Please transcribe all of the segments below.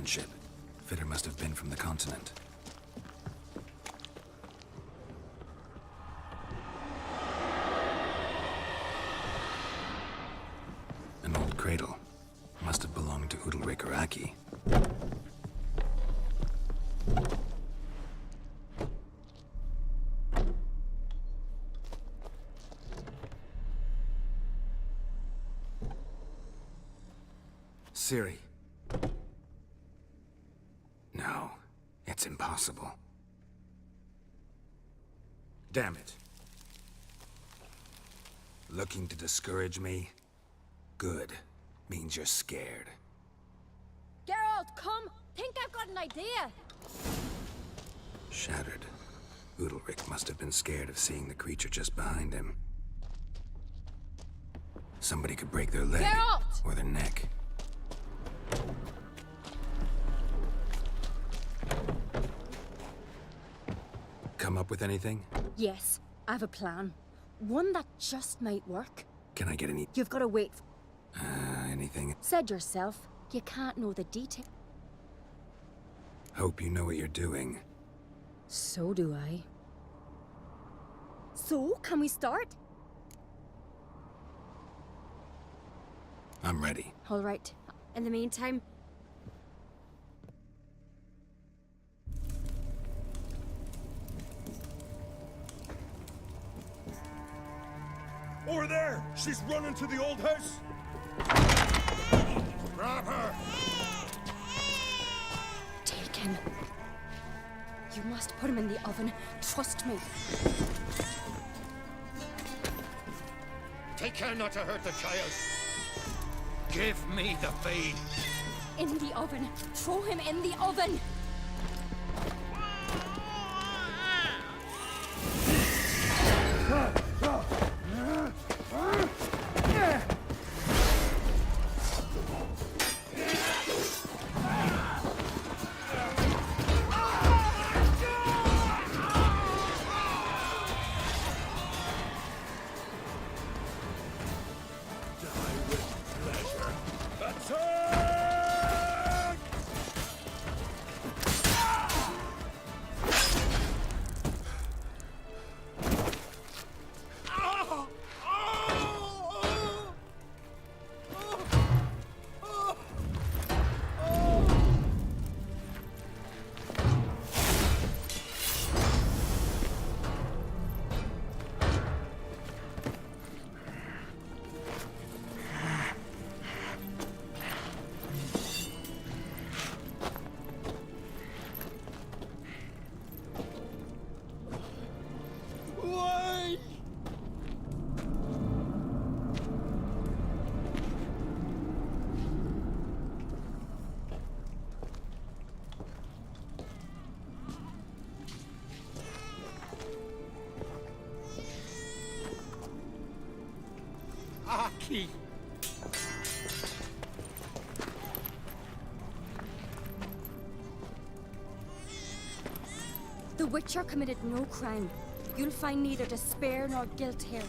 workmanship. Fitter must have been from the continent. An old cradle. Must have belonged to Udalryk or Aki. Ciri. No, it's impossible. Damn it. Looking to discourage me? Good. Means you're scared. Geralt, come! Think I've got an idea! Shattered. Udalryk must have been scared of seeing the creature just behind him. Somebody could break their leg. Geralt! Or their neck. Come up with anything? Yes, I have a plan. One that just might work. Can I get any... You've got to wait. anything? Said yourself, you can't know the detail. Hope you know what you're doing. So do I. So, can we start? I'm ready. All right. In the meantime... Over there! She's running to the old house! Grab her! Take him. You must put him in the oven. Trust me. Take care not to hurt the child. Give me the feed. In the oven. Throw him in the oven. Aki! The Witcher committed no crime. You'll find neither despair nor guilt here.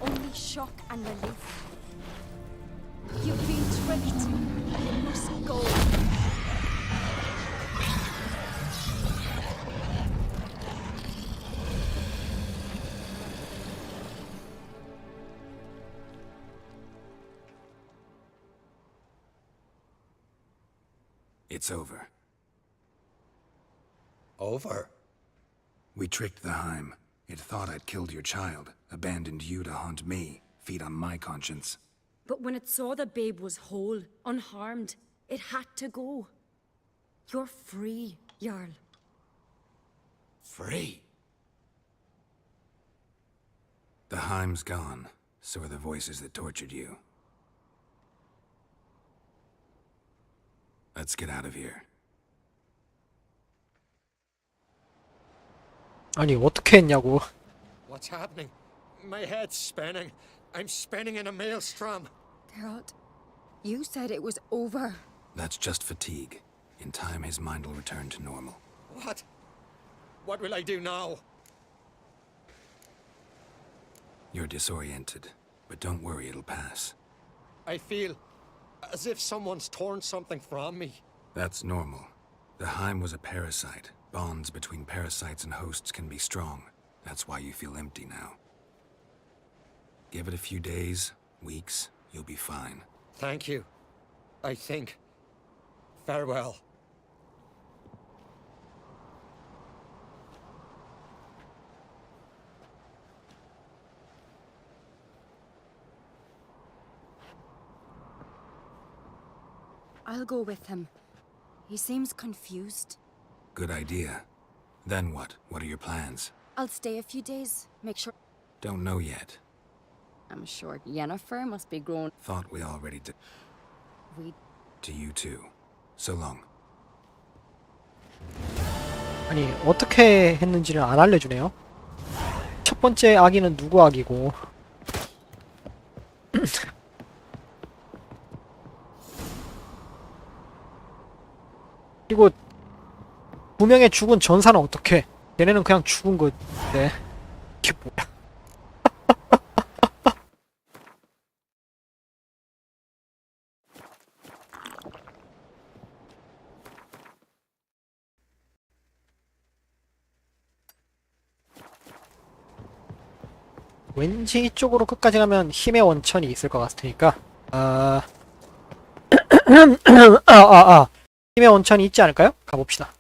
Only shock and relief. You've been tricked. You must go. It's over. Over? We tricked the Heim. It thought I'd killed your child, abandoned you to haunt me, feed on my conscience. But when it saw the babe was whole, unharmed, it had to go. You're free, Jarl. Free? The Heim's gone, so are the voices that tortured you. Let's get out of here. 아니 어떻게 했냐고. What's happening? My head's spinning. I'm spinning in a maelstrom. Geralt, you said it was over. That's just fatigue. In time, his mind will return to normal. What? What will I do now? You're disoriented, but don't worry, it'll pass. I feel as if someone's torn something from me. That's normal. The Heim was a parasite. Bonds between parasites and hosts can be strong. That's why you feel empty now. Give it a few days, weeks, you'll be fine. Thank you. I think. Farewell. I'll go with him. He seems confused. Good idea. Then what? What are your plans? I'll stay a few days, make sure. Don't know yet. I'm sure Yennefer must be grown. Thought we already did. We To you too. So long. 아니 어떻게 했는지를 안 알려주네요. 첫 번째 아기는 누구 아기고 그리고 두 명의 죽은 전사는 어떻게? 얘네는 그냥 죽은 건데 이게 뭐야? 왠지 이쪽으로 끝까지 가면 힘의 원천이 있을 것 같으니까 힘의 원천이 있지 않을까요? 가봅시다.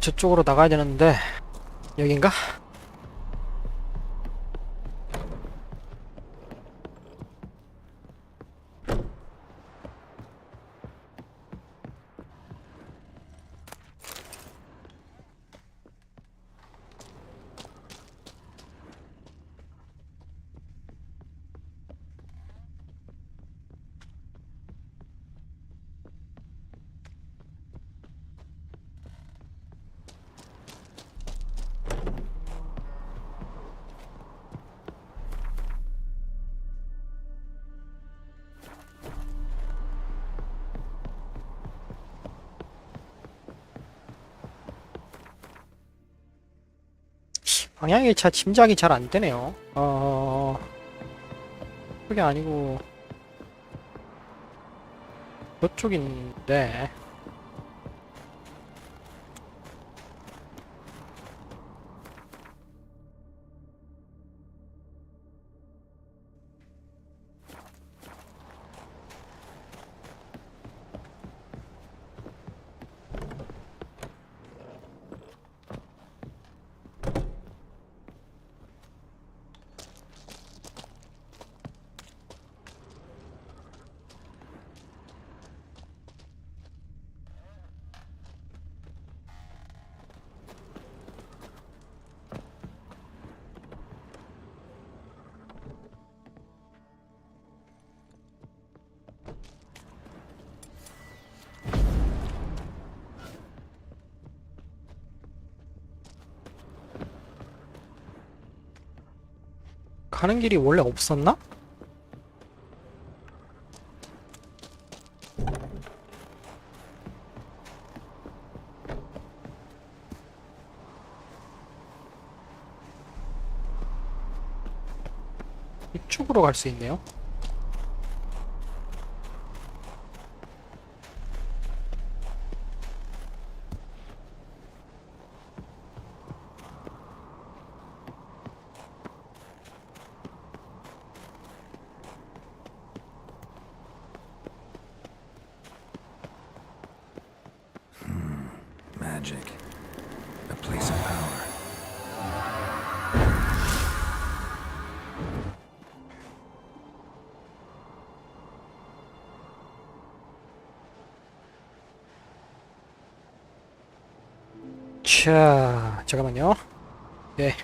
저쪽으로 나가야 되는데 여긴가? 방향일차 짐작이 잘 안 되네요. 그게 아니고 저쪽인데 가는 길이 원래 없었나? 이쪽으로 갈 수 있네요. Magic. A place of power. 자, 잠깐만요. 네.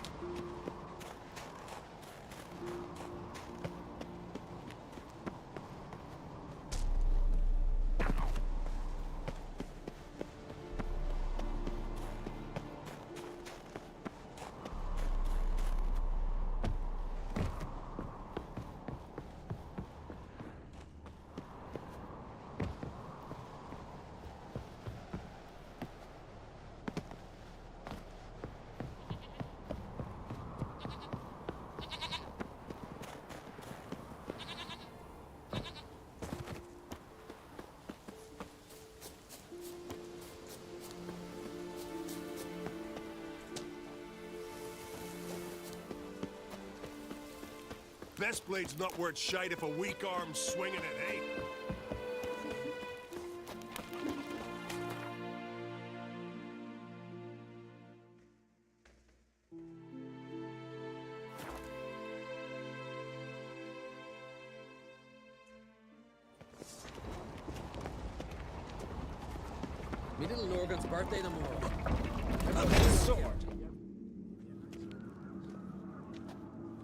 Best blade's not worth shite if a weak arm's swinging it, eh? Me little Lorgan's birthday tomorrow. Sword.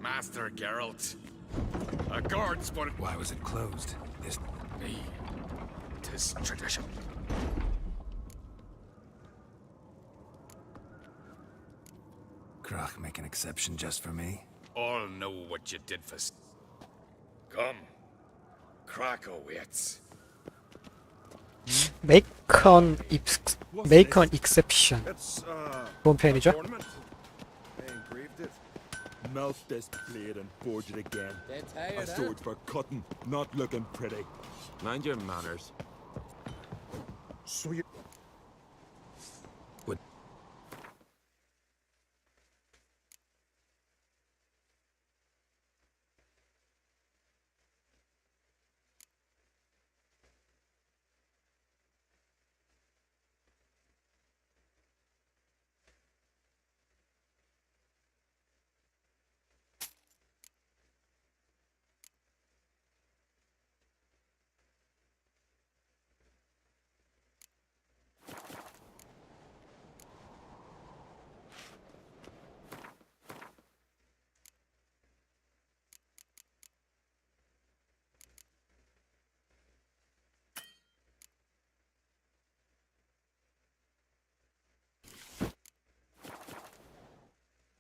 Master Geralt. A guard's what it Why was it closed? This be. 'Tis tradition. Krach make an exception just for me? All know what you did for. Come. Krakow waits. make an exception. It's 뭔 표현이죠? ornament. They engraved it. Melt this blade and forge it again. Dead A tired, huh? sword for cutting, not looking pretty. Mind your manners. Sweet. Would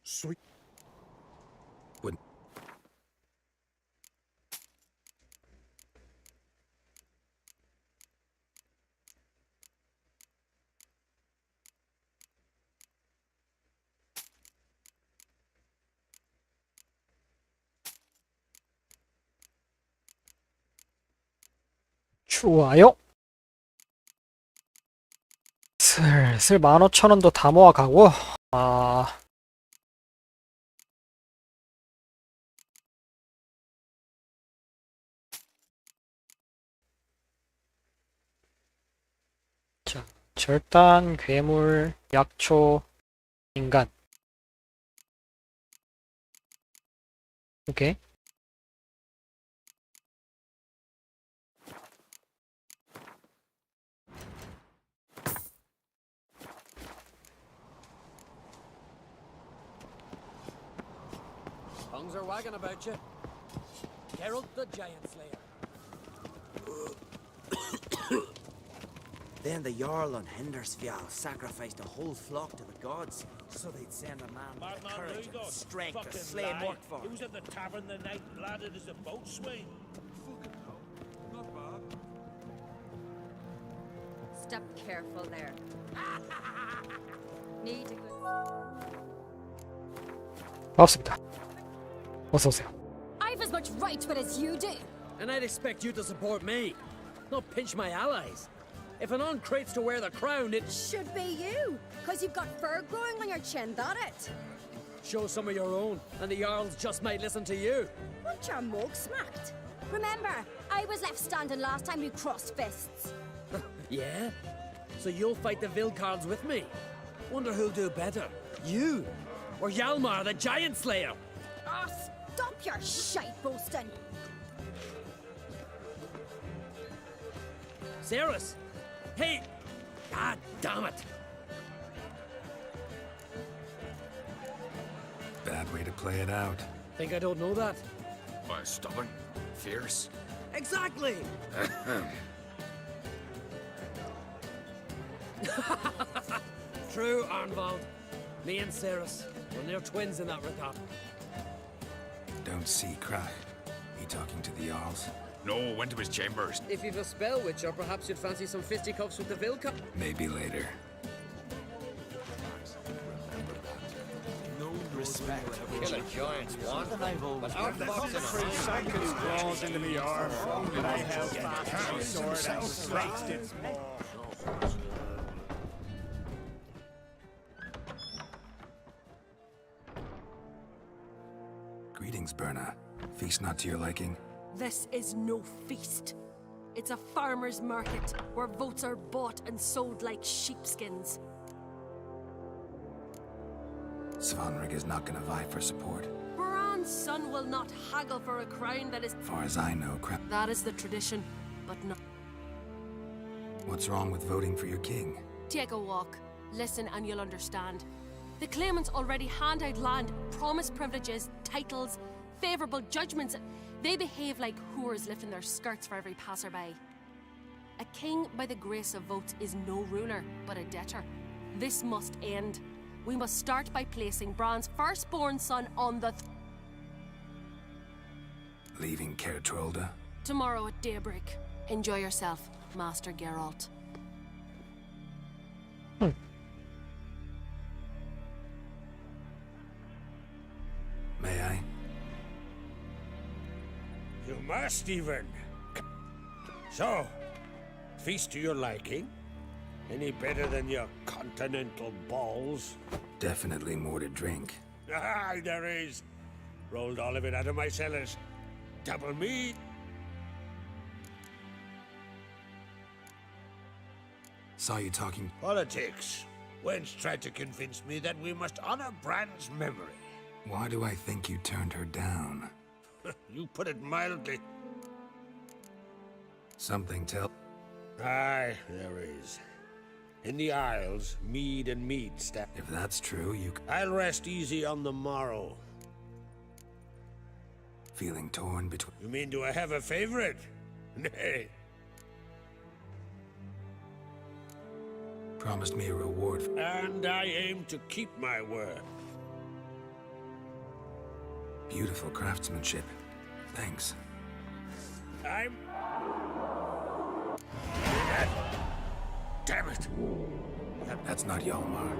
Sweet. would 좋아요. 슬슬 15,000원도 다 모아가고 자, 절단, 괴물, 약초, 인간. 오케이. Tongues are wagging about you. Geralt the Giant Slayer. Then the Jarl on Hindersfjall sacrificed a whole flock to the gods, so they'd send a man with the courage and strength to slay Mordfor. He was at the tavern the night, bladdered as a boatswain. Step careful there. Need a good. 반갑습니다. 어서오세요. I've as much right to it as you do. And I'd expect you to support me, not pinch my allies. If an uncrate's to wear the crown, it Should be you, because you've got fur growing on your chin, that it? show some of your own, and the Jarls just might listen to you. Want your mug smacked? Remember, I was left standing last time we crossed fists. Yeah? So you'll fight the Vilcards with me? Wonder who'll do better, you or Hjalmar the Giant Slayer? Ah, stop your shite boasting. Cerys! Hey! God damn it! way to play it out. Think I don't know that? Stubborn, fierce. Exactly! True, Arnvald. Me and Ceres, well, they're twins in that regard. Don't see Crack. He talking to the Jarls? No, went to his chambers. If you've a spell witch, or perhaps you'd fancy some fisticuffs with the Vilka. Maybe later. Kill a giant's one, but our fox and Sank its claws into me arm, and I held fast my sword and sliced its maw. Greetings, Berna. Feast not to your liking? This is no feast. It's a farmer's market where votes are bought and sold like sheepskins. Svanrig is not gonna vie for support. Bran's son will not haggle for a crown that is... Far as I know, That is the tradition, but not... What's wrong with voting for your king? Take a walk. Listen and you'll understand. The claimants already hand out land, promise privileges, titles, favourable judgments. They behave like whores lifting their skirts for every passerby. A king by the grace of votes is no ruler, but a debtor. This must end. We must start by placing Bran's firstborn son on the Leaving Caer Trolda? tomorrow at daybreak. Enjoy yourself, Master Geralt. May I? You must even. So, feast to your liking? Any better than your continental balls? Definitely more to drink. Aye, there is. Rolled all of it out of my cellars. Double meat. Saw you talking. Politics. Wench tried to convince me that we must honor Bran's memory. Why do I think you turned her down? You put it mildly. Something tell. Aye, there is. In the Isles, mead and meat stand. If that's true, you I'll rest easy on the morrow. feeling torn between. You mean, do I have a favorite? Nay. Promised me a reward. And I aim to keep my word. Beautiful craftsmanship. Thanks. I'm... Damn it! That's not Hjalmar.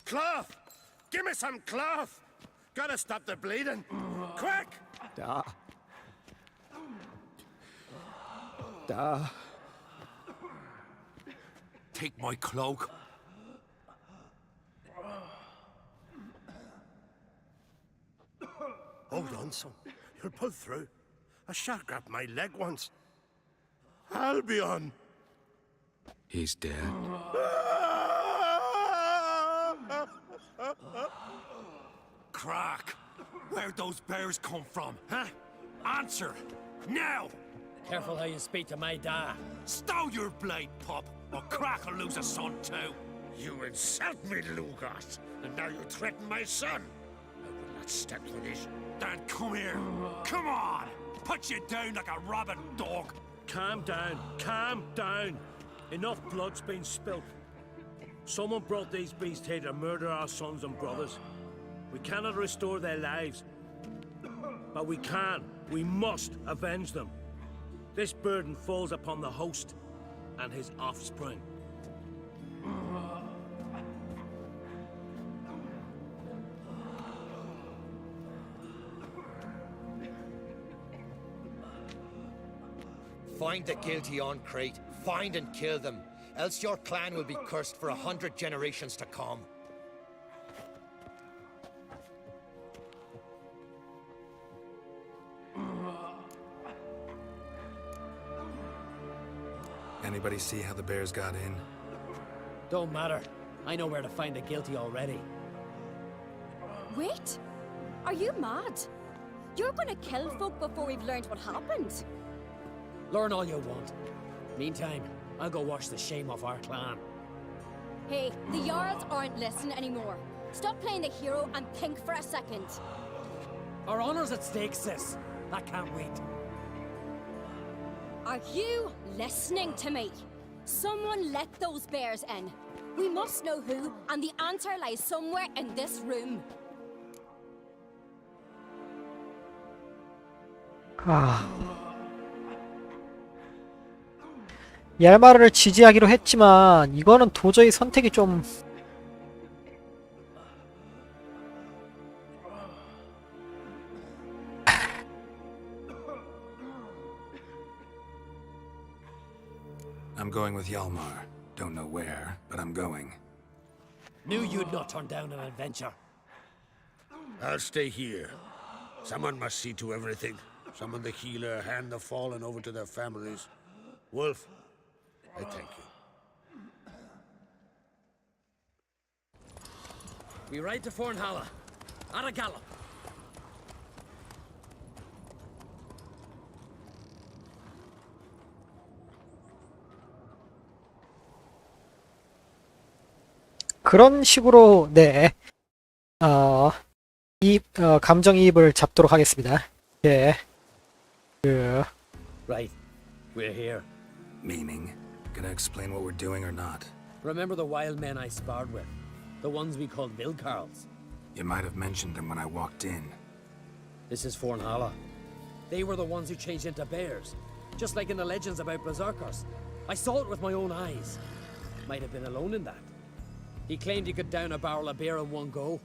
Cloth! Give me some cloth! Gotta stop the bleeding. Quick! Take my cloak. Hold on, son. You'll pull through. A shark grabbed my leg once. Albion! He's dead. Crack! Where'd those bears come from, huh? Answer! Now! Careful how you speak to my da. Stow your blade, pup, or Crack will lose a son too. You insult me, Lugas, and now you threaten my son. I will not stand for this. Dan, come here. Come on. Put you down like a rabid dog. Calm down. Calm down. Enough blood's been spilt. Someone brought these beasts here to murder our sons and brothers. We cannot restore their lives. But we can. We must avenge them. This burden falls upon the host and his offspring. Find the guilty on Crate. Find and kill them. Else your clan will be cursed for 100 generations to come. Anybody see how the bears got in? Don't matter. I know where to find the guilty already. Wait! Are you mad? You're gonna kill folk before we've learned what happened. Learn all you want. Meantime, I'll go wash the shame off our clan. Hey, the Jarls aren't listening anymore. Stop playing the hero and think for a second. Our honor's at stake, sis. That can't wait. Are you listening to me? Someone let those bears in. We must know who, and the answer lies somewhere in this room. 얄마르를 지지하기로 했지만 이거는 도저히 선택이 좀 I'm going with Hjalmar. Don't know where, but I'm going. Knew you'd not turn down an adventure. I'll stay here. Someone must see to everything. Summon the healer, hand the fallen over to their families. Wolf, I thank you. We ride to Fornhalla. At a gallop. 그런 식으로 네. 감정이입을 잡도록 하겠습니다. 예. Right. We're here. Meaning? Gonna explain what we're doing or not? Remember the wild men I sparred with? The ones we called Vilkarls? You might have mentioned them when I walked in. This is Fornhalla. They were the ones who changed into bears. Just like in the legends about berserkers. I saw it with my own eyes. Might have been alone in that. He claimed he could down a barrel of beer in one go.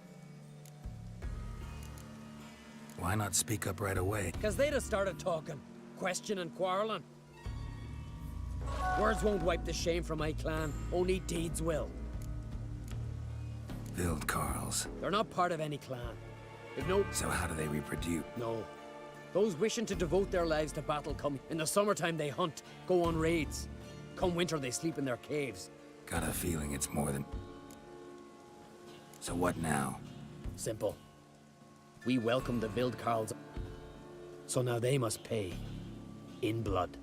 Why not speak up right away? Because they'd have started talking, questioning, quarreling. Words won't wipe the shame from my clan, only deeds will. Vildkarls. They're not part of any clan. They've no... So how do they reproduce? No. Those wishing to devote their lives to battle come. In the summertime they hunt, go on raids. Come winter they sleep in their caves. Got a feeling it's more than... So what now? Simple. We welcome the Vildkarls. So now they must pay. In blood.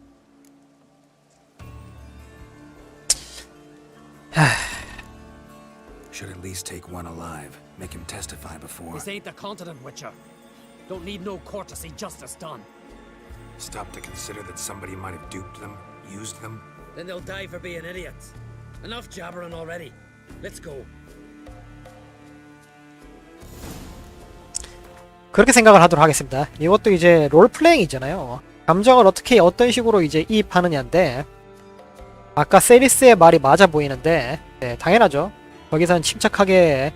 Should at least take one alive. Make him testify before... This ain't the continent, Witcher. Don't need no court to see justice done. Stop to consider that somebody might have duped them, used them? Then they'll die for being idiots. Enough jabbering already. Let's go. 그렇게 생각을 하도록 하겠습니다. 이것도 이제 롤플레잉이잖아요. 감정을 어떻게 어떤 식으로 이제 이입하느냐인데 아까 세리스의 말이 맞아 보이는데 네, 당연하죠. 거기선 침착하게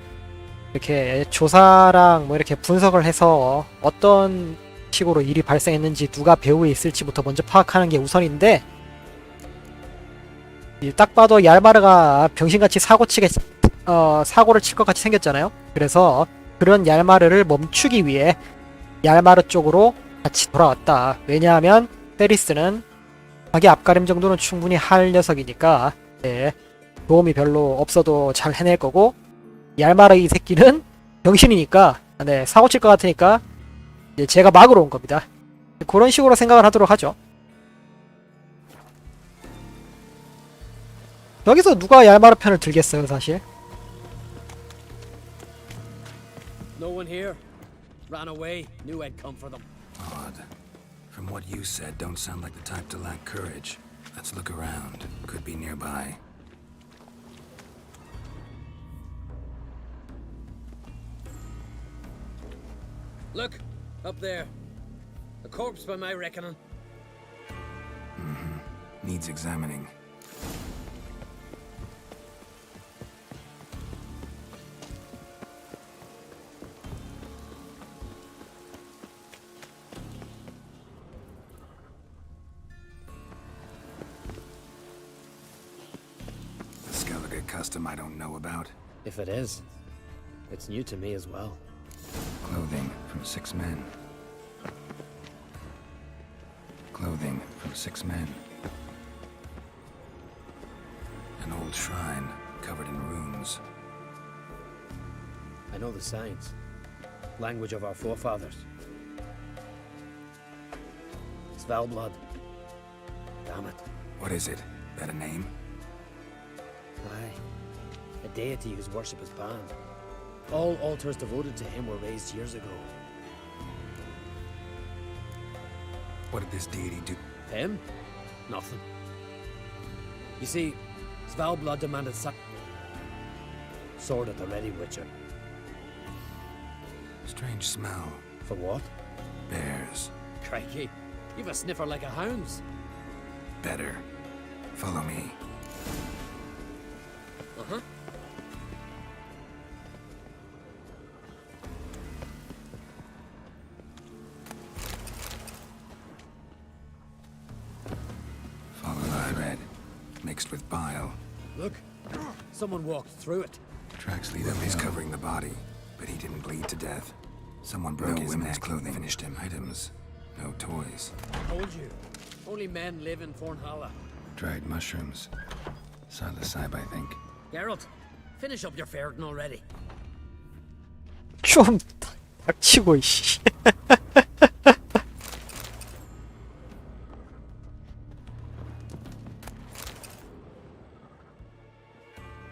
이렇게 조사랑 뭐 이렇게 분석을 해서 어떤 식으로 일이 발생했는지 누가 배후에 있을지부터 먼저 파악하는 게 우선인데 딱 봐도 얄마르가 병신같이 사고를 칠 것 같이 생겼잖아요. 그래서 그런 얄마르를 멈추기 위해 얄마르 쪽으로 같이 돌아왔다. 왜냐하면 세리스는 자기 앞가림 정도는 충분히 할 녀석이니까 네, 도움이 별로 없어도 잘 해낼 거고 얄마르 이 새끼는 병신이니까 네, 사고 칠 것 같으니까 이제 제가 막으러 온 겁니다. 그런 식으로 생각을 하도록 하죠. 여기서 누가 얄마르 편을 들겠어요, 사실. No one here. Ran away. Knew I'd come for them. Odd. From what you said, don't sound like the type to lack courage. Let's look around. Could be nearby. Look, up there. A corpse by my reckoning. Needs examining. A Skellige custom I don't know about. If it is, it's new to me as well. Clothing from 6 men. Clothing from 6 men. An old shrine covered in runes. I know the signs. Language of our forefathers. Svalblood. Damn it. What is it? That a name? Aye. A deity whose worship is banned. All altars devoted to him were raised years ago. What did this deity do? Him? Nothing. You see, Svalblood demanded sword at the ready, Witcher. Strange smell. For what? Bears. Crikey, you've a sniffer like a hound's. Better. Follow me. Uh-huh. Follow the thread. Mixed with bile. Look, someone walked through it. Tracks lead up. He's covering the body, but he didn't bleed to death. Someone broke his women's clothing. Finished him. Items. No toys. Told you. Only men live in Fornhalla. Dried mushrooms. Psilocybe, I think. Geralt, finish up your Ferden already. 좀 닥치고 이씨.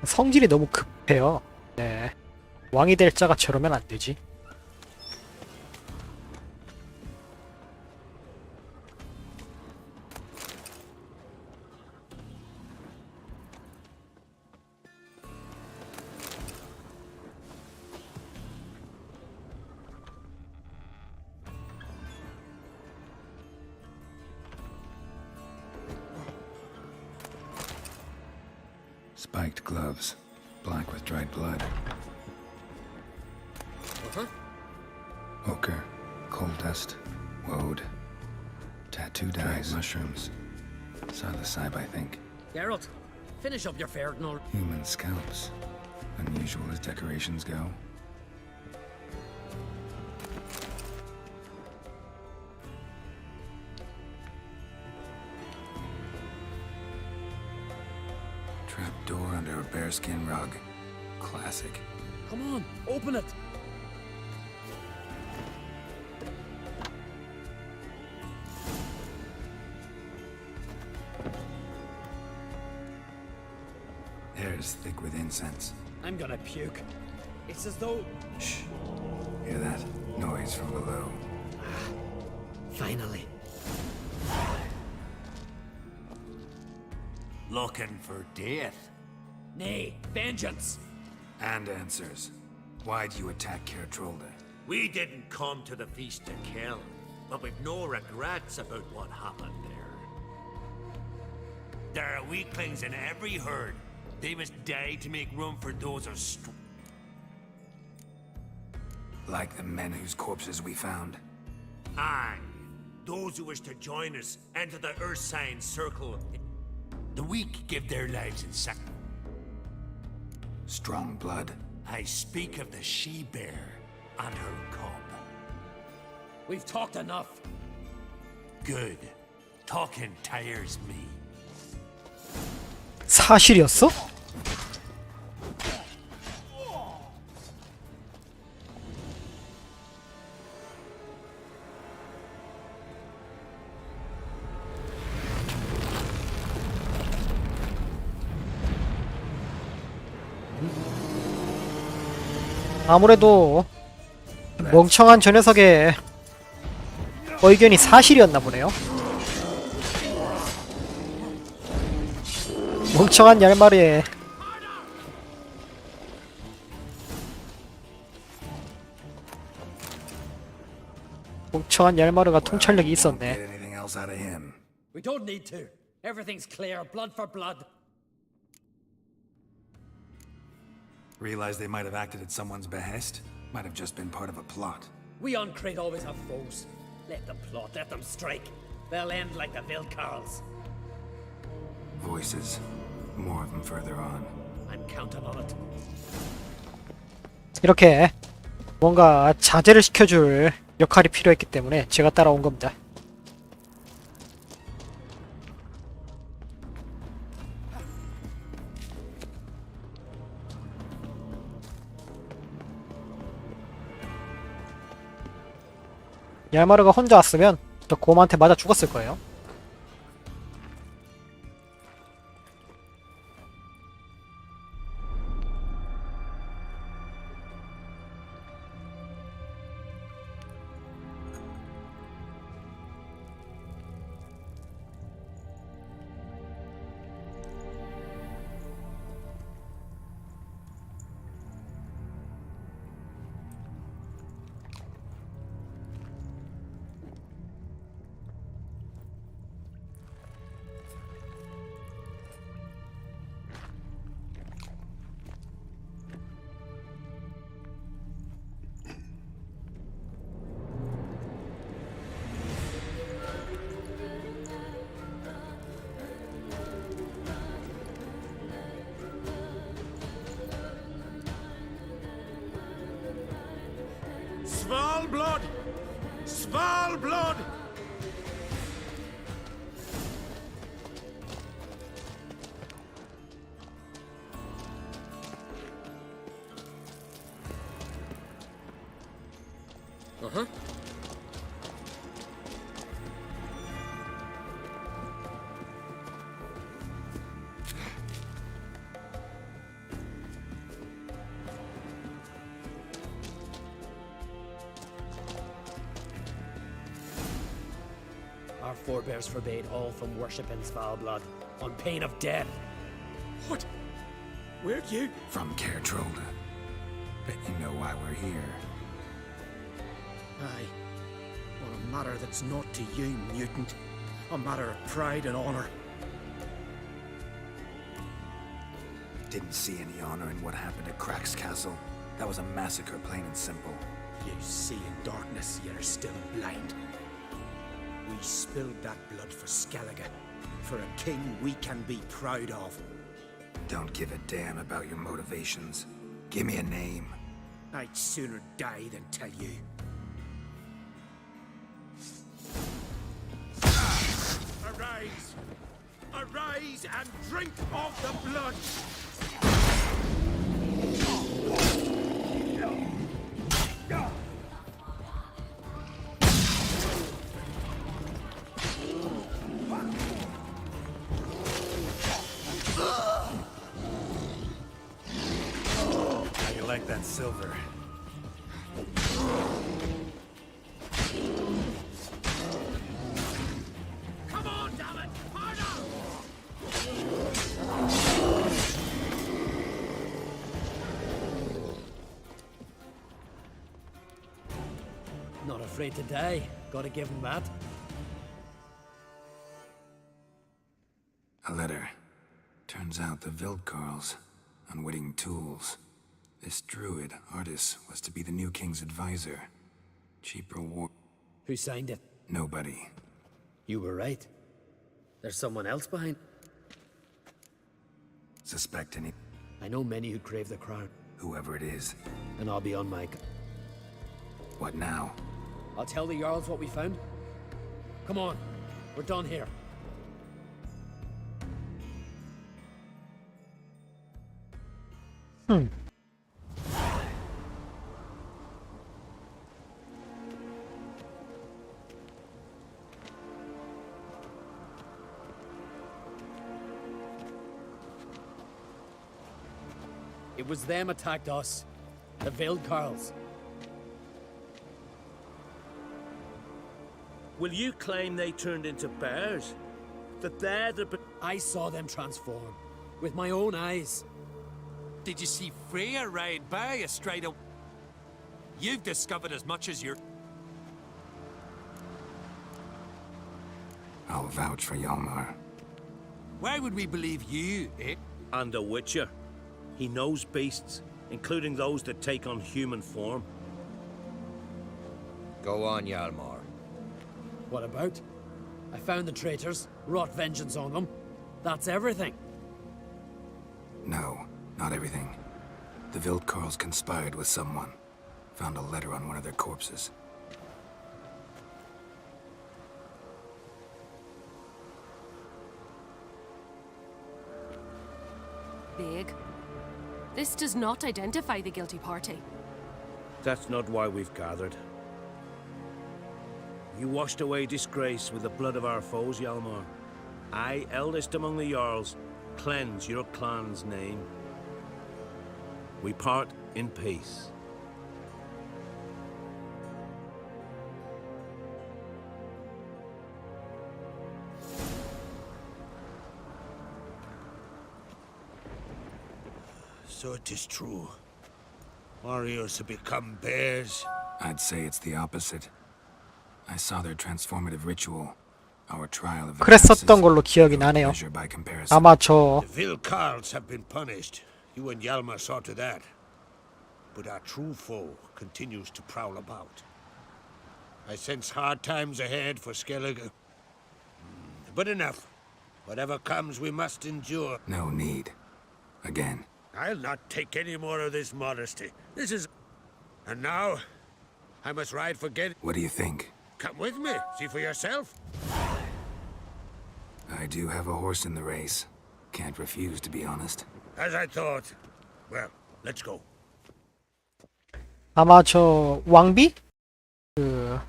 성질이 너무 급해요. 네. 왕이 될 자가 저러면 안 되지. Spiked gloves. Black with dried blood. Uh-huh. Ochre. Coal dust. Woad. Tattoo dyes. Mushrooms. Psilocybe, I think. Geralt, finish up your Ferden already. Human scalps. Unusual as decorations go. Trap door under a bearskin rug. Classic. Come on, open it. Air's thick with incense. I'm gonna puke. It's as though... Shh. Hear that? Noise from below. Finally. Looking for death. Nay, vengeance. And answers. Why'd you attack Caer Trolde? We didn't come to the feast to kill, but we've no regrets about what happened there. There are weaklings in every herd. They must die to make room for those of strength. Like the men whose corpses we found. Aye. Those who wish to join us enter the Ursine Circle. The weak give their lives in sacrifice. Strong blood. I speak of the she-bear and her cub. We've talked enough. Good. Talking tires me. 사실이었어? 아무래도 멍청한 저 녀석의 의견이 사실이었나 보네요. 멍청한 얄마르의 멍청한 얄마르가 통찰력이 Get 있었네. anything else out of him? We don't need to. Everything's clear, blood for blood. Realize they might have acted at someone's behest? Might have just been part of a plot. We on Crete always have foes. Let them plot, let them strike. They'll end like the Vilcarls. Voices. More of them further on. I'm counting on it. 이렇게 뭔가 자제를 시켜줄 역할이 필요했기 때문에 제가 따라온 겁니다. 얄마르가 혼자 왔으면 저 곰한테 맞아 죽었을 거예요. Svalbard! Svalbard! Uh-huh. Our forebears forbade all from worship in Svalbard, on pain of death. What? Where'd you? From Caer Trolda. Bet you know why we're here. Aye. On a matter that's not to you, mutant. A matter of pride and honor. Didn't see any honor in what happened at Crack's Castle. That was a massacre, plain and simple. You see in darkness, yet are still blind. We spilled that blood for Skellige, for a king we can be proud of. Don't give a damn about your motivations. Give me a name. I'd sooner die than tell you. Arise! Arise and drink of the blood! How you like that silver? Come on, damn it! Harder! Not afraid to die. Gotta give him that. A letter. Turns out the Viltcarls, unwitting tools. This druid, Artis, was to be the new king's advisor. Cheap reward. Who signed it? Nobody. You were right. There's someone else behind. Suspect any. I know many who crave the crown, Whoever it is. and I'll be on my... What now? I'll tell the Jarls what we found. Come on, we're done here. It was them attacked us. The Vildkarls. Will you claim they turned into bears? That they're the... I saw them transform. With my own eyes. Did you see Freya ride by you straight away? You've discovered as much as you're... I'll vouch for Hjalmar. Why would we believe you, eh? And the Witcher. He knows beasts, including those that take on human form. Go on, Hjalmar. What about? I found the traitors, wrought vengeance on them. That's everything. No, not everything. The Vildkarls conspired with someone. Found a letter on one of their corpses. Big. This does not identify the guilty party. That's not why we've gathered. You washed away disgrace with the blood of our foes, Hjalmar. I, eldest among the Jarls, cleanse your clan's name. We part in peace. So it is true. Warriors have become bears. I'd say it's the opposite. I saw their transformative ritual. Our trial of the 그랬었던 걸로 기억이 나네요. measure by comparison. 아마 저 The Vildkarls have been punished. You and Hjalmar saw to that. But our true foe continues to prowl about. I sense hard times ahead for Skellige. But enough. Whatever comes, we must endure. No need. Again. I'll not take any more of this modesty. This is... And now, I must ride for Get... What do you think? Come with me. See for yourself. I do have a horse in the race. Can't refuse, to be honest. As I thought. Well, let's go. 아마 저 왕비? 그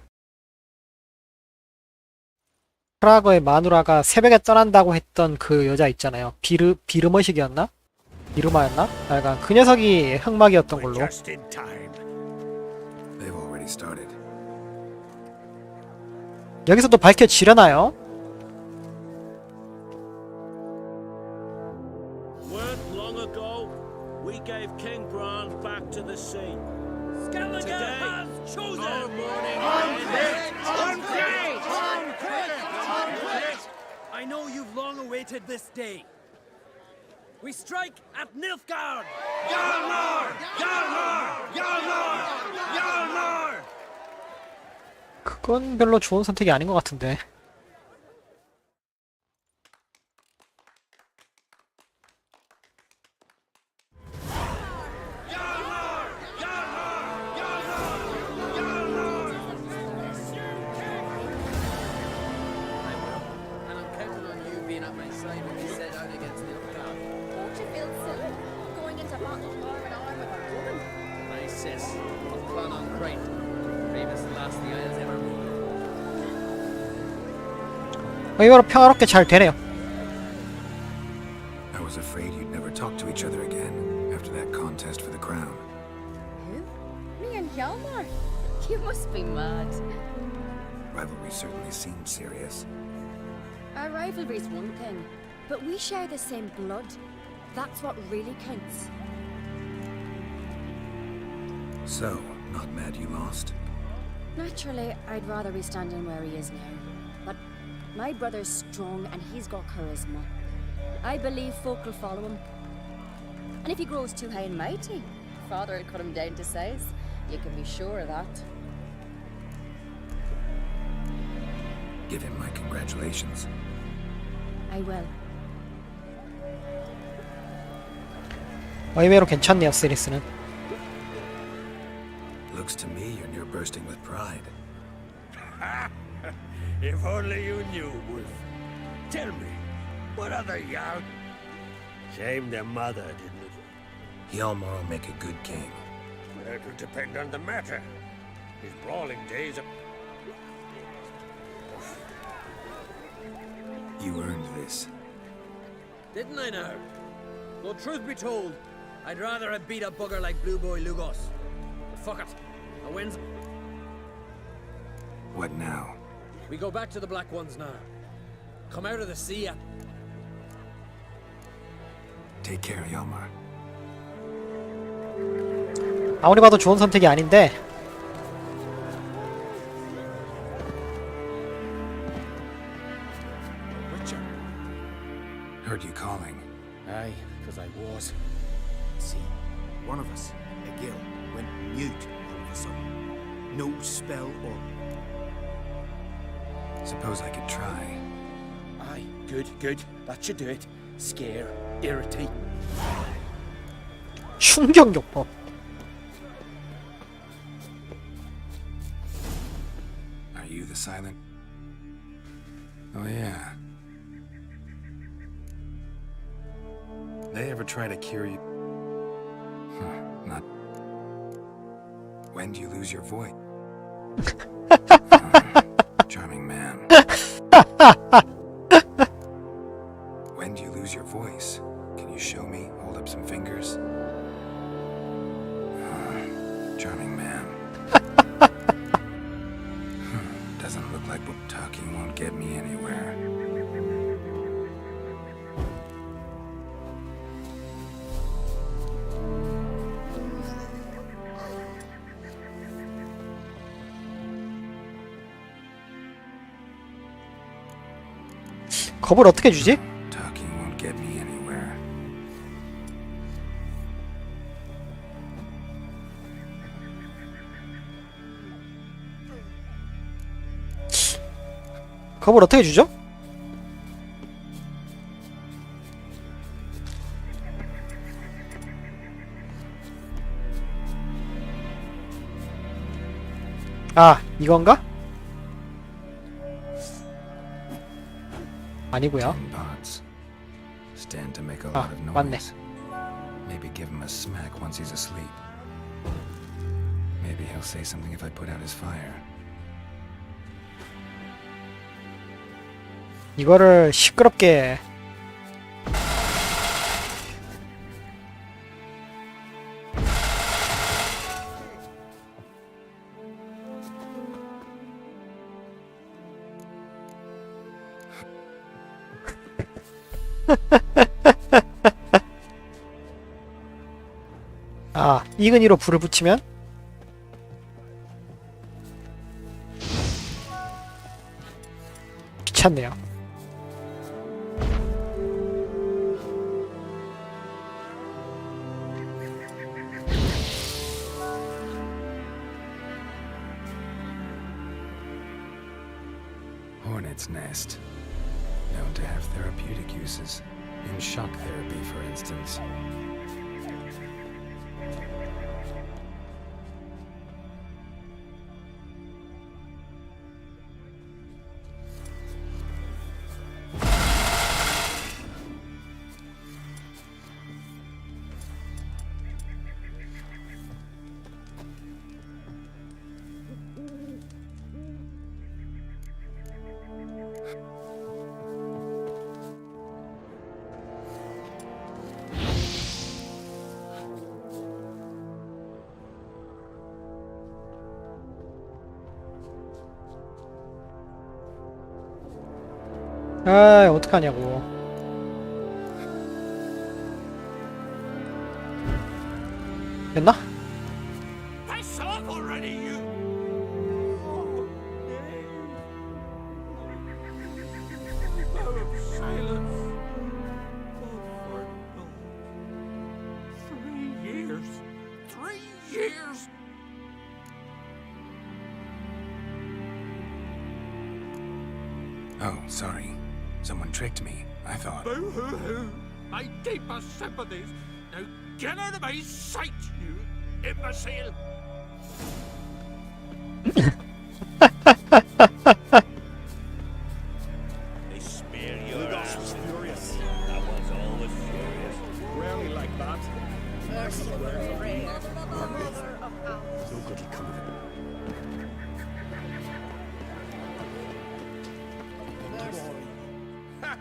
프라그의 마누라가 새벽에 떠난다고 했던 그 여자 있잖아요. 비르머식이었나? 비르마였나? 약간 그 녀석이 흑막이었던 We're 걸로. just in time. They've already started. 여기서도 밝혀지려나요? Weren't long ago, we gave King Bran back to the sea. Skellige Today, has chosen! our morning I know you've long awaited this day. We strike at Nilfgaard! Hjalmar! Hjalmar! Hjalmar! Hjalmar! 그건 별로 좋은 선택이 아닌 것 같은데. And I'm counting on you being at my side when we set out against Nilfgaard. Don't you feel silly? Going into battle arm in arm with a woman? My sis, of Clan on Crate. Bravest lass the Isles ever moved. 의외로 평화롭게 잘 되네요. I was afraid you'd never talk to each other again after that contest for the crown. Who? Me and Hjalmar? You must be mad. Rivalry certainly seemed serious. Our rivalry's one thing, but we share the same blood. That's what really counts. So, not mad you lost? Naturally, I'd rather be standing where he is now. But my brother's strong and he's got charisma. I believe folk will follow him. And if he grows too high and mighty, father will cut him down to size. You can be sure of that. Give him my congratulations. I will. 의외로 괜찮네요, 시리스는. Looks to me you're near bursting with pride. If only you knew, Wolf. Tell me, what other Jarl? Shame their mother, didn't it? Hjalmar will make a good king. It will depend on the matter. His brawling days are... You earned this. Didn't I now? Though truth be told, I'd rather have beat a bugger like Blue Boy Lugos. fuck it. A wind's... What now? We go back to the Black Ones now. Come out of the sea. Take care, Yelmar. 아무리 봐도 좋은 선택이 아닌데. Witcher. Heard you calling. Aye, because I was. See, one of us, a gill, went mute all of a sudden. No spell or... Suppose I could try. Aye, good, good. That should do it. Scare, irritate. 충격요법. Are you the silent? Oh yeah. They ever try to cure you? Not. When do you lose your voice? Charming man. When do you lose your voice? Can you show me? Hold up some fingers. Charming man. Doesn't look like talking won't get me anywhere. 겁을 어떻게 주지? Talking won't get me anywhere. 겁을 어떻게 주죠? 아, 이건가? 아니고요. Pots. Stand to make a Ah, lot of 맞네. noise. Maybe give him a smack once he's asleep. Maybe he'll say something if I put out his fire. 이거를 시끄럽게 아, 이근이로 불을 붙이면 귀찮네요. Hornet's nest. Known to have therapeutic uses. In shock therapy, for instance. 아, 어떡하냐고. 됐나? Piss off already, you! Silence. Oh, for 3 years. 3 years. Oh, sorry. Someone tricked me. I thought. Boo-hoo-hoo. My deepest sympathies. Now get out of my sight, you imbecile! They spear your ass. Was furious. That was always furious. Rarely like that. No good'll come of it. Ha!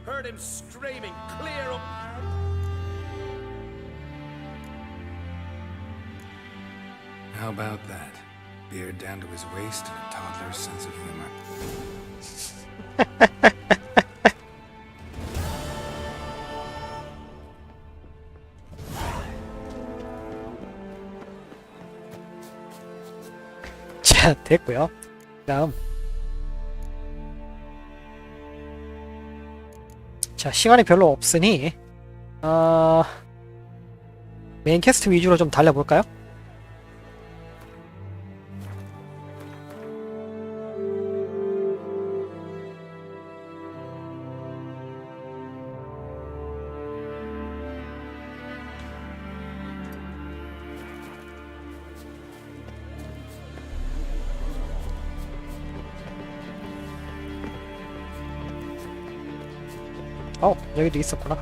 Heard him screaming, clear up. How about that? Beard down to his waist and a toddler's sense of humor. 자, 됐고요. 다음. 자, 시간이 별로 없으니 메인 캐스트 위주로 좀 달려볼까요? 여기도 있었구나.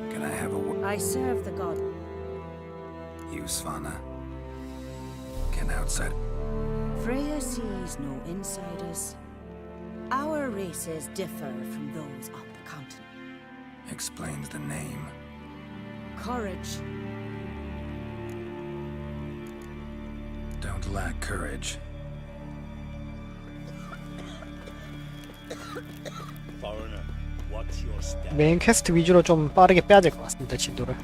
Can I have a word? I serve the god. You, Svanna? Can outside... Freya sees no insiders. Our races differ from those on the continent. Explains the name. Courage. Don't lack courage. Foreigner, what's your step? 메인 퀘스트 위주로 좀 빠르게 빼야 될 것 같습니다. 진도를.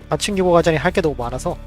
마침 기고 가자니 할 게 너무 많아서.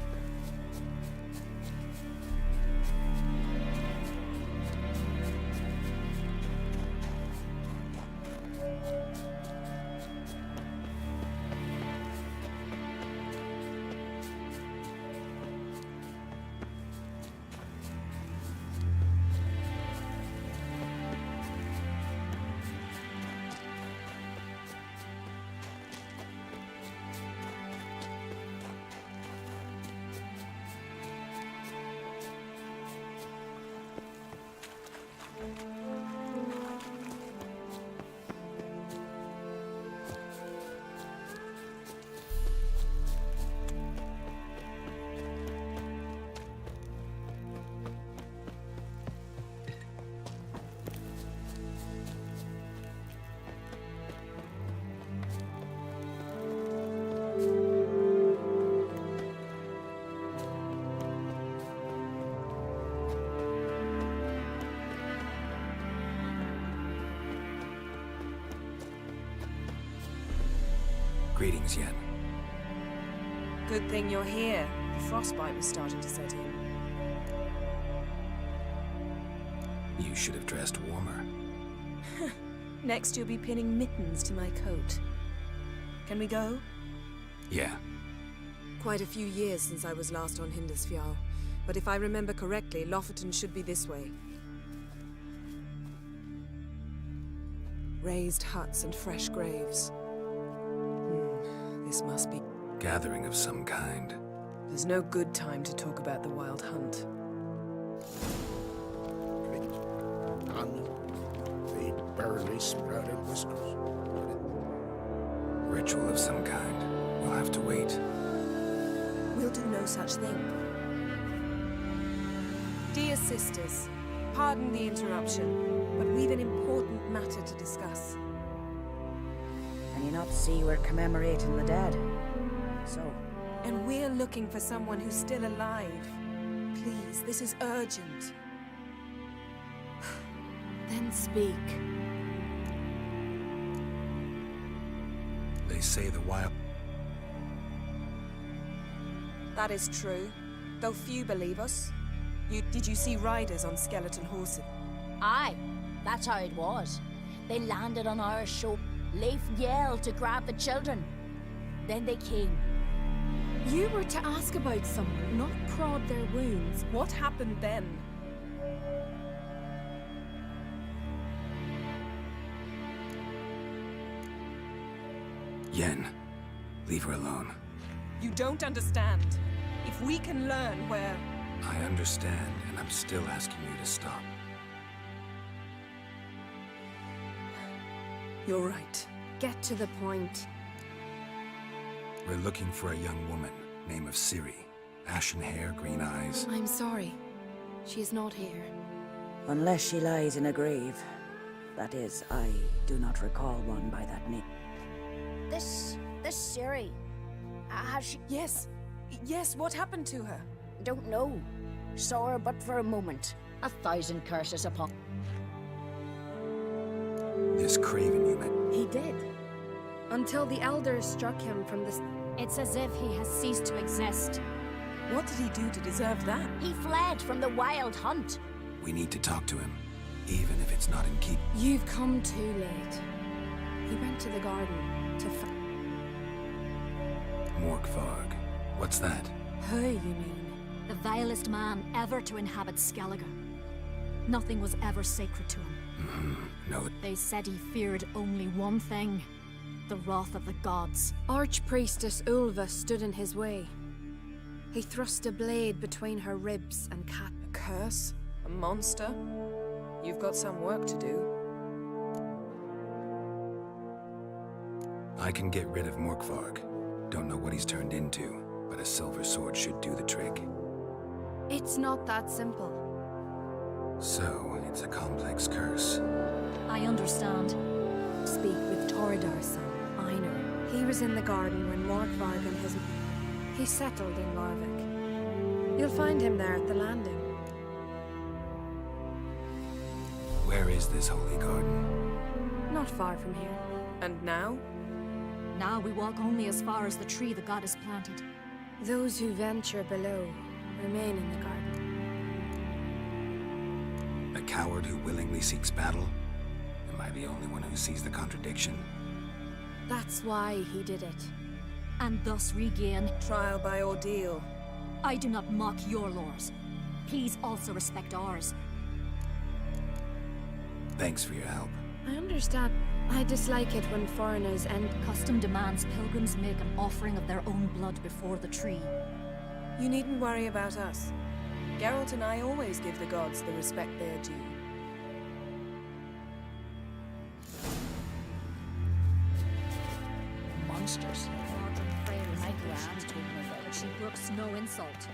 Greetings, Yen. Good thing you're here. The frostbite was starting to set in. You should have dressed warmer. Next you'll be pinning mittens to my coat. Can we go? Yeah. Quite a few years since I was last on Hindisfjall, but if I remember correctly, Lofoten should be this way. Raised huts and fresh graves. This must be... Gathering of some kind. There's no good time to talk about the Wild Hunt. None. They barely sprouted whiskers. Ritual of some kind. We'll have to wait. We'll do no such thing. Dear sisters, pardon the interruption, but we've an important matter to discuss. Can you not see we're commemorating the dead? So? And we're looking for someone who's still alive. Please, this is urgent. Then speak. They say the wild... That is true, though few believe us. Did you see riders on skeleton horses? Aye, that's how it was. They landed on our shore. Leif yelled to grab the children. Then they came. You were to ask about someone, not prod their wounds. What happened then? Yen, leave her alone. You don't understand. If we can learn where... I understand, and I'm still asking you to stop. You're right. Get to the point. We're looking for a young woman, name of Ciri. Ashen hair, green eyes. I'm sorry. She is not here. Unless she lies in a grave. That is, I do not recall one by that name. This Ciri. Has she... Yes. Yes, what happened to her? Don't know. Saw her but for a moment. 1,000 curses upon... This Craven you met. He did. Until the elders struck him from the... It's as if he has ceased to exist. What did he do to deserve that? He fled from the wild hunt. We need to talk to him, even if it's not in keep. You've come too late. He went to the garden to Morkvarg. What's that? Who, you mean? The vilest man ever to inhabit Skellige. Nothing was ever sacred to him. No. They said he feared only one thing. The wrath of the gods. Archpriestess Ulva stood in his way. He thrust a blade between her ribs and cat. A curse? A monster? You've got some work to do. I can get rid of Morkvarg. Don't know what he's turned into, but a silver sword should do the trick. It's not that simple. So, it's a complex curse. I understand. Speak with Torridar's son, Einar. He was in the garden when Morkvarg and his... He settled in Larvik. You'll find him there at the landing. Where is this holy garden? Not far from here. And now? Now we walk only as far as the tree the goddess planted. Those who venture below remain in the garden. A coward who willingly seeks battle? Am I the only one who sees the contradiction? That's why he did it. And thus regain... Trial by ordeal. I do not mock your laws. Please also respect ours. Thanks for your help. I understand. I dislike it when foreigners and... Custom demands pilgrims make an offering of their own blood before the tree. You needn't worry about us. Geralt and I always give the gods the respect they are due. Monsters. Mordred Freyr is my grand told me that, but she brooks no insult.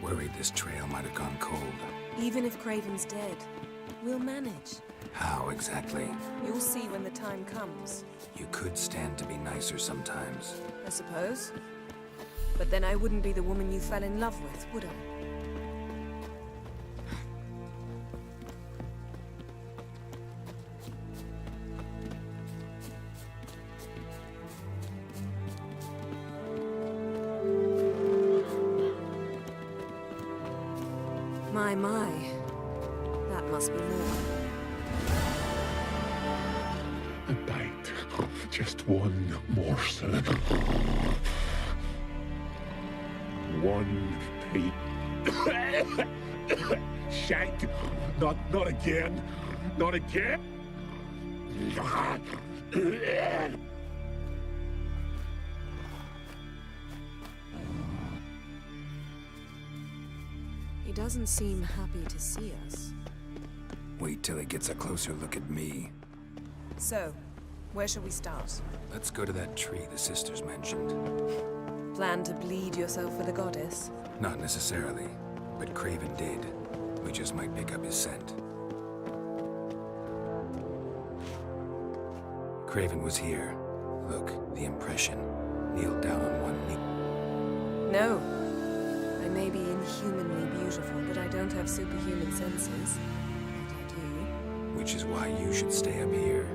Worried this trail might have gone cold. Even if Craven's dead, we'll manage. How exactly? You'll see when the time comes. You could stand to be nicer sometimes. I suppose. But then I wouldn't be the woman you fell in love with, would I? My. That must be more. A bite. Just one morsel. One piece. Shank. Not again. Not again. He doesn't seem happy to see us. Wait till he gets a closer look at me. So, where shall we start? Let's go to that tree the sisters mentioned. Plan to bleed yourself for the goddess? Not necessarily, but Craven did. We just might pick up his scent. Craven was here. Look, the impression. Kneeled down on one knee. No. I may be inhumanly beautiful, but I don't have superhuman senses. What I do. Which is why you should stay up here.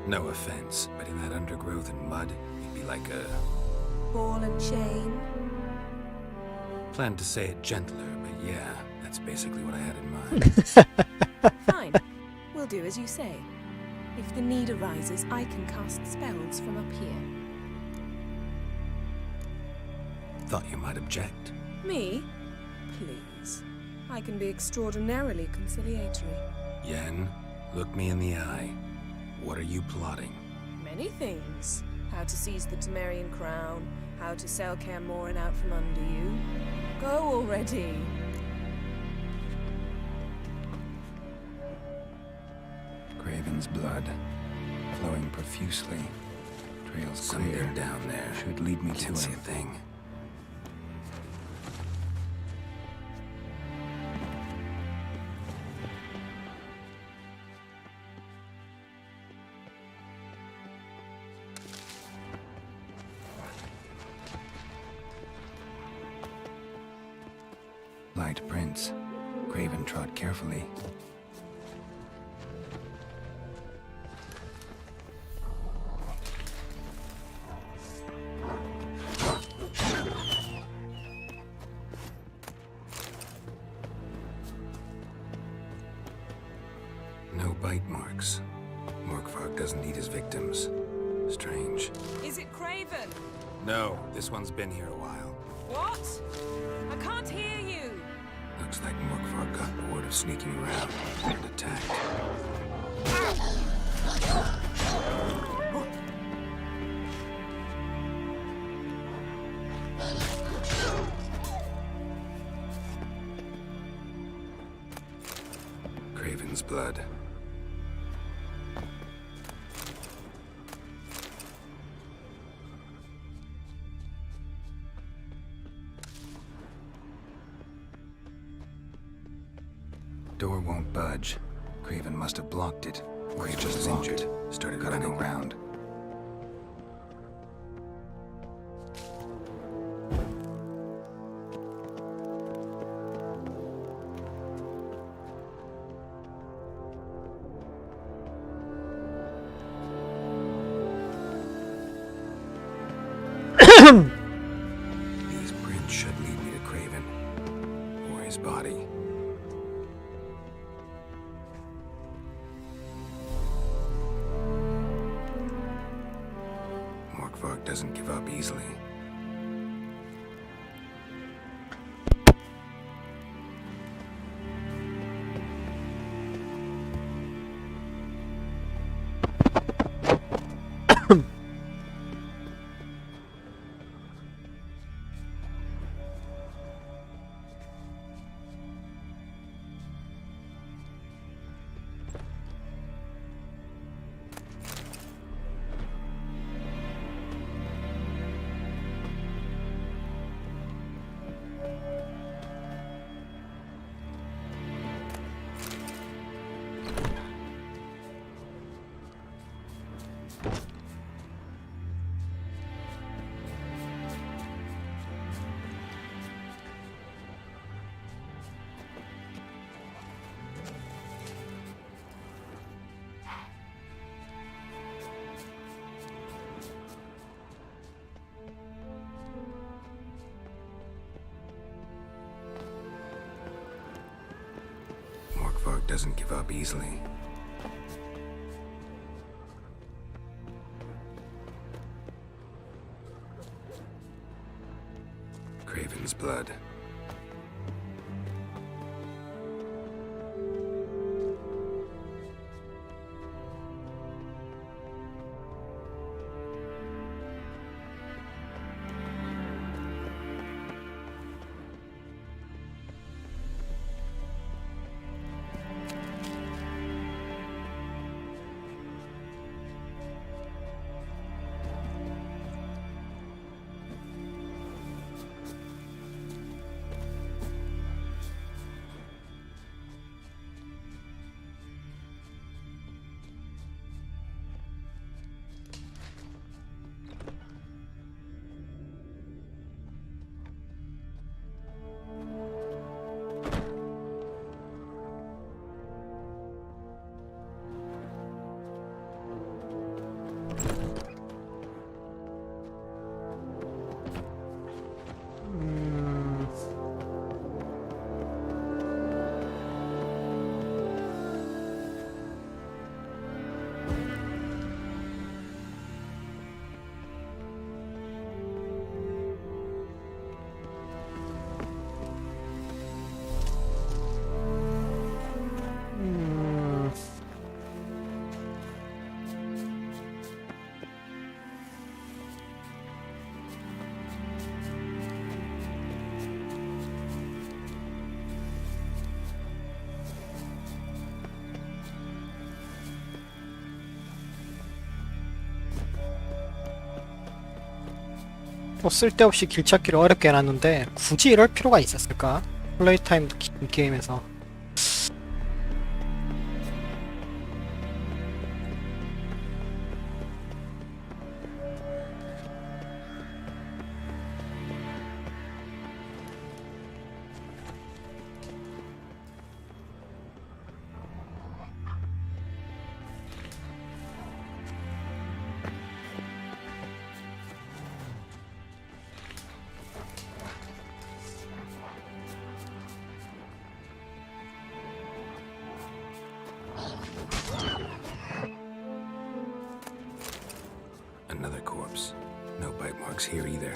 No offense, but in that undergrowth and mud, you'd be like a... Ball and chain? Planned to say it gentler, but yeah, that's basically what I had in mind. Fine. We'll do as you say. If the need arises, I can cast spells from up here. Thought you might object. Me? Please. I can be extraordinarily conciliatory. Yen, look me in the eye. What are you plotting? Many things. How to seize the Temerian crown, how to sell Kaer Morhen out from under you. Go already. Craven's blood, flowing profusely. Trails something down there should lead me to anything. Light prints. Craven trod carefully. No bite marks. Morkvark doesn't eat his victims. Strange. Is it Craven? No, this one's been here a while. What? I can't hear you. Looks like Morkvark got bored of sneaking around and attacked. Craven's blood. Door won't budge. Craven must have blocked it, or he just injured. Started running around. These prints should lead me to Craven, or his body. Morkvark doesn't give up easily. Morkvark doesn't give up easily. Craven's blood. 또 쓸데없이 길 찾기를 어렵게 해놨는데 굳이 이럴 필요가 있었을까? 플레이 타임도 긴 게임에서. Another corpse. No bite marks here either.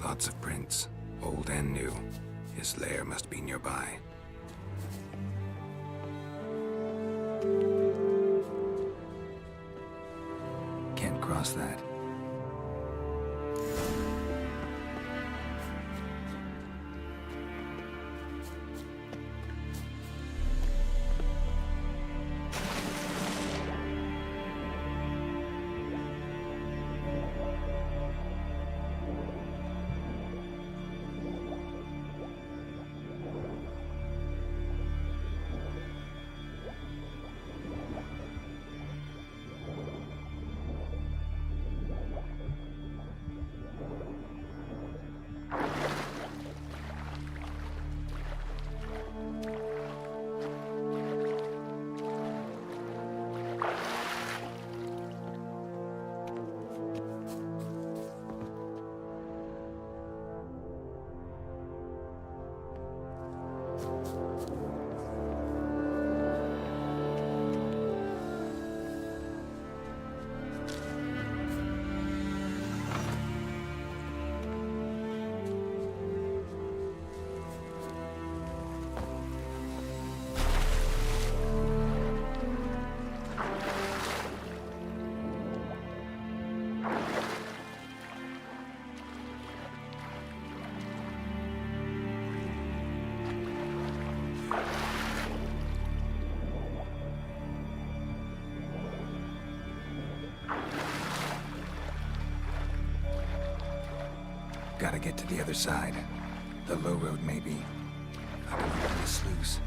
Lots of prints, old and new. His lair must be nearby. Can't cross that. Gotta get to the other side. The low road, maybe. I can open the sluice.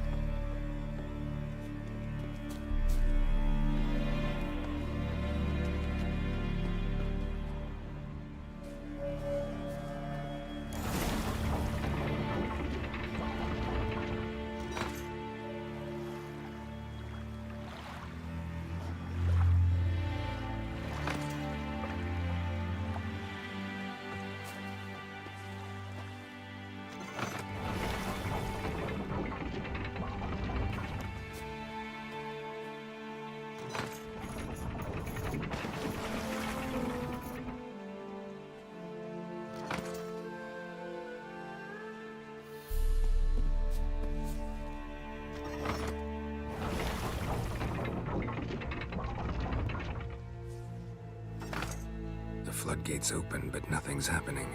The floodgates open, but nothing's happening.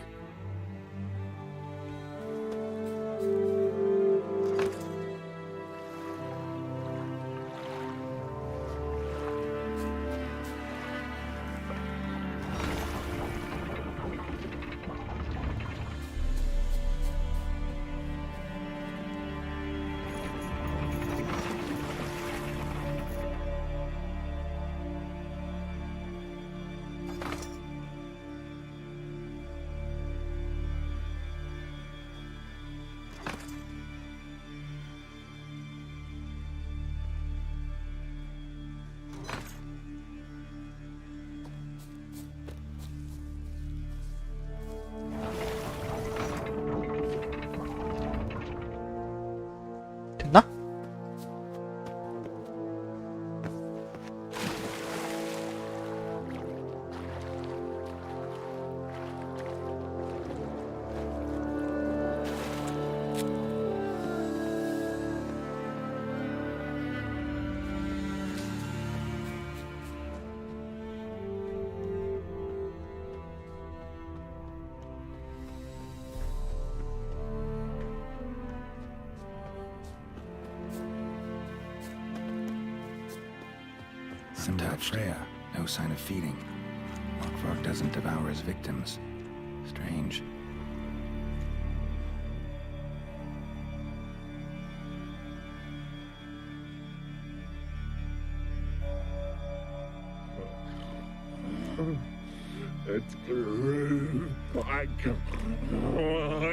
Nothing but Freya. No sign of feeding. Morkvarg doesn't devour his victims. Strange. It grew back.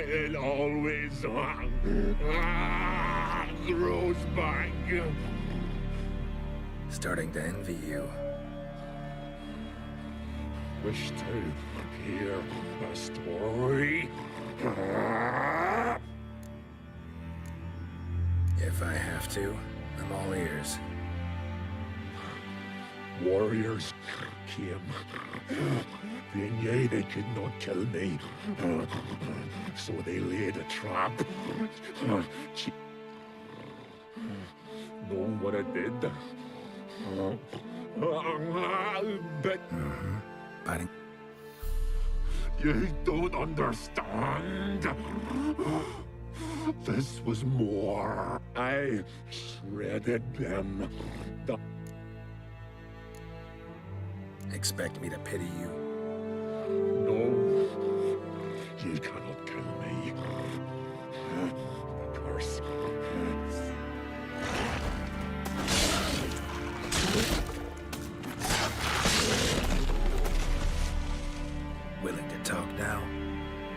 It always grows back. Starting to envy you. Wish to hear a story. If I have to, I'm all ears. Warriors came. They knew they could not kill me. So they laid a trap. Know what I did? But Biting. you don't understand. This was more. I shredded them. Expect me to pity you? No, you cannot kill me. Curse. Willing to talk now?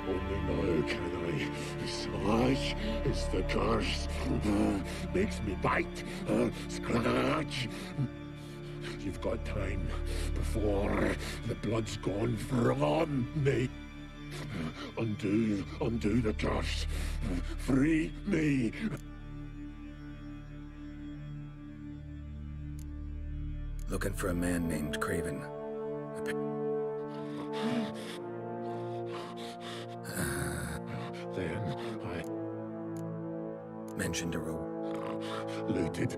Only now can I. Slash is the curse. Makes me bite, scratch. You've got time before the blood's gone from me. Undo the curse. Free me. Looking for a man named Craven. Then I mentioned a rope. Looted.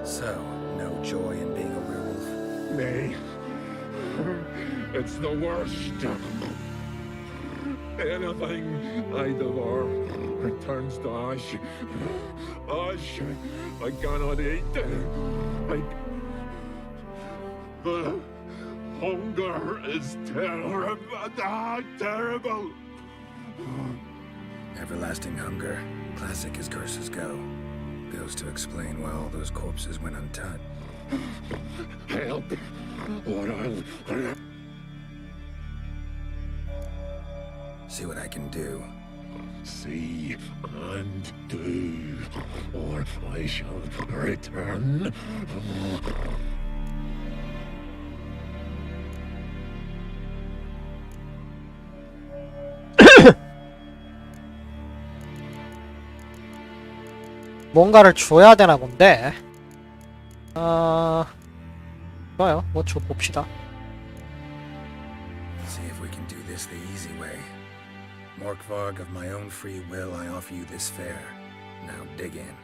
So, no joy in being a werewolf? Nay. It's the worst. Anything I devour returns to ash. Ash I cannot eat. The hunger is terrible. Terrible. Everlasting hunger. Classic as curses go. Goes to explain why all those corpses went untouched. Help, or I'll... See what I can do. See and do, or I shall return. 뭔가를 줘야 되나 본데. 좋아요. 뭐 줘 봅시다. See if we can do this the easy way. Morkvarg, of my own free will, I offer you this fare. Now dig in.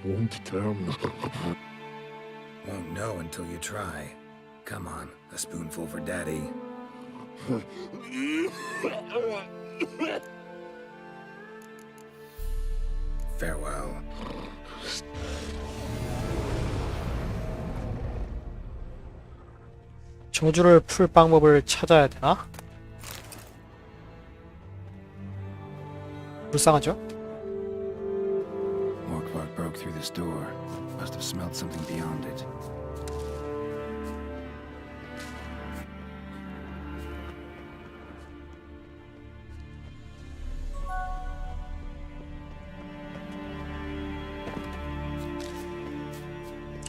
Won't turn. Won't know until you try. Come on, a spoonful for Daddy. Farewell. 저주를 풀 방법을 찾아야 되나? 불쌍하죠? Morkvarg broke through this door. Must have smelled something beyond it.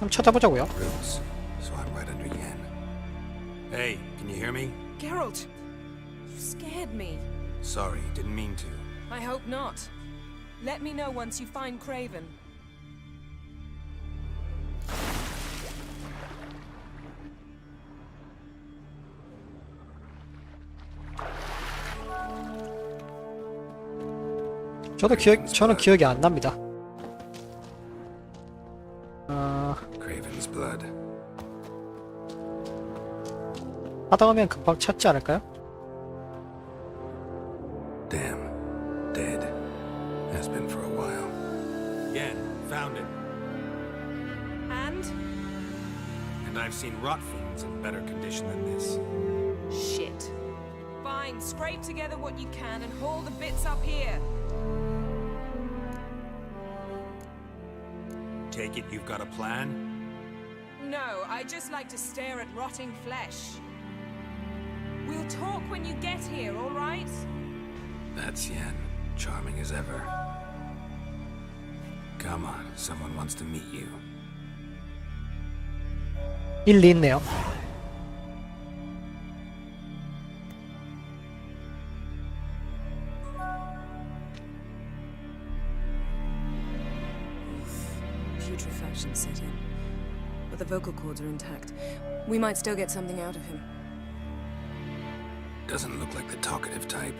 한번 찾아보자고요. Roots, so I'm right under Yen. Hey, can you hear me? Geralt, you scared me. Sorry, didn't mean to. I hope not. Let me know once you find Craven. 저는 기억이 안 납니다. Craven's blood. 하다 보면 금방 찾지 않을까요? Damn. Dead. Has been for a while. Yen, found it. And? And I've seen rot fiends in better condition than this. Shit. Fine, scrape together what you can and haul the bits up here. Take it you've got a plan? No, I just like to stare at rotting flesh. We'll talk when you get here, all right? That's Yen. Charming as ever. Come on, someone wants to meet you. 일리 있네요. Putrefaction set in. But the vocal cords are intact. We might still get something out of him. Doesn't look like the talkative type.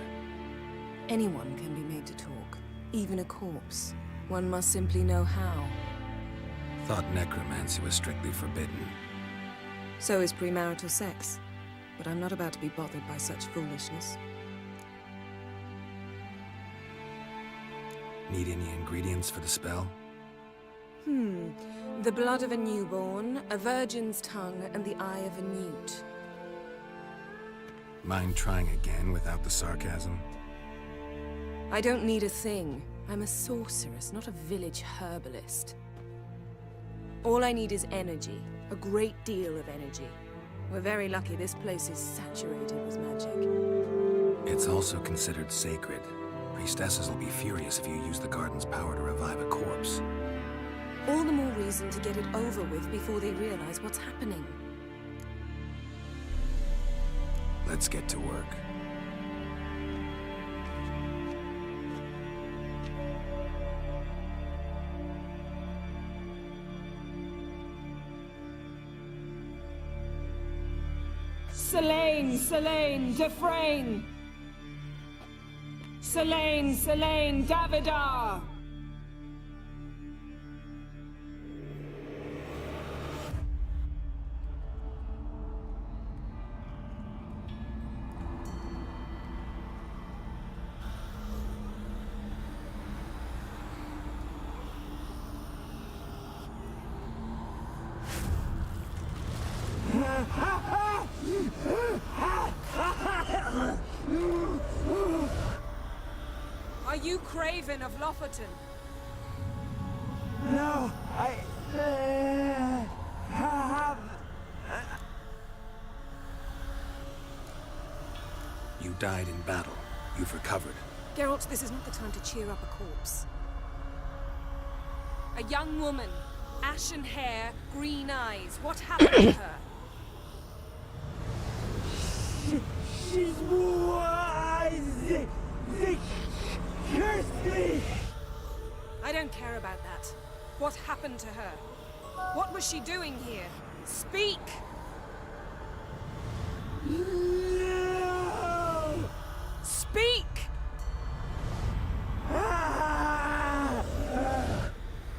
Anyone can be made to talk. Even a corpse. One must simply know how. Thought necromancy was strictly forbidden. So is premarital sex. But I'm not about to be bothered by such foolishness. Need any ingredients for the spell? The blood of a newborn, a virgin's tongue, and the eye of a newt. Mind trying again without the sarcasm? I don't need a thing. I'm a sorceress, not a village herbalist. All I need is energy. A great deal of energy. We're very lucky this place is saturated with magic. It's also considered sacred. Priestesses will be furious if you use the garden's power to revive a corpse. All the more reason to get it over with before they realize what's happening. Let's get to work. Selene, Selene, Defrain! Selene, Selene, Davidar! Are you Craven of Lofoten? No, I have... You died in battle. You've recovered. Geralt, this is not the time to cheer up a corpse. A young woman, ashen hair, green eyes. What happened to her? She's wise. They cursed me. I don't care about that. What happened to her? What was she doing here? Speak! No! Speak!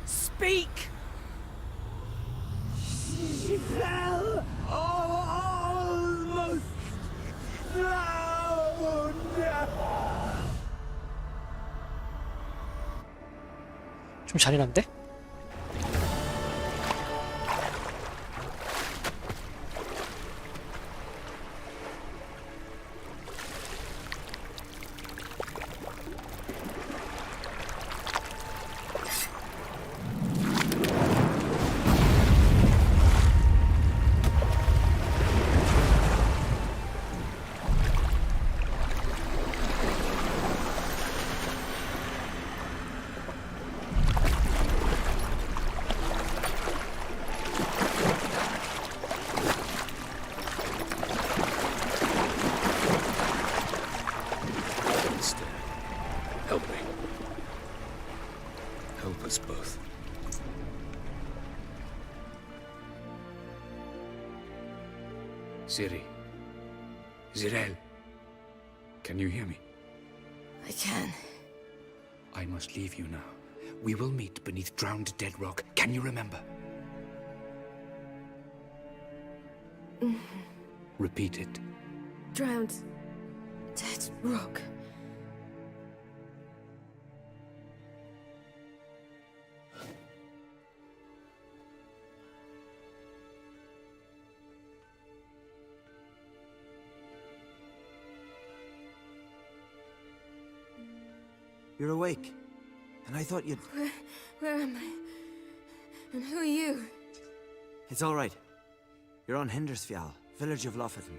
Speak! She fell almost drowned. 좀 잔인한데? Help me. Help us both. Ciri. Zirael. Can you hear me? I can. I must leave you now. We will meet beneath drowned dead rock. Can you remember? Repeat it. Drowned. Dead rock. You're awake. And I thought you'd... Where am I? And who are you? It's all right. You're on Hindersfjall, village of Lofoten.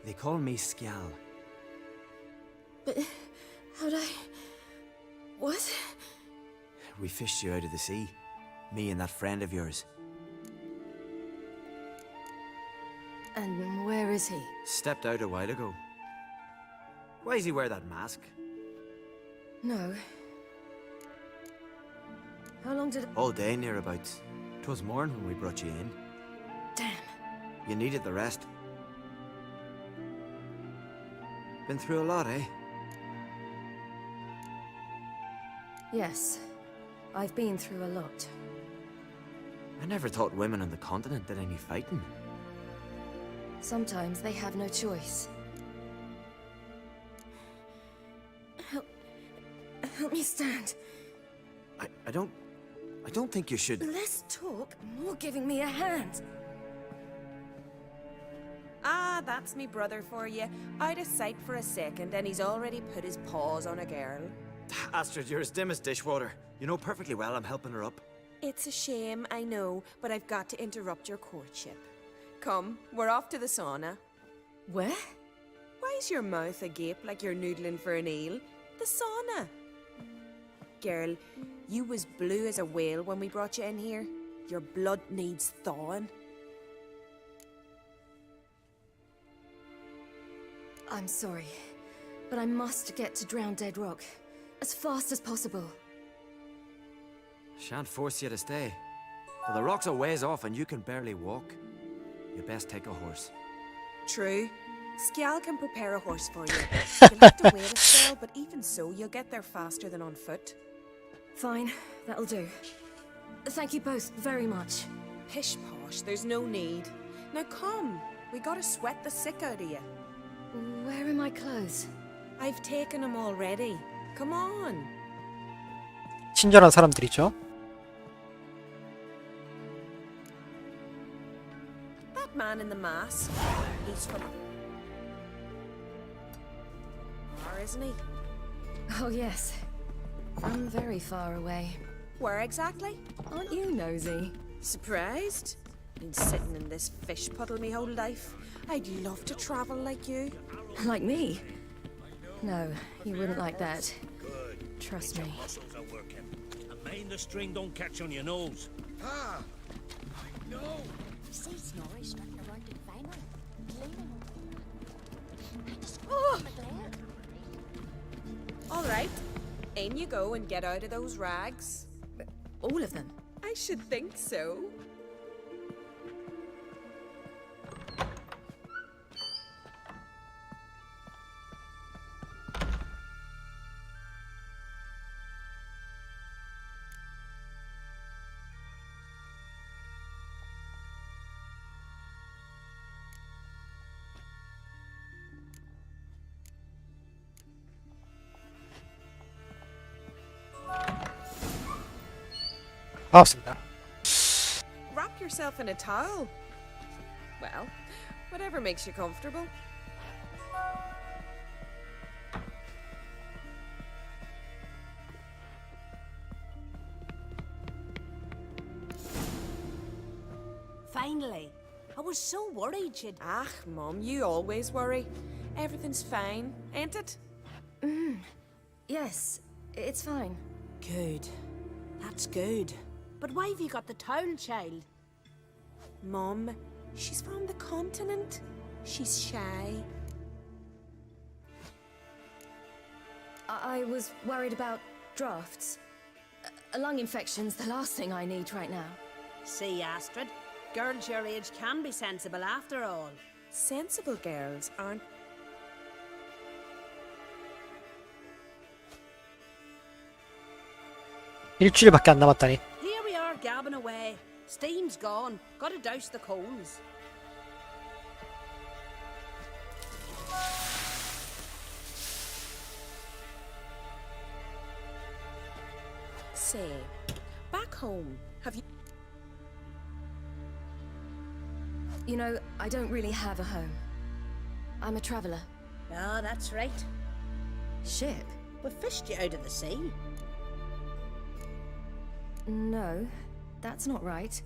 They call me Skjal. But how'd I... What? We fished you out of the sea. Me and that friend of yours. And where is he? Stepped out a while ago. Why does he wear that mask? No. How long did... All day nearabouts. 'Twas morn when we brought you in. Damn. You needed the rest. Been through a lot, eh? Yes. I've been through a lot. I never thought women on the continent did any fighting. Sometimes they have no choice. Help me stand. I don't think you should... Less talk, more giving me a hand. Ah, that's me brother for you. Out of sight for a second, and he's already put his paws on a girl. Astrid, you're as dim as dishwater. You know perfectly well I'm helping her up. It's a shame, I know, but I've got to interrupt your courtship. Come, we're off to the sauna. Where? Why's your mouth agape like you're noodling for an eel? The sauna. Girl, you was blue as a whale when we brought you in here. Your blood needs thawing. I'm sorry, but I must get to Drowned Dead Rock as fast as possible. Shan't force you to stay. But the rock's a ways off and you can barely walk. You best take a horse. True. Skjal can prepare a horse for you. You'll have to wait a spell, but even so, you'll get there faster than on foot. Fine, that'll do. Thank you both very much. Pish posh, there's no need. Now come, we gotta sweat the sick out of you. Where are my clothes? I've taken them already. Come on. 친절한 사람들이죠. That man in the mask, he's from... isn't he? Oh, yes. From very far away. Where exactly? Aren't you nosy? Surprised? Been sitting in this fish puddle me whole life. I'd love to travel like you. Like me? No, you wouldn't like that. Trust me. Muscles are working. And mind the string don't catch on your nose. Ah! I know! See Snorri strutting around in vinyl. Oh! All right. In you go and get out of those rags. All of them? I should think so. 반갑습니다. Wrap yourself in a towel. Well, whatever makes you comfortable. Finally. I was so worried you'd... Ah, Mum, you always worry. Everything's fine, ain't it? Yes, it's fine. Good. That's good. But why have you got the towel, child? Mum, she's from the continent. She's shy. I was worried about drafts. Lung infection's the last thing I need right now. See, Astrid, girls your age can be sensible after all. Sensible girls aren't... 일주일밖에 안 남았다니. Here we are gabbing away. Steam's gone. Gotta douse the coals. Say, back home, have you... You know, I don't really have a home. I'm a traveler. Ah, that's right. Ship? We fished you out of the sea. No, that's not right.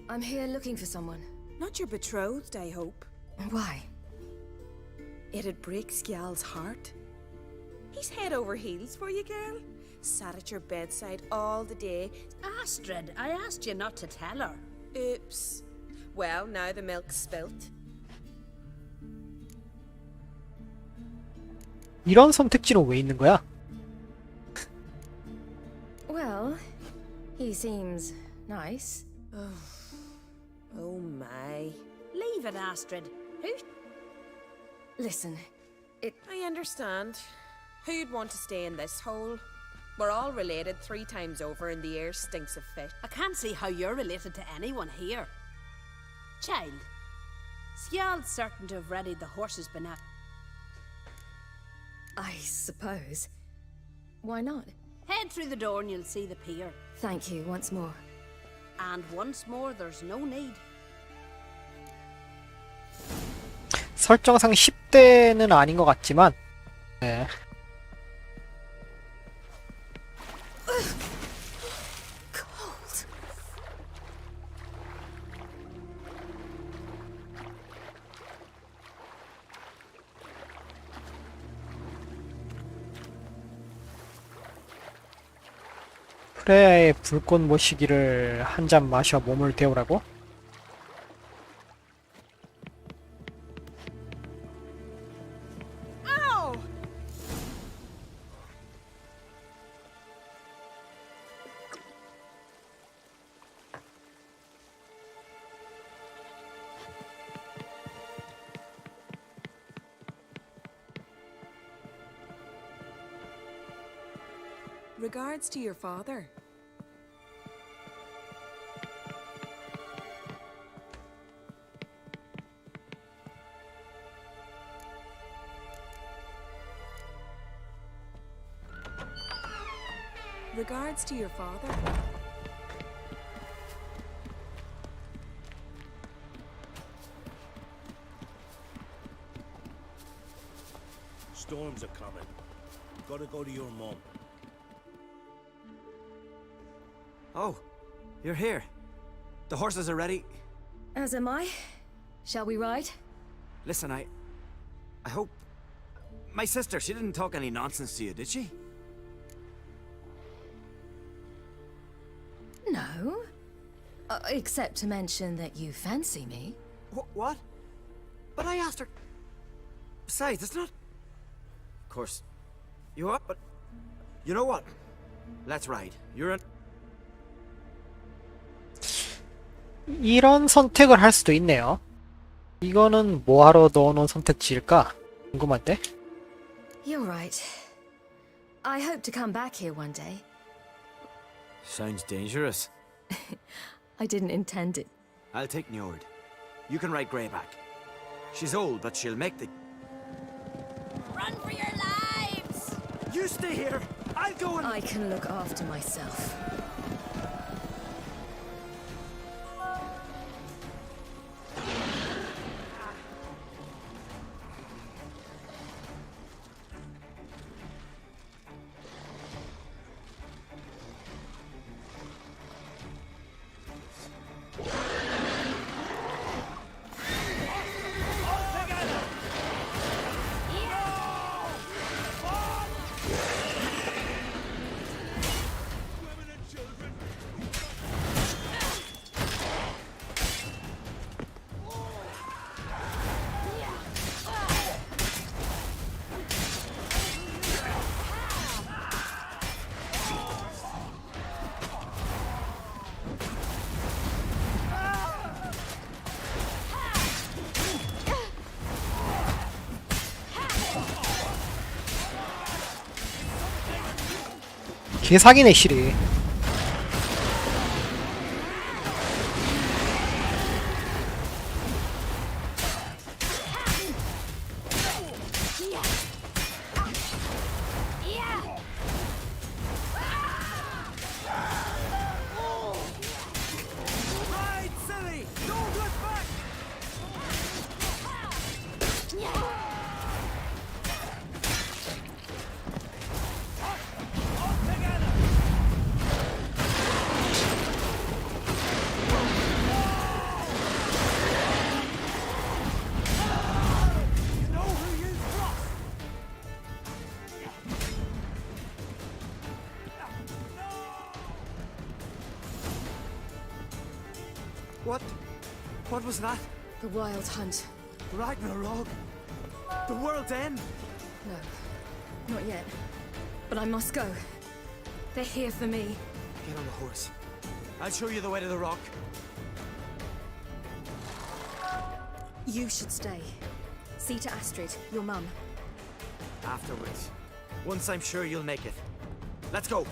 I'm here looking for someone. Not your betrothed, I hope. Why? It'd break Skjal's heart. He's head over heels for you, girl. Sat at your bedside all the day. Astrid, I asked you not to tell her. Oops. Well, now the milk's spilt. 이런 선택지는 왜 있는 거야? Well, he seems nice. Oh my. Leave it, Astrid. Who? Listen, I understand. Who'd want to stay in this hole? We're all related 3 times over and the air stinks of fish. I can't see how you're related to anyone here. Child, Skjald's certain to have readied the horses by now. I suppose. Why not? Head through the door and you'll see the pier. Thank you once more. And once more, there's no need. 설정상 10대는 아닌 것 같지만 네. 프레야의 불꽃 모시기를 한 잔 마셔 몸을 데우라고? Regards to your father. Regards to your father. Storms are coming. Gotta go to your mum. Oh, you're here. The horses are ready. As am I. Shall we ride? Listen, I hope... My sister, she didn't talk any nonsense to you, did she? No. Except to mention that you fancy me. What? But I asked her... Besides, it's not... Of course, you are, but... You know what? Let's ride. You're an... 이런 선택을 할 수도 있네요. 이거는 뭐하러 넣어놓은 선택지일까? 궁금한데? You're right. I hope to come back here one day. Sounds dangerous. I didn't intend it. I'll take Njord. You can ride Greyback. She's old, but she'll make the... Run for your lives! You stay here! I'll go and... I can look after myself. 개사기네 실이. What was that? The Wild Hunt. Ragnarok? The world's end? No, not yet. But I must go. They're here for me. Get on the horse. I'll show you the way to the rock. You should stay. See to Astrid, your mum. Afterwards. Once I'm sure you'll make it. Let's go.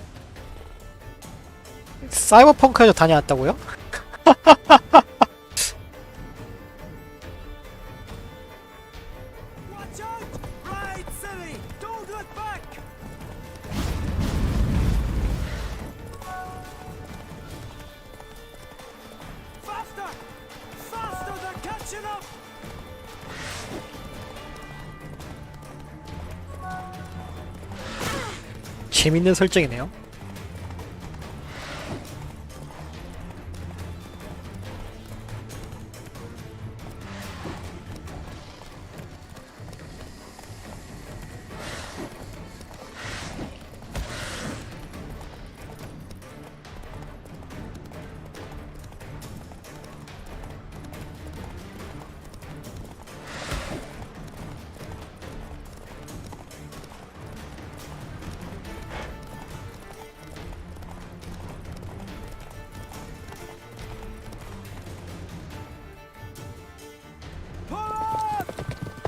사이버펑크에도 다녀왔다고요? Watch out! Ride, City! Don't look back! Faster! Faster! They're catching up! 재밌는 설정이네요.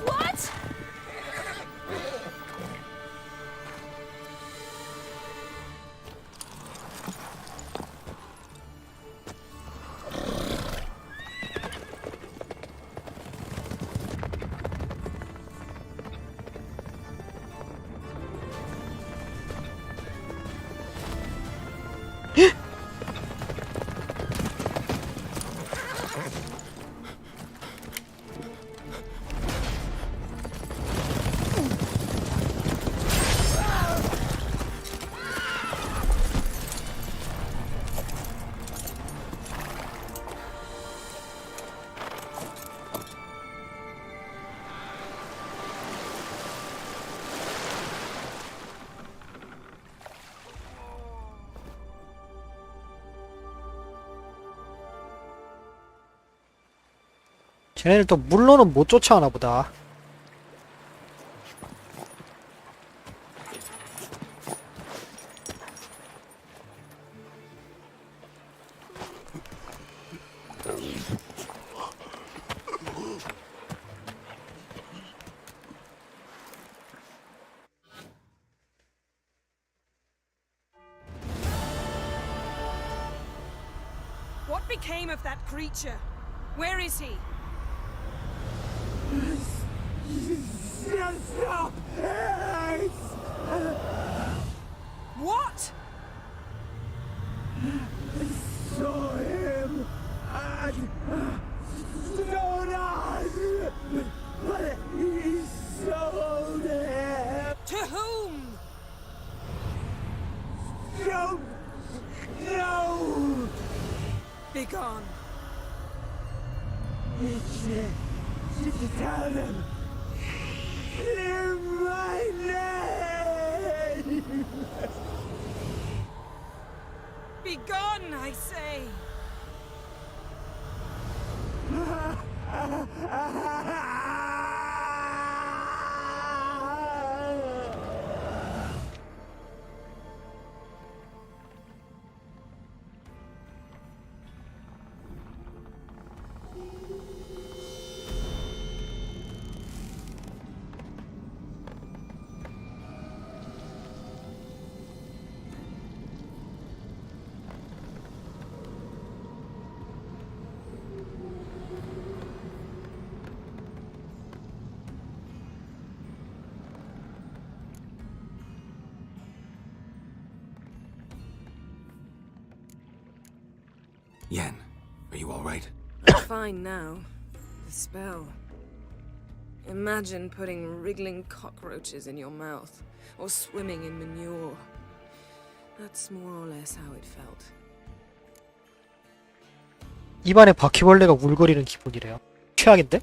What? 쟤네들 또 물로는 못 쫓아오나 보다. What became of that creature? Where is he? Stop! What? Saw him at Stonas, but he sold him. To whom? Don't know. Begone. Tell them. Clear my name. Begone, I say. Yen, are you all right? I'm fine now. The spell. Imagine putting wriggling cockroaches in your mouth, or swimming in manure. That's more or less how it felt. 입안에 바퀴벌레가 울거리는 기분이래요. 최악인데?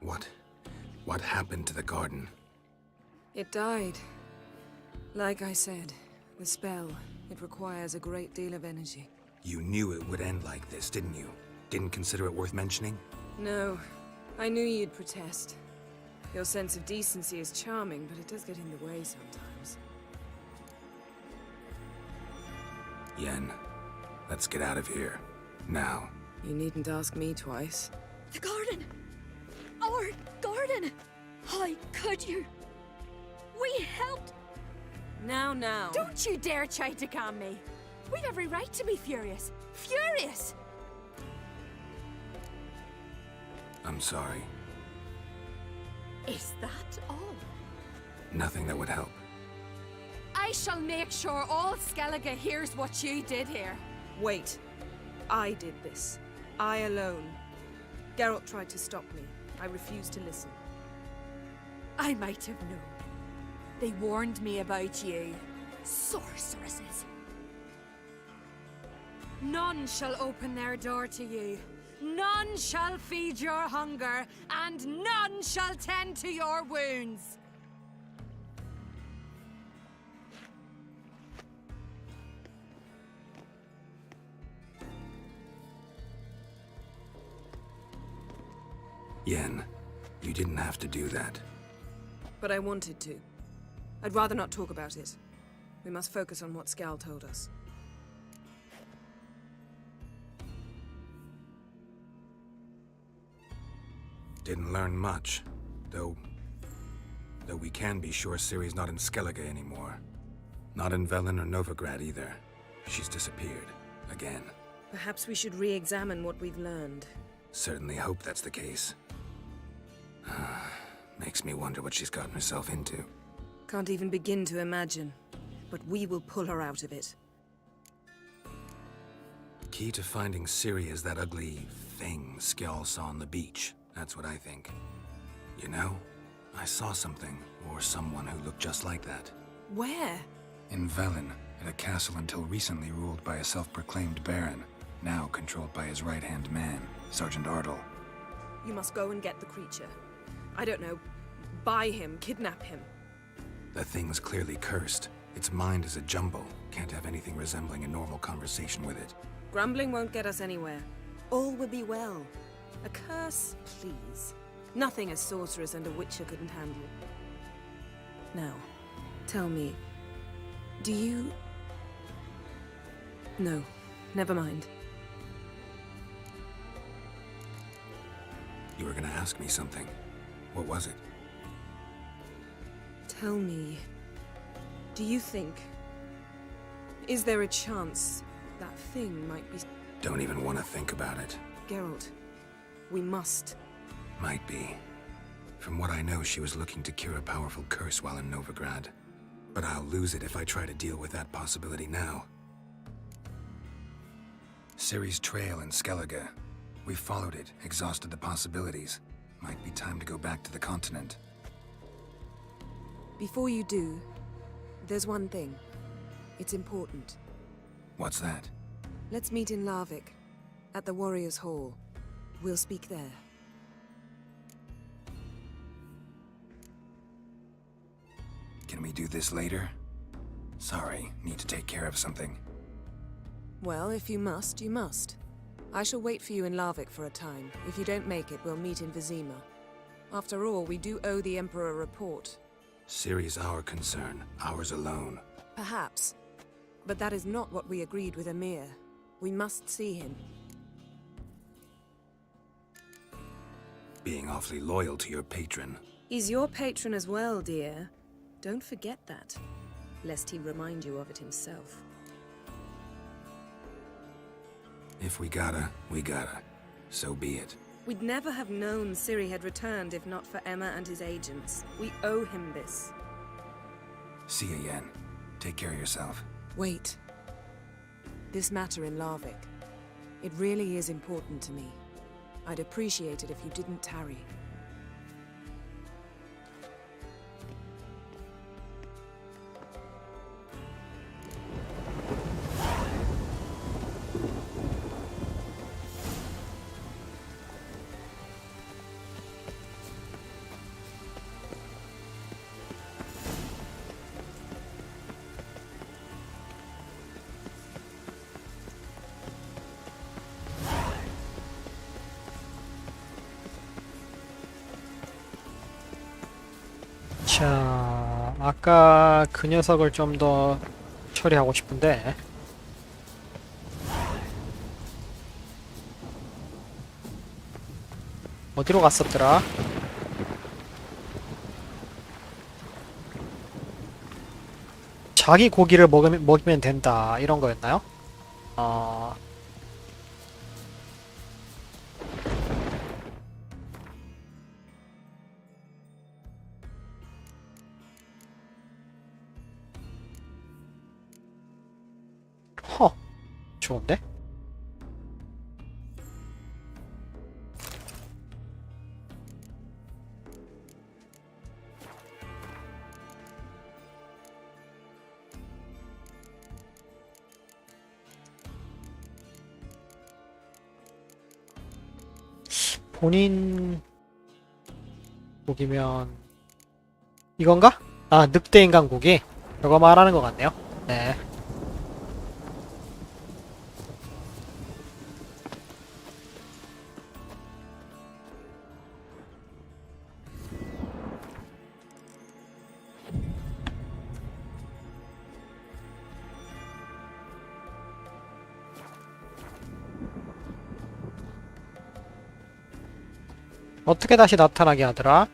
What happened to the garden? It died. Like I said, the spell, it requires a great deal of energy. You knew it would end like this, didn't you? Didn't consider it worth mentioning? No. I knew you'd protest. Your sense of decency is charming, but it does get in the way sometimes. Yen, let's get out of here. Now. You needn't ask me twice. The garden! Our garden! How could you? We helped! Now. Don't you dare try to calm me. We've every right to be furious. Furious! I'm sorry. Is that all? Nothing that would help. I shall make sure all Skellige hears what you did here. Wait. I did this. I alone. Geralt tried to stop me. I refused to listen. I might have known. They warned me about you. Sorceresses. None shall open their door to you. None shall feed your hunger, and none shall tend to your wounds. Yen, you didn't have to do that. But I wanted to. I'd rather not talk about it. We must focus on what Scal told us. Didn't learn much, though we can be sure Ciri's not in Skellige anymore. Not in Velen or Novigrad either. She's disappeared. Again. Perhaps we should re-examine what we've learned. Certainly hope that's the case. Makes me wonder what she's gotten herself into. Can't even begin to imagine. But we will pull her out of it. Key to finding Ciri is that ugly thing Skjall saw on the beach. That's what I think. You know, I saw something, or someone who looked just like that. Where? In Velen, at a castle until recently ruled by a self-proclaimed baron, now controlled by his right-hand man, Sergeant Ardle. You must go and get the creature. I don't know, buy him, kidnap him. The thing's clearly cursed. Its mind is a jumble. Can't have anything resembling a normal conversation with it. Grumbling won't get us anywhere. All will be well. A curse, please. Nothing a sorceress and a witcher couldn't handle. Now, tell me, do you... No, never mind. You were gonna ask me something. What was it? Tell me, do you think... Is there a chance that thing might be... Don't even want to think about it. Geralt, we must. Might be. From what I know, she was looking to cure a powerful curse while in Novigrad. But I'll lose it if I try to deal with that possibility now. Ciri's trail in Skellige. We followed it, exhausted the possibilities. Might be time to go back to the continent. Before you do, there's one thing. It's important. What's that? Let's meet in Larvik, at the Warriors' Hall. We'll speak there. Can we do this later? Sorry, need to take care of something. Well, if you must, you must. I shall wait for you in Larvik for a time. If you don't make it, we'll meet in Vizima. After all, we do owe the Emperor a report. Ciri's our concern, ours alone. Perhaps. But that is not what we agreed with Emir. We must see him. Being awfully loyal to your patron. He's your patron as well, dear. Don't forget that, lest he remind you of it himself. If we gotta, we gotta. So be it. We'd never have known Ciri had returned if not for Emma and his agents. We owe him this. See you, Yen. Take care of yourself. Wait. This matter in Larvik. It really is important to me. I'd appreciate it if you didn't tarry. 자, 아까 그 녀석을 좀 더 처리하고 싶은데 어디로 갔었더라? 자기 고기를 먹이면 된다 이런 거였나요? 허, 좋은데? 본인 고기면 이건가? 아, 늑대 인간 고기. 저거 말하는 것 같네요. 네. 어떻게 다시 나타나게 하더라?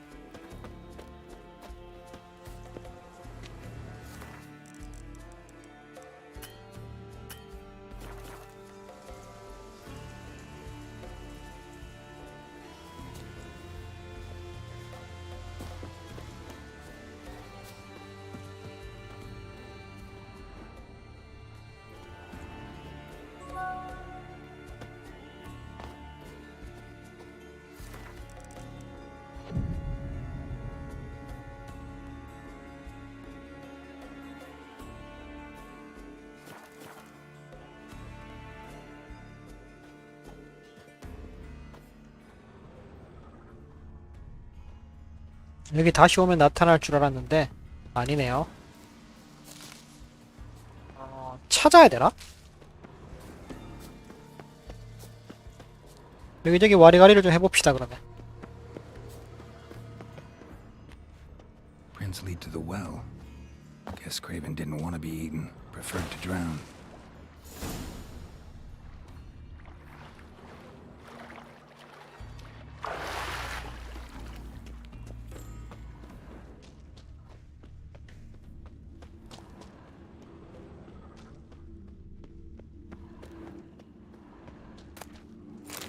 여기 다시 오면 나타날 줄 알았는데 아니네요. 찾아야 되나? 여기저기 와리가리를 좀 해봅시다 그러면. Prints lead to the well. Guess Craven didn't want to be eaten. Preferred to drown.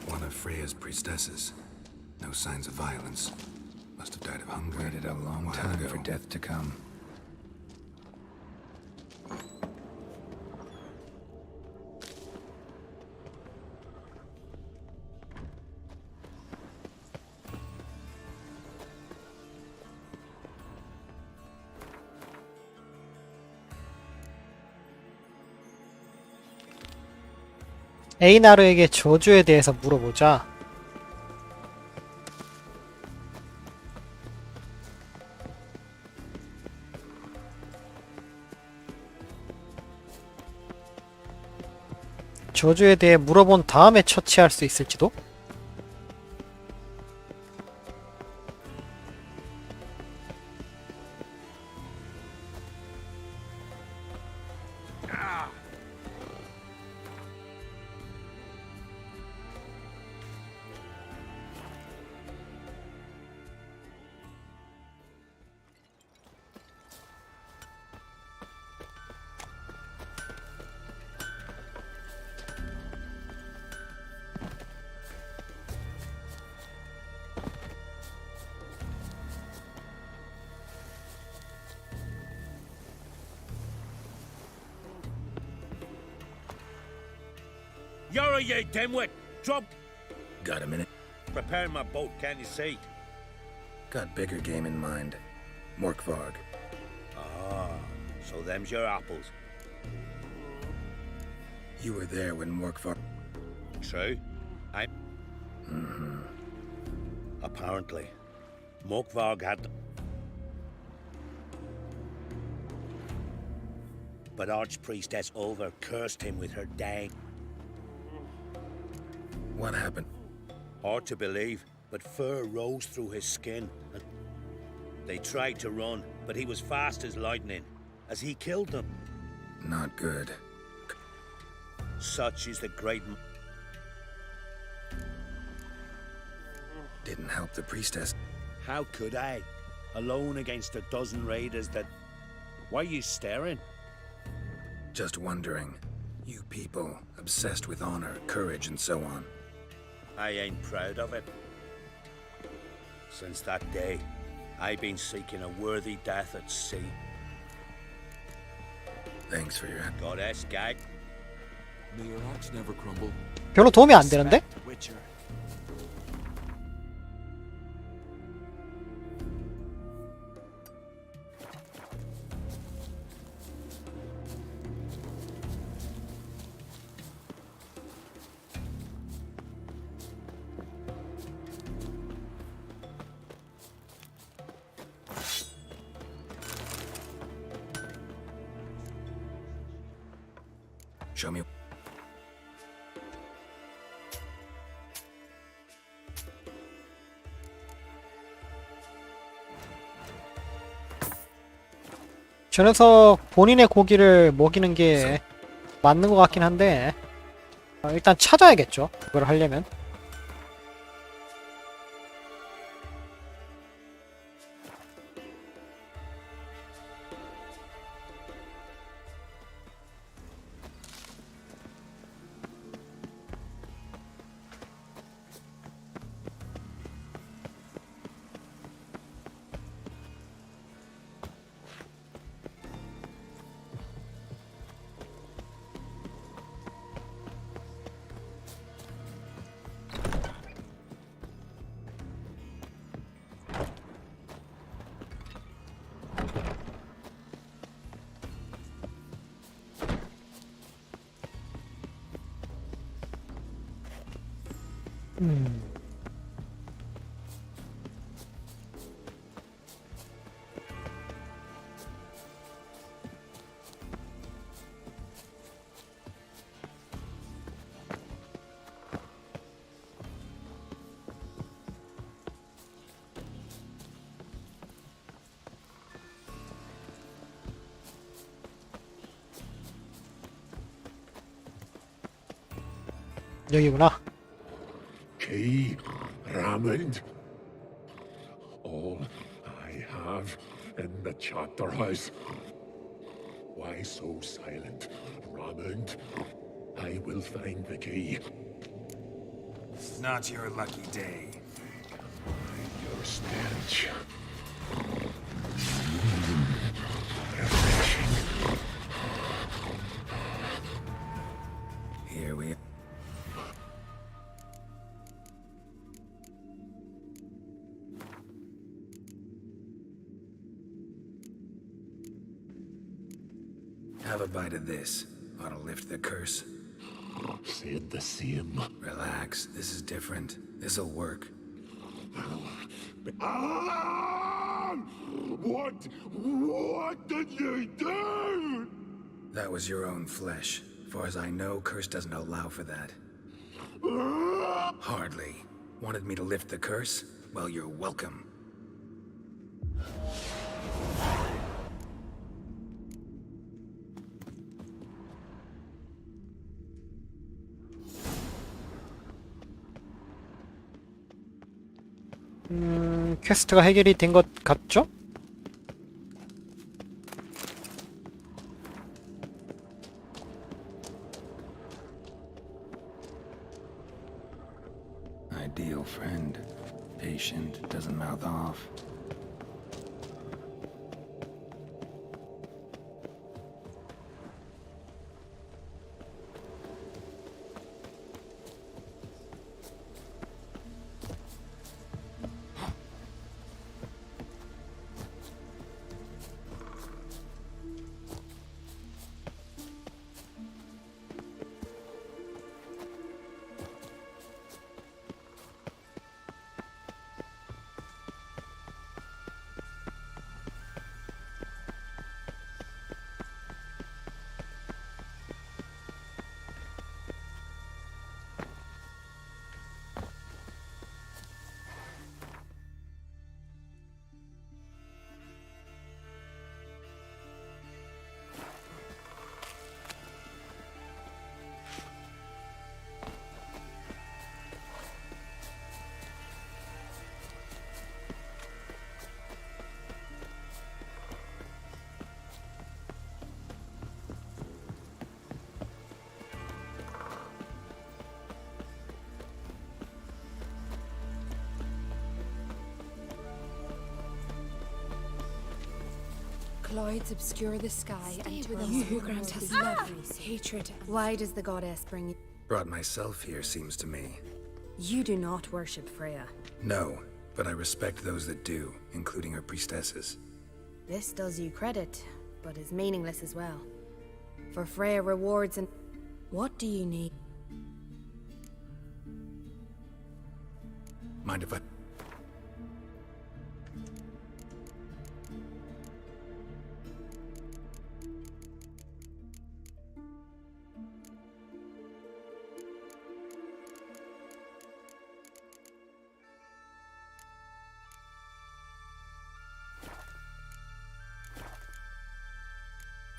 One of Freya's priestesses. No signs of violence. Must have died of hunger. Waited a long time for death to come. 에이나르에게 저주에 대해서 물어보자. 저주에 대해 물어본 다음에 처치할 수 있을지도? You're you dimwit! Drop! Got a minute? Preparing my boat, can't you see? Got bigger game in mind. Morkvarg. Ah, so them's your apples. You were there when Morkvarg... True. I'm... Mm-hmm. Apparently. Morkvarg had... But Archpriestess Ulver cursed him with her dang. What happened? Hard to believe, but fur rose through his skin. And They tried to run, but he was fast as lightning, as he killed them. Not good. Such is the great... Didn't help the priestess. How could I? Alone against a dozen raiders that... Why are you staring? Just wondering. You people, obsessed with honor, courage, and so on. I ain't proud of it. Since that day, I've been seeking a worthy death at sea. Thanks for your... Goddess gag. May your axe never crumble. 별로 도움이 안 되는데? Witcher. Show me... 저 녀석 본인의 고기를 먹이는 게 맞는 것 같긴 한데 일단 찾아야겠죠. 그걸 하려면. 여기구나. Key, Raymond. All I have in the chapter house. Why so silent, Raymond? I will find the key. Not your lucky day. Your stench. Here we... Have a bite of this. Ought to lift the curse. Said the same. Relax. This is different. This'll work. What did you do? That was your own flesh. Far as I know, curse doesn't allow for that. Hardly. Wanted me to lift the curse? Well, you're welcome. 퀘스트가 해결이 된 것 같죠? Ideal friend. Patient, doesn't mouth off. clouds obscure the sky and with you us. who grant us love, hatred. Why does the goddess bring you? Brought myself here, seems to me. You do not worship Freya. No, but I respect those that do, including her priestesses. This does you credit, but is meaningless as well. For Freya rewards and... What do you need? Mind if I...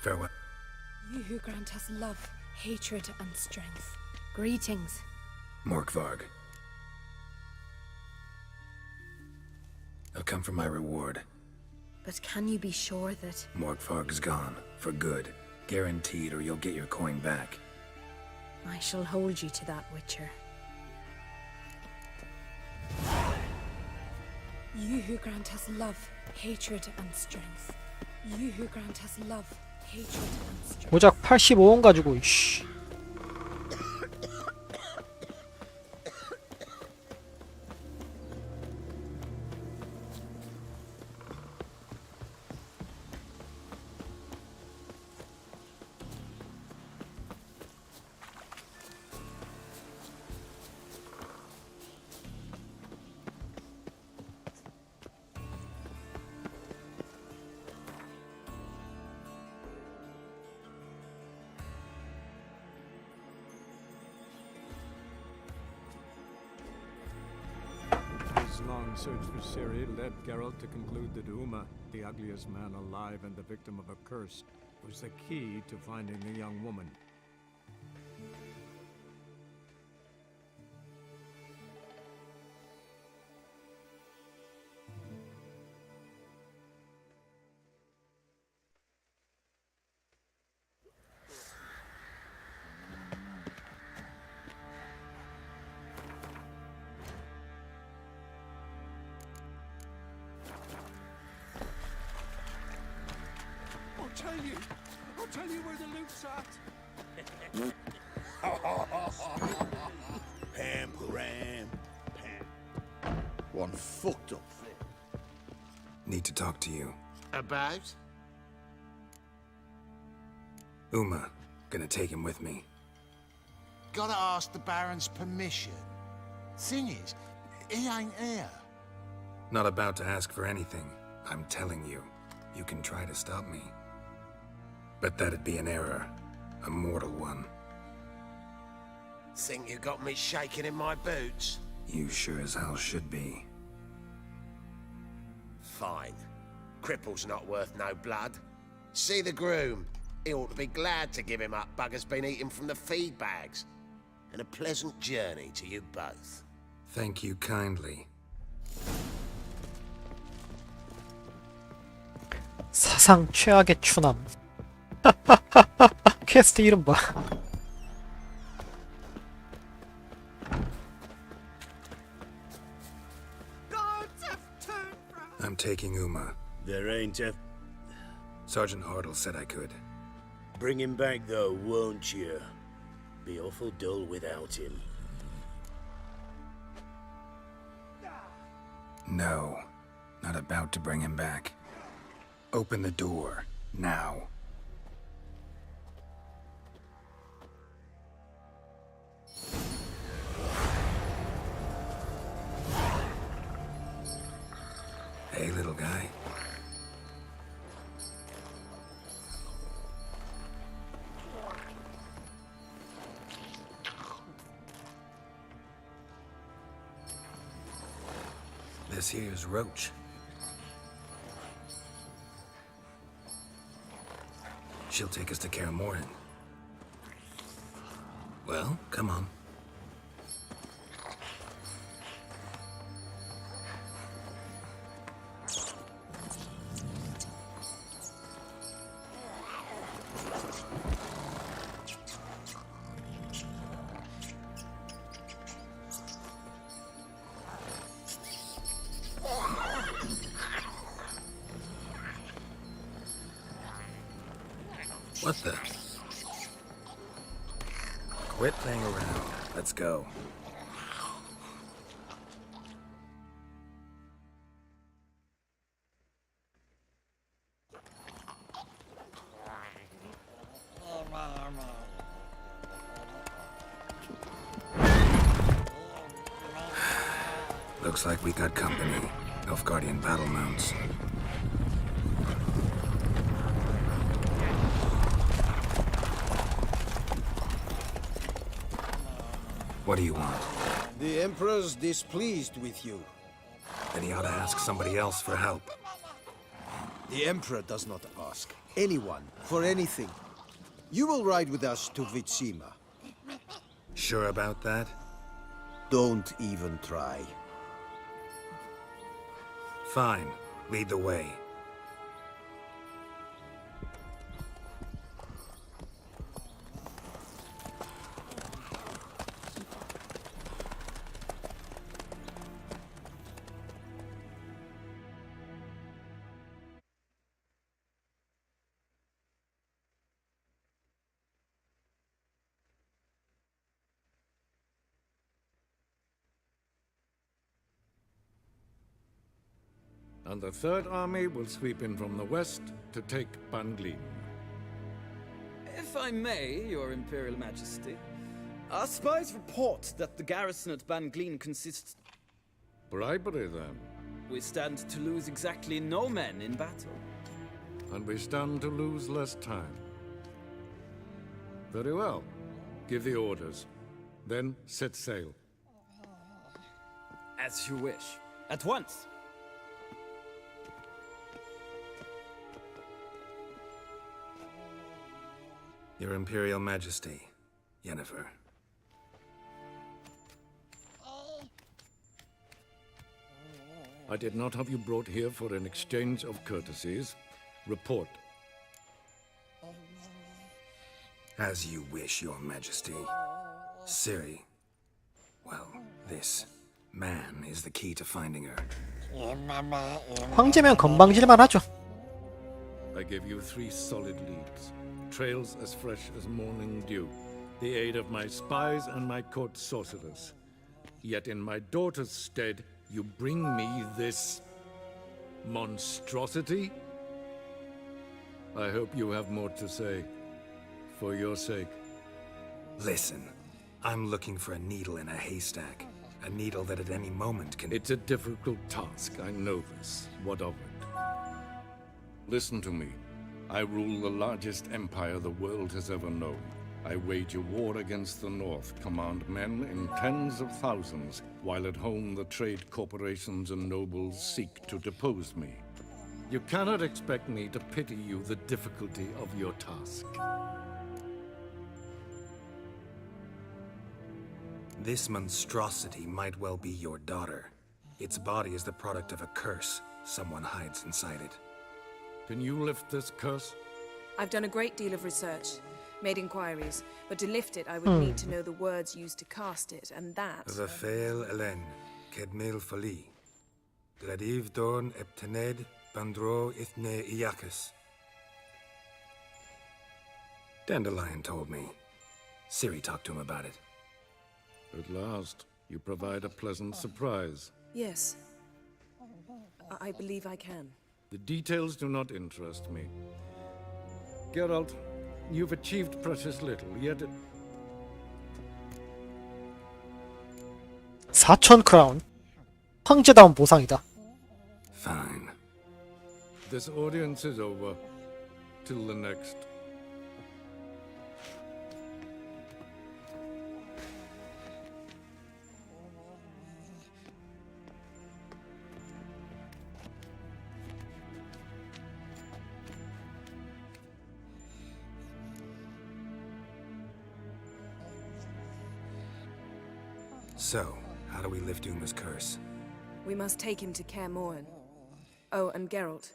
Farewell. You who grant us love, hatred, and strength. Greetings. Morkvarg. I've come for my reward. But can you be sure that... Morkvarg's gone. For good. Guaranteed, or you'll get your coin back. I shall hold you to that, Witcher. You who grant us love, hatred, and strength. You who grant us love, hatred, and strength. 고작 85원 가지고 이씨. His long search for Ciri led Geralt to conclude that Uma, the ugliest man alive and the victim of a curse, was the key to finding the young woman. I'll tell you where the loot's at. Pam, Param, Pam. One fucked up thing. Need to talk to you. About? Uma. Gonna take him with me. Gotta ask the Baron's permission. Thing is, he ain't here. Not about to ask for anything. I'm telling you. You can try to stop me. But that'd be an error. A mortal one. Think you got me shaking in my boots? You sure as hell should be. Fine. Cripple's not worth no blood. See the groom. He ought to be glad to give him up. Bugger's been eating from the feed bags. And a pleasant journey to you both. Thank you kindly. 사상 최악의 추남. 퀘스트 이름 봐. I'm taking Uma. There ain't a... Sergeant Hartle said I could. Bring him back though, won't you? Be awful dull without him. No. Not about to bring him back. Open the door. Now. Hey, little guy. This here's Roach. She'll take us to Kaer Morhen. Well, come on. What the? Quit playing around. Let's go. Looks like we got company. Nilfgaardian battle mounts. What do you want? The Emperor's displeased with you. Then he ought to ask somebody else for help. The Emperor does not ask anyone for anything. You will ride with us to Vitsima. Sure about that? Don't even try. Fine. Lead the way. And the Third Army will sweep in from the west to take Ban-Glin. If I may, Your Imperial Majesty, our spies report that the garrison at Ban-Glin consists... Bribery, then. We stand to lose exactly no men in battle. And we stand to lose less time. Very well. Give the orders. Then set sail. As you wish. At once! Your Imperial Majesty, Yennefer. I did not have you brought here for an exchange of courtesies. Report. As you wish, Your Majesty. Ciri. Well, this man is the key to finding her. 황제면 건방질만 하죠. I give you 3 solid leads. Trails as fresh as morning dew. The aid of my spies and my court sorcerers. Yet in my daughter's stead, you bring me this monstrosity? I hope you have more to say. For your sake. Listen, I'm looking for a needle in a haystack. A needle that at any moment can... It's a difficult task, I know this. What of it? Listen to me. I rule the largest empire the world has ever known. I wage a war against the North, command men in tens of thousands, while at home the trade corporations and nobles seek to depose me. You cannot expect me to pity you the difficulty of your task. This monstrosity might well be your daughter. Its body is the product of a curse. Someone hides inside it. Can you lift this curse? I've done a great deal of research, made inquiries, but to lift it, I would need to know the words used to cast it, and that... Vafael Elen, Kedmil Fali. Gladiv Dorn Eptened, Bandro Ithne Iacus. Dandelion told me. Ciri talked to him about it. At last, you provide a pleasant surprise. Yes. I believe I can. The details do not interest me. Geralt, you've achieved precious little, yet it... 4,000 크라운. 황제다운 보상이다. Fine. This audience is over. Till the next. So, how do we lift Uma's curse? We must take him to Kaer Morhen. Oh, and Geralt,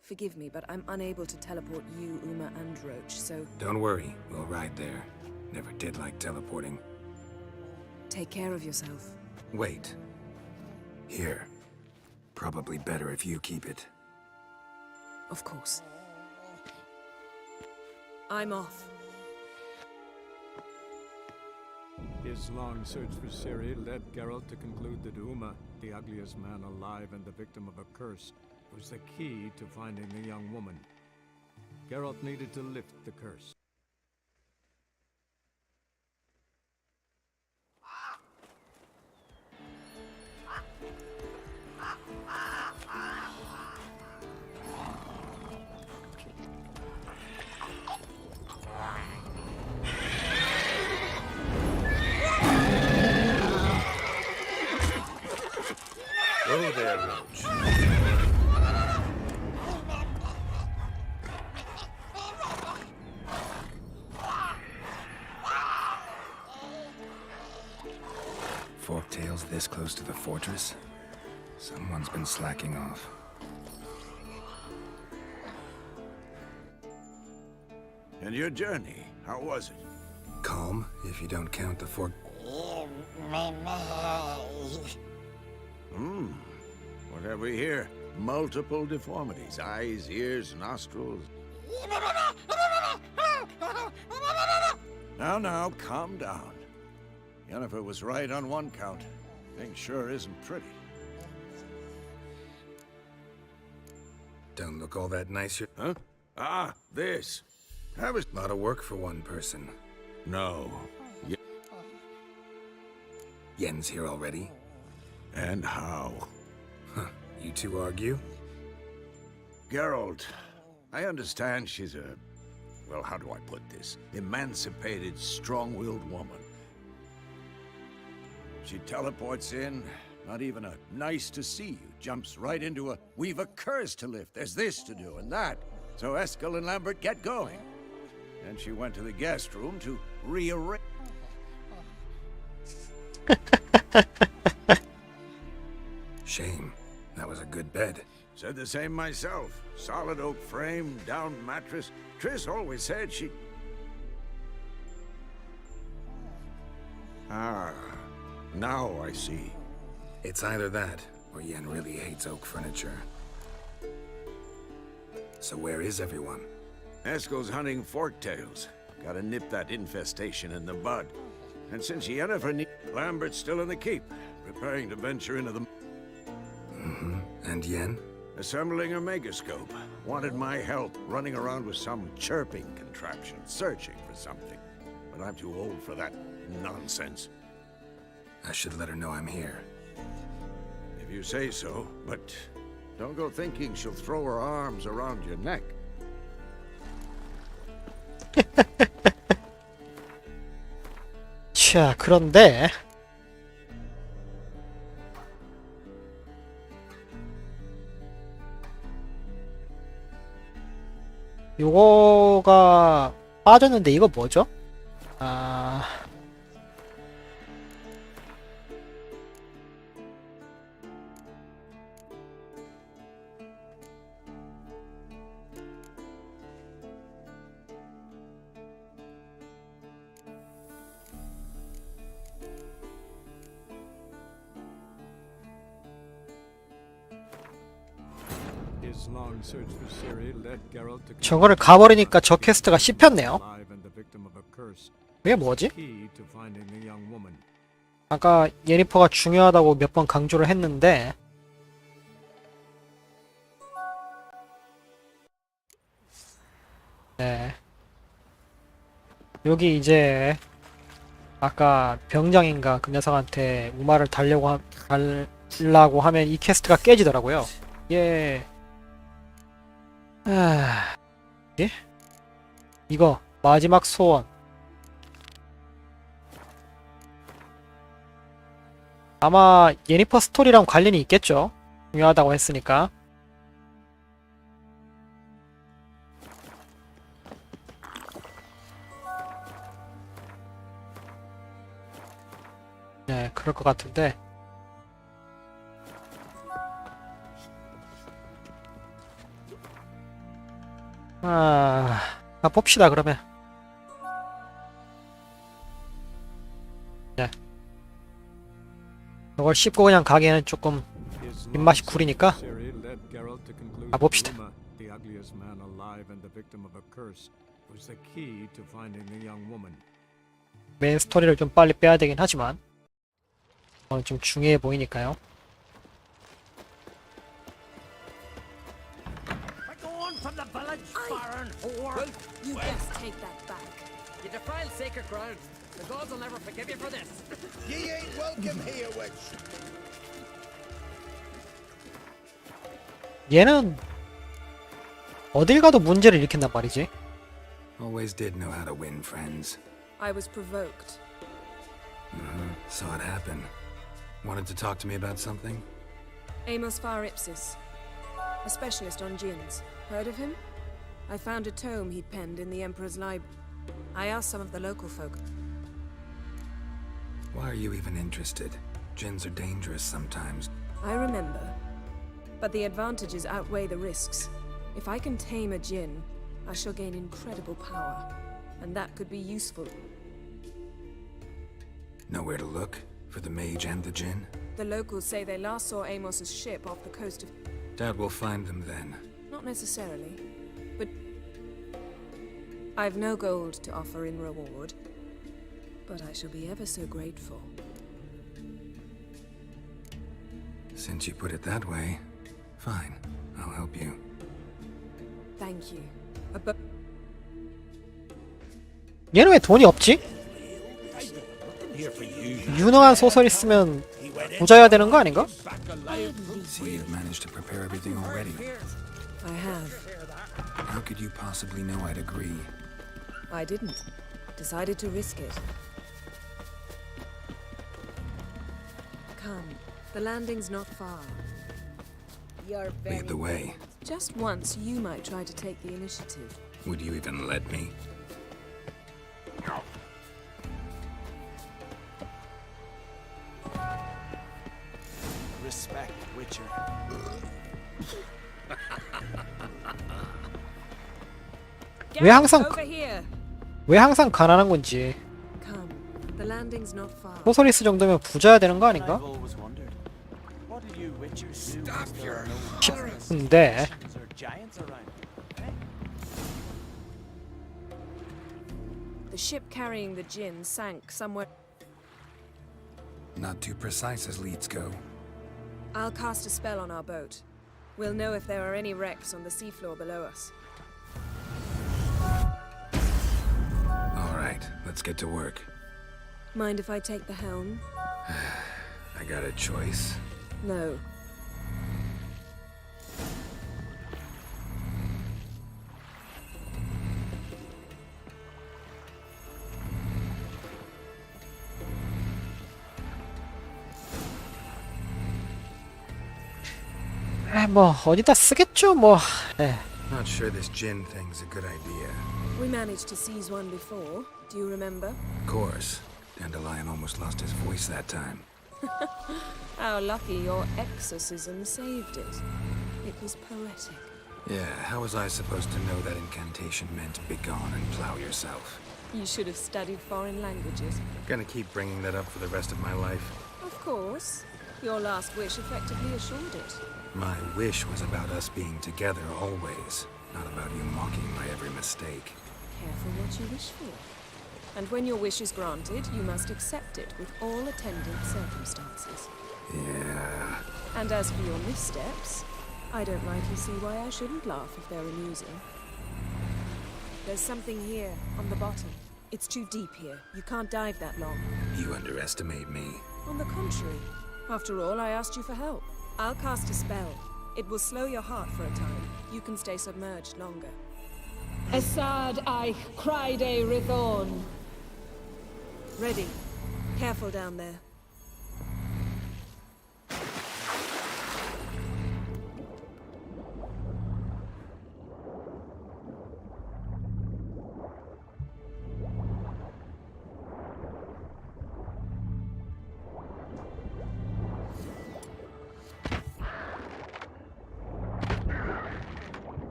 forgive me, but I'm unable to teleport you, Uma, and Roach, so... Don't worry, we'll ride there. Never did like teleporting. Take care of yourself. Wait. Here. Probably better if you keep it. Of course. I'm off. His long search for Ciri led Geralt to conclude that Uma, the ugliest man alive and the victim of a curse, was the key to finding the young woman. Geralt needed to lift the curse. Oh, there, Roach. Forktails this close to the fortress? Someone's been slacking off. And your journey, how was it? Calm, if you don't count the fork... What have we here? Multiple deformities. Eyes, ears, nostrils. Now, calm down. Yennefer was right on one count. Thing sure isn't pretty. Don't look all that nice. Huh? Ah, this. That was... A lot of work for one person. No. Yen's here already? And how? Huh. You two argue? Geralt, I understand she's a... Well, how do I put this? Emancipated, strong-willed woman. She teleports in, not even a nice to see you, jumps right into a we've a curse to lift, there's this to do and that. So Eskel and Lambert get going. And she went to the guest room to rearrange. Shame. That was a good bed. Said the same myself. Solid oak frame, down mattress. Triss always said she... Ah, now I see. It's either that, or Yen really hates oak furniture. So where is everyone? Eskel's hunting forktails. Gotta nip that infestation in the bud. And since Yennefer Lambert's still in the keep, preparing to venture into the... And Yen? Assembling a megascope. Wanted my help running around with some chirping contraption, searching for something. But I'm too old for that nonsense. I should let her know I'm here. If you say so, but don't go thinking she'll throw her arms around your neck. 자, 그런데 요거가 빠졌는데 이거 뭐죠? 아... His long search for Ciri led Geralt to 저거를 가버리니까 저 퀘스트가 씹혔네요. alive and the victim of a curse. 이게 뭐지? Key to finding the young woman. 아까 예니퍼가 중요하다고 몇 번 강조를 했는데 네. 여기 이제 아까 병장인가 그 녀석한테 우마를 달라고 하면 이 퀘스트가 깨지더라고요. 예. 예? 이거 마지막 소원. 아마 예니퍼 스토리랑 관련이 있겠죠. 중요하다고 했으니까. 네, 그럴 것 같은데. 봅시다 그러면. 네. 이걸 씹고 그냥 가기에는 조금 입맛이 구리니까 봅시다. The ugliest man alive and the victim of a curse was the key to finding the young woman. 메인 스토리를 좀 빨리 빼야 되긴 하지만 오늘 좀 중요해 보이니까요. From the village, Baron whore. Well, you best take that back. You defile sacred ground. The gods will never forgive you for this. Ye ain't welcome here, witch. 얘는 어딜 가도 문제를 일으킨단 말이지. Always did know how to win friends. I was provoked. Saw it happen. Wanted to talk to me about something? Amos Far Ipsis, a specialist on djinns. Heard of him? I found a tome he'd penned in the Emperor's library. I asked some of the local folk. Why are you even interested? Djinns are dangerous sometimes. I remember. But the advantages outweigh the risks. If I can tame a djinn, I shall gain incredible power. And that could be useful. Nowhere to look? For the mage and the djinn? The locals say they last saw Amos's ship off the coast of... Doubt we'll find them then. Not necessarily. But... I've no gold to offer in reward. But I shall be ever so grateful. Since you put it that way, fine. I'll help you. Thank you. 얘는 왜 돈이 없지? 유능한 소설이 쓰면 부자여야 되는 거 아닌가? See, you've managed to prepare everything already. I have. How could you possibly know I'd agree? I didn't. Decided to risk it. Come. The landing's not far. You're very... Lead the way. Just once, you might try to take the initiative. Would you even let me? Respect, Witcher. Over here. 왜 항상 가난한 건지. Come. The landing's not far. 소설리스 정도면 부자여야 되는 거 아닌가? I've always wondered. What do you Witchers do? Stop your 근데 Is there giants around? The ship carrying the djinn sank somewhere. Not too precise as leads go. I'll cast a spell on our boat. We'll know if there are any wrecks on the seafloor below us. All right, let's get to work. Mind if I take the helm? I got a choice. No. 뭐 어디다 쓰겠죠 뭐. Not sure this djinn thing's a good idea. We managed to seize one before. Do you remember? Of course. Dandelion almost lost his voice that time. How lucky your exorcism saved it. It was poetic. Yeah, how was I supposed to know that incantation meant begone and plow yourself? You should have studied foreign languages. Gonna keep bringing that up for the rest of my life. Of course. Your last wish effectively assured it. My wish was about us being together always, not about you mocking my every mistake. Careful what you wish for. And when your wish is granted, you must accept it with all attendant circumstances. Yeah. And as for your missteps, I don't rightly see why I shouldn't laugh if they're amusing. There's something here, on the bottom. It's too deep here. You can't dive that long. You underestimate me. On the contrary. After all, I asked you for help. I'll cast a spell. It will slow your heart for a time. You can stay submerged longer. Assad I cried a Rithon. Ready. Careful down there.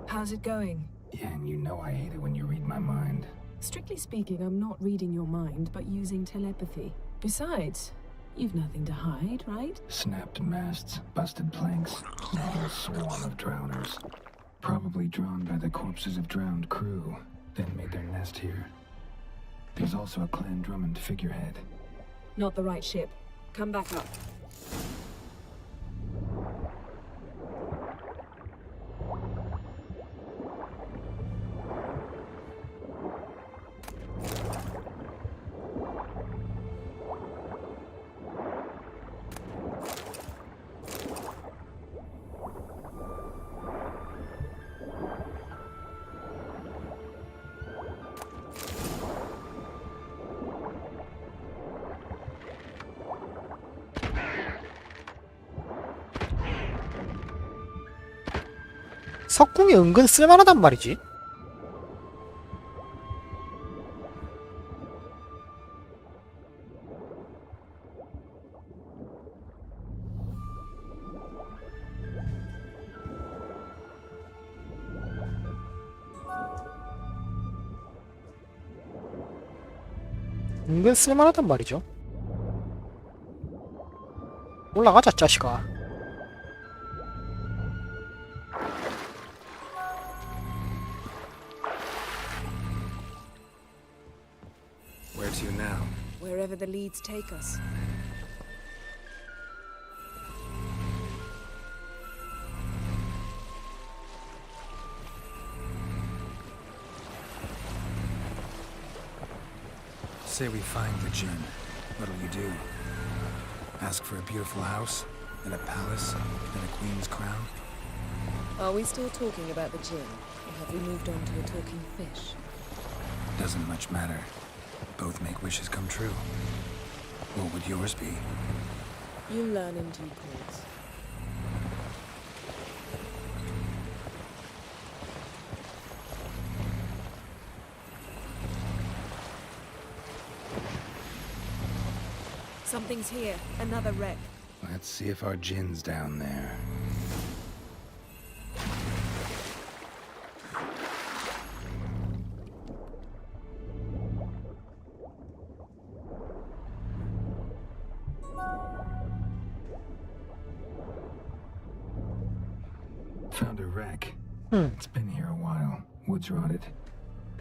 How's it going? Yeah, and you know I hate it when you read my mind. Strictly speaking, I'm not reading your mind, but using telepathy. Besides, you've nothing to hide, right? Snapped masts, busted planks, a whole swarm of drowners. Probably drawn by the corpses of drowned crew. then made their nest here. There's also a Clan Drummond figurehead. Not the right ship. Come back up. 석궁이 은근 쓸만하단 말이지. 은근 쓸만하단 말이죠. 올라가자, 자식아. Where to now? Wherever the leads take us. Say we find the Jinn. What'll you do? Ask for a beautiful house? And a palace? And a queen's crown? Are we still talking about the Jinn? Or have we moved on to a talking fish? Doesn't much matter. Both make wishes come true. What would yours be? You'll learn in due course. Something's here. Another wreck. Let's see if our Jinn's down there. Found a wreck. It's been here a while. Wood's rotted.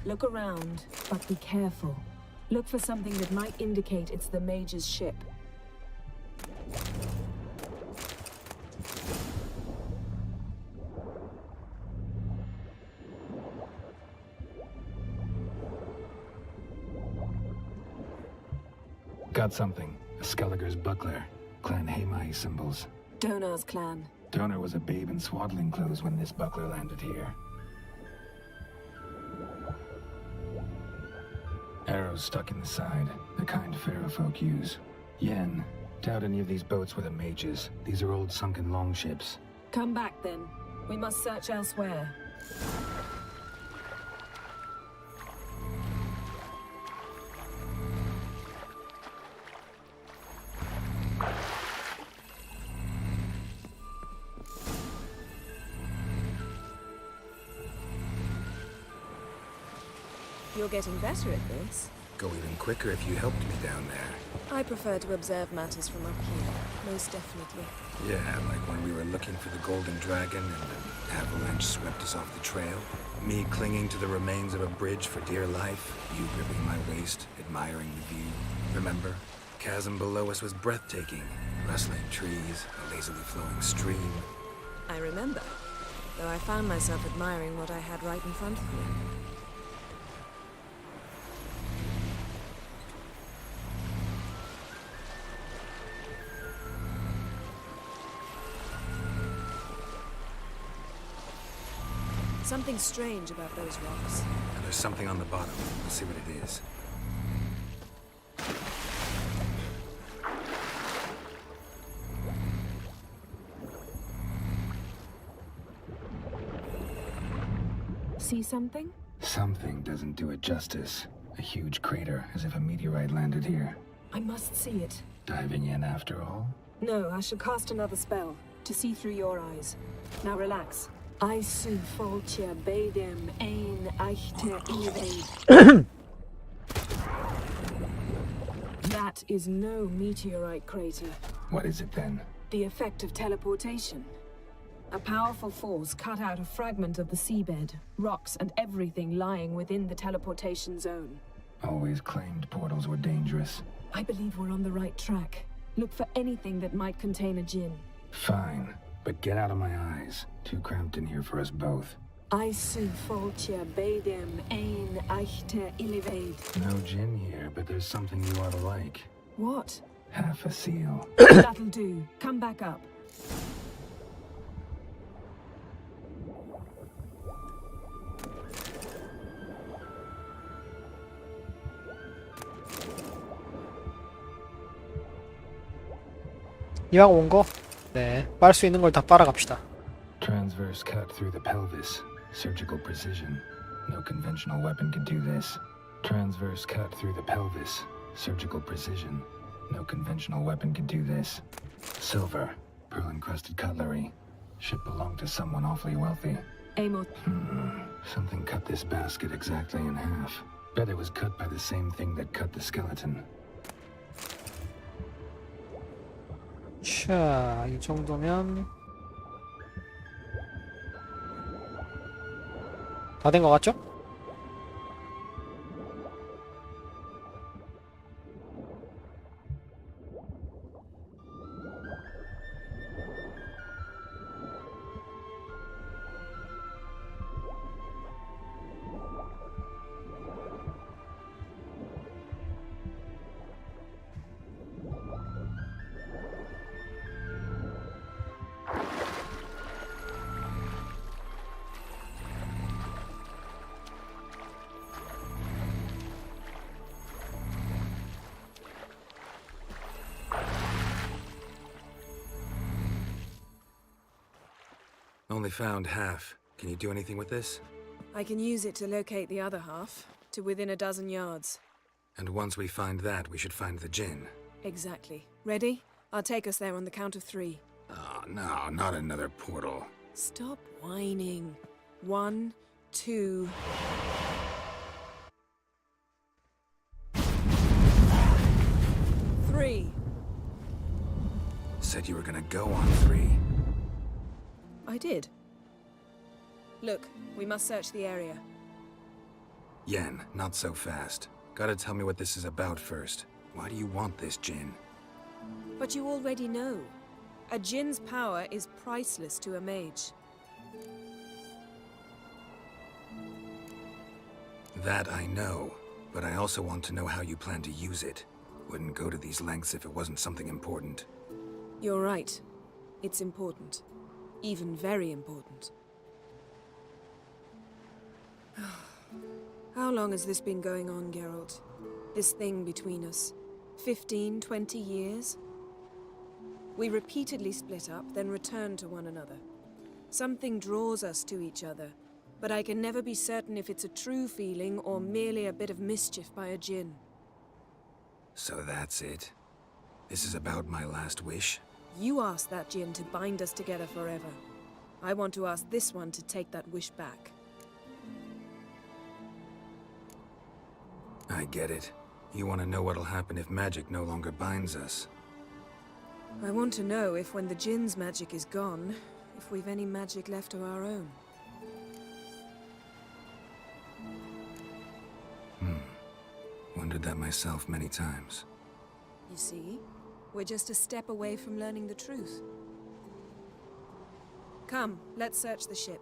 Look around, but be careful. Look for something that might indicate it's the Mage's ship. Got something. A Skelliger's buckler. Clan Hamai symbols. Donar's clan. Donar was a babe in swaddling clothes when this buckler landed here. Arrows stuck in the side, the kind Pharaoh folk use. Yen, doubt any of these boats were the mages. These are old sunken longships. Come back then. We must search elsewhere. You're getting better at this. Go even quicker if you helped me down there. I prefer to observe matters from up here, most definitely. Yeah, like when we were looking for the Golden Dragon and an avalanche swept us off the trail. Me clinging to the remains of a bridge for dear life. You gripping my waist, admiring the view. Remember? Chasm below us was breathtaking. Rustling trees, a lazily flowing stream. I remember, though I found myself admiring what I had right in front of me. Something strange about those rocks. And there's something on the bottom. Let's see what it is. See something? Something doesn't do it justice. A huge crater, as if a meteorite landed here. I must see it. Diving in after all? No, I shall cast another spell to see through your eyes. Now relax. I su foltia bedem ein eichter evade. That is no meteorite crater. What is it then? The effect of teleportation. A powerful force cut out a fragment of the seabed, rocks and everything lying within the teleportation zone. Always claimed portals were dangerous. I believe we're on the right track. Look for anything that might contain a djinn. Fine, but get out of my eyes. Too cramped in here for us both. I su foltia bedem ein eichte illivaid. No gin here, but there's something you ought to like. What? Half a seal. That'll do. Come back up. 이왕 온 거, 네, 빨 수 있는 걸 다 빨아갑시다. Transverse cut through the pelvis. Surgical precision. No conventional weapon could do this. Transverse cut through the pelvis. Surgical precision. No conventional weapon could do this. Silver. Pearl-encrusted cutlery. Should belong to someone awfully wealthy. Amos. Something cut this basket exactly in half. Bet it was cut by the same thing that cut the skeleton. 자, 이 정도면 다 된 것 같죠? Only found half. Can you do anything with this? I can use it to locate the other half, to within a dozen yards. And once we find that, we should find the djinn. Exactly. Ready? I'll take us there on the count of 3. Oh, no, not another portal. Stop whining. 1, 2... Three. Said you were gonna go on 3. I did. Look, we must search the area. Yen, not so fast. Gotta tell me what this is about first. Why do you want this djinn? But you already know. A djinn's power is priceless to a mage. That I know, but I also want to know how you plan to use it. Wouldn't go to these lengths if it wasn't something important. You're right. It's important. Even very important. How long has this been going on, Geralt? This thing between us? 15, 20 years? We repeatedly split up, then return to one another. Something draws us to each other, but I can never be certain if it's a true feeling or merely a bit of mischief by a djinn. So that's it? This is about my last wish? You asked that djinn to bind us together forever. I want to ask this one to take that wish back. I get it. You want to know what'll happen if magic no longer binds us. I want to know if when the djinn's magic is gone, if we've any magic left of our own. Wondered that myself many times. You see? We're just a step away from learning the truth. Come, let's search the ship.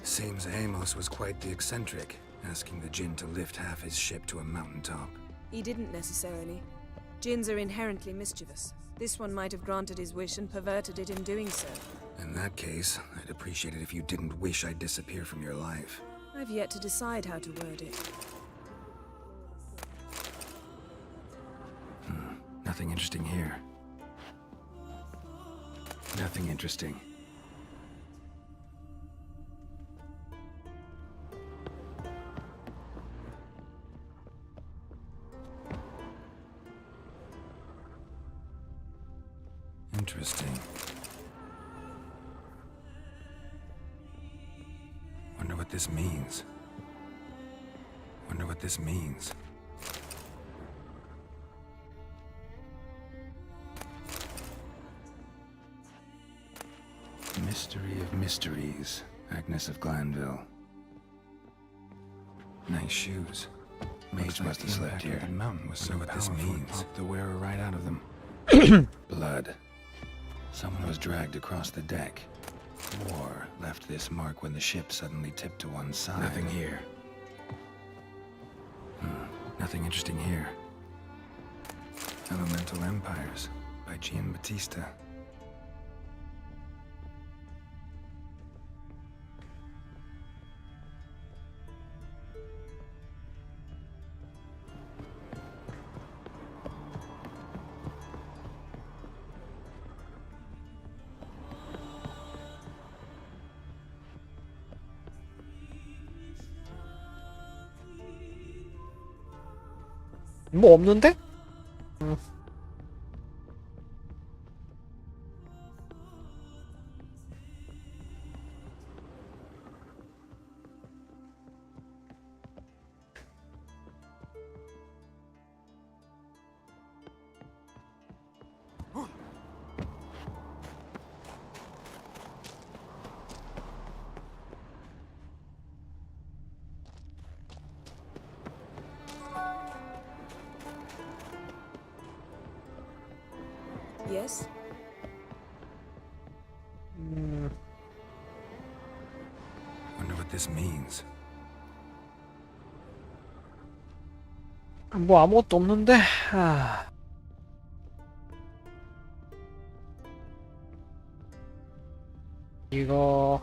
Seems Amos was quite the eccentric, asking the djinn to lift half his ship to a mountaintop. He didn't necessarily. Djinns are inherently mischievous. This one might have granted his wish and perverted it in doing so. In that case, I'd appreciate it if you didn't wish I'd disappear from your life. I've yet to decide how to word it. Nothing interesting here. Nothing interesting. Interesting. what this means. Wonder what this means. Mystery of mysteries. Agnes of Glanville. Nice shoes. Mage must have slept here. The mountain was so what this means. Popped the wearer right out of them. Blood. Someone was dragged across the deck. War left this mark when the ship suddenly tipped to one side. Nothing here. Nothing interesting here. Elemental Empires by Giambattista. 뭐 없는데? Yes? Wonder what this means. 뭐 아무것도 없는데. 이거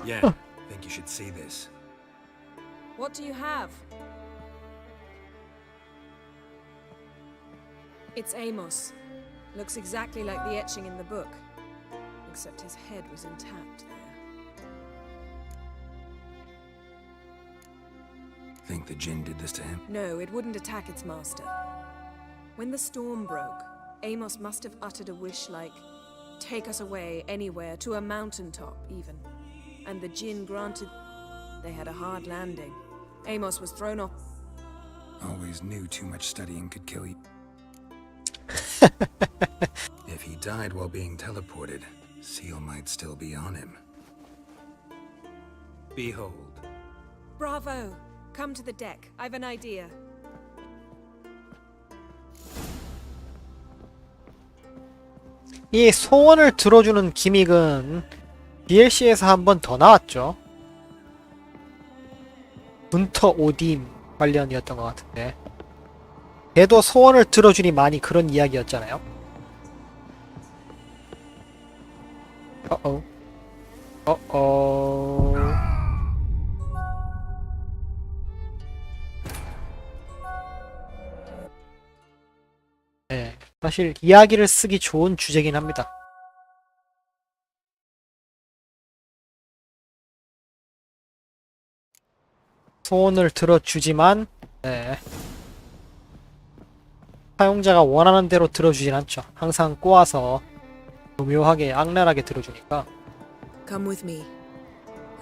Yeah, think you should see this. What do you have? It's Amos. Looks exactly like the etching in the book. Except his head was intact there. Think the Jinn did this to him? No, it wouldn't attack its master. When the storm broke, Amos must have uttered a wish like, take us away anywhere, to a mountaintop even. And the Jinn granted. They had a hard landing. Amos was thrown off. Always knew too much studying could kill you. If he died while being teleported, Seal might still be on him. Behold. Bravo! Come to the deck. I've an idea. 이 소원을 들어주는 기믹은 DLC에서 한 번 더 나왔죠. 문터 오딘 관련이었던 것 같은데, 걔도 소원을 들어주니 많이 그런 이야기였잖아요. 네, 사실 이야기를 쓰기 좋은 주제긴 합니다. 소원을 들어주지만 사용자가 원하는 대로 들어주진 않죠. 항상 꼬아서 교묘하게 악랄하게 들어주니까. Come with me.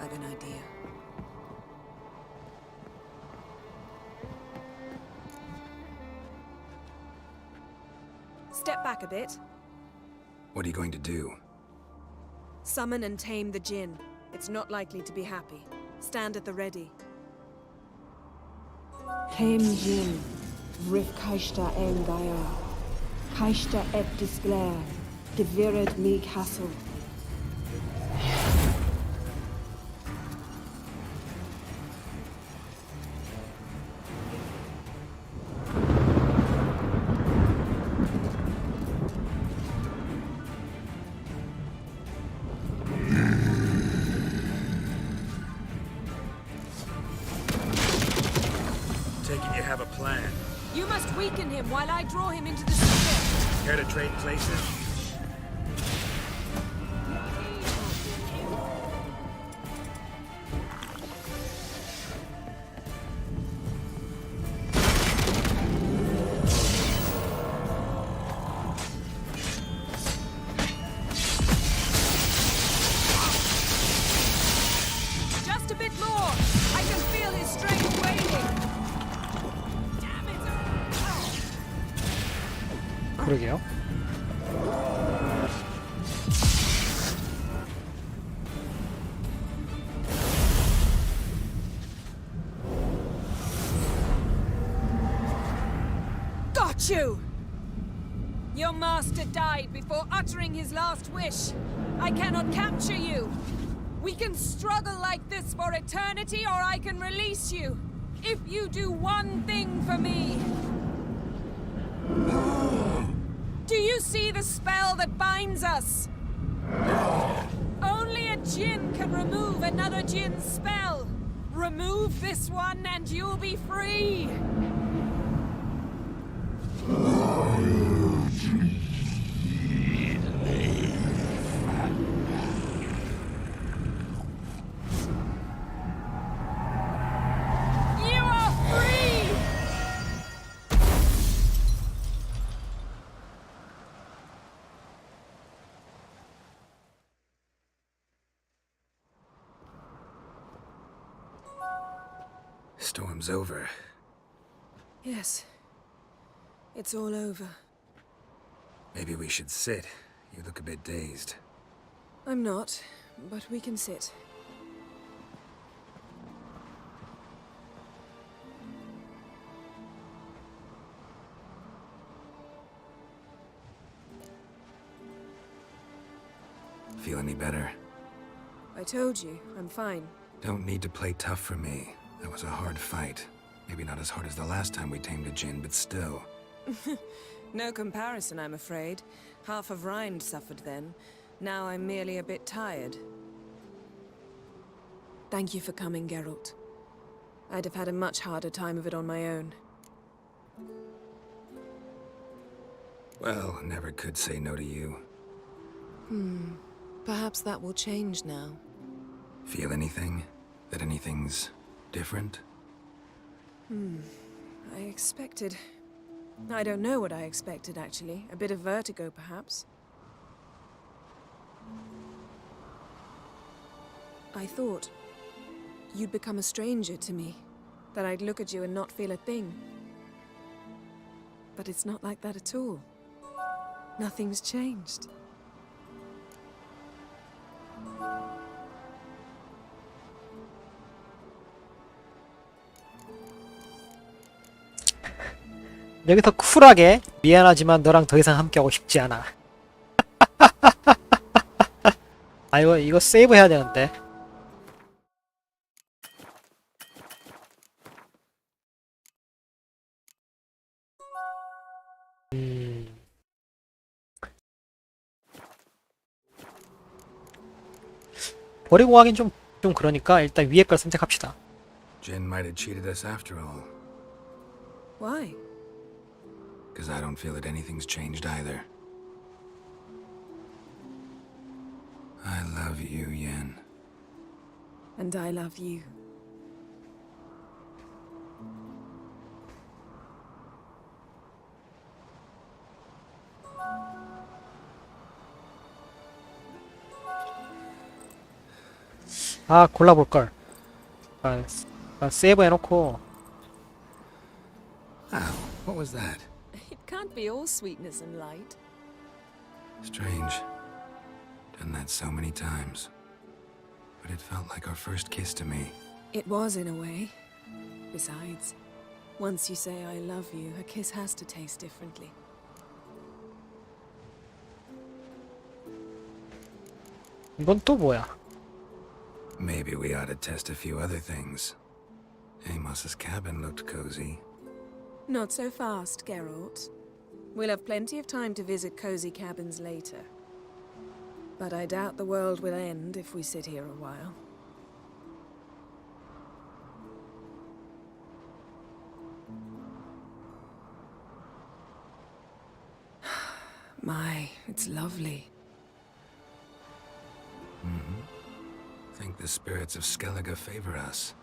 I've an idea. Step back a bit. What are you going to do? Summon and tame the Jinn. It's not likely to be happy. Stand at the ready. Tame Jinn, Rif Kaishta Engaya, Kaishta et Disglair, Devired me Castle. Taking you have a plan. You must weaken him while I draw him into the sphere. Care to trade places? 그러게요. Got you! Your master died before uttering his last wish. I cannot capture you. We can struggle like this for eternity, or I can release you. If you do one thing for me. Do you see the spell that binds us? Only a djinn can remove another djinn's spell. Remove this one and you'll be free. You are free! Storm's over. Yes. It's all over. Maybe we should sit. You look a bit dazed. I'm not, but we can sit. Feel any better? I told you, I'm fine. Don't need to play tough for me. That was a hard fight. Maybe not as hard as the last time we tamed a djinn, but still. No comparison, I'm afraid. Half of Rind suffered then. Now I'm merely a bit tired. Thank you for coming, Geralt. I'd have had a much harder time of it on my own. Well, never could say no to you. Perhaps that will change now. Feel anything? That anything's different? I expected... I don't know what I expected, actually. A bit of vertigo, perhaps. I thought you'd become a stranger to me. That I'd look at you and not feel a thing. But it's not like that at all. Nothing's changed. 여기서 쿨하게 미안하지만 너랑 더 이상 함께하고 싶지 않아. 아 이거 세이브 해야 되는데. 버리고 가긴 좀 그러니까 일단 위에 걸 선택합시다. Jinn might have cheated us after all. Why? Because I don't feel that anything's changed either. I love you, Yen. And I love you. 아 골라볼걸. 세이브 해놓고. Ow, what was that? It can't be all sweetness and light. Strange. Done that so many times. But it felt like our first kiss to me. It was in a way. Besides, once you say I love you, a kiss has to taste differently. 이건 또 뭐야? Maybe we ought to test a few other things. Amos's cabin looked cozy. Not so fast, Geralt. We'll have plenty of time to visit cozy cabins later. But I doubt the world will end if we sit here a while. My, it's lovely. Think the spirits of Skellige favor us.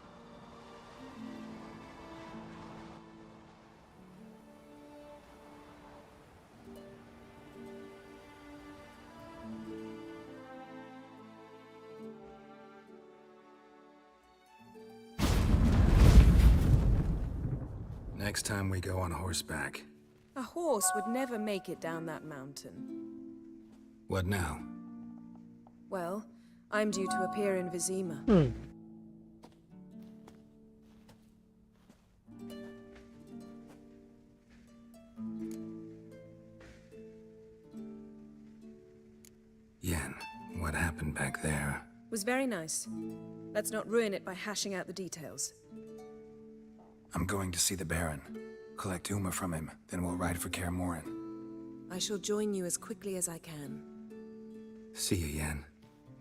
Next time we go on horseback. A horse would never make it down that mountain. What now? Well, I'm due to appear in Vizima. Yen, what happened back there? Was very nice. Let's not ruin it by hashing out the details. I'm going to see the Baron. Collect Uma from him, then we'll ride for Kaer Morhen. I shall join you as quickly as I can. See you, Yen.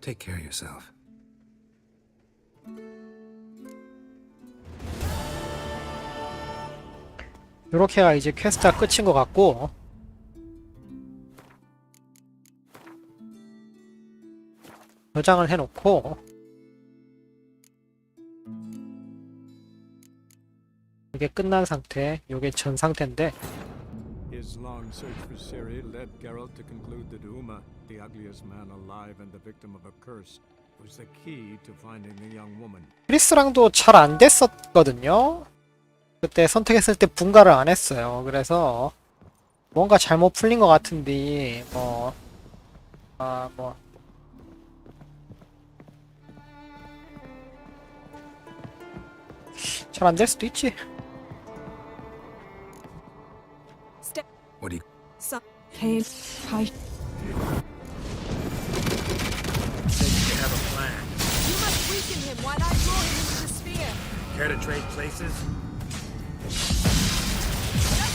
Take care of yourself. 요렇게가 이제 퀘스트가 끝인 것 같고, 저장을 해놓고 이게 끝난 상태, 요게 전 상태인데 His long search for Ciri led Geralt to conclude that Uma, the ugliest man alive and the victim of a curse, was the key to finding the young woman. 크리스랑도 잘 안 됐었거든요. 그때 선택했을 때 분가를 안 했어요. 그래서 뭔가 잘못 풀린 것 같은데 잘 안 될 수도 있지. Step. What do you... Hey, hi. Said you have a plan. You must weaken him while I draw him into the sphere. Care to trade places? Just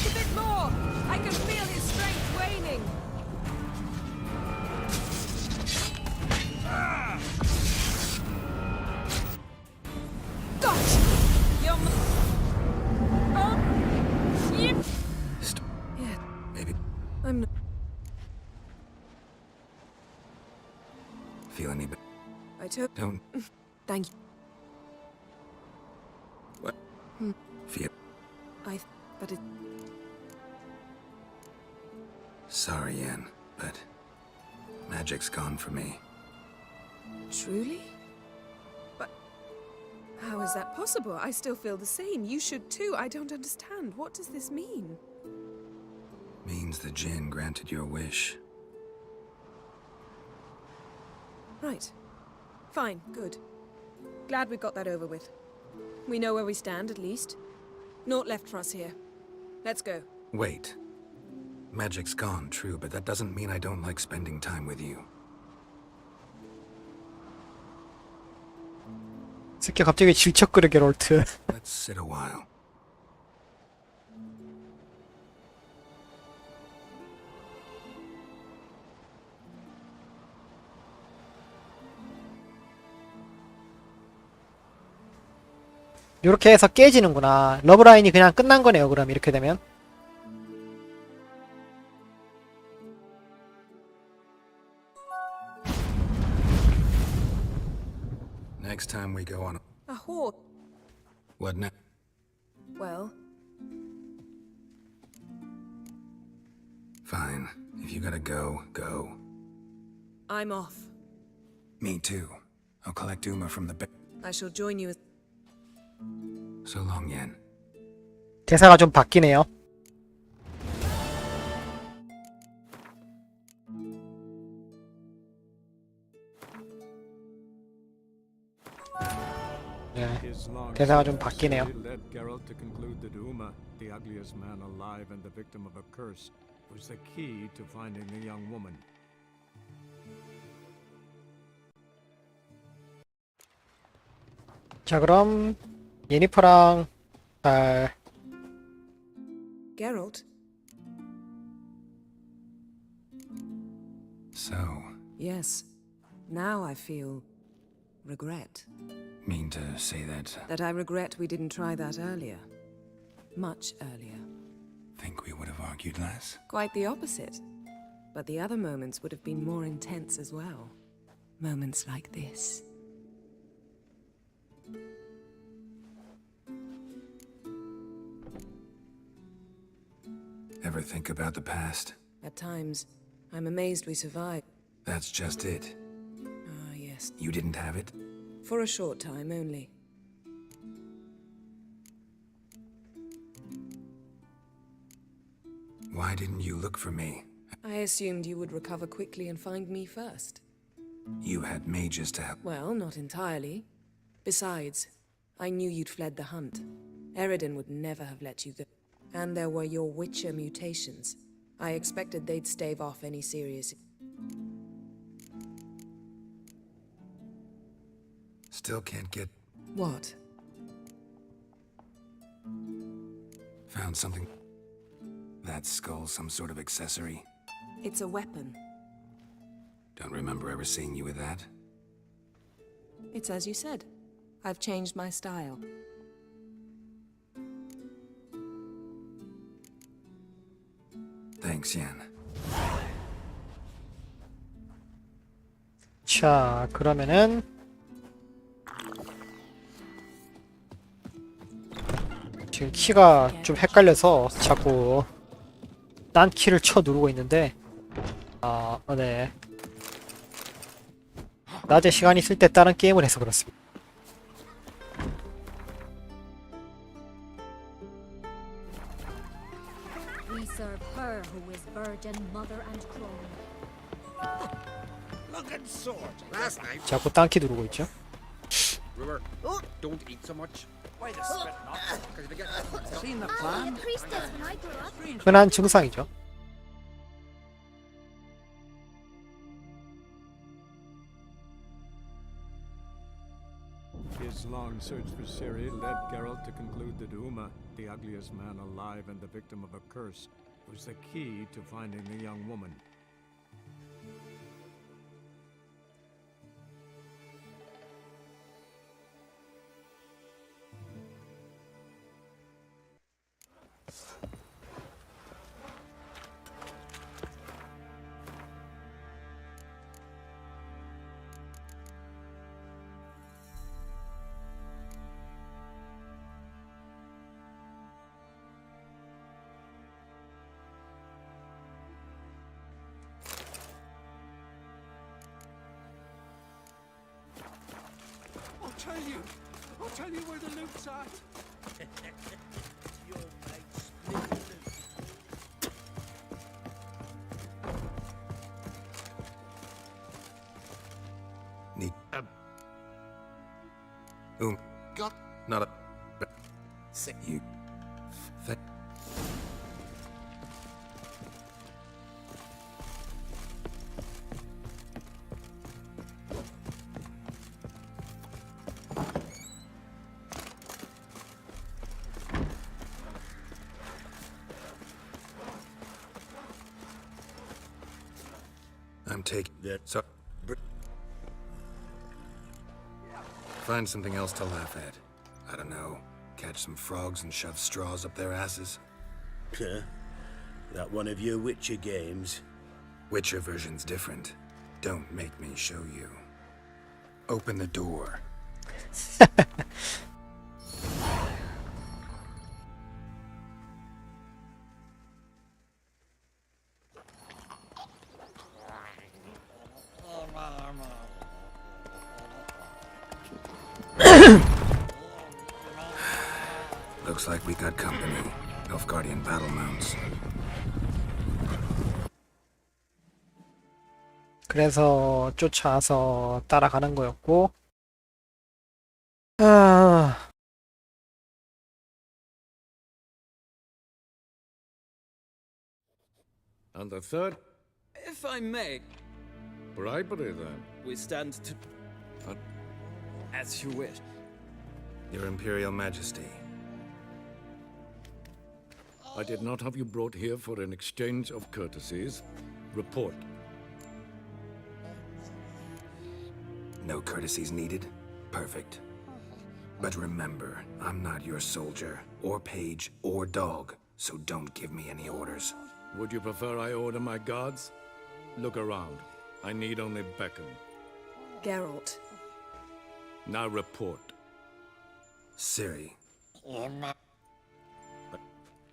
a bit more. I can feel his strength waning. Gosh! Yep. Yeah, Maybe... I'm not. Feel any better? I took. Don't... Thank you. What? Feel... But it. Sorry, Yen, but... magic's gone for me. Truly? But how is that possible? I still feel the same. You should too. I don't understand. What does this mean? Means the Jinn granted your wish. Right. Fine. Good. Glad we got that over with. We know where we stand, at least. Naught left for us here. Let's go. Wait. Magic's gone, true, but that doesn't mean I don't like spending time with you. 새끼 갑자기 질척거려 게롤트. Let's sit a while. 요렇게 해서 깨지는구나. 러브라인이 그냥 끝난 거네요. 그럼 이렇게 되면. Next time we go on... A horse. What now? Well, Fine. If you gotta go, go. I'm off. Me too. I'll collect Uma from the... I shall join you as... So long, Yen. 대사가 좀 바뀌네요. 네, 대사가 좀 바뀌네요. led Geralt to conclude that Uma, the ugliest man alive and the victim of a curse, was the key to finding the young woman. 자, 그럼 예니퍼랑 Geralt? So, Yes. Now I feel... regret. mean to say that... That I regret we didn't try that earlier. Much earlier. think we would have argued less? Quite the opposite. But the other moments would have been more intense as well. Moments like this. Ever think about the past? At times, I'm amazed we survived. That's just it. Ah, yes. You didn't have it? For a short time only. Why didn't you look for me? I assumed you would recover quickly and find me first. You had mages to help. Well, not entirely. Besides, I knew you'd fled the hunt. Eridan would never have let you go. And there were your Witcher mutations. I expected they'd stave off any serious... Still can't get... What? Found something. That skull some sort of accessory? It's a weapon. Don't remember ever seeing you with that. It's as you said. I've changed my style. Thanks, Yan. 자, 그러면은 지금 키가 좀 헷갈려서 자꾸 딴 키를 쳐 누르고 있는데 네. 낮에 시간 있을 때 다른 게임을 해서 그렇습니다. We serve her who is virgin, mother, and crone. Looking sword. Last night. 자꾸 딴 키 누르고 있죠. Brewer, don't eat so much. Why the spit not? Because you get seen the plan. Priestess when I grew up. 흔한 증상이죠. His long search for Ciri led Geralt to conclude that Uma, the ugliest man alive and the victim of a curse, was the key to finding the young woman. I'll tell you where the loot's at. Your mate's split the loot. Neat. Got Not a... You... I'm taking that. So, find something else to laugh at. I don't know. Catch some frogs and shove straws up their asses. Huh? That one of your Witcher games? Witcher version's different. Don't make me show you. Open the door. Looks like we got company. Nilfgaardian battle mounts. 그래서 쫓아와서 따라가는 거였고 아... And the third? If I may, Bribery, then. we stand to... As you wish. Your Imperial Majesty. I did not have you brought here for an exchange of courtesies. Report. No courtesies needed? Perfect. But remember, I'm not your soldier, or page, or dog, so don't give me any orders. Would you prefer I order my guards? Look around. I need only beckon. Geralt. Now report. Ciri.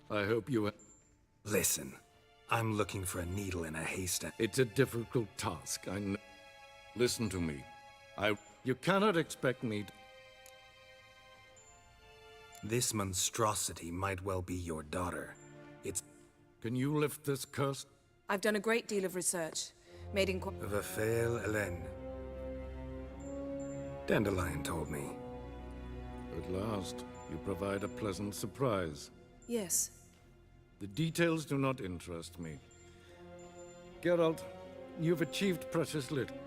I hope you... Listen, I'm looking for a needle in a haystack. It's a difficult task, I know. Listen to me. You cannot expect me to... This monstrosity might well be your daughter. It's... Can you lift this curse? I've done a great deal of research. Made in... Vafael Elen. Dandelion told me. At last, you provide a pleasant surprise. Yes. The details do not interest me. Geralt, you've achieved precious little.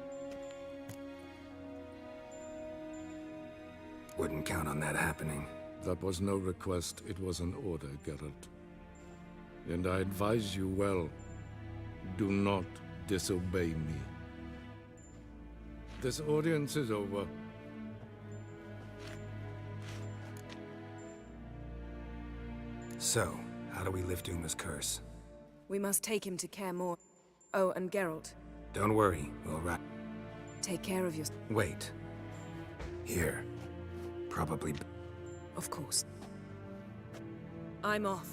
Wouldn't count on that happening. That was no request, it was an order, Geralt. And I advise you well, do not disobey me. This audience is over. So, how do we lift Uma's curse? We must take him to Kaer Morhen. Oh, and Geralt, Don't worry, we'll wrap. take care of yourself. Wait. Here. Probably. Of course. I'm off.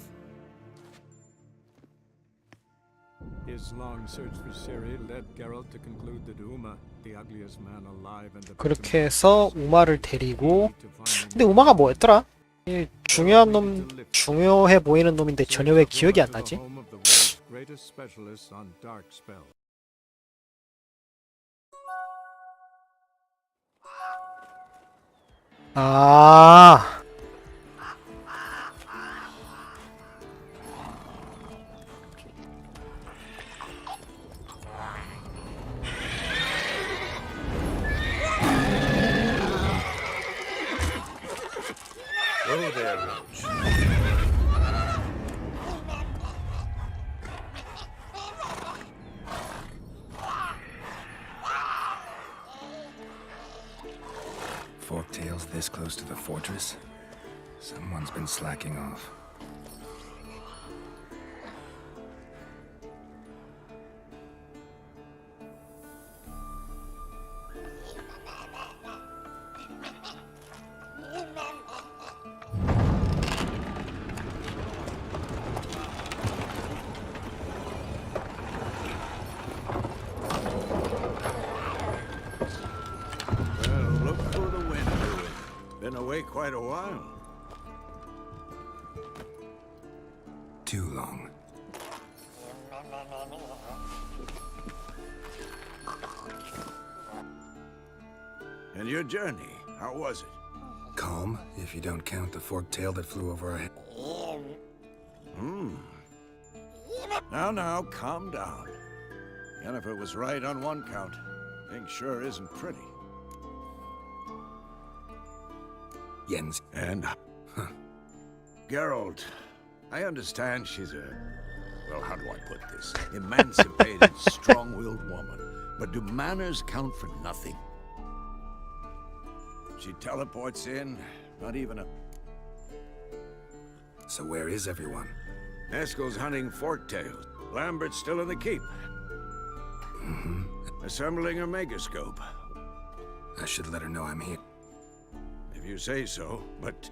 His long search for Ciri led Geralt to conclude that Uma, the ugliest man alive and the 그렇게 해서 우마를 데리고 근데 우마가 뭐였더라? 이 중요한 놈 중요해 보이는 놈인데 전혀 왜 기억이 안 나지? home of the world's greatest specialists on dark spells. 아. Oh, there, Roach. Forktails this close to the fortress? Someone's been slacking off. Well, look for the wind, Druid. Been away quite a while. Too long. And your journey, how was it? Calm, if you don't count the forktail that flew over our head. Now, calm down. Yennefer was right on one count. Things sure isn't pretty. Jens. And? Geralt, I understand she's a... Well, how do I put this? Emancipated, strong-willed woman. But do manners count for nothing? She teleports in, not even a... So where is everyone? Eskel's hunting forktails. Lambert's still in the keep. Assembling her megascope. I should let her know I'm here. If you say so, but...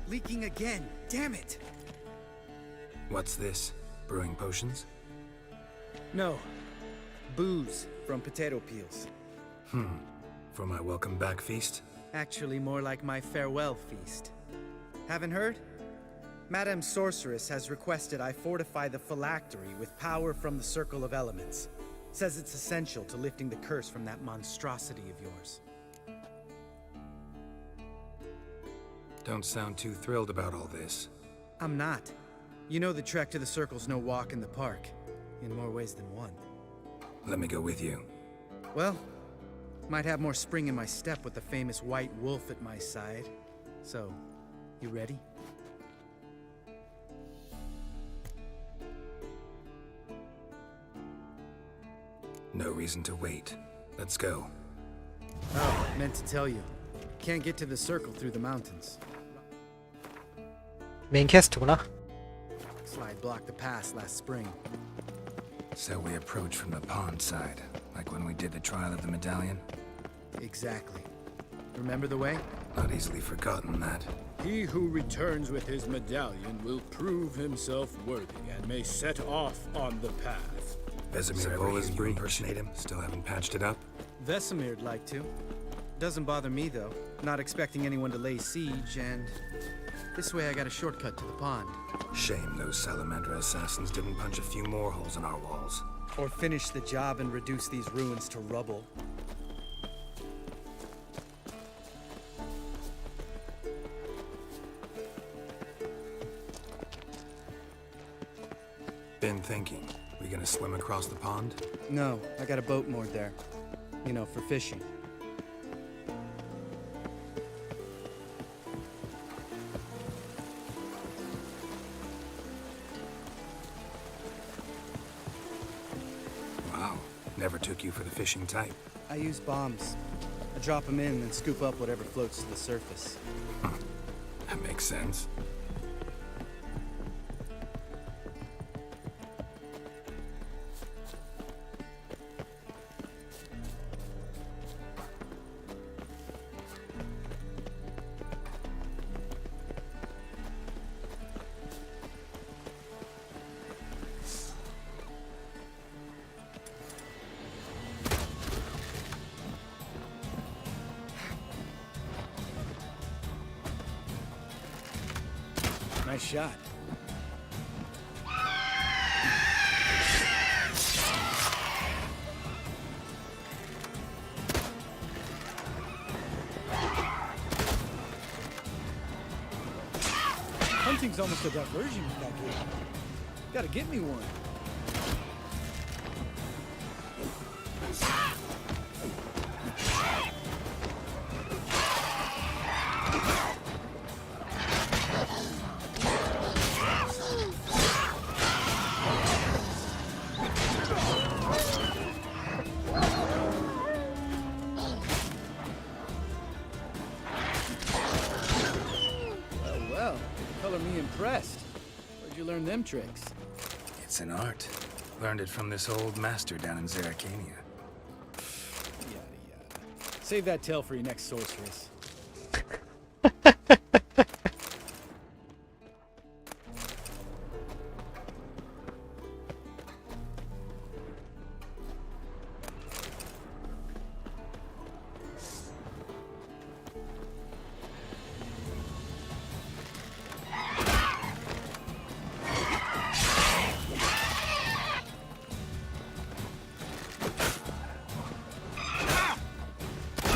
Leaking again. Damn it. What's this? Brewing potions? No. Booze from potato peels. For my welcome back feast? Actually, more like my farewell feast. Haven't heard? Madame Sorceress has requested I fortify the phylactery with power from the Circle of Elements. Says it's essential to lifting the curse from that monstrosity of yours. Don't sound too thrilled about all this. I'm not. You know the trek to the Circle's no walk in the park. In more ways than one. Let me go with you. Well, might have more spring in my step with the famous White Wolf at my side. So, You ready? No reason to wait. Let's go. Oh, meant to tell you. Can't get to the circle through the mountains. 메인 퀘스트구나. Slide blocked the pass last spring. So we approach from the pond side, like when we did the trial of the medallion? Exactly. Remember the way? Not easily forgotten, that. He who returns with his medallion will prove himself worthy and may set off on the path. Vesemir Vola's breach. Impersonate him? Still haven't patched it up? Vesemir'd like to. Doesn't bother me, though. Not expecting anyone to lay siege, and this way I got a shortcut to the pond. Shame those Salamander assassins didn't punch a few more holes in our walls. Or finish the job and reduce these ruins to rubble. Been thinking. We gonna swim across the pond? No, I got a boat moored there. You know, for fishing. Wow. Never took you for the fishing type. I use bombs. I drop them in and scoop up whatever floats to the surface. That makes sense. Nice shot. Hunting's almost a diversion with that game. Gotta get me one. Well, color me impressed. Where'd you learn them tricks? It's an art. Learned it from this old master down in Zerrikania. Yada yada. Save that tale for your next sorceress.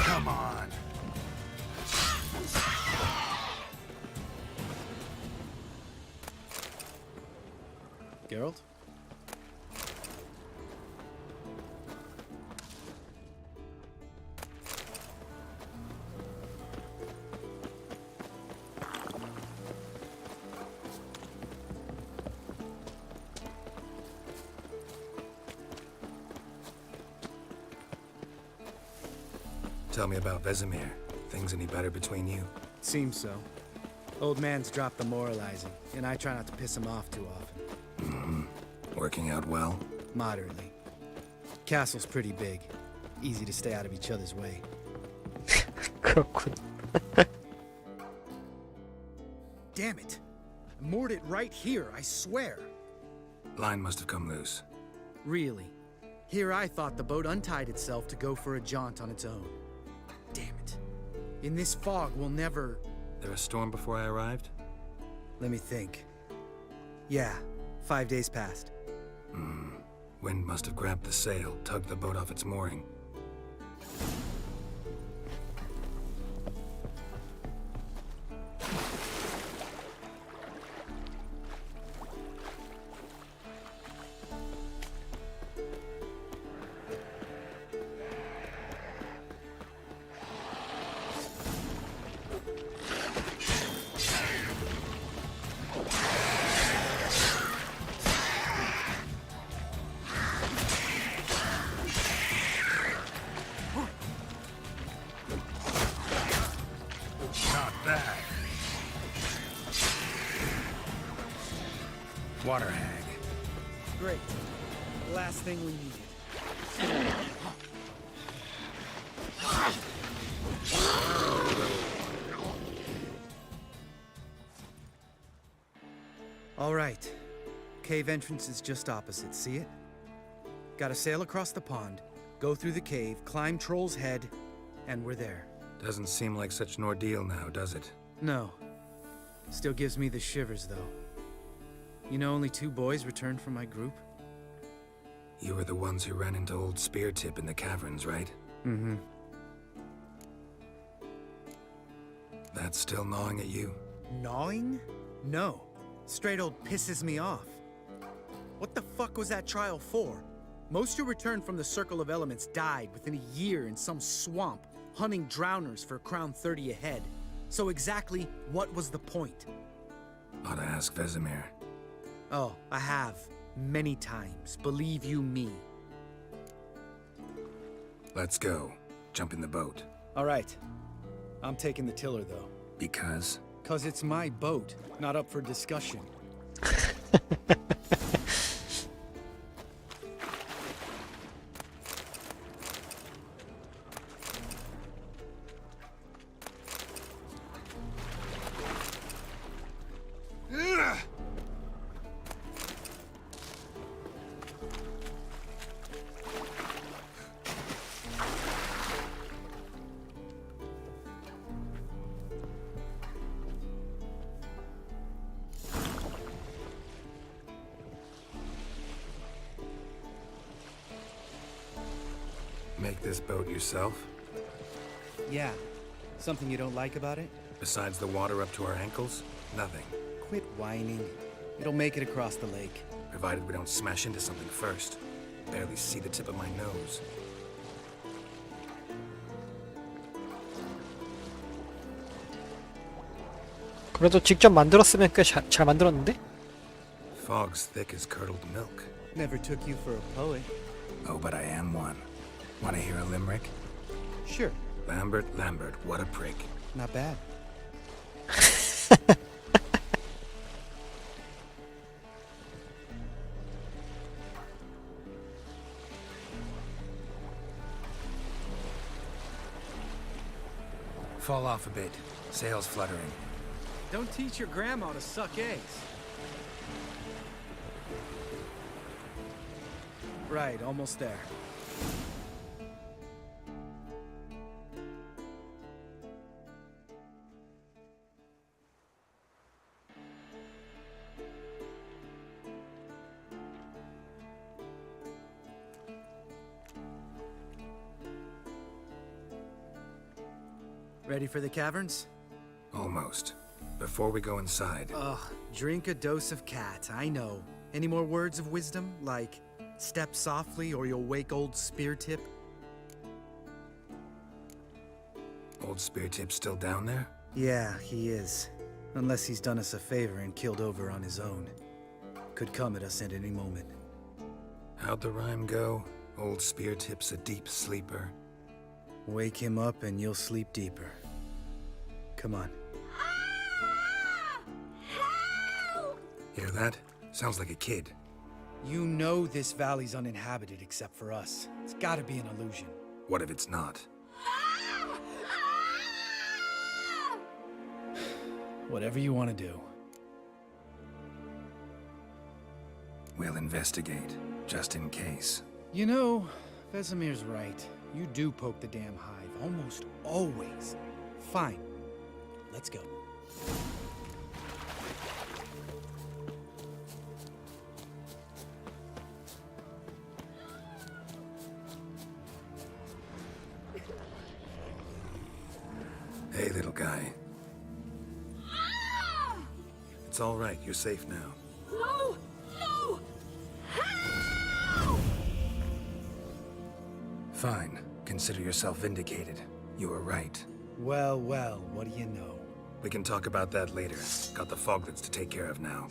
Come on. Geralt? Tell me about Vesemir. Things any better between you? Seems so. Old man's dropped the moralizing, and I try not to piss him off too often. Mm-hmm. Working out well? Moderately. Castle's pretty big. Easy to stay out of each other's way. 그렇군. Damn it! I moored it right here, I swear. Line must have come loose. Really? Here I thought the boat untied itself to go for a jaunt on its own. Damn it. In this fog, we'll never... There a storm before I arrived? Let me think. Yeah, 5 days passed. Wind must have grabbed the sail, tugged the boat off its mooring. Water hag. Great. Last thing we needed. All right. Cave entrance is just opposite, see it? Gotta sail across the pond, go through the cave, climb Troll's Head, and we're there. Doesn't seem like such an ordeal now, does it? No. Still gives me the shivers, though. You know only 2 boys returned from my group? You were the ones who ran into old Speartip in the caverns, right? Mm-hmm. That's still gnawing at you? Gnawing? No. Straight old pisses me off. What the fuck was that trial for? Most who returned from the Circle of Elements died within a year in some swamp, hunting drowners for a crown 30 a head. So exactly what was the point? Ought to ask Vesemir. Oh, I have. Many times. Believe you me. Let's go. Jump in the boat. All right. I'm taking the tiller, though. Because? 'Cause it's my boat, not up for discussion. Make this boat yourself? Yeah. Something you don't like about it? Besides the water up to our ankles? Nothing. Quit whining. It'll make it across the lake. Provided we don't smash into something first. Barely see the tip of my nose. 그래도 직접 만들었으면 꽤 잘 만들었는데? Fog's thick as curdled milk. Never took you for a poet. Oh, but I am one. Want to hear a limerick? Sure. Lambert, what a prick. Not bad. Fall off a bit. Sails fluttering. Don't teach your grandma to suck eggs. Right, almost there. Ready for the caverns? Almost. Before we go inside... Ugh, drink a dose of cat, I know. Any more words of wisdom, like, step softly or you'll wake old Speartip? Old Speartip's still down there? Yeah, he is. Unless he's done us a favor and killed over on his own. Could come at us at any moment. How'd the rhyme go? Old Speartip's a deep sleeper. Wake him up and you'll sleep deeper. Come on. Hear that? Sounds like a kid. You know this valley's uninhabited except for us. It's gotta be an illusion. What if it's not? Whatever you want to do. We'll investigate, just in case. You know, Vesemir's right. You do poke the damn hive, almost always. Fine. Let's go. Hey, little guy. It's all right. You're safe now. No! No! Fine. Consider yourself vindicated. You were right. Well, well, what do you know? We can talk about that later. Got the foglets to take care of now.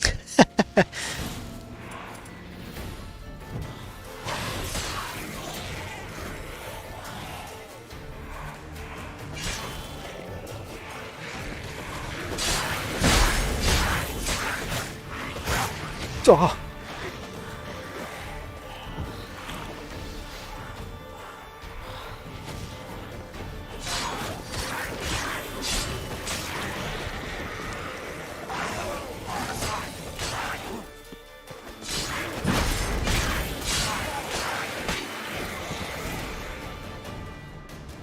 저.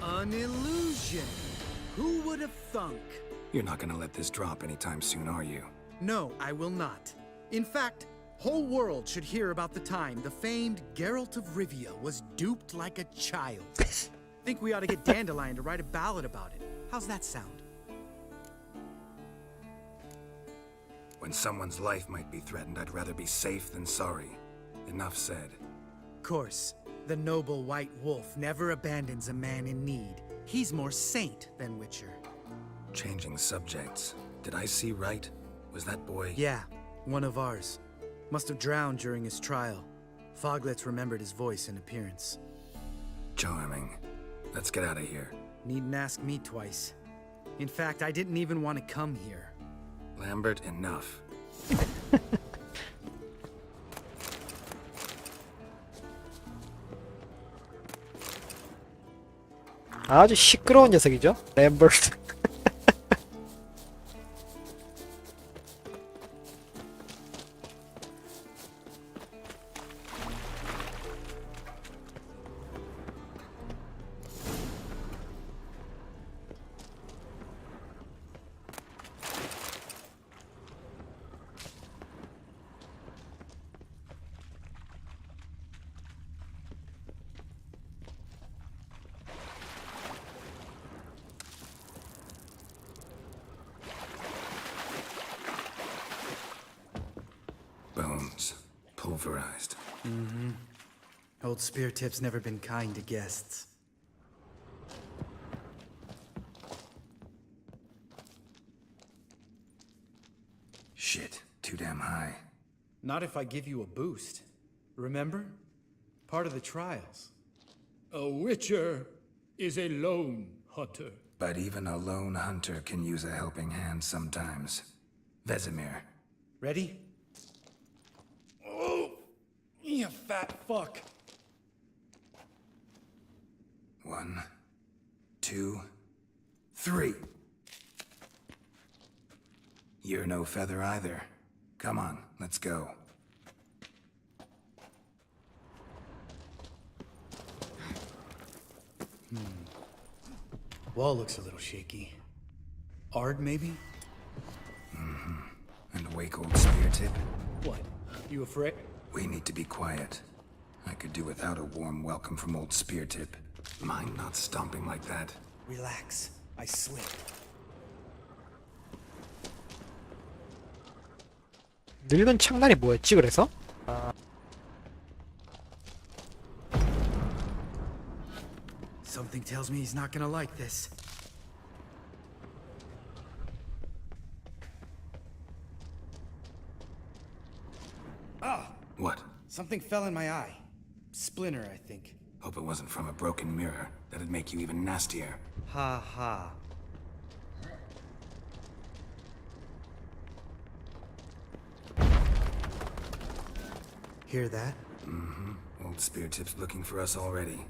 An illusion. Who would have thunk? You're not gonna let this drop anytime soon, are you? No, I will not. In fact, whole world should hear about the time the famed Geralt of Rivia was duped like a child. Think we ought to get Dandelion to write a ballad about it. How's that sound? When someone's life might be threatened, I'd rather be safe than sorry. Enough said. Course, the noble white wolf never abandons a man in need. He's more saint than Witcher. Changing subjects. Did I see right? Was that boy... Yeah, one of ours. Must have drowned during his trial. Foglets remembered his voice and appearance. Charming. Let's get out of here. Needn't ask me twice. In fact, I didn't even want to come here. Lambert, enough. 아주 시끄러운 녀석이죠. 램버트. Bones. Pulverized. Mm-hmm. Old Speartip's never been kind to guests. Shit. Too damn high. Not if I give you a boost. Remember? Part of the trials. A witcher is a lone hunter. But even a lone hunter can use a helping hand sometimes. Vesemir. Ready? Oh, you fat fuck. 1, 2, 3. You're no feather either. Come on, let's go. Wall looks a little shaky. Ard, maybe? Mm-hmm. And wake old Speartip. What? You afraid? We need to be quiet. I could do without a warm welcome from old Speartip. Mind not stomping like that. Relax. I slipped. 늙은 창날이 뭐였지 그래서? Something tells me he's not gonna like this. Ah! What? Something fell in my eye. Splinter, I think. Hope it wasn't from a broken mirror. That'd make you even nastier. Ha ha. Hear that? Mm-hmm. Old Speartip's looking for us already.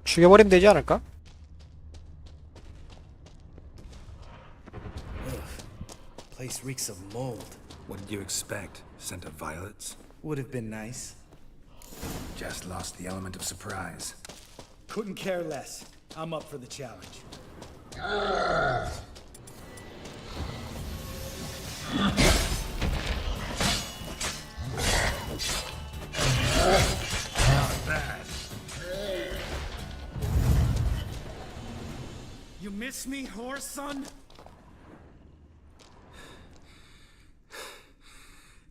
죽여버리면 되지 않을까? Place reeks of mold. What did you expect? Scent of violets? Would have been nice. Just lost the element of surprise. Couldn't care less. I'm up for the challenge. You miss me, horse son?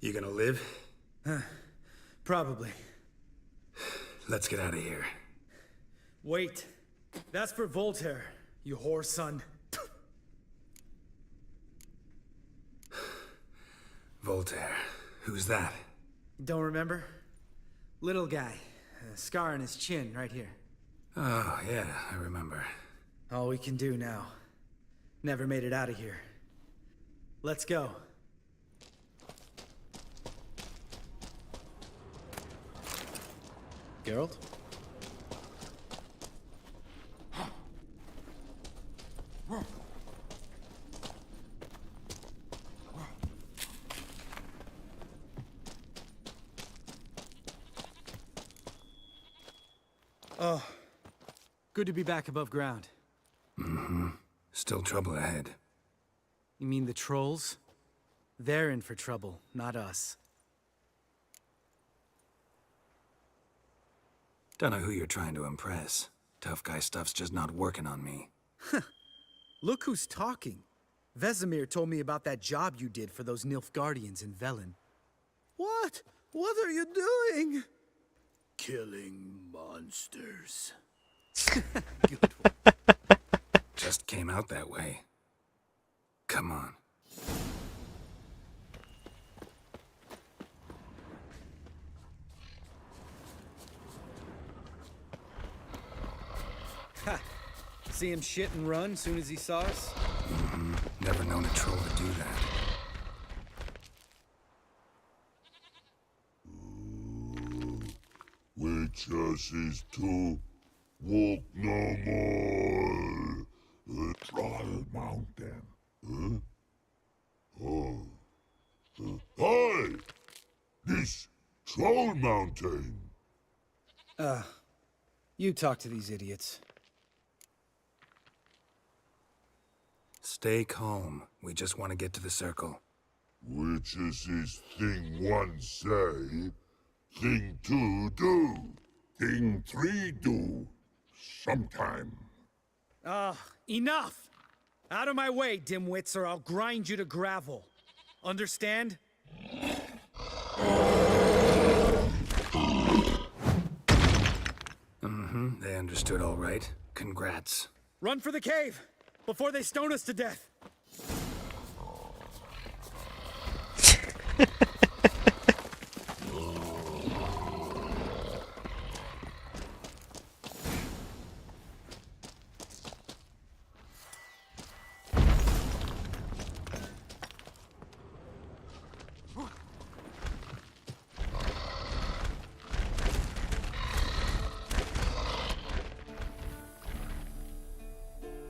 You gonna live? Probably. Let's get out of here. Wait. That's for Voltaire, you whore son. Voltaire. Who's that? Don't remember? Little guy. A scar on his chin, right here. Oh, yeah, I remember. All we can do now. Never made it out of here. Let's go. Geralt? Oh, good to be back above ground. Mm-hmm. Still trouble ahead. You mean the trolls? They're in for trouble, not us. Don't know who you're trying to impress. Tough guy stuff's just not working on me. Look who's talking. Vesemir told me about that job you did for those Nilfgaardians in Velen. What? What are you doing? Killing monsters. Just came out that way. Come on. Ha! See him shit and run soon as he saw us? Mm-hmm. Never known a troll to do that. Witches is to walk no more. Troll Mountain. Huh? Oh. Hi! This Troll Mountain. You talk to these idiots. Stay calm. We just want to get to the circle. Witches is thing one say, thing two do, thing three do, sometime. Enough! Out of my way, dimwits, or I'll grind you to gravel. Understand? Mm-hmm. They understood all right. Congrats. Run for the cave! Before they stone us to death!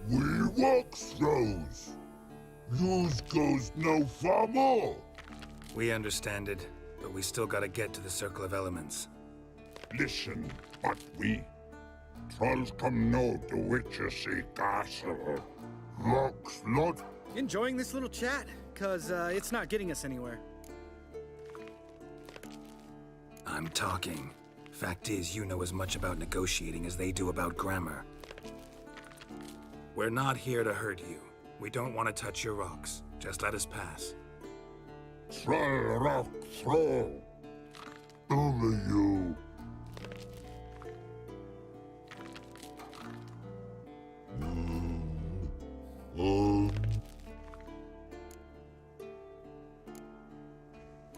We walk throws. Yous goes no far more. We understand it, but we still gotta get to the Circle of Elements. Listen, but we trolls come no to Witches castle. Looks lot. Enjoying this little chat, cause it's not getting us anywhere. I'm talking. Fact is, you know as much about negotiating as they do about grammar. We're not here to hurt you. We don't want to touch your rocks. Just let us pass. Troll rock throw. Only you.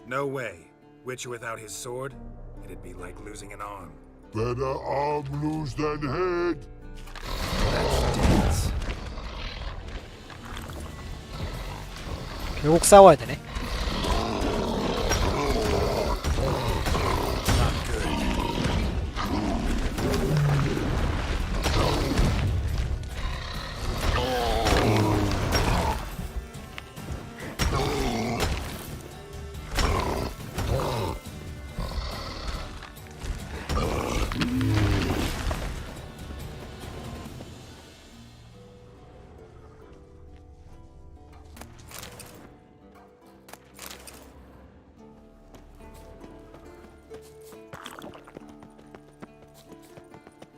No way. Witcher without his sword? It'd be like losing an arm. Better arm lose than head. That's dance. 결국 싸워야 되네.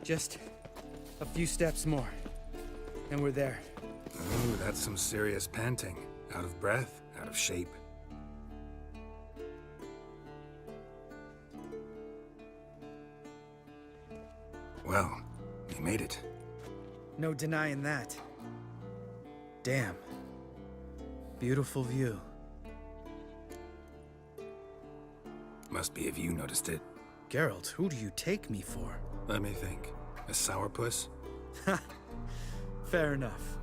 Just a few steps more, and we're there. Ooh, that's some serious panting. Out of breath, out of shape. Well, we made it. No denying that. Damn. Beautiful view. Must be if you noticed it. Geralt, who do you take me for? Let me think. A sourpuss? Fair enough.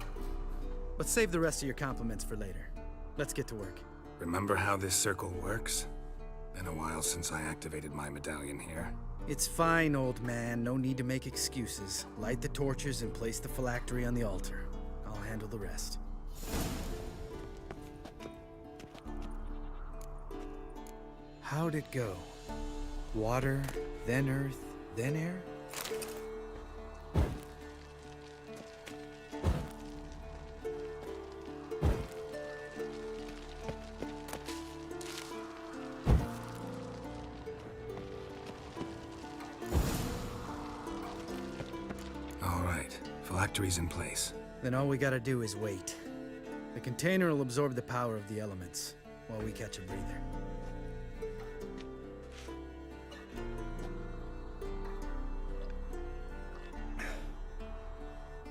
But save the rest of your compliments for later. Let's get to work. Remember how this circle works? Been a while since I activated my medallion here. It's fine, old man. No need to make excuses. Light the torches and place the phylactery on the altar. I'll handle the rest. How'd it go? Water, then earth, then air? All right, phylactery's in place. Then all we gotta do is wait. The container will absorb the power of the elements, while we catch a breather.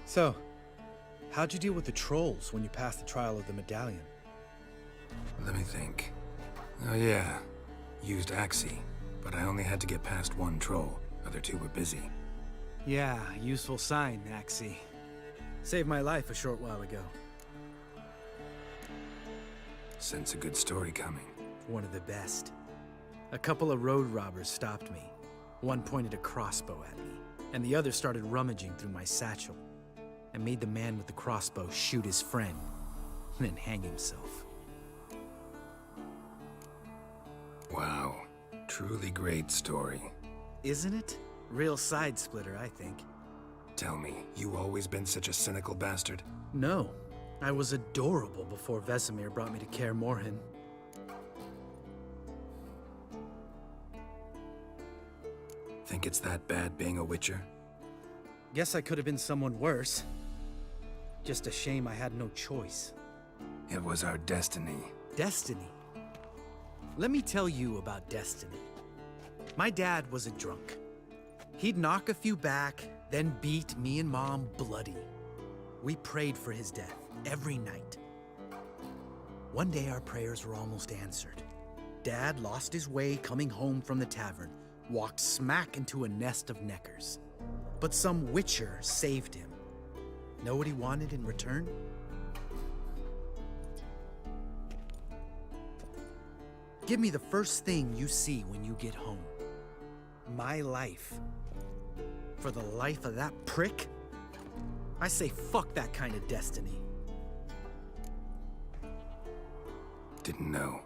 So, how'd you deal with the trolls when you passed the trial of the medallion? Let me think. Oh yeah, used Axii, but I only had to get past one troll. Other two were busy. Yeah, useful sign, Axii. Saved my life a short while ago. Sense a good story coming. One of the best. A couple of road robbers stopped me. One pointed a crossbow at me, and the other started rummaging through my satchel, and made the man with the crossbow shoot his friend, and then hang himself. Wow, truly great story. Isn't it? Real side splitter, I think. Tell me, you always been such a cynical bastard? No. I was adorable before Vesemir brought me to Kaer Morhen. Think it's that bad being a Witcher? Guess I could have been someone worse. Just a shame I had no choice. It was our destiny. Destiny? Let me tell you about destiny. My dad was a drunk. He'd knock a few back, then beat me and Mom bloody. We prayed for his death every night. One day our prayers were almost answered. Dad lost his way coming home from the tavern, walked smack into a nest of neckers. But some Witcher saved him. Know what he wanted in return? Give me the first thing you see when you get home. My life. For the life of that prick? I say fuck that kind of destiny. Didn't know.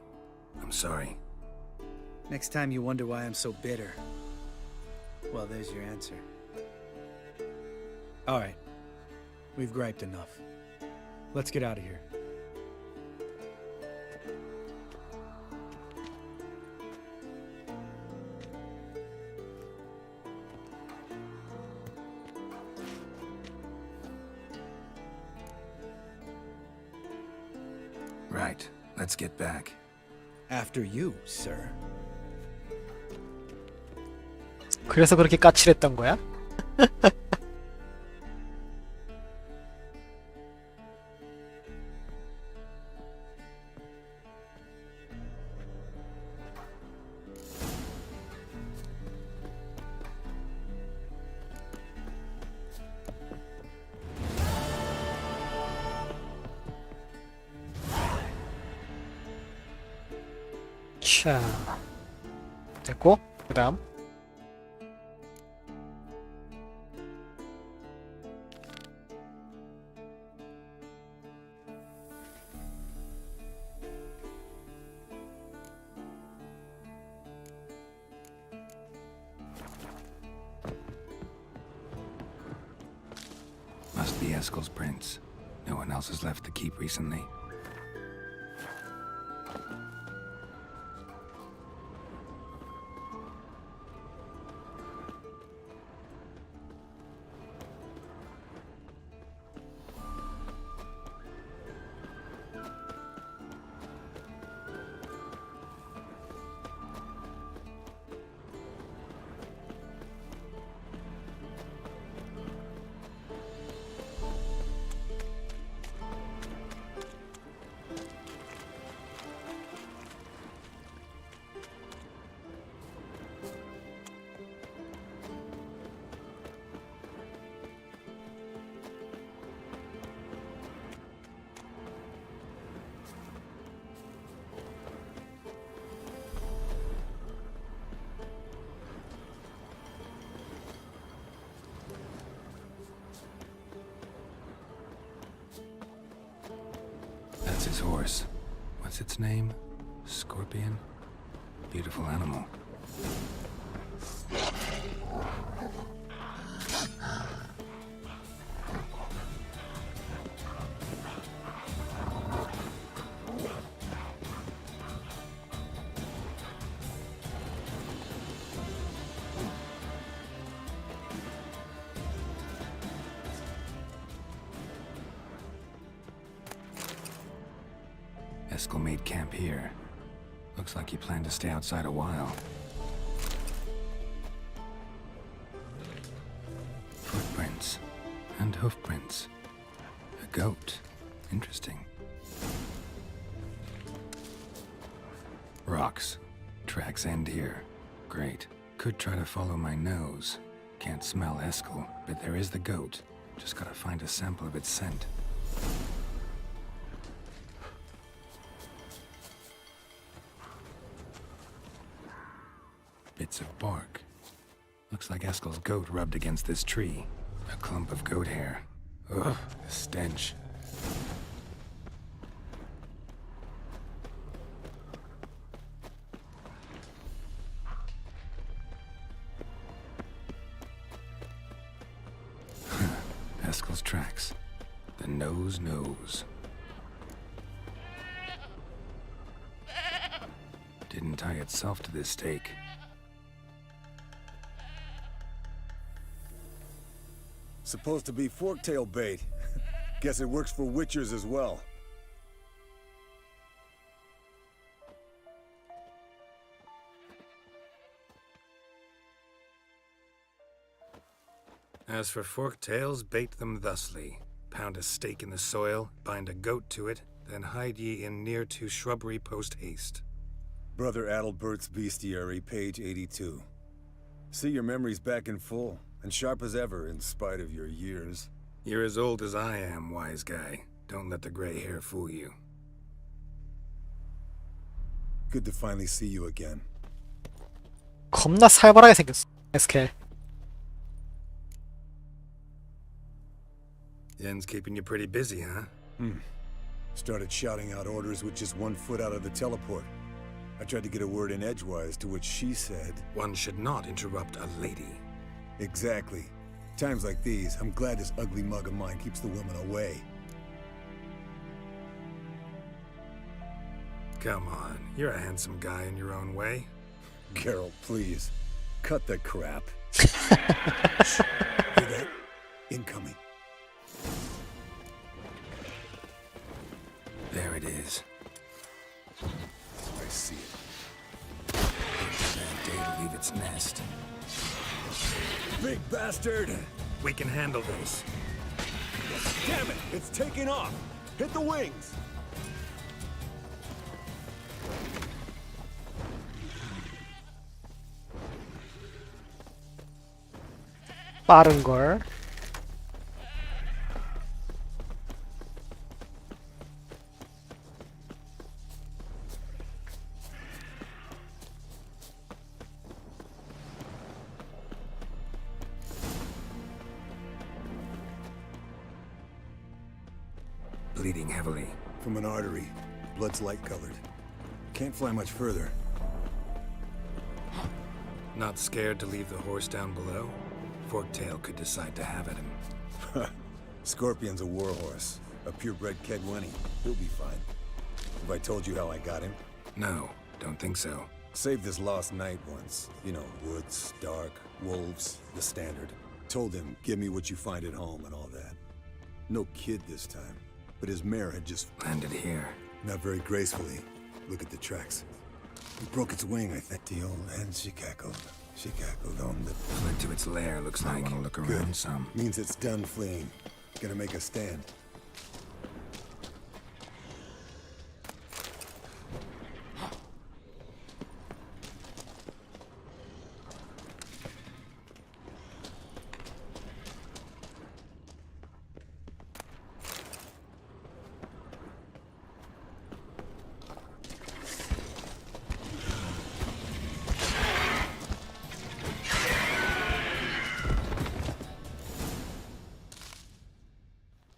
I'm sorry. Next time you wonder why I'm so bitter, well, there's your answer. All right. We've griped enough. Let's get out of here. Right. Let's get back. After you, sir. 그래서 그렇게 까칠했던 거야? 자, 됐고, 그 다음 Must be Eskel's prince. No one else has left the keep recently. his horse. What's its name? Scorpion? Beautiful animal. Eskel made camp here. Looks like he planned to stay outside a while. Footprints and hoofprints. A goat. Interesting. Rocks. Tracks end here. Great. Could try to follow my nose. Can't smell Eskel, but there is the goat. Just gotta find a sample of its scent. Bits of bark. Looks like Eskel's goat rubbed against this tree. A clump of goat hair. Ugh, the stench. Eskel's tracks. The nose knows. Didn't tie itself to this stake. Supposed to be forktail bait. Guess it works for witchers as well. As for forktails, bait them thusly. Pound a stake in the soil, bind a goat to it, then hide ye in near to shrubbery post haste. Brother Adalbert's Bestiary, page 82. See your memories back in full, and sharp as ever in spite of your years. You're as old as I am, wise guy. Don't let the gray hair fool you. Good to finally see you again. 겁나 살벌하게 생겼어. 에스켈. Yen's keeping you pretty busy, huh? Started shouting out orders with just 1 foot out of the teleport. I tried to get a word in edgewise, to which she said... One should not interrupt a lady. Exactly. Times like these, I'm glad this ugly mug of mine keeps the women away. Come on, you're a handsome guy in your own way. Geralt, please. Cut the crap. Hear that? Incoming. There it is. I see it. It's a bad day to leave its nest. Big bastard! We can handle this. Damn it! It's taking off! Hit the wings! 빠른 걸. Bleeding heavily. From an artery. Blood's light-colored. Can't fly much further. Not scared to leave the horse down below? Forktail could decide to have at him. Scorpion's a warhorse. A purebred Kedwenny. He'll be fine. Have I told you how I got him? No, don't think so. Saved this lost knight once. You know, woods, dark, wolves, the standard. Told him, give me what you find at home and all that. No kid this time. But his mare had just... landed here. Not very gracefully. Look at the tracks. It broke its wing, I think. The old hen, she cackled. She cackled on the... Fled to its lair, looks like. I want to look around Good. some. Means it's done fleeing. Gonna make a stand.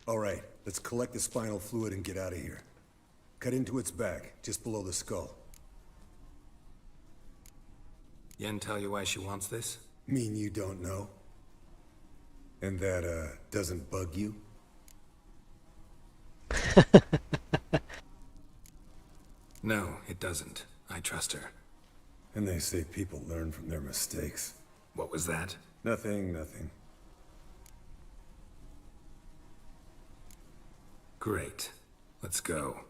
All right, let's collect the spinal fluid and get out of here. Cut into its back, just below the skull. Yen tell you why she wants this? Mean you don't know? And that, doesn't bug you? No, it doesn't. I trust her. And they say people learn from their mistakes. What was that? Nothing, nothing. Great. Let's go.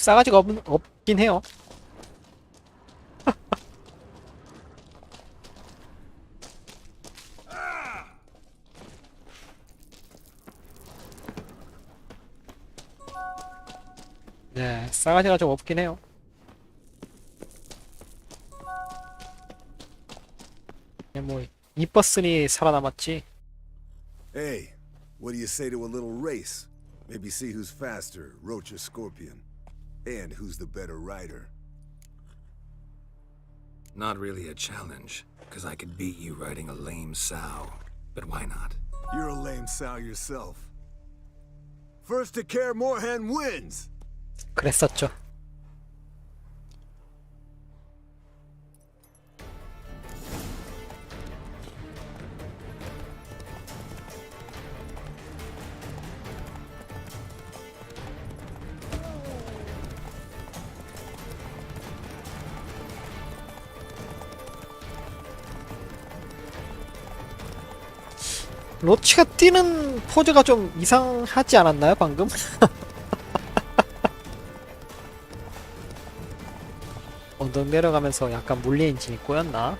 싸가지가 없긴 해요. 네, 싸가지가 좀 없긴 해요. 그냥 뭐 이뻤으니 살아남았지. Hey, what do you say to a little race? Maybe see who's faster, Roach or Scorpion. And who's the better rider. Not really a challenge, because I could beat you riding a lame sow. But why not? You're a lame sow yourself. First to Kaer Morhen wins! 그랬었죠. 로치가 뛰는 포즈가 좀 이상하지 않았나요, 방금? 언덕 내려가면서 약간 물리 엔진이 꼬였나?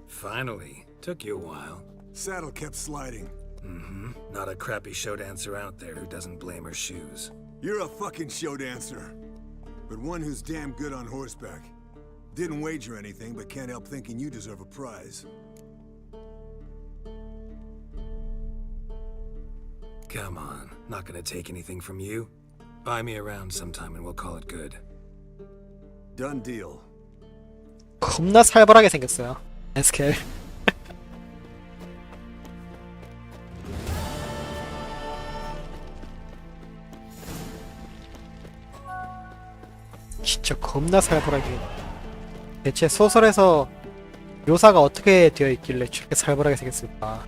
Finally. Took you a while. Saddle kept sliding. Mm-hmm. Not a crappy show dancer out there who doesn't blame her shoes. You're a fucking show dancer. But one who's damn good on horseback. Didn't wager anything, but can't help thinking you deserve a prize. Come on. Not gonna take anything from you. Buy me around sometime and we'll call it good. Done deal. 겁나 살벌하게 생겼어요. SKL. 진짜 겁나 살벌하게. 대체 소설에서 묘사가 어떻게 되어 있길래 저렇게 살벌하게 생겼을까?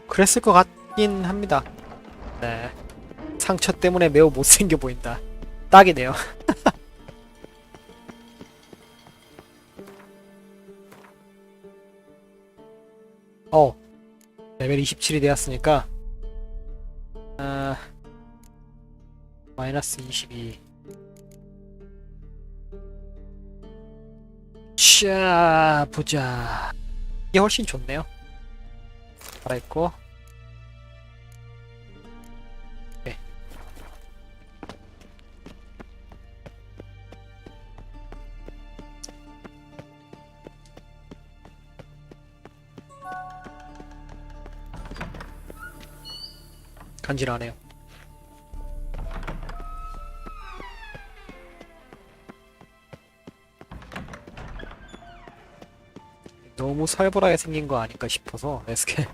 그랬을 것 같긴 합니다. 네. 상처 때문에 매우 못생겨 보인다. 딱이네요. 레벨 27이 되었으니까 마이너스 22. 자, 보자. 이게 훨씬 좋네요. 살아있고. 네. 간지나네요. 너무 살벌하게 생긴 거 아닐까 싶어서 SK.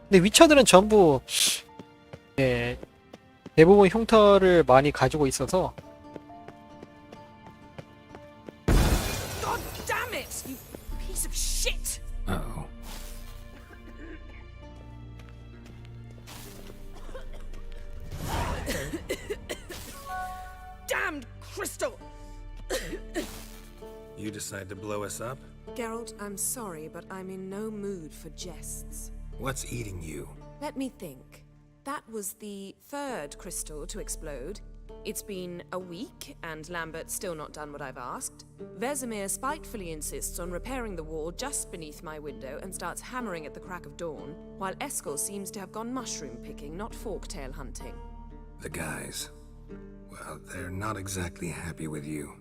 근데 위쳐들은 전부 대부분 흉터를 많이 가지고 있어서 God damn it, you piece of shit! Uh-oh. Damned crystal! You decide to blow us up? Geralt, I'm sorry, but I'm in no mood for jests. What's eating you? Let me think. That was the third crystal to explode. It's been a week, and Lambert's still not done what I've asked. Vesemir spitefully insists on repairing the wall just beneath my window and starts hammering at the crack of dawn, while Eskel seems to have gone mushroom picking, not forktail hunting. The guys. Well, they're not exactly happy with you.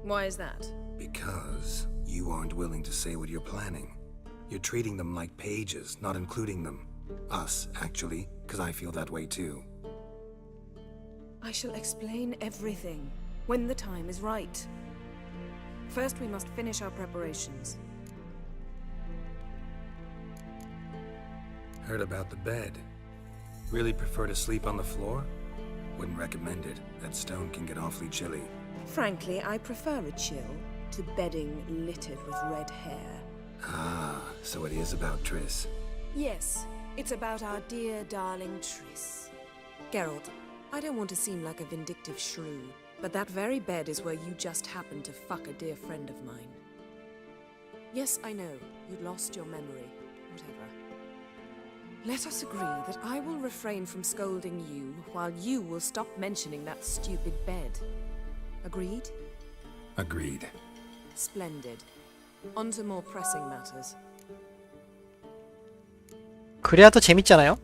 Why is that? Because you aren't willing to say what you're planning. You're treating them like pages, not including them. Us, actually, because I feel that way too. I shall explain everything when the time is right. First, we must finish our preparations. Heard about the bed. Really prefer to sleep on the floor? Wouldn't recommend it. That stone can get awfully chilly. Frankly, I prefer a chill to bedding littered with red hair. Ah, so it is about Triss. Yes, it's about our dear darling Triss. Geralt, I don't want to seem like a vindictive shrew, but that very bed is where you just happened to fuck a dear friend of mine. Yes, I know, you'd lost your memory. Whatever. Let us agree that I will refrain from scolding you while you will stop mentioning that stupid bed. Agreed? Agreed. Splendid. On to more pressing matters. 그래야 더 재밌잖아요.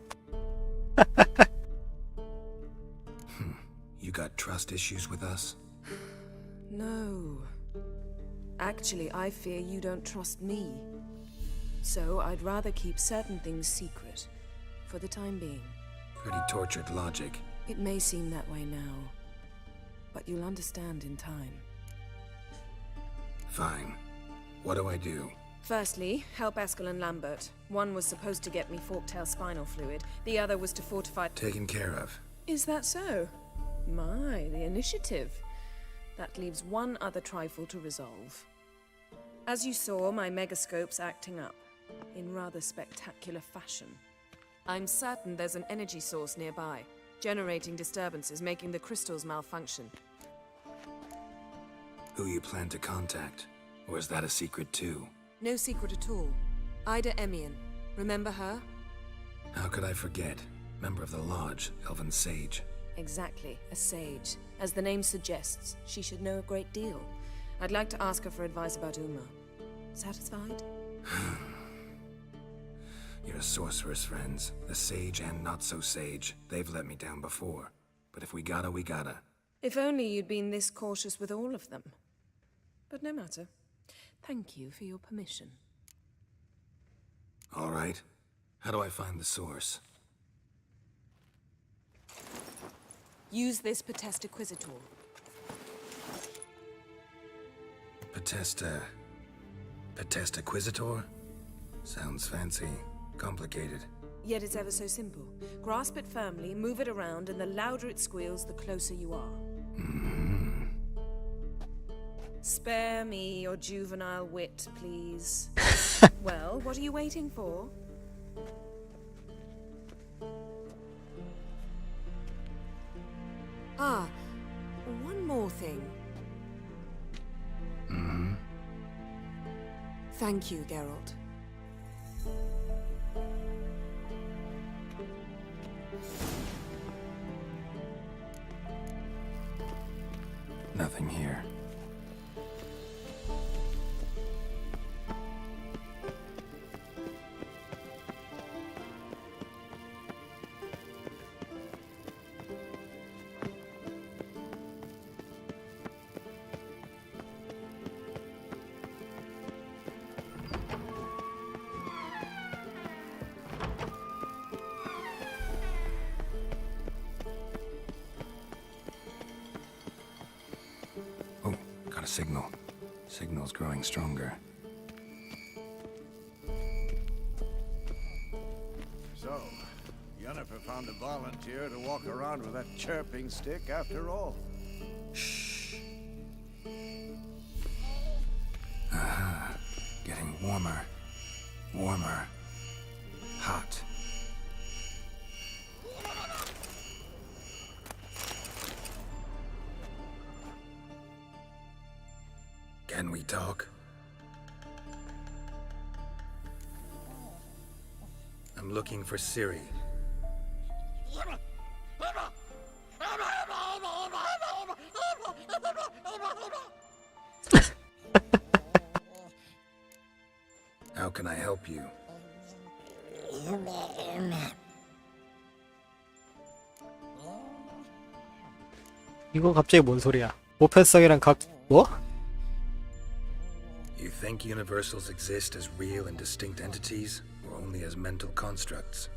You got trust issues with us? No. Actually, I fear you don't trust me. So I'd rather keep certain things secret, for the time being. Pretty tortured logic. It may seem that way now, but you'll understand in time. Fine. What do I do? Firstly, help Eskel and Lambert. One was supposed to get me forktail spinal fluid, the other was to fortify... Taken care of. Is that so? My, the initiative. That leaves one other trifle to resolve. As you saw, my megascope's acting up, in rather spectacular fashion. I'm certain there's an energy source nearby, generating disturbances, making the crystals malfunction. Who you plan to contact? Or is that a secret too? No secret at all. Ida Emian. Remember her? How could I forget? Member of the Lodge, Elven Sage. Exactly, a sage. As the name suggests, she should know a great deal. I'd like to ask her for advice about Uma. Satisfied? Your sorceress friends, the sage and not-so-sage, they've let me down before. But if we gotta, we gotta. If only you'd been this cautious with all of them. But no matter. Thank you for your permission. All right. How do I find the source? Use this Potestaquizator. Potestaquizator? Sounds fancy. Complicated. Yet it's ever so simple. Grasp it firmly, move it around, and the louder it squeals, the closer you are. Spare me your juvenile wit, please. Well, what are you waiting for? Ah, one more thing. Thank you, Geralt. Nothing here. Got a signal. Signal's growing stronger. So, Yennefer Never found a volunteer to walk around with that chirping stick after all. Getting warmer. Warmer. Hot. Can we talk? I'm looking for Ciri. How can I help you? 이건 갑자기 뭔 소리야? 보편성이랑 뭐? You think universals exist as real and distinct entities, or only as mental constructs?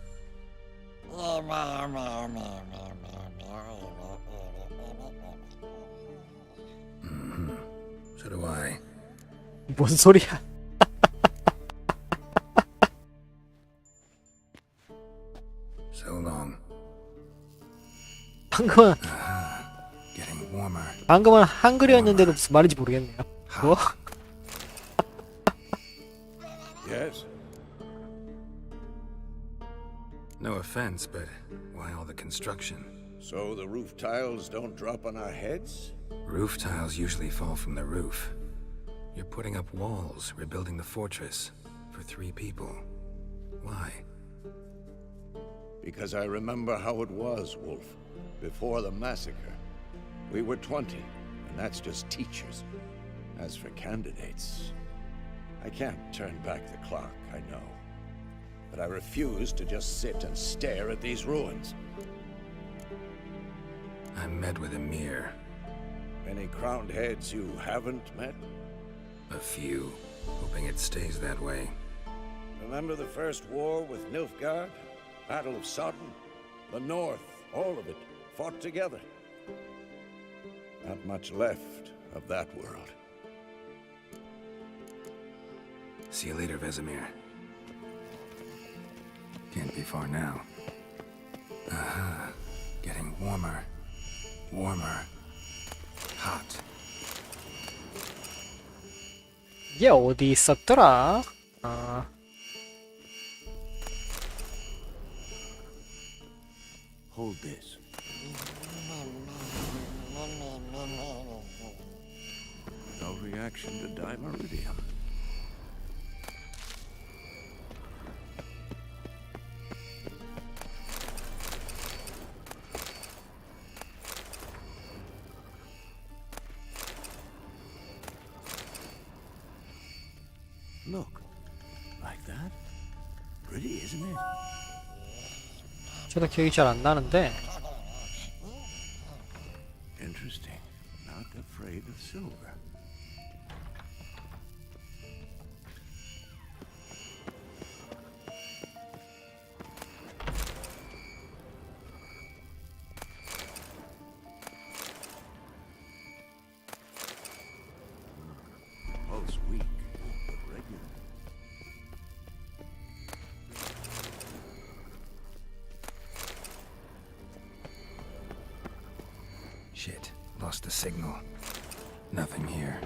So do I. 뭔 소리야? So long. 방금은 Getting warmer. 방금은 한글이었는데도 무슨 말인지 모르겠네요. 뭐? Yes? No offense, but why all the construction? So the roof tiles don't drop on our heads? Roof tiles usually fall from the roof. You're putting up walls, rebuilding the fortress. For 3 people. Why? Because I remember how it was, Wolf. Before the massacre. We were 20, and that's just teachers. As for candidates, I can't turn back the clock, I know. But I refuse to just sit and stare at these ruins. I met with Emir. Any crowned heads you haven't met? A few. Hoping it stays that way. Remember the first war with Nilfgaard? Battle of Sodden? The North, all of it, fought together. Not much left of that world. See you later, Vesemir. Can't be far now. Aha. Getting warmer. Warmer. Hot. 얘 어디 있었더라? Hold this. No reaction to dimeridium. Look, like that? Pretty, isn't it? 저도 기억이 잘 안 나는데. Interesting. Not afraid of silver. Pulse weak, but regular. Shit. Lost the signal. Nothing here.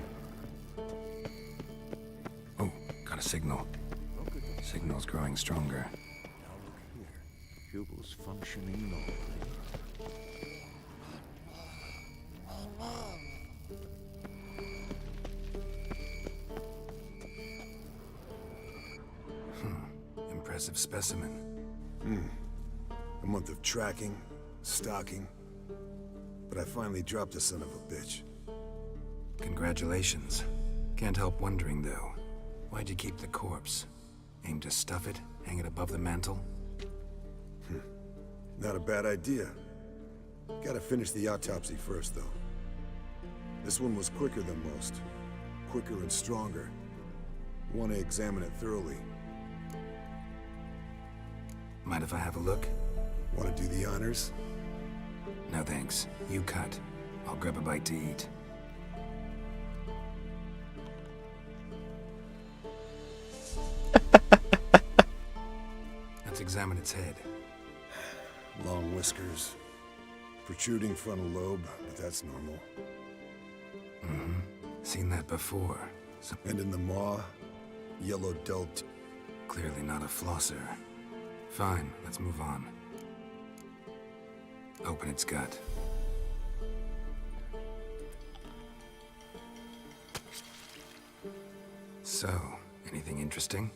Oh, got a signal. Signal's growing stronger. Now look here. Pupils functioning normally. Impressive specimen. A month of tracking, stalking. But I finally dropped the son of a bitch. Congratulations. Can't help wondering, though. Why'd you keep the corpse? Aim to stuff it? Hang it above the mantle? Not a bad idea. Gotta finish the autopsy first, though. This one was quicker than most. Quicker and stronger. Want to examine it thoroughly. Mind if I have a look? Want to do the honors? No thanks. You cut. I'll grab a bite to eat. Let's examine its head. Long whiskers, protruding frontal lobe, but that's normal. Mm-hmm. Seen that before. And in the maw, yellow dull Clearly not a flosser. Fine, let's move on. Open its gut. So, anything interesting?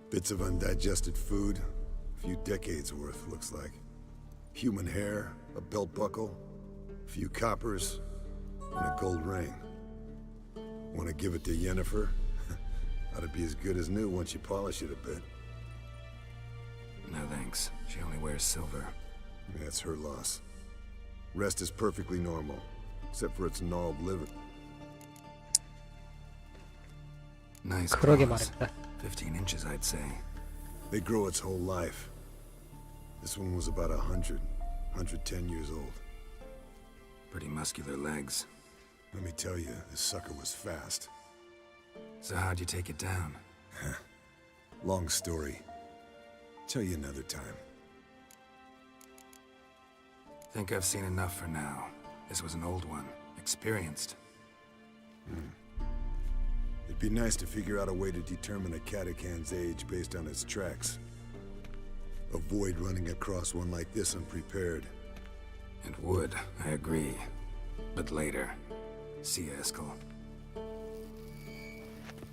Bits of undigested food. A few decades worth, looks like. Human hair, a belt buckle, a few coppers, and a gold ring. Want to give it to Yennefer? Ought to be as good as new once you polish it a bit. No thanks. She only wears silver. That's her loss. Rest is perfectly normal, except for its gnarled liver. Nice 그러게 claws. 말입니다. 15 inches, I'd say. They grow its whole life. This one was about 110 years old. Pretty muscular legs. Let me tell you, this sucker was fast. So how'd you take it down? Long story. Tell you another time. Think I've seen enough for now. This was an old one. Experienced. It'd be nice to figure out a way to determine a Katakan's age based on its tracks. Avoid running across one like this unprepared. It would, I agree. But later. See you, Eskel.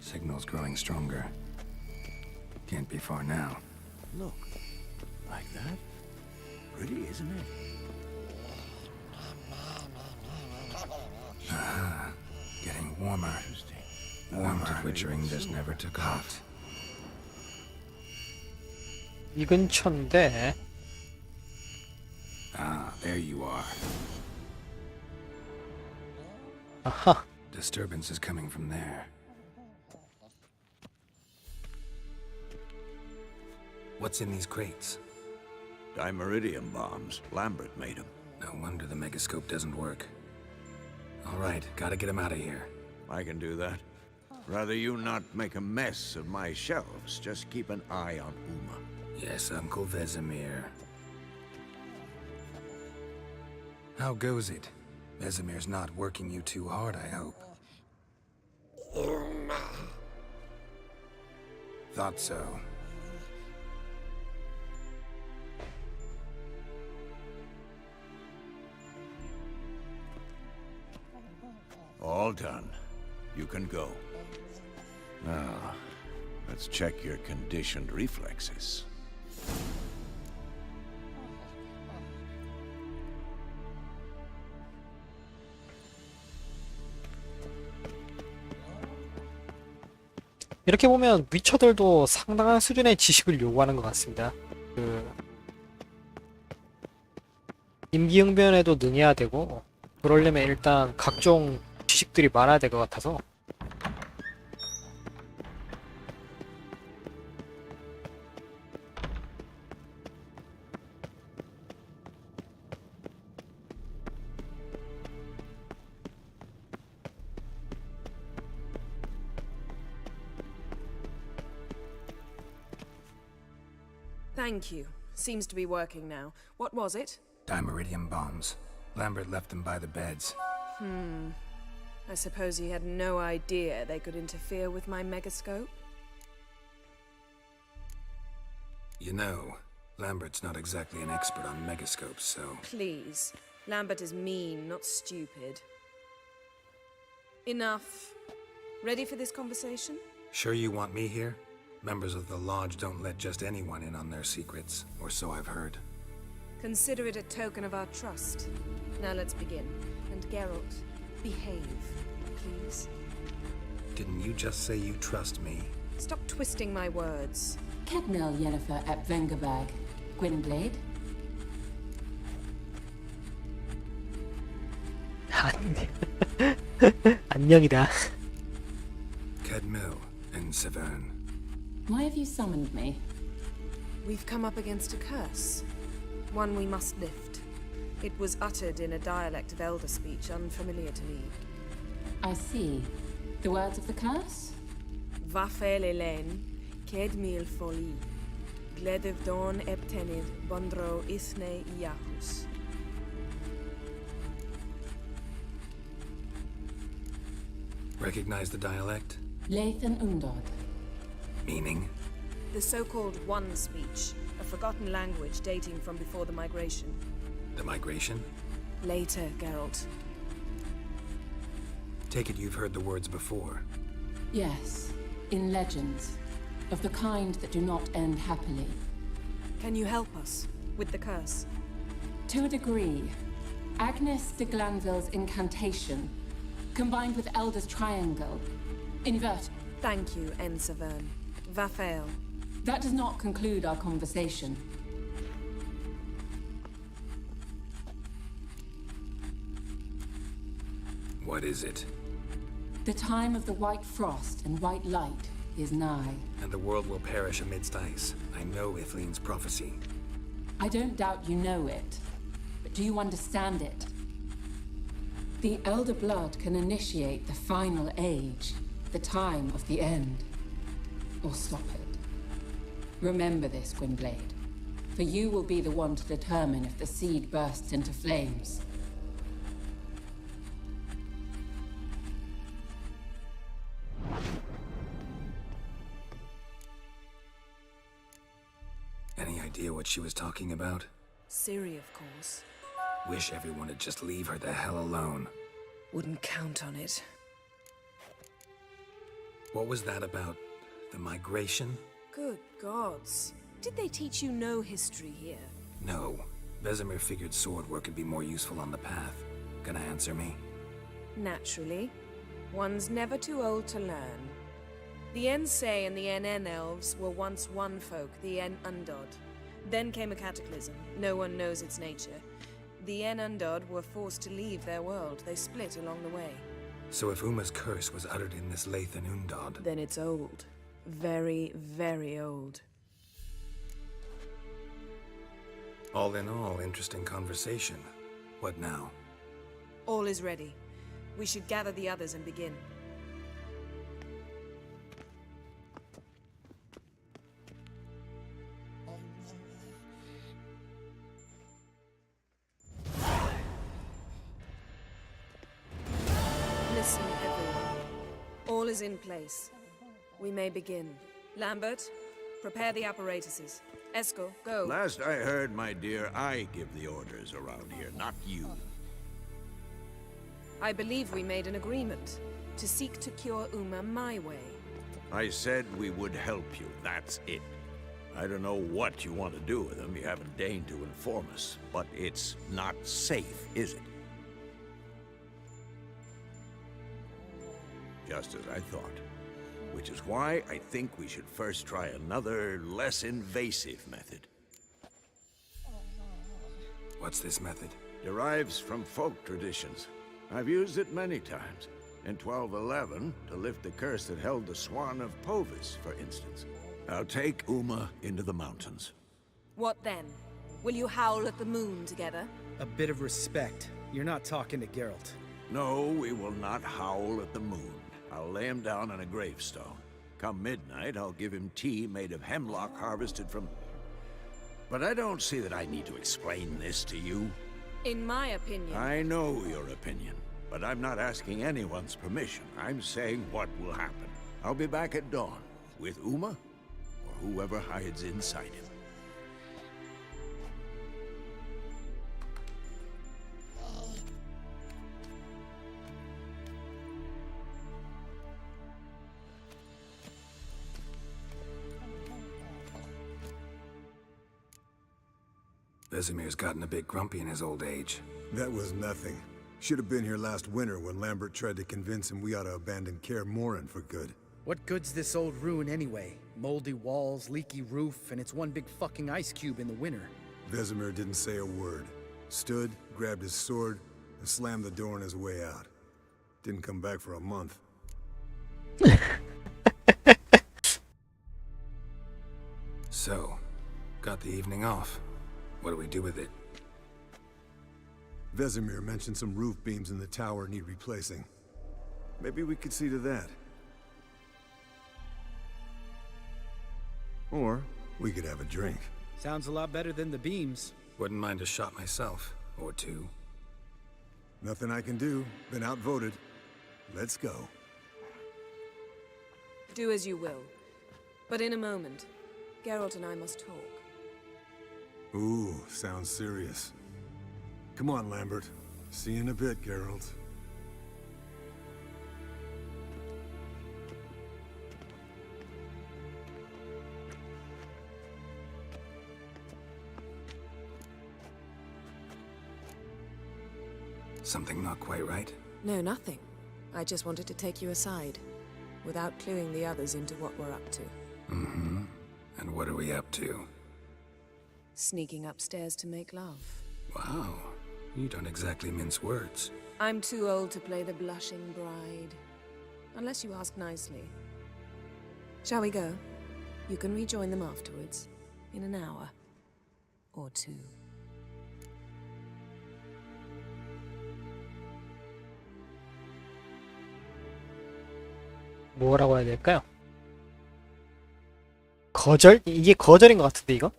Signal's growing stronger. Can't be far now. Look. Like that? Pretty, isn't it? Ah, getting warmer. Warmth witchering just never took off. 이 근처인데. Ah, there you are. 아하. Disturbance is coming from there. What's in these crates? Dimeridium bombs. Lambert made them. No wonder the megascope doesn't work. All right, gotta get him out of here. I can do that. Rather you not make a mess of my shelves. Just keep an eye on Uma. Yes, Uncle Vesemir. How goes it? Vesemir's not working you too hard, I hope. Thought so. All done. You can go. Now, let's check your conditioned reflexes. 이렇게 보면 위쳐들도 상당한 수준의 지식을 요구하는 것 같습니다. 임기응변에도 능해야 되고 그러려면 일단 각종 지식들이 많아야 될 것 같아서. Thank you. Seems to be working now. What was it? Dimeridium bombs. Lambert left them by the beds. I suppose he had no idea they could interfere with my megascope? You know, Lambert's not exactly an expert on megascopes, so... Please. Lambert is mean, not stupid. Enough. Ready for this conversation? Sure you want me here? Members of the Lodge don't let just anyone in on their secrets, or so I've heard. Consider it a token of our trust. Now let's begin. And Geralt, behave, please. Didn't you just say you trust me? Stop twisting my words. Cadmel Yennefer at Vengerberg. Gwynblade? 안녕이다. Cadmel and Severn. Why have you summoned me? We've come up against a curse. One we must lift. It was uttered in a dialect of Elder speech unfamiliar to me. I see. The words of the curse? Va faire Hélène, qu'aide mille folie. Glediv Dawn Eptenid Bondro Ithne Yahus. Recognize the dialect? Lathan Undod. Meaning? The so-called One speech, a forgotten language dating from before the migration. The migration? Later, Geralt. Take it you've heard the words before. Yes, in legends. Of the kind that do not end happily. Can you help us with the curse? To a degree. Agnes de Glanville's incantation, combined with Elder's triangle, invert. Thank you, Ensavern. Vafael. That does not conclude our conversation. What is it? The time of the white frost and white light is nigh. And the world will perish amidst ice. I know Ithleen's prophecy. I don't doubt you know it, but do you understand it? The Elder Blood can initiate the final age, the time of the end, or stop it. Remember this, Gwynblade, for you will be the one to determine if the seed bursts into flames. Any idea what she was talking about? Ciri, of course. Wish everyone would just leave her the hell alone. Wouldn't count on it. What was that about? The migration? Good gods. Did they teach you no history here? No. Vesemir figured sword work would be more useful on the path. Gonna answer me? Naturally. One's never too old to learn. The Ensei and the NN elves were once one folk, the En Undod. Then came a cataclysm. No one knows its nature. The En Undod were forced to leave their world. They split along the way. So if Uma's curse was uttered in this Lathan Undod... Then it's old. Very, very old. All in all, interesting conversation. What now? All is ready. We should gather the others and begin. Listen, everyone. All is in place. We may begin. Lambert, prepare the apparatuses. Eskel, go. Last I heard, my dear, I give the orders around here, not you. I believe we made an agreement to seek to cure Uma my way. I said we would help you, that's it. I don't know what you want to do with them, you haven't deigned to inform us, but it's not safe, is it? Just as I thought. Which is why I think we should first try another, less invasive method. What's this method? Derives from folk traditions. I've used it many times. In 1211, to lift the curse that held the Swan of Povis, for instance. I'll take Uma into the mountains. What then? Will you howl at the moon together? A bit of respect. You're not talking to Geralt. No, we will not howl at the moon. I'll lay him down on a gravestone. Come midnight, I'll give him tea made of hemlock harvested from... But I don't see that I need to explain this to you. In my opinion... I know your opinion, but I'm not asking anyone's permission. I'm saying what will happen. I'll be back at dawn, with Uma, or whoever hides inside him. Vesemir's gotten a bit grumpy in his old age. That was nothing. Should have been here last winter when Lambert tried to convince him we ought to abandon Kaer Morhen for good. What good's this old ruin anyway? Moldy walls, leaky roof, and it's one big fucking ice cube in the winter. Vesemir didn't say a word. Stood, grabbed his sword, and slammed the door on his way out. Didn't come back for a month. So, got the evening off. What do we do with it? Vesemir mentioned some roof beams in the tower need replacing. Maybe we could see to that. Or We could have a drink. Sounds a lot better than the beams. Wouldn't mind a shot myself, or two. Nothing I can do. Been outvoted. Let's go. Do as you will. But in a moment, Geralt and I must talk. Ooh, sounds serious. Come on, Lambert. See you in a bit, Geralt. Something not quite right? No, nothing. I just wanted to take you aside, without cluing the others into what we're up to. Mm-hmm. And what are we up to? Sneaking upstairs to make love. Wow. You don't exactly mince words. I'm too old to play the blushing bride. Unless you ask nicely. Shall we go? You can rejoin them afterwards. In an hour. Or two. 뭐라고 해야 될까요? 거절? 이게 거절인 것 같은데 이거?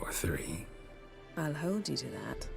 Or three. I'll hold you to that.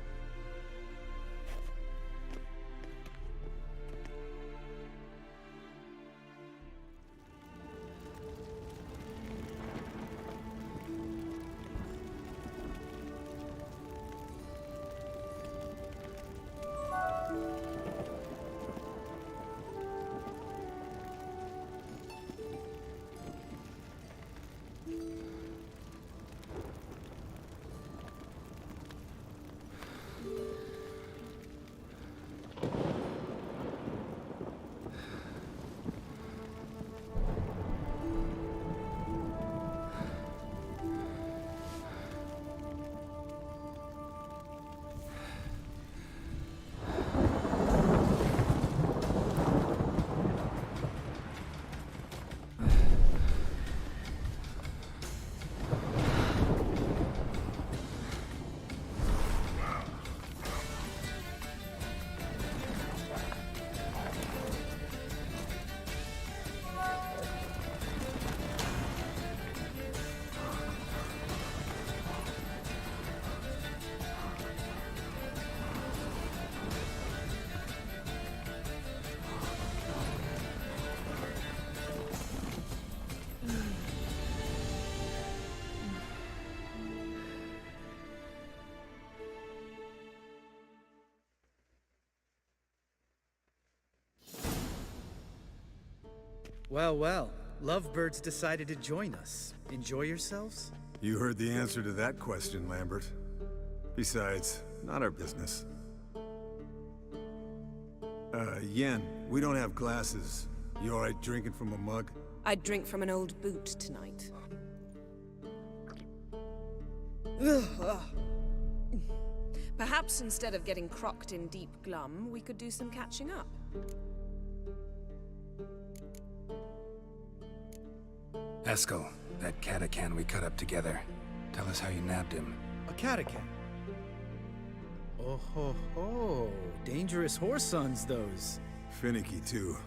Well, well. Lovebirds decided to join us. Enjoy yourselves? You heard the answer to that question, Lambert. Besides, not our business. Yen, we don't have glasses. You alright drinking from a mug? I'd drink from an old boot tonight. Perhaps instead of getting crocked in deep glum, we could do some catching up. Eskel, that Catacan we cut up together. Tell us how you nabbed him. A Catacan? Oh ho ho. Dangerous horse sons, those. Finicky, too.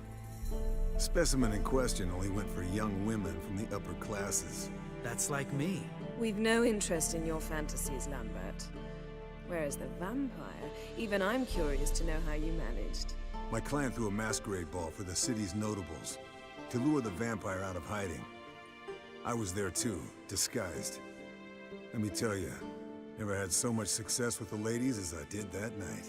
Specimen in question only went for young women from the upper classes. That's like me. We've no interest in your fantasies, Lambert. Whereas the vampire, even I'm curious to know how you managed. My clan threw a masquerade ball for the city's notables, to lure the vampire out of hiding. I was there too, disguised. Let me tell you, never had so much success with the ladies as I did that night.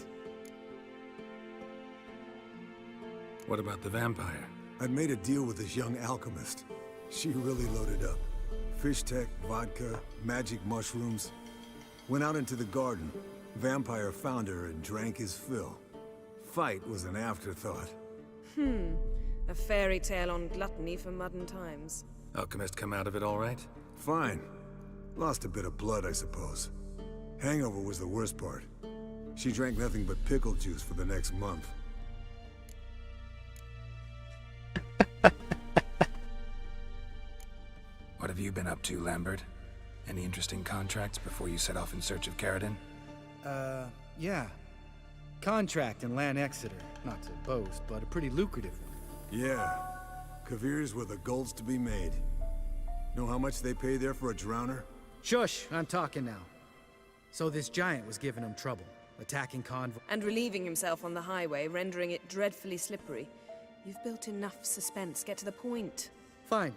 What about the vampire? I'd made a deal with this young alchemist. She really loaded up. Fish tech, vodka, magic mushrooms. Went out into the garden. Vampire found her and drank his fill. Fight was an afterthought. A fairy tale on gluttony for modern times. Alchemist come out of it all right? Fine. Lost a bit of blood, I suppose. Hangover was the worst part. She drank nothing but pickle juice for the next month. What have you been up to, Lambert? Any interesting contracts before you set off in search of Caridin? Yeah. Contract in Lan Exeter. Not to boast, but a pretty lucrative one. Yeah. Kavir's were the gold's to be made. Know how much they pay there for a drowner? Shush, I'm talking now. So this giant was giving him trouble, attacking convoy. And relieving himself on the highway, rendering it dreadfully slippery. You've built enough suspense. Get to the point. Fine.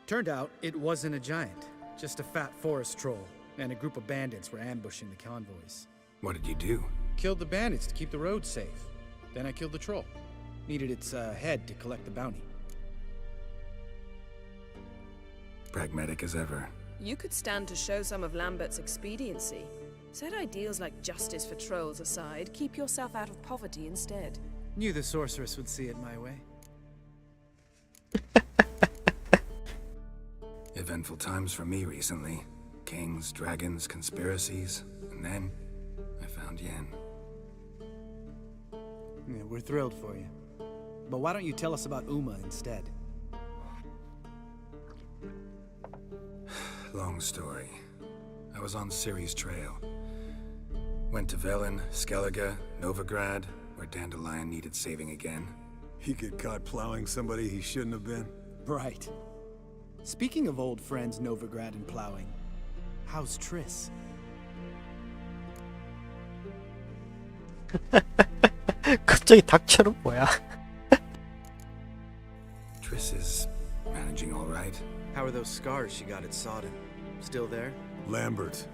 Turned out it wasn't a giant, just a fat forest troll, and a group of bandits were ambushing the convoys. What did you do? Killed the bandits to keep the roads safe. Then I killed the troll. Needed its head to collect the bounty. Pragmatic as ever. You could stand to show some of Lambert's expediency. Set ideals like justice for trolls aside, keep yourself out of poverty instead. Knew the sorceress would see it my way. Eventful times for me recently. Kings, dragons, conspiracies, and then I found Yen. Yeah, we're thrilled for you. But why don't you tell us about Uma instead? Long story. I was on Ciri's trail. Went to Velen, Skellige, Novigrad, where Dandelion needed saving again. He get caught plowing somebody he shouldn't have been? Right. Speaking of old friends Novigrad and plowing, how's Triss? 갑자기 닥쳐는 뭐야? Triss is managing all right. How are those scars she got at Sodden? Still there? Lambert,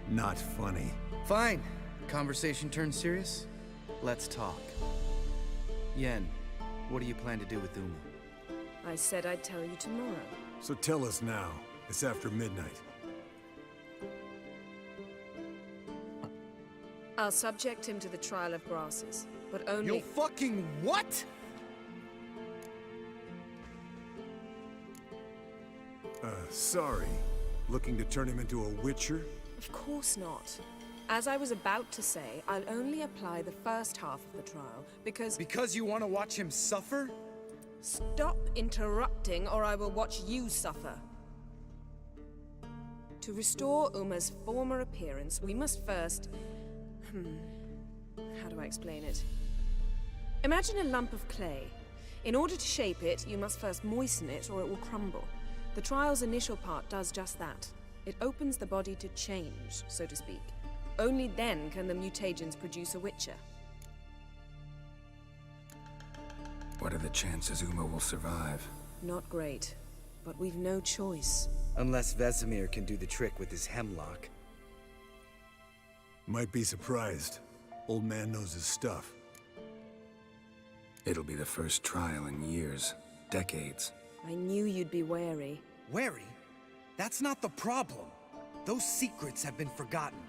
not funny. Fine. Conversation turned serious? Let's talk. Yen, what do you plan to do with Uma? I said I'd tell you tomorrow. So tell us now. It's after midnight. I'll subject him to the trial of grasses, but only— You'll fucking what? Sorry. Looking to turn him into a witcher? Of course not. As I was about to say, I'll only apply the first half of the trial, because— Because you want to watch him suffer? Stop interrupting, or I will watch you suffer. To restore Uma's former appearance, we must first— how do I explain it? Imagine a lump of clay. In order to shape it, you must first moisten it, or it will crumble. The trial's initial part does just that. It opens the body to change, so to speak. Only then can the mutagens produce a witcher. What are the chances Uma will survive? Not great, but we've no choice. Unless Vesemir can do the trick with his hemlock. Might be surprised. Old man knows his stuff. It'll be the first trial in years, decades. I knew you'd be wary. Wary? That's not the problem. Those secrets have been forgotten,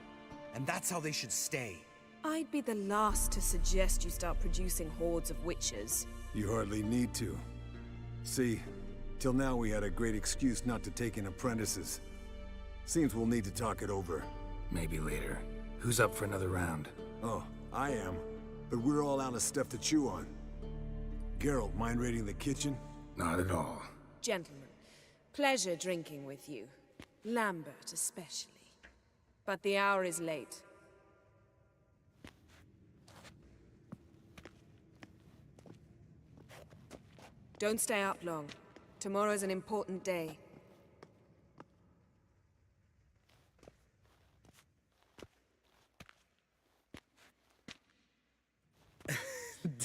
and that's how they should stay. I'd be the last to suggest you start producing hordes of witches. You hardly need to. See, till now we had a great excuse not to take in apprentices. Seems we'll need to talk it over. Maybe later. Who's up for another round? Oh, I am. But we're all out of stuff to chew on. Geralt, mind raiding the kitchen? Not at all. Gentlemen, pleasure drinking with you. Lambert especially. But the hour is late. Don't stay up long. Tomorrow's an important day.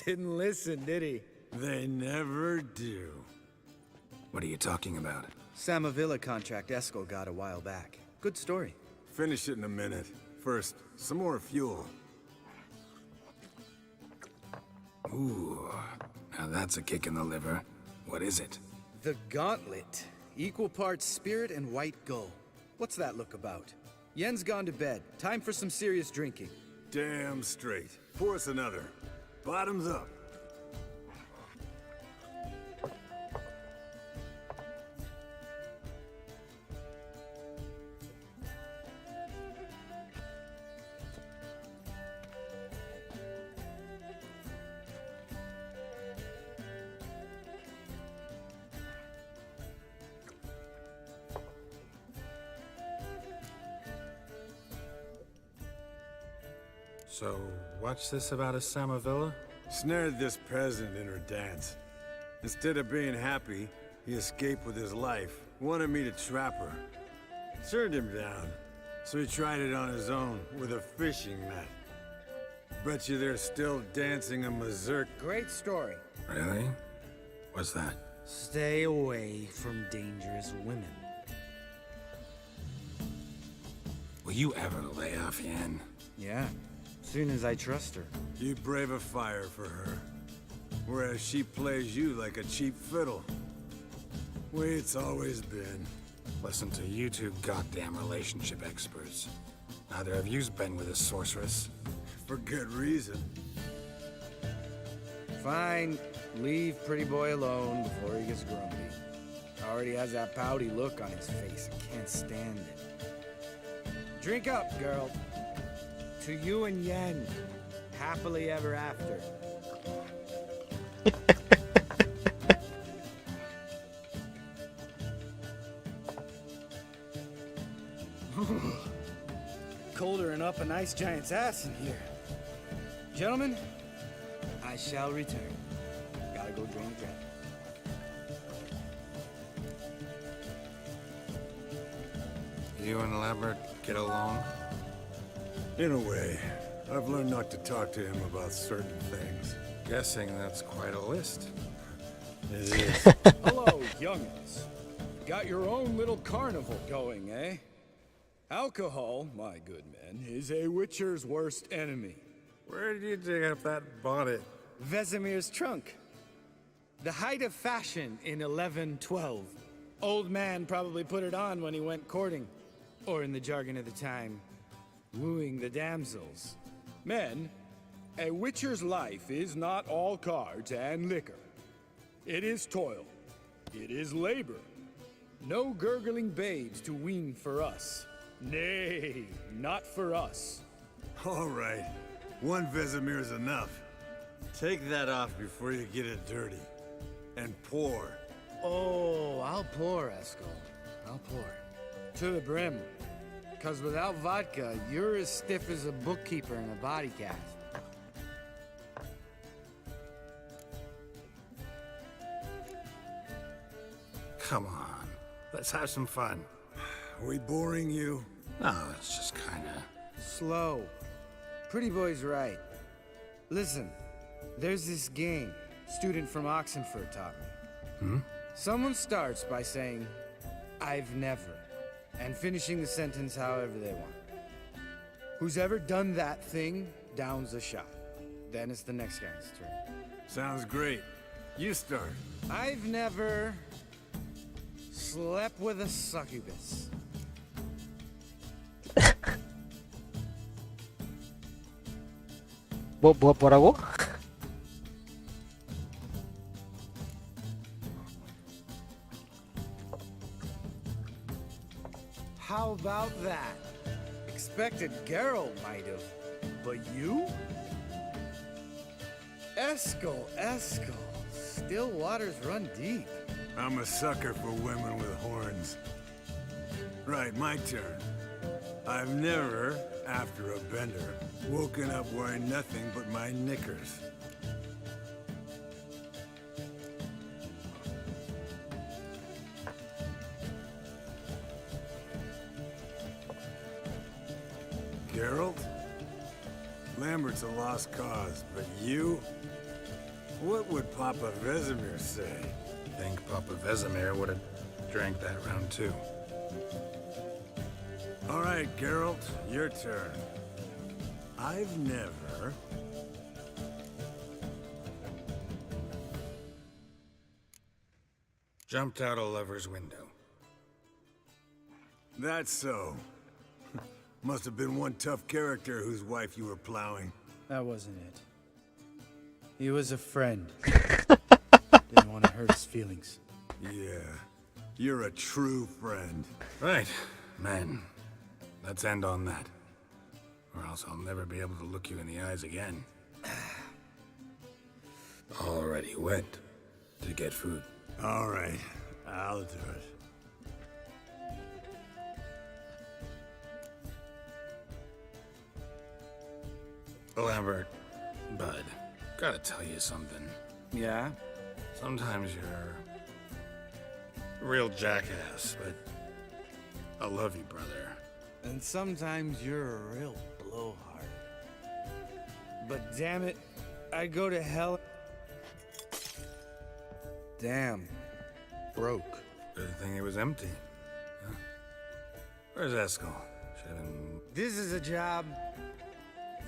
Didn't listen, did he? They never do. What are you talking about? Samavilla contract Eskel got a while back. Good story. Finish it in a minute. First, some more fuel. Ooh, now that's a kick in the liver. What is it? The Gauntlet. Equal parts spirit and white gull. What's that look about? Yen's gone to bed. Time for some serious drinking. Damn straight. Pour us another. Bottoms up. So, what's this about a Samavilla? Snared this peasant in her dance. Instead of being happy, he escaped with his life. Wanted me to trap her. Turned him down, so he tried it on his own with a fishing net. Bet you they're still dancing a mazurka. Great story. Really? What's that? Stay away from dangerous women. Will you ever lay off, Yan? Yeah, soon as I trust her. You brave a fire for her, whereas she plays you like a cheap fiddle. Way it's always been. Listen to you two goddamn relationship experts. Neither of you's been with a sorceress. For good reason. Fine, leave Pretty Boy alone before he gets grumpy. Already has that pouty look on his face. I can't stand it. Drink up, girl. To you and Yen. Happily ever after. Colder and up a nice giant's ass in here. Gentlemen, I shall return. Gotta go drain the dragon. You and Lambert get along? In a way. I've learned not to talk to him about certain things. Guessing that's quite a list. It is. Hello, youngins. Got your own little carnival going, eh? Alcohol, my good men, is a witcher's worst enemy. Where did you dig up that bonnet? Vesemir's trunk. The height of fashion in 1112. Old man probably put it on when he went courting. Or in the jargon of the time, wooing the damsels. Men, a witcher's life is not all cards and liquor. It is toil. It is labor. No gurgling babes to wean for us. Nay, not for us. All right. One Vesemir's enough. Take that off before you get it dirty. And pour. Oh, I'll pour, Eskel. I'll pour. To the brim. 'Cause without vodka, you're as stiff as a bookkeeper in a body cast. Come on. Let's have some fun. Are we boring you? No, it's just kinda... Slow. Pretty Boy's right. Listen, there's this game student from Oxenford taught me. Someone starts by saying, I've never, and finishing the sentence however they want. Who's ever done that thing downs a shot. Then it's the next guy's turn. Sounds great. You start. I've never slept with a succubus. 뭐라고? How about that? Expected Geralt might have, but you? Eskel. Still waters run deep. I'm a sucker for women with horns. Right, my turn. I've never, after a bender, woken up wearing nothing but my knickers. Geralt? Lambert's a lost cause, but you? What would Papa Vesemir say? Think Papa Vesemir would have drank that round too. All right, Geralt, your turn. I've never... Jumped out a lover's window. That's so. Must have been one tough character whose wife you were plowing. That wasn't it. He was a friend. Didn't want to hurt his feelings. Yeah, you're a true friend. Right, man. Let's end on that. Or else I'll never be able to look you in the eyes again. Already went to get food. All right, I'll do it. Lambert, bud, gotta tell you something. Yeah? Sometimes you're Real jackass, but I love you, brother. And sometimes you're a real blowhard. But damn it, I go to hell. Damn. Broke. Good thing it was empty. Huh? Where's Eskel? Should have been... This is a job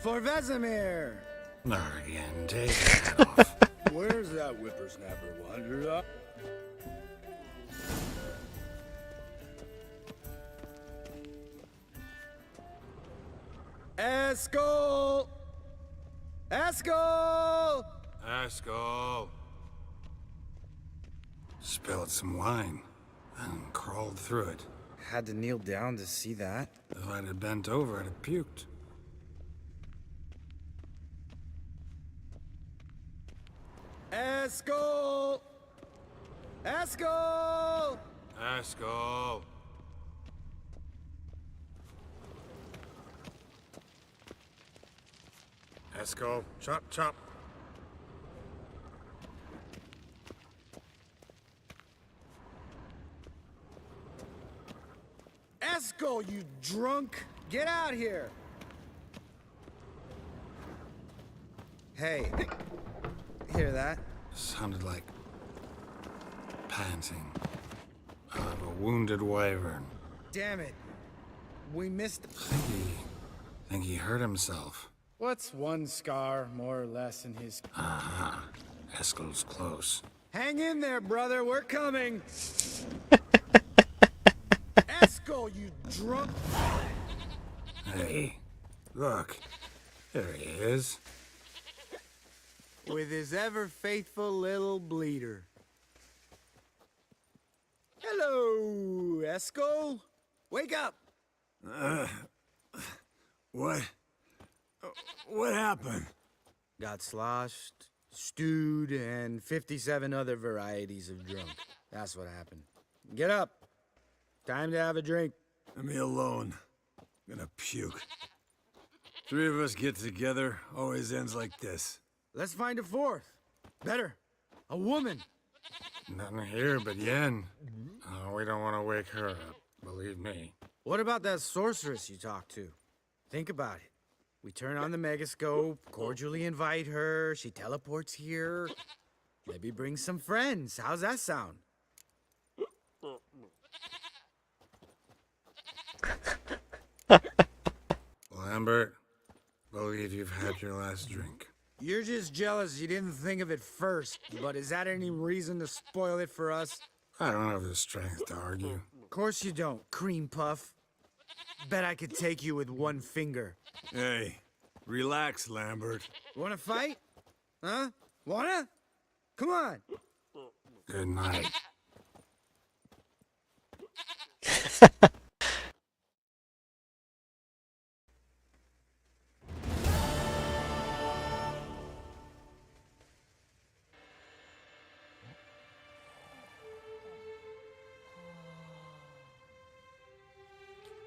for Vesemir. Not again. Take that off. Where's that whippersnapper wandered up? Eskel! Eskel! Eskel! Spilled some wine and crawled through it. Had to kneel down to see that. If I'd have bent over, I'd have puked. Eskel! Eskel! Eskel! Eskel, chop, chop. Eskel, you drunk! Get out here! Hey, hear that? Sounded like panting of a wounded wyvern. Damn it. We missed... Think he hurt himself. What's one scar, more or less, in his... Aha. Eskel's close. Hang in there, brother. We're coming. Eskel, you drunk... Hey, look. There he is. With his ever-faithful little bleeder. Hello, Eskel. Wake up. What? What happened? Got sloshed, stewed, and 57 other varieties of drunk. That's what happened. Get up. Time to have a drink. Leave me alone. I'm gonna puke. Three of us get together, always ends like this. Let's find a fourth. Better. A woman. Nothing here but Yen. Oh, we don't want to wake her up, believe me. What about that sorceress you talked to? Think about it. We turn on the megascope, cordially invite her, she teleports here. Maybe bring some friends. How's that sound? Lambert, believe you've had your last drink. You're just jealous you didn't think of it first, but is that any reason to spoil it for us? I don't have the strength to argue. Of course you don't, cream puff. Bet I could take you with one finger. Hey, relax, Lambert. Wanna fight? Huh? Wanna? Come on. Good night.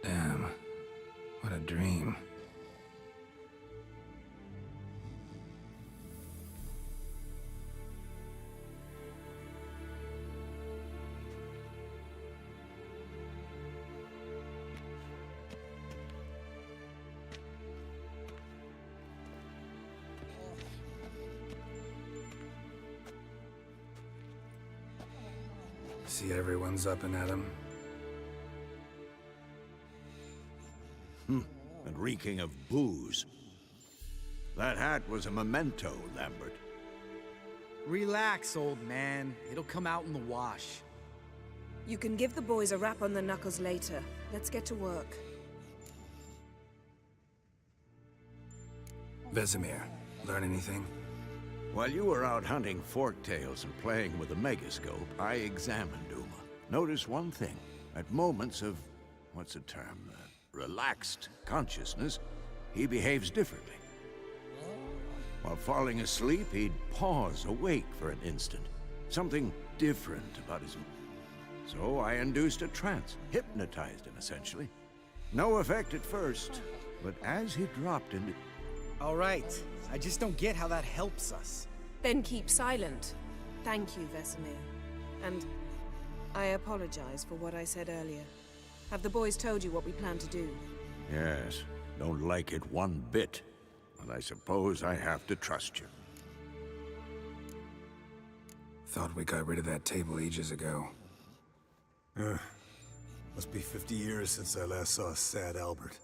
Damn, what a dream. See everyone's up and at 'em. And reeking of booze. That hat was a memento, Lambert. Relax, old man. It'll come out in the wash. You can give the boys a rap on the knuckles later. Let's get to work. Vesemir, learn anything? While you were out hunting forktails and playing with the megascope, I examined Uma. Notice one thing. At moments of, what's the term, relaxed consciousness, he behaves differently. While falling asleep, he'd pause awake for an instant. Something different about his... So I induced a trance, hypnotized him essentially. No effect at first, but as he dropped into... All right. I just don't get how that helps us. Then keep silent. Thank you, Vesemir. And I apologize for what I said earlier. Have the boys told you what we plan to do? Yes. Don't like it one bit. But I suppose I have to trust you. Thought we got rid of that table ages ago. Must be 50 years since I last saw sad Albert.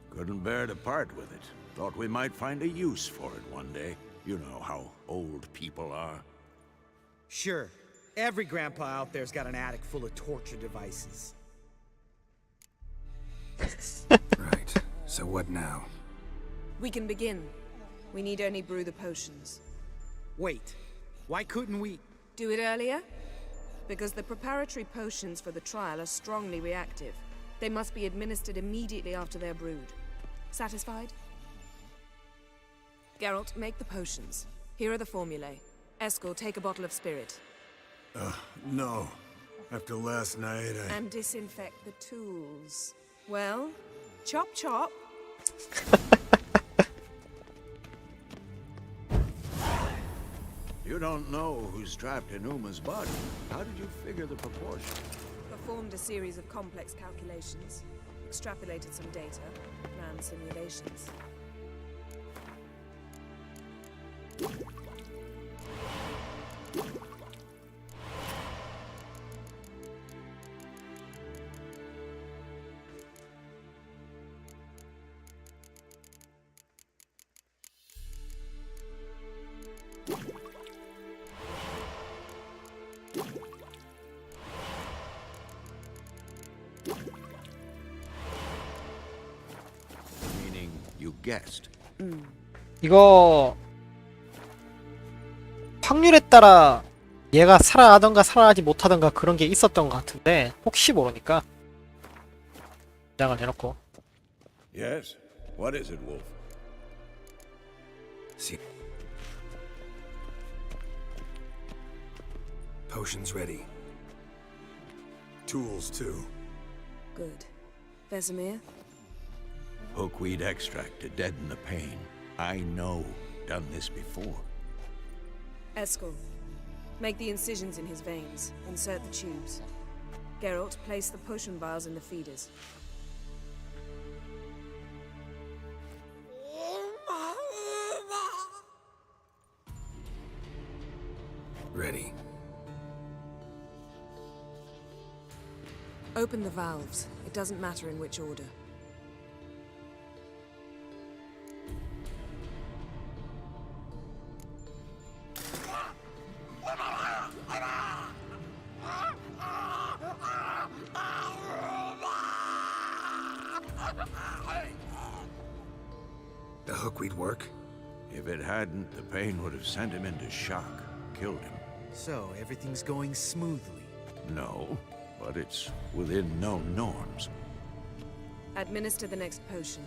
Couldn't bear to part with it. Thought we might find a use for it one day. You know how old people are. Sure. Every grandpa out there's got an attic full of torture devices. Right. So what now? We can begin. We need only brew the potions. Wait. Why couldn't we... Do it earlier? Because the preparatory potions for the trial are strongly reactive. They must be administered immediately after they're brewed. Satisfied? Geralt, make the potions. Here are the formulae. Eskel, take a bottle of spirit. No. After last night, And disinfect the tools. Well, chop chop. You don't know who's trapped in Uma's body. How did you figure the proportion? Performed a series of complex calculations. Extrapolated some data. Ran simulations. Meaning you guessed. 이거 확률에 따라 얘가 살아나던가 살아나지 못하던가 그런 게 있었던 것 같은데 혹시 모르니까 장을 해놓고. Yes. What is it, Wolf? See. Potions ready. Tools, too. Good. Vesemir? Hookweed extract to deaden the pain. I know. Done this before. Eskel, make the incisions in his veins. Insert the tubes. Geralt, place the potion vials in the feeders. Ready. Open the valves. It doesn't matter in which order. The hookweed work? If it hadn't, the pain would have sent him into shock. Killed him. So, everything's going smoothly. No, but it's within known norms. Administer the next potion.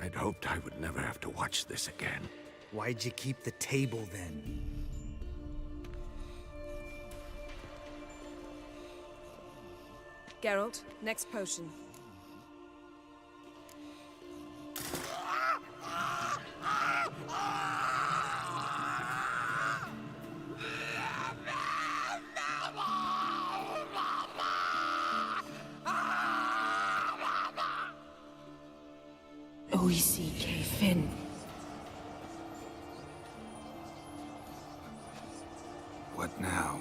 I'd hoped I would never have to watch this again. Why'd you keep the table then? Geralt, next potion. Oisi Finn. What now?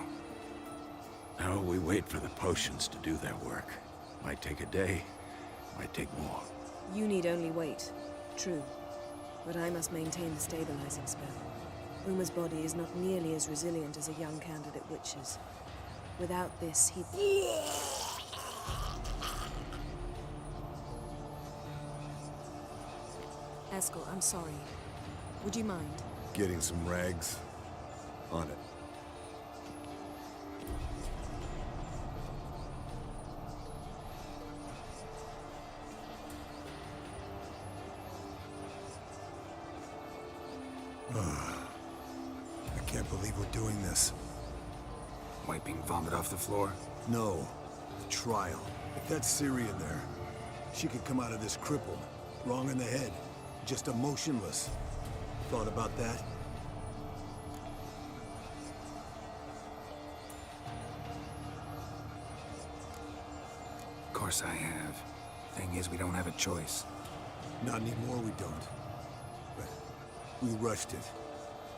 Now we wait for the potions to do their work. Might take a day, might take more. You need only wait. True. But I must maintain the stabilizing spell. Uma's body is not nearly as resilient as a young candidate witch's. Without this, he'd... Eskel, I'm sorry. Would you mind? Getting some rags. On it. I can't believe we're doing this. Wiping vomit off the floor? No. The trial. If that's Ciri in there, she could come out of this crippled, wrong in the head, just emotionless. Thought about that? Of course I have. Thing is, we don't have a choice. Not anymore, we don't. But we rushed it.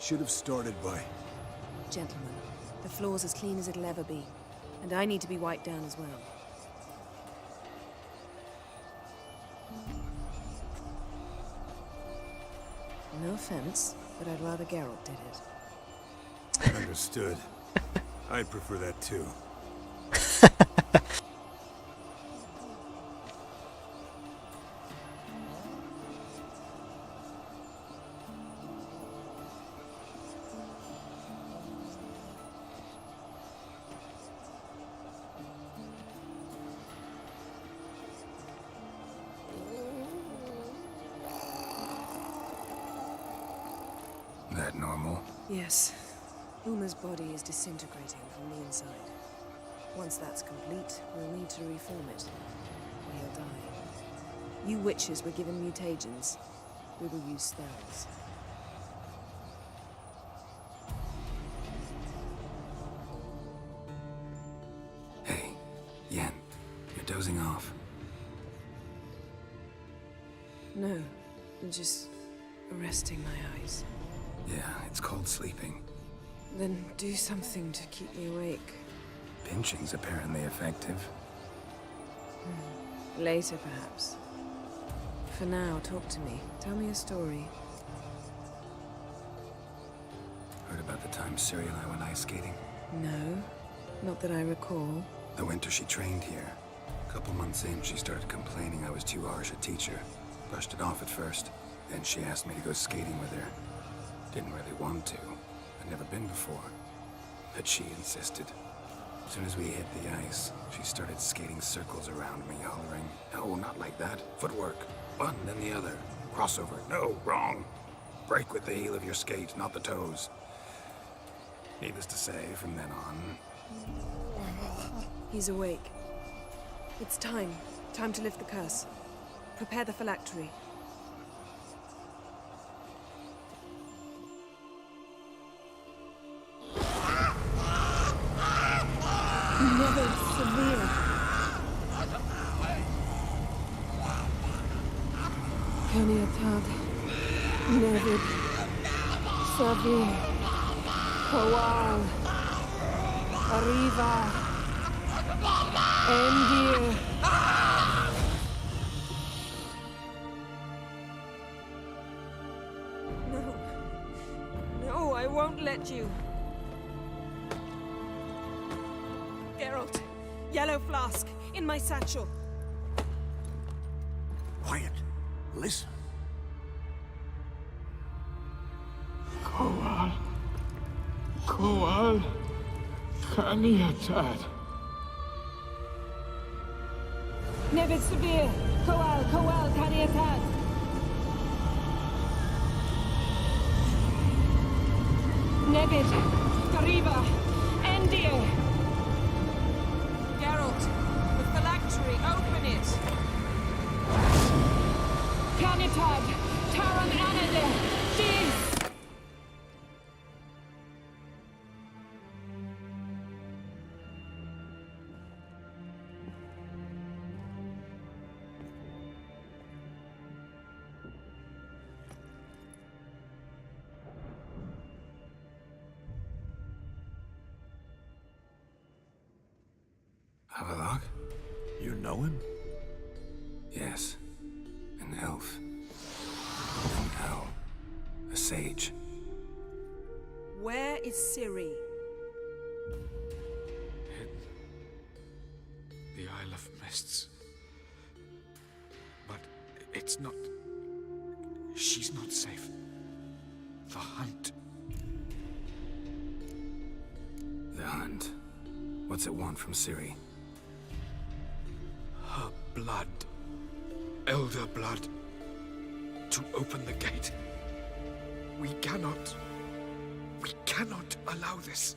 Should have started by... Gentlemen, the floor's as clean as it'll ever be. And I need to be wiped down as well. No offense, but I'd rather Geralt did it. Understood. I'd prefer that too. That normal? Yes. Uma's body is disintegrating from the inside. Once that's complete, we'll need to reform it. Or he'll die. You witches were given mutagens. We will use spells. Hey, Yen, you're dozing off. No, I'm just resting my eyes. Yeah, it's called sleeping. Then do something to keep me awake. Pinching's apparently effective. Later, perhaps. For now, talk to me. Tell me a story. Heard about the time Ciri and I went ice skating? No, not that I recall. The winter she trained here. A couple months in, she started complaining I was too harsh a teacher. Brushed it off at first. Then she asked me to go skating with her. Didn't really want to. I'd never been before. But she insisted. As soon as we hit the ice, she started skating circles around me, hollering, "No, not like that. Footwork. One, then the other. Crossover. No, wrong. Break with the heel of your skate, not the toes." Needless to say, from then on... He's awake. It's time. Time to lift the curse. Prepare the phylactery. Never severe. Caniatad. Nevid. Severe. Kowal. Arriva. Endir. No. No, I won't let you. Geralt, yellow flask, in my satchel. Quiet. Listen. Kowal. Kowal. Caniatad. Nevid severe. Kowal, Caniatad. Nevid. Arriva. Endir. Geralt, the phylactery, open it! Caniatad. Taran Anade. Dis. Havelock? You know him? Yes. An elf. An owl. A sage. Where is Ciri? The Isle of Mists. But it's not... She's not safe. The hunt. The hunt. What's it want from Ciri? Her blood. Elder blood. To open the gate. We cannot. We cannot allow this.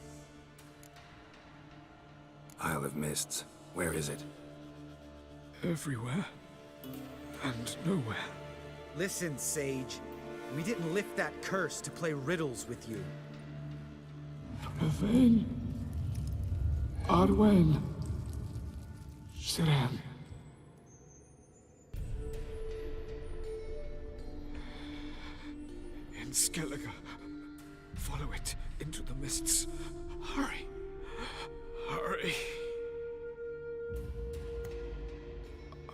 Isle of Mists. Where is it? Everywhere. And nowhere. Listen, Sage. We didn't lift that curse to play riddles with you. Yvain. Arwen. Siren. In Skellige. Follow it into the mists. Hurry. Hurry.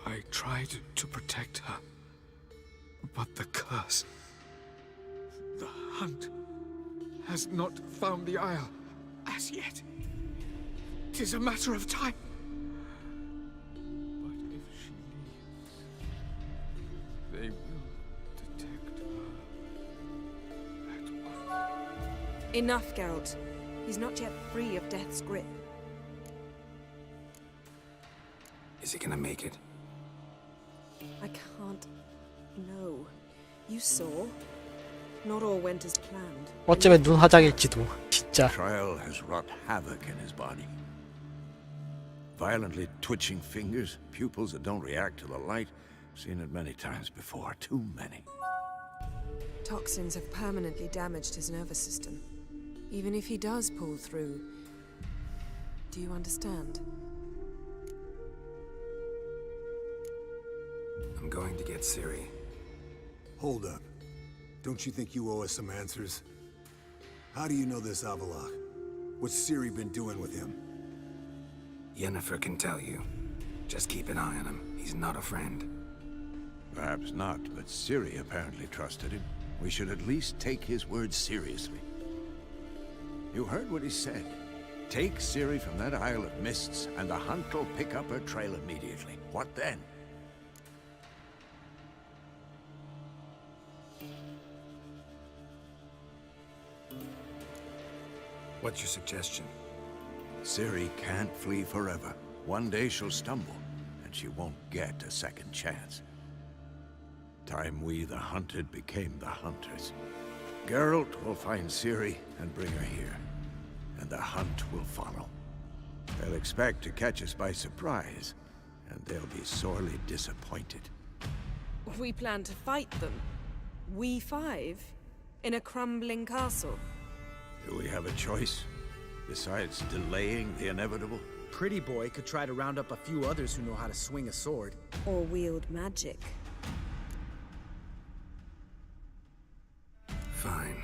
I tried to protect her. But the curse... The hunt has not found the Isle as yet. 'Tis a matter of time. But if she leaves, they will detect her at once. Enough, Geralt. He's not yet free of death's grip. Is he gonna make it? I can't... No. You saw. Not all went as planned. 어쩌면 눈화장일지도. 진짜. Trial has wrought havoc in his body. Violently twitching fingers, pupils that don't react to the light. Seen it many times before, too many. Toxins have permanently damaged his nervous system. Even if he does pull through... Do you understand? I'm going to get Ciri. Hold up. Don't you think you owe us some answers? How do you know this Avallac'h? What's Ciri been doing with him? Yennefer can tell you. Just keep an eye on him. He's not a friend. Perhaps not, but Ciri apparently trusted him. We should at least take his words seriously. You heard what he said. Take Ciri from that Isle of Mists, and the hunt will pick up her trail immediately. What then? What's your suggestion? Ciri can't flee forever. One day she'll stumble, and she won't get a second chance. Time we, the hunted, became the hunters. Geralt will find Ciri and bring her here, and the hunt will follow. They'll expect to catch us by surprise, and they'll be sorely disappointed. We plan to fight them. We five? In a crumbling castle? Do we have a choice? Besides delaying the inevitable? Pretty Boy could try to round up a few others who know how to swing a sword. Or wield magic. Fine.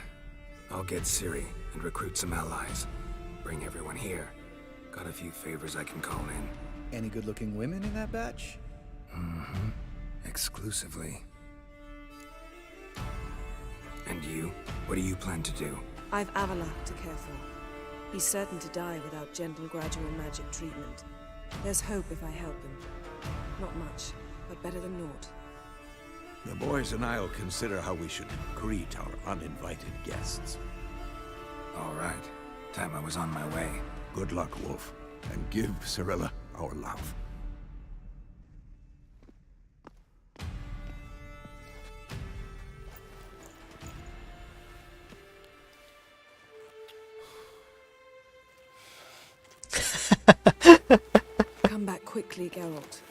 I'll get Ciri and recruit some allies. Bring everyone here. Got a few favors I can call in. Any good-looking women in that batch? Mm-hmm. Exclusively. And you? What do you plan to do? I've Avallac'h to care for. He's certain to die without gentle, gradual magic treatment. There's hope if I help him. Not much, but better than naught. The boys and I'll consider how we should greet our uninvited guests. All right. Time I was on my way. Good luck, Wolf. And give Cirilla our love. Come back quickly, Geralt.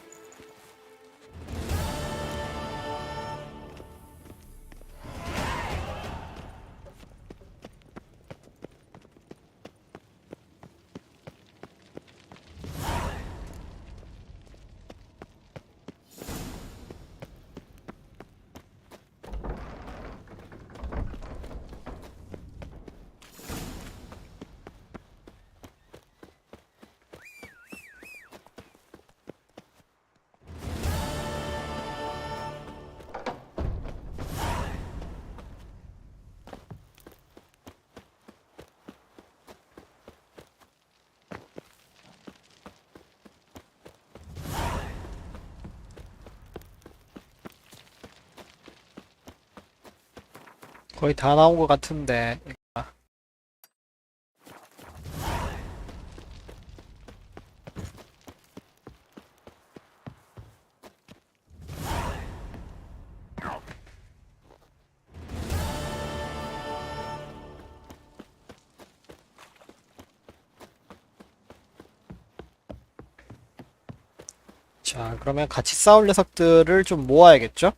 거의 다 나온 것 같은데. 자, 그러면 같이 싸울 녀석들을 좀 모아야겠죠?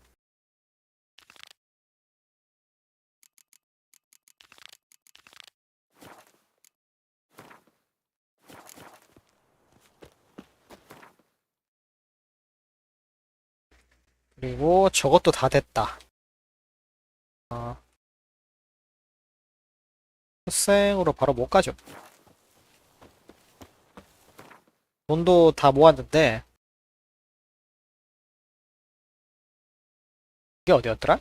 그리고 저것도 다 됐다. 출생으로 바로 못 가죠. 돈도 다 모았는데 이게 어디였더라?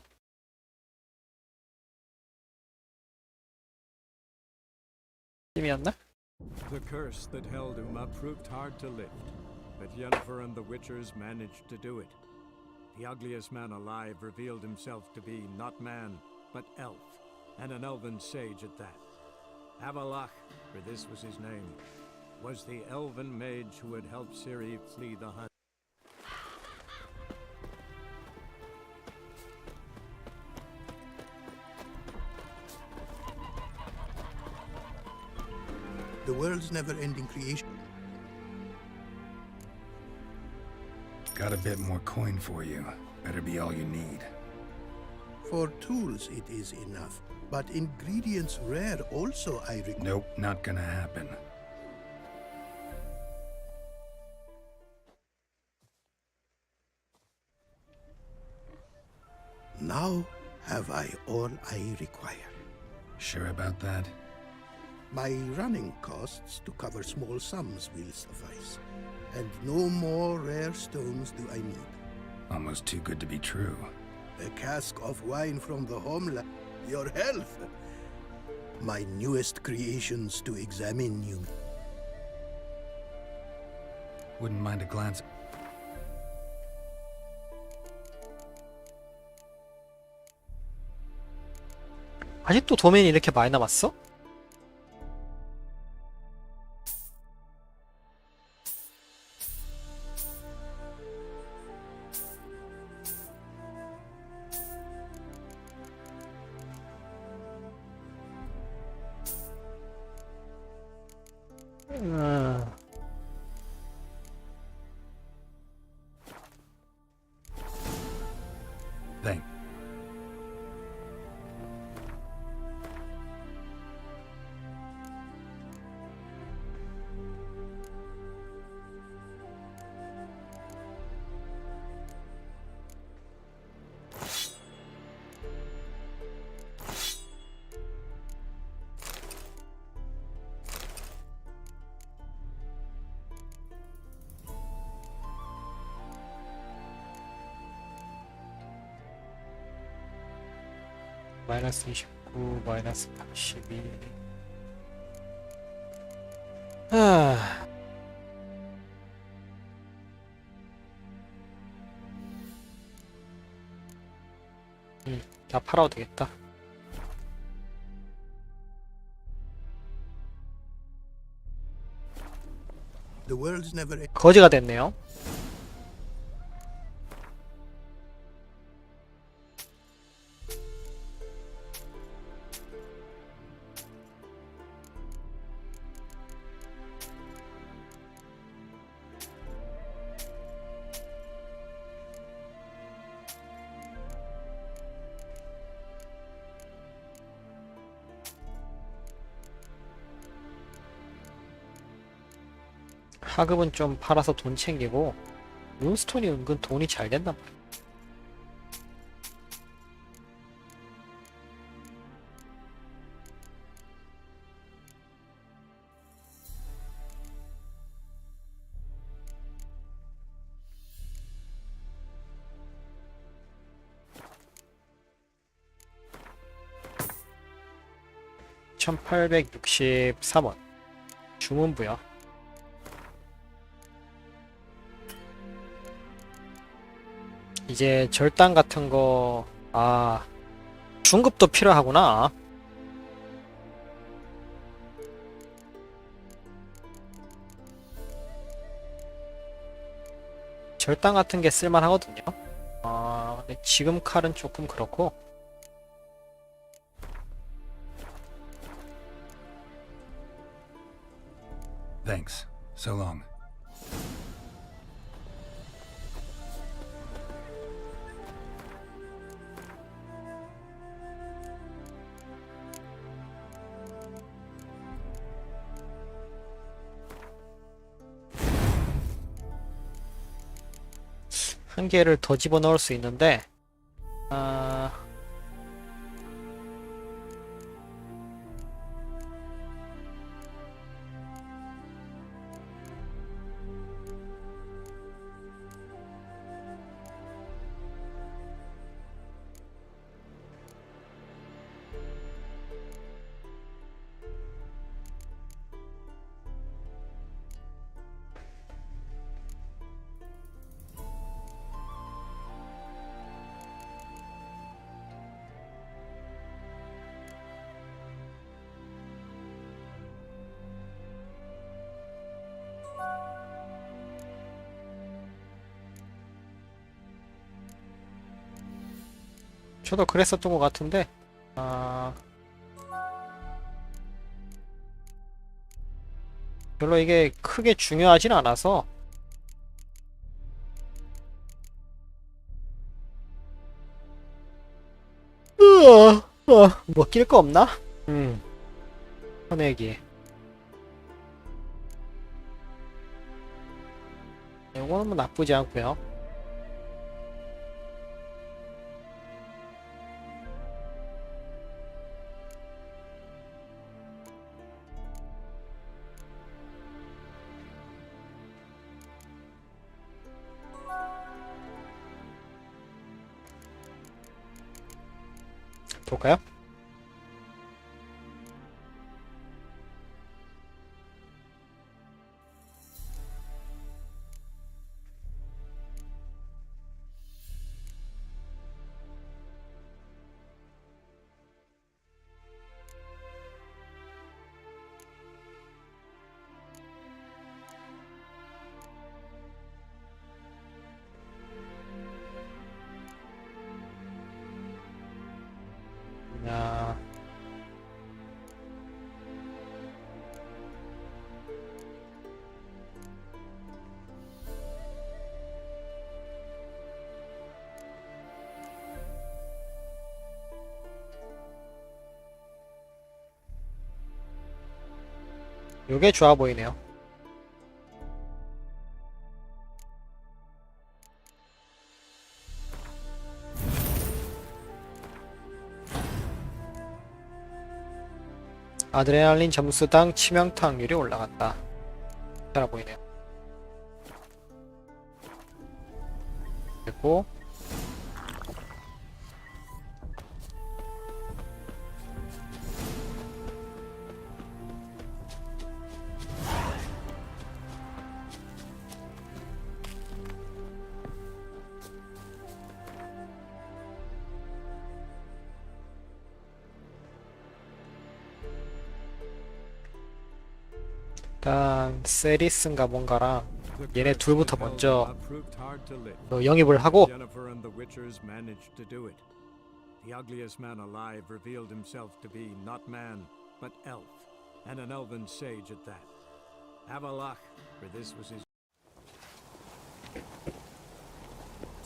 팀이었나? The curse that held Uma proved hard to lift, but Yennefer and the Witchers managed to do it. The ugliest man alive revealed himself to be not man, but elf, and an elven sage at that. Avalach, for this was his name, was the elven mage who had helped Ciri flee the hunt. The world's never-ending creation. Got a bit more coin for you. Better be all you need. For tools it is enough, but ingredients rare also I require. Nope, not gonna happen. Now have I all I require. Sure about that? My running costs to cover small sums will suffice, and no more rare stones do I need. Almost too good to be true. A cask of wine from the homeland, your health. My newest creations to examine you. Wouldn't mind a glance. 아직도 도면이 이렇게 많이 남았어? Thank. 마이너스 29, 마이너스 82. 하... 다 팔아도 되겠다. The world's never. 거지가 됐네요. 하급은 좀 팔아서 돈 챙기고 룬스톤이 은근 돈이 잘 된단 말이야. (1863원) 주문부여. 이제 절단 같은 거, 중급도 필요하구나. 절단 같은 게 쓸만하거든요. 근데 지금 칼은 조금 그렇고. Thanks. So long. 한 개를 더 집어넣을 수 있는데 저도 그랬었던 것 같은데 별로 이게 크게 중요하진 않아서 뭐 낄 거 없나? 꺼내기. 이거는 뭐 나쁘지 않고요. 볼까요? 야. 요게 좋아 보이네요. 아드레날린 점수당 치명타 확률이 올라간다. 괜찮아 보이네요. 그리고 일단 세리스인가 뭔가랑 얘네 둘부터 먼저 영입을 하고 Jennifer and the Witchers managed to do it. The ugliest man alive revealed himself to be not man, but elf, and an elven sage at that. Avalach, for this was his.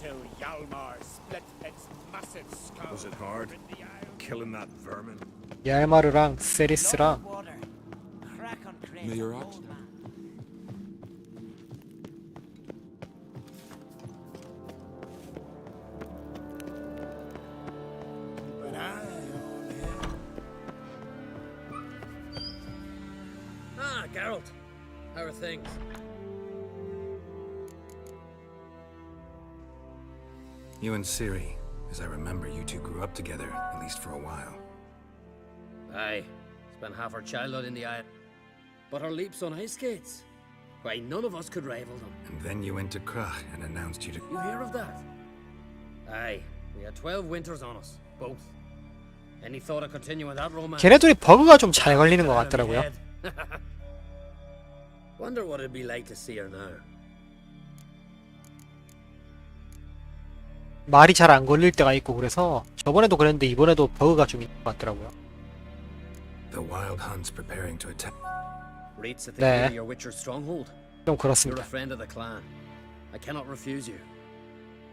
Till Yalmar split its massive skull. Was it hard? Killing that vermin? 얄마르랑 세리스랑 Mayor Ox? Ah, Geralt. How are things? You and Ciri, as I remember, you two grew up together, at least for a while. Aye. Spent half our childhood in the Isle. But our leaps on ice skates? Why, none of us could rival them. And then you went to Krach and announced you to... You hear of that? Aye. We had 12 winters on us. Both. Any thought of continuing that romance? 걔네들이 버그가 좀 잘 걸리는 것 같더라고요. Wonder what it'd be like to see her now. 말이 잘 안 걸릴 때가 있고 그래서 저번에도 그랬는데 이번에도 버그가 좀 있는 것 같더라고요. The Wild Hunt's preparing to attack. Rates at the 네. your Witcher's stronghold. 좀 You're 그렇습니다. a friend of the clan. I cannot refuse you.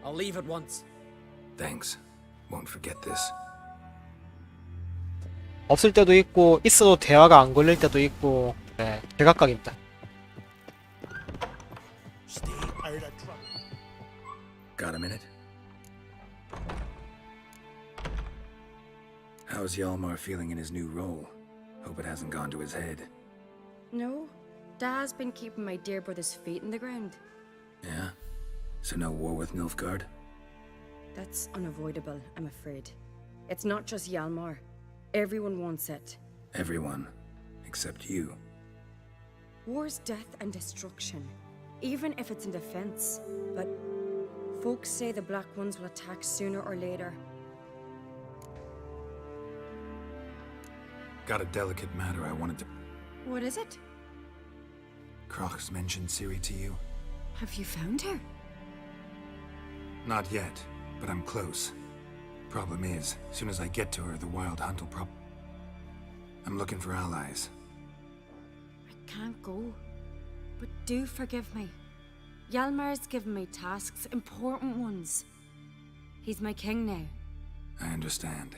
I'll leave at once. Thanks. Won't forget this. 없을 때도 있고 있어도 대화가 안 걸릴 때도 있고 네, 제각각입니다. Gotta How's Hjalmar feeling in his new role? Hope it hasn't gone to his head. No, Dad's been keeping my dear brother's feet in the ground. Yeah? So no war with Nilfgaard? That's unavoidable, I'm afraid. It's not just Hjalmar. Everyone wants it. Everyone. Except you. War's death and destruction, even if it's in defense. But folks say the Black Ones will attack sooner or later. Got a delicate matter I wanted to... What is it? Croc's mentioned Ciri to you? Have you found her? Not yet, but I'm close. Problem is, as soon as I get to her, the Wild Hunt will I'm looking for allies. I can't go. But do forgive me. Hjalmar's given me tasks, important ones. He's my king now. I understand.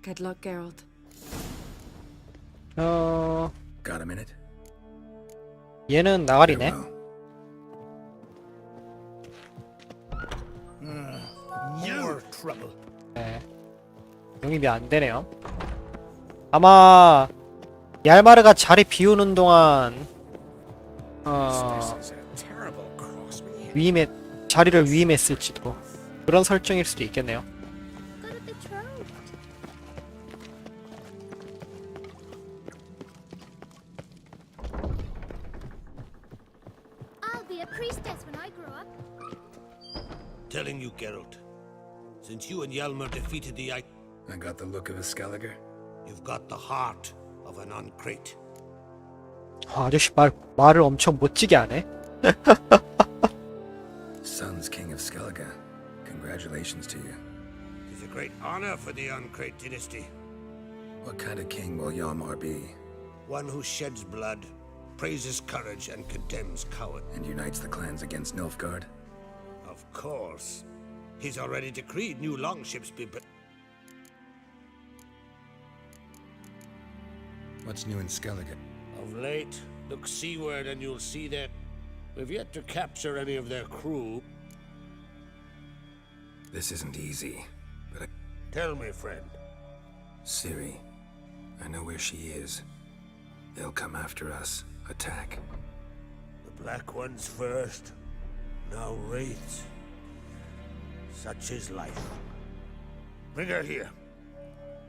Good luck, Geralt. Got a minute? 얘는 나가리네. More trouble. 네. 용입이 안 되네요. 아마 얄마르가 자리 비우는 동안 위임에 자리를 위임했을지도 그런 설정일 수도 있겠네요. I'll be a priestess when I grow up. Telling you, Geralt. Since you and Hjalmar defeated the I got the look of a Skelliger. You've got the heart of an Uncrate. 아저씨 말을 엄청 멋지게 하네. Son's king of Skellige. Congratulations to you. It is a great honor for the Uncrate dynasty. What kind of king will Hjalmar be? One who sheds blood, praises courage, and condemns coward. And unites the clans against Nilfgaard? Of course. He's already decreed new longships be built. What's new in Skellige? Of late, look seaward and you'll see that we've yet to capture any of their crew. This isn't easy, but Tell me, friend. Ciri. I know where she is. They'll come after us. Attack. The Black Ones first, now Wraiths. Such is life. Bring her here,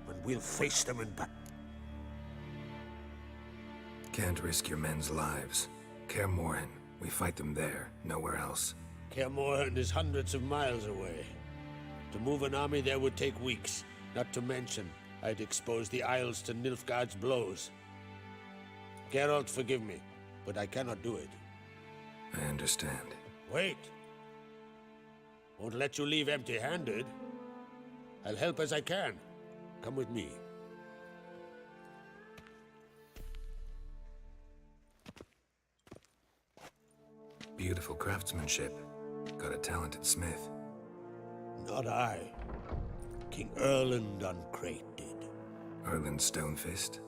and we'll face them in battle. Can't risk your men's lives. Kaer Morhen. We fight them there, nowhere else. Kaer Morhen is hundreds of miles away. To move an army there would take weeks. Not to mention, I'd expose the Isles to Nilfgaard's blows. Geralt, forgive me, but I cannot do it. I understand. Wait. Won't let you leave empty-handed. I'll help as I can. Come with me. Beautiful craftsmanship. Got a talented smith. Not I. King Erland Uncrate did. Erland Stonefist?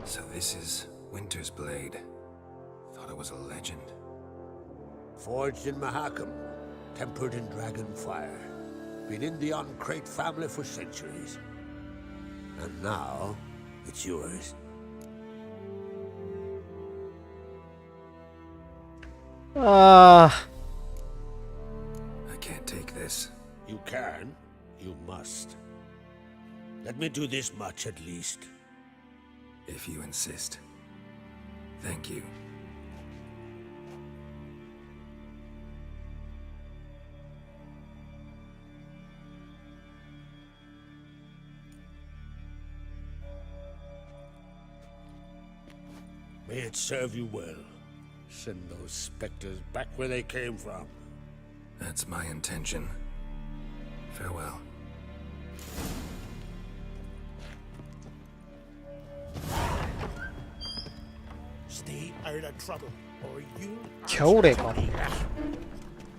So this is Winter's Blade. Thought it was a legend. Forged in Mahakam, tempered in dragon fire. Been in the Uncrate family for centuries. And now, it's yours. I can't take this. You can. You must. Let me do this much at least. If you insist. Thank you. May it serve you well. Send those specters back where they came from. That's my intention. Farewell. Stay out of trouble, or you. 겨울의 검.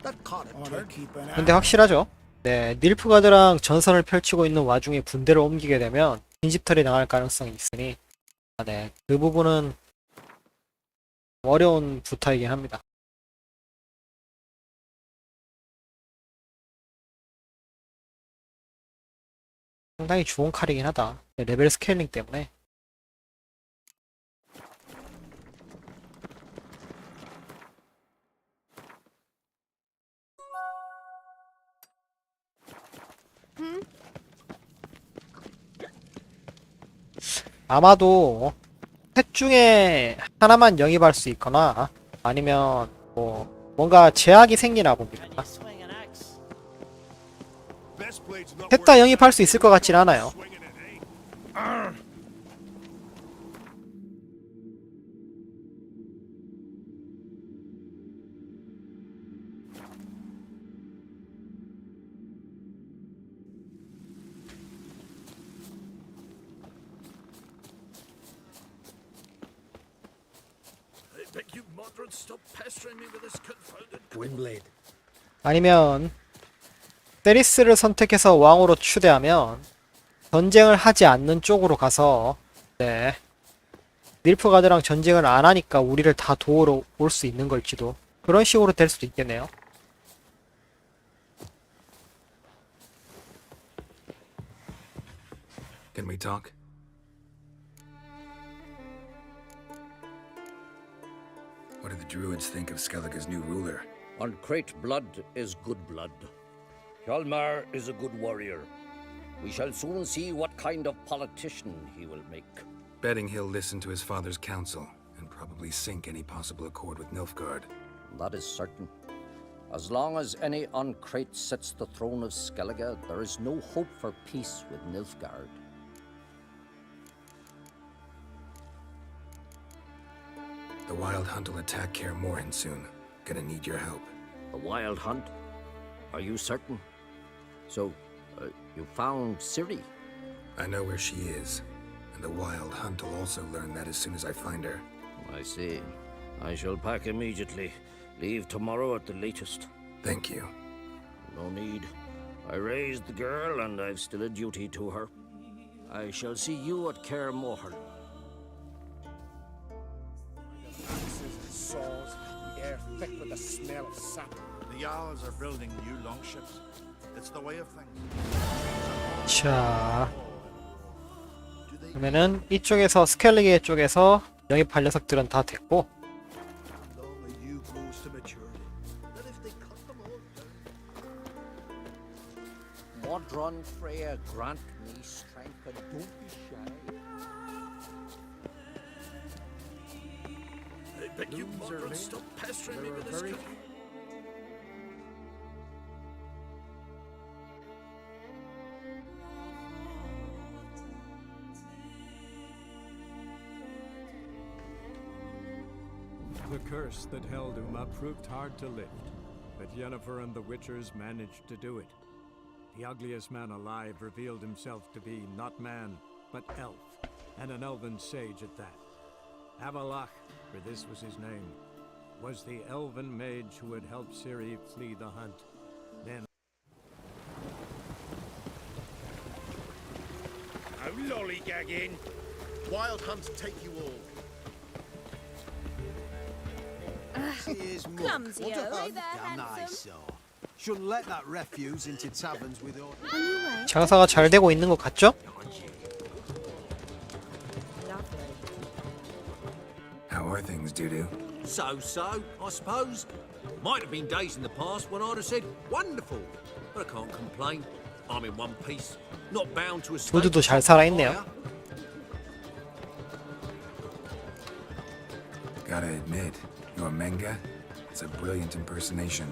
That caught a turn. 근데 확실하죠. 네, 닐프가드랑 전선을 펼치고 있는 와중에 군대를 옮기게 되면 빈집털이 당할 가능성이 있으니 네, 그 부분은 어려운 부타이긴 합니다. 상당히 좋은 칼이긴 하다. 레벨 스케일링 때문에. 아마도 셋 중에 하나만 영입할 수 있거나 아니면 뭐 뭔가 제약이 생기나 봅니다. 셋 다 영입할 수 있을 것 같진 않아요. 아니면 세리스를 선택해서 왕으로 추대하면 전쟁을 하지 않는 쪽으로 가서 네 닐프가드랑 전쟁을 안 하니까 우리를 다 도우러 올 수 있는 걸지도 그런 식으로 될 수도 있겠네요. Can we talk? What do the druids think of Skellige's new ruler? Uncrate blood is good blood. Hjalmar is a good warrior. We shall soon see what kind of politician he will make. Betting he'll listen to his father's counsel and probably sink any possible accord with Nilfgaard. That is certain. As long as any Uncrate sits the throne of Skellige, there is no hope for peace with Nilfgaard. The Wild Hunt will attack Kaer Morhen soon. Gonna need your help. The Wild Hunt? Are you certain? So, you found Ciri? I know where she is, and the Wild Hunt will also learn that as soon as I find her. I see. I shall pack immediately. Leave tomorrow at the latest. Thank you. No need. I raised the girl, and I've still a duty to her. I shall see you at Kaer Morhen. Saws, the air thick with the smell of sap. The Jarls are building new longships. It's the way of things. 자, 그러면은 이쪽에서 스켈리게 쪽에서 영입할 녀석들은 다 됐고 Modron Freya, grant me strength and don't be shy. I beg you, Modron, stop pestering me with this cookie. The curse that held Uma proved hard to lift, but Yennefer and the Witchers managed to do it. The ugliest man alive revealed himself to be not man, but elf, and an elven sage at that. Avalach, for this was his name, was the elven mage who had helped Ciri flee the hunt. Then No lollygagging. Wild Hunt take you all. Here's Muck. Clumsy, What a oh. hunk. Hey there, Damn nice, handsome. so. Shouldn't let that refuse into taverns with all. 장사가 잘 되고 있는 것 같죠? How are things, Dudu? So, I suppose. Might have been days in the past when I'd have said wonderful, but I can't complain. I'm in one piece, not bound to a state. 두두도 잘 살아있네요. Gotta admit, your Menga, it's a brilliant impersonation.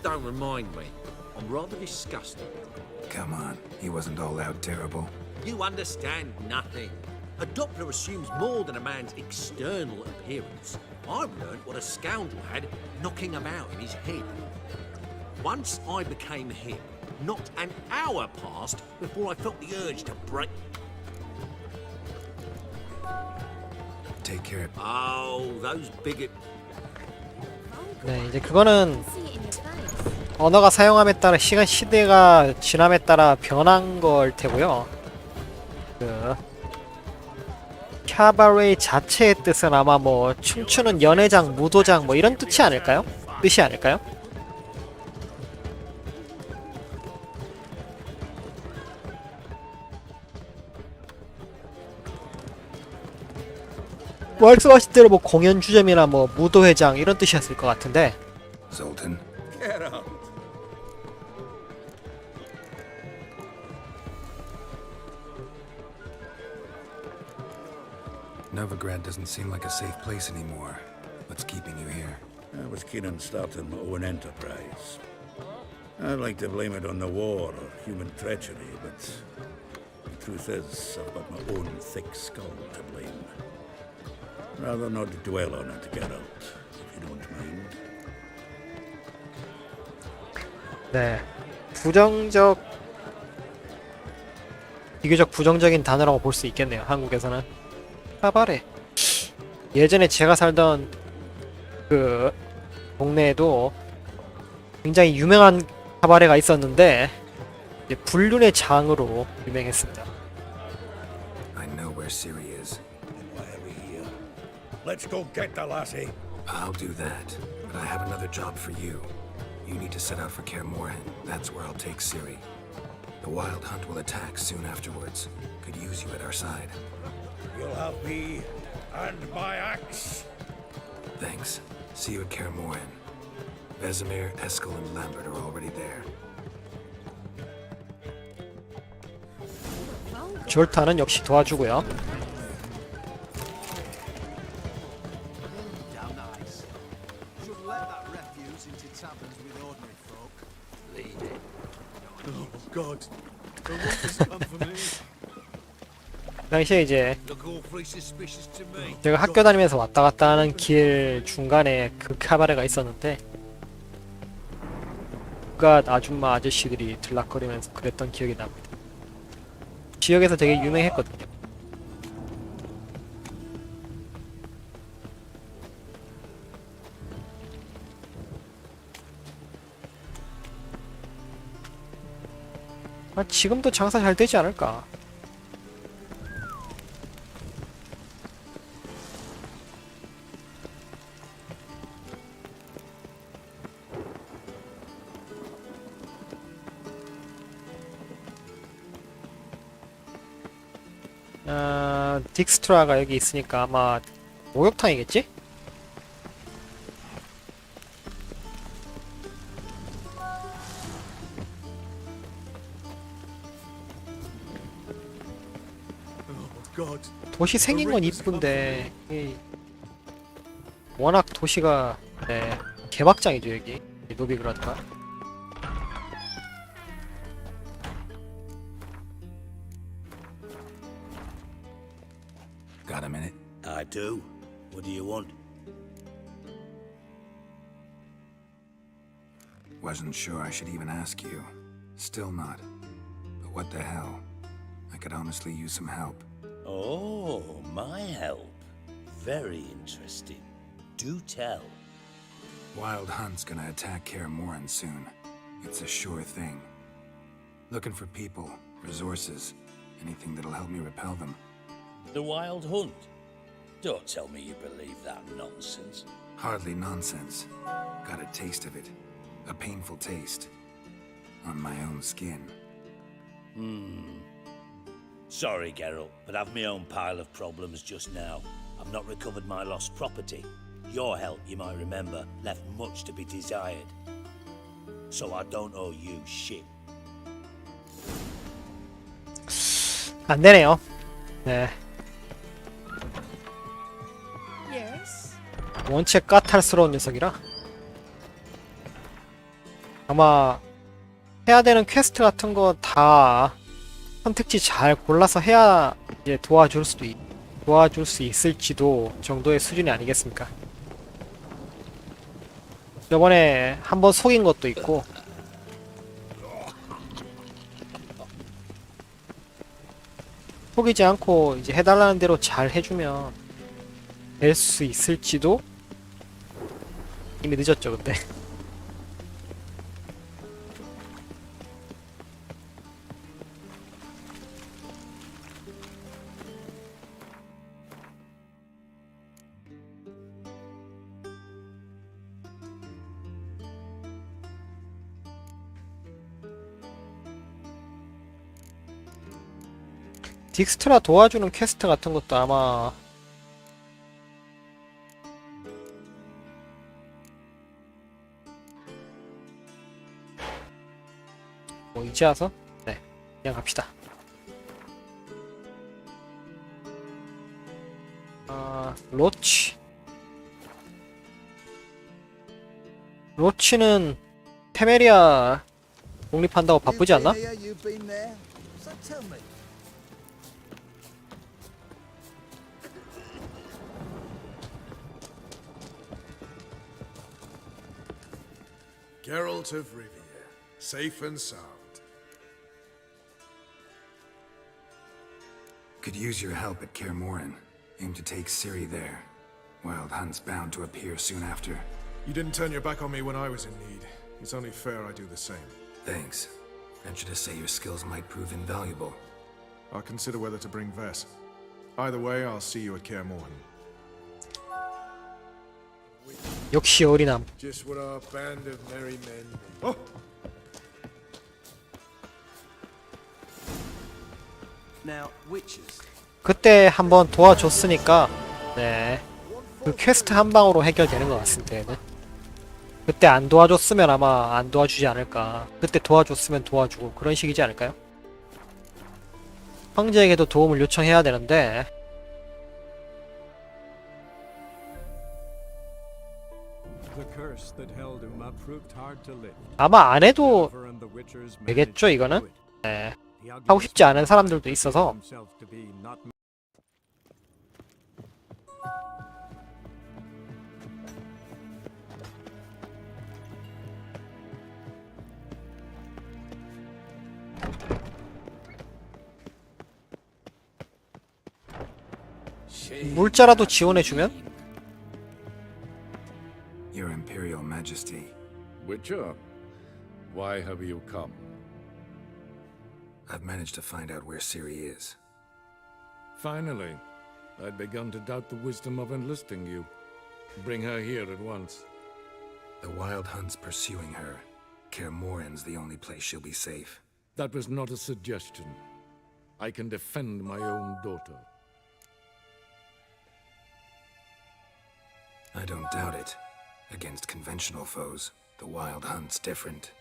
Don't remind me. I'm rather disgusted. Come on, he wasn't all out terrible. You understand nothing. A Doppler assumes more than a man's external appearance. I've learned what a scoundrel had knocking about in his head. Once I became him, not an hour passed before I felt the urge to break. Take care. Oh, those bigot. 네, 이제 그거는 언어가 사용함에 따라 시대가 지남에 따라 변한 걸 테고요. 그 캬바레이 자체의 뜻은 아마 뭐 춤추는 연회장, 무도장 뭐 이런 뜻이 아닐까요? 뜻이 아닐까요? 말씀하신 대로 뭐 공연 주점이나 뭐 무도회장 이런 뜻이었을 것 같은데. Zoltan, Get out. Novigrad doesn't seem like a safe place anymore. What's keeping you here? I was keen on starting my own enterprise. I'd like to blame it on the war or human treachery, but the truth is, I've got my own thick skull to blame. Rather not dwell on it, Geralt, if you don't mind. 네, 비교적 부정적인 단어라고 볼 수 있겠네요. 한국에서는 카바레. 예전에 제가 살던 그 동네에도 굉장히 유명한 카바레가 있었는데 이제 불륜의 장으로 유명했습니다. I know where Ciri is. Why are we here? Let's go get the lassie. I'll do that, but I have another job for you. You need to set out for Kaer Morhen. That's where I'll take Ciri. The Wild Hunt will attack soon afterwards. Could use you at our side. You'll have me and my axe. Thanks. See you at Kaer Morhen. Vesemir, Eskel, and Lambert are already there. 졸타는 역시 도와주고요. Down ice. Should let that refuse into taverns with ordinary folk. Lead it. Oh God, the wolves come for me. 그 당시에 이제 Look awfully suspicious to me. 제가 학교 다니면서 왔다 갔다 하는 길 중간에 그 카바레가 있었는데 그가 아줌마 아저씨들이 들락거리면서 그랬던 기억이 납니다. 지역에서 되게 유명했거든요. 지금도 장사 잘 되지 않을까? 딕스트라가 여기 있으니까 아마 목욕탕이겠지? 도시 생긴 건 이쁜데 워낙 도시가 개박장이죠 여기 노비그라드가. Got a minute? I do. What do you want? Wasn't sure I should even ask you. Still not. But what the hell? I could honestly use some help. Oh, my help. Very interesting. Do tell. Wild Hunt's gonna attack Kaer Morhen soon. It's a sure thing. Looking for people, resources, anything that'll help me repel them. The Wild Hunt? Don't tell me you believe that nonsense. Hardly nonsense. Got a taste of it. A painful taste. On my own skin. Sorry, Geralt, but I've my own pile of problems just now. I've not recovered my lost property. Your help, you might remember, left much to be desired. So I don't owe you shit. 안 되네요. 네. Yes. 원체 까탈스러운 녀석이라 아마 해야 되는 퀘스트 같은 거 다 선택지 잘 골라서 해야 이제 도와줄 수 있을지도 정도의 수준이 아니겠습니까? 저번에 한번 속인 것도 있고 속이지 않고 이제 해달라는 대로 잘 해주면 될 수 있을지도 이미 늦었죠 그때. 딕스트라 도와주는 퀘스트 같은 것도 아마 늦지 않아서 네 그냥 갑시다. 로치는 테메리아 독립한다고 바쁘지 않나? You've been there. So tell me. Geralt of Rivia, safe and sound. Could use your help at Kaer Morhen. Aim to take Ciri there. Wild Hunt's bound to appear soon after. You didn't turn your back on me when I was in need. It's only fair I do the same. Thanks. Venture to say your skills might prove invaluable. I'll consider whether to bring Vess. Either way, I'll see you at Kaer Morhen. 역시 어린함. Just what our band of merry men need. Oh! Now, witches. 그때 한번 도와줬으니까 네. 그 퀘스트 한 방으로 해결되는 것 같습니다. 얘는. 그때 안 도와줬으면 아마 안 도와주지 않을까. 그때 도와줬으면 도와주고 그런 식이지 않을까요? 황제에게도 도움을 요청해야 되는데 아마 안 해도 되겠죠 이거는? 네. 하고 싶지 않은 사람들도 있어서 물자라도 지원해주면? Your Imperial Majesty. Witcher, why have you come? I've managed to find out where Ciri is. Finally. I'd begun to doubt the wisdom of enlisting you. Bring her here at once. The Wild Hunt's pursuing her. Kaer Morhen's the only place she'll be safe. That was not a suggestion. I can defend my own daughter. I don't doubt it. Against conventional foes, the Wild Hunt's different.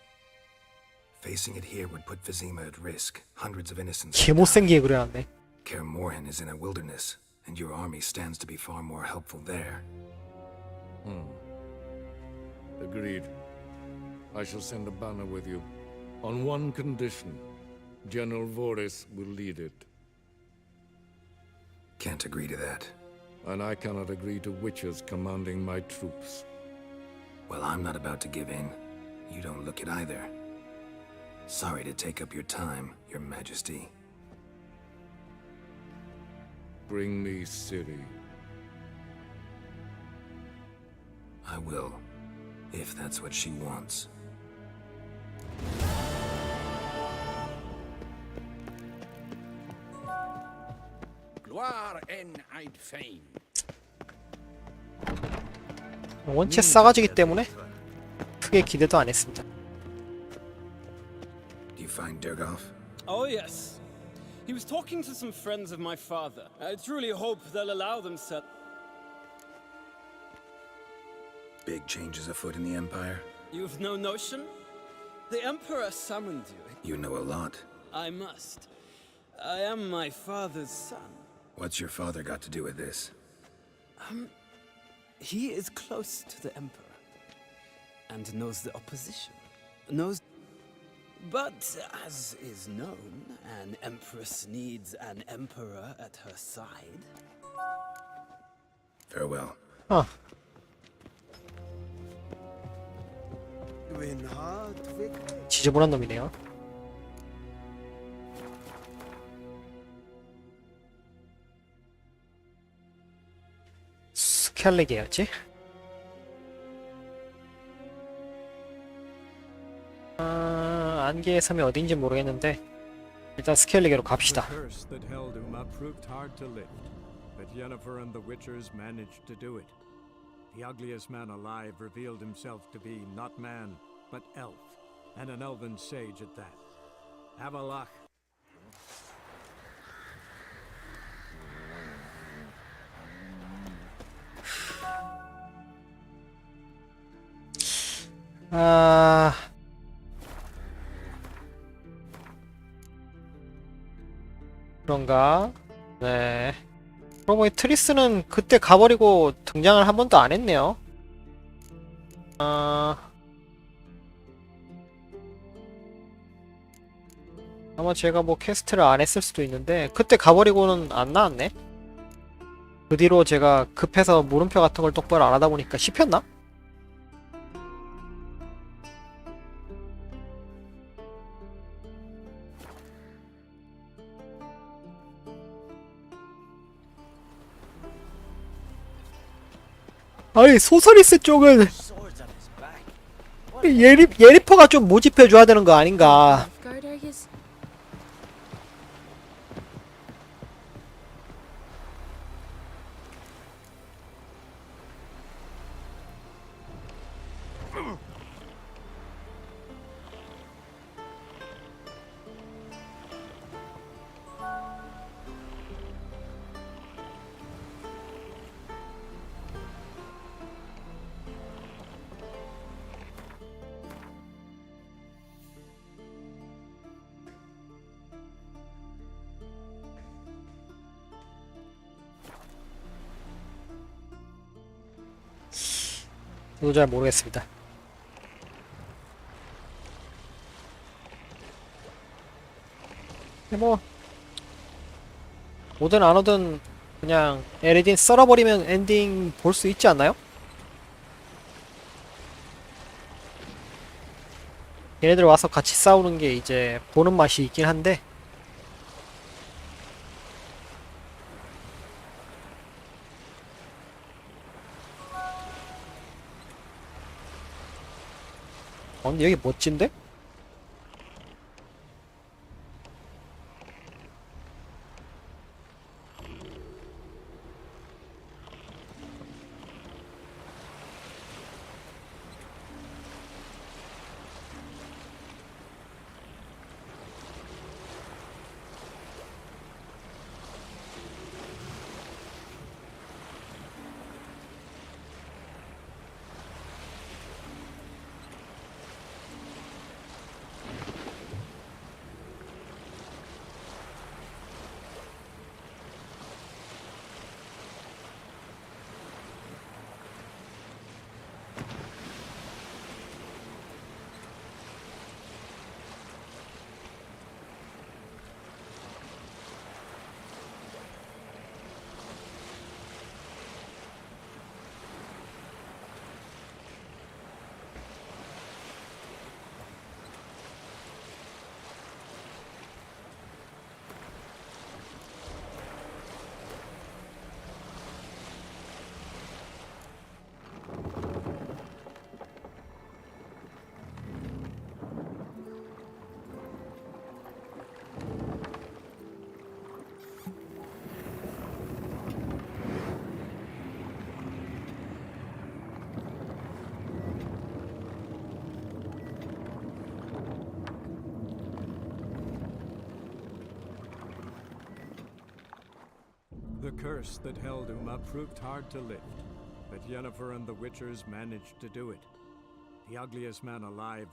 Facing it here would put Vizima at risk. Hundreds of innocents. 개못생기게 그려놨네. Kaer Morhen is in a wilderness, and your army stands to be far more helpful there. Agreed. I shall send a banner with you. On one condition. General Voris will lead it. Can't agree to that. And I cannot agree to witches commanding my troops. Well, I'm not about to give in. You don't look it either. Sorry to take up your time, Your Majesty. Bring me Ciri. I will, if that's what she wants. Gloire en Eid Fame. 원체 싸가지기 때문에 크게 기대도 안 했습니다. Do you find Durgoff? Oh, yes. He was talking to some friends of my father. I truly hope they'll allow themselves. Big changes afoot in the Empire? You've no notion? The Emperor summoned you. You know a lot. I must. I am my father's son. What's your father got to do with this? He is close to the Emperor. And knows the opposition. Knows... But, as is known, an Empress needs an Emperor at her side. Farewell. Huh. 지저분한 놈이네요. 스켈리게였지? 안개의 섬이 어딘지 모르겠는데 일단 스켈리게로 갑시다. The curse that held Uma proved hard to lift, but Yennefer and the Witchers managed to do it. The ugliest man alive revealed himself to be not man, but elf, and an elven sage at that. Avalach. 그런가? 네. 그러고 보니 트리스는 그때 가버리고 등장을 한 번도 안 했네요. 아마 제가 뭐 퀘스트를 안 했을 수도 있는데 그때 가버리고는 안 나왔네. 그 뒤로 제가 급해서 물음표 같은 걸 똑바로 안 하다 보니까 씹혔나? 아니 소서리스 쪽은 예리퍼가 좀 모집해줘야 되는 거 아닌가. Guard are you? 저도 잘 모르겠습니다. 근데 뭐 오든 안 오든 그냥 에리딘 썰어버리면 엔딩 볼 수 있지 않나요? 얘네들 와서 같이 싸우는 게 이제 보는 맛이 있긴 한데 근데 여기 멋진데? The curse that held Uma proved hard to lift, but Yennefer and the Witchers managed to do it. The ugliest man alive.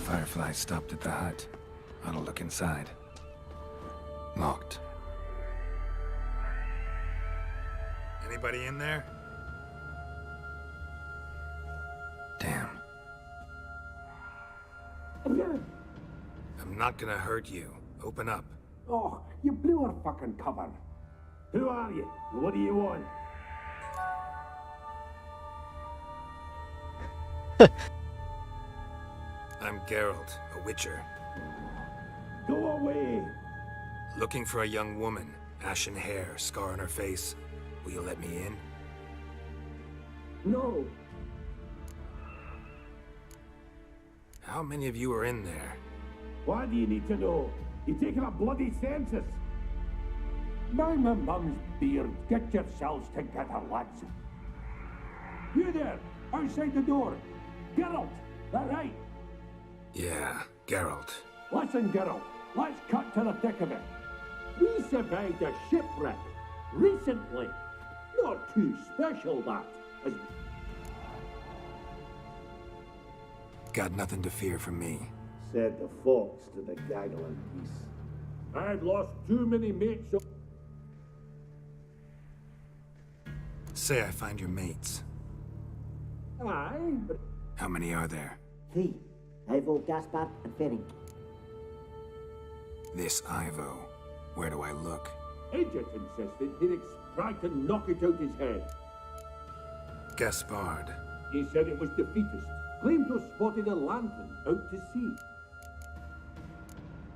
Firefly stopped at the hut. I'll look inside. Locked. Anybody in there? Damn. I'm not gonna hurt you. Open up. Oh, you blew our fucking cover. Who are you? What do you want? I'm Geralt, a witcher. Go away! Looking for a young woman. Ashen hair, scar on her face. Will you let me in? No. How many of you are in there? Why do you need to know? You're taking a bloody census. Mind my mum's beard. Get yourselves together, lads. You there, outside the door. Geralt, that right? Yeah, Geralt. Listen, Geralt, let's cut to the thick of it. We survived a shipwreck recently. Not too special, that. As Got nothing to fear from me. said the fox to the gaggling geese. I've lost too many mates. Say I find your mates. Aye, but How many are there? 3. Ivo, Gaspard, and Ferenc. This Ivo. Where do I look? Agent insisted he'd tried to knock it out his head. Gaspard. He said it was defeatist. Claimed to have spotted a lantern out to sea.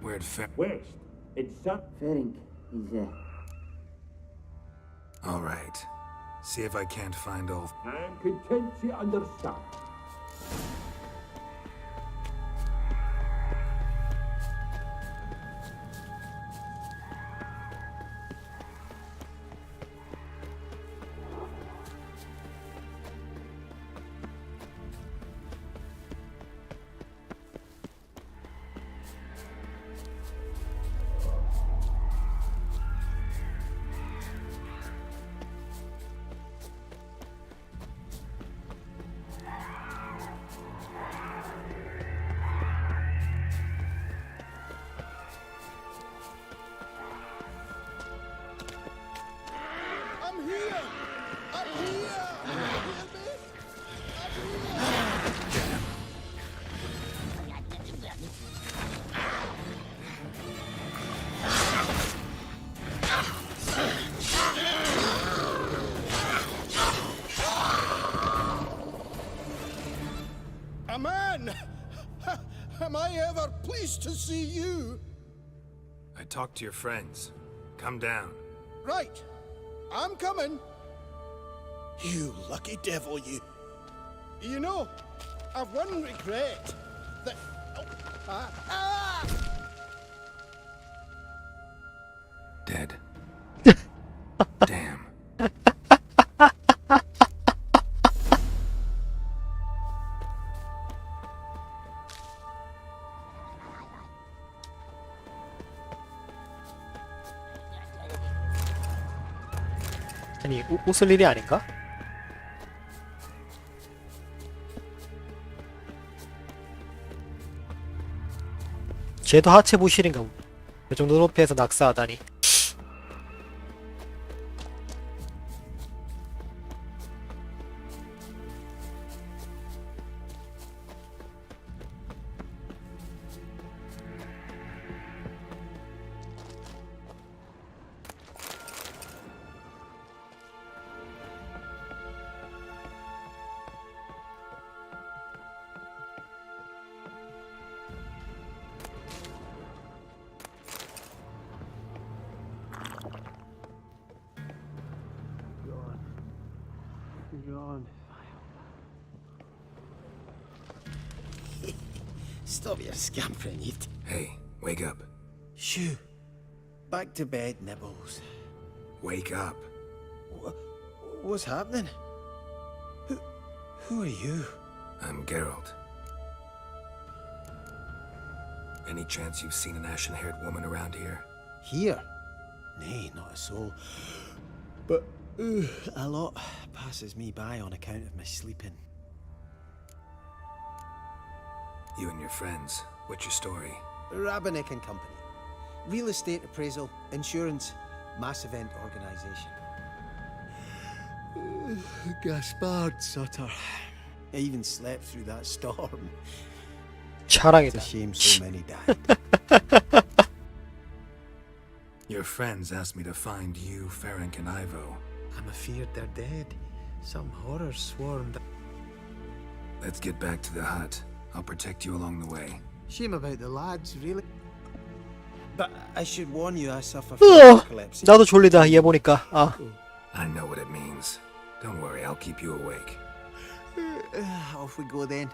Where'd West. In Sun. Ferenc, he's All right. See if I can't find all... I'm content to understand. I'm here! I'm here! A man! Am I ever pleased to see you? I talked to your friends. Come down. Right. I'm coming. You lucky devil, you. You know, I've one regret. That... Dead. Damn. 아니 웃을 일이 아닌가? 쟤도 하체 부실인가? 이 정도 높이에서 낙사하다니. Stop your scampering, you. Hey, wake up. Shoo. Back to bed, Nibbles. Wake up. What's happening? Who are you? I'm Geralt. Any chance you've seen an ashen-haired woman around here? Here? Nay, not a soul. But a lot passes me by on account of my sleeping. You and your friends. What's your story? Rabenik and Company. Real estate appraisal, insurance, mass event organization. Gaspard Sutter. I even slept through that storm. It's a 자랑이다. shame so many died. Your friends asked me to find you, Ferenc, and Ivo. I'm afeard they're dead. Some horrors swarmed. Let's get back to the hut. I'll protect you along the way. Shame about the lads, really. But I should warn you, I suffer from narcolepsy. 나도 졸리다. 얘 보니까. 아. I know what it means. Don't worry, I'll keep you awake. Off we go then.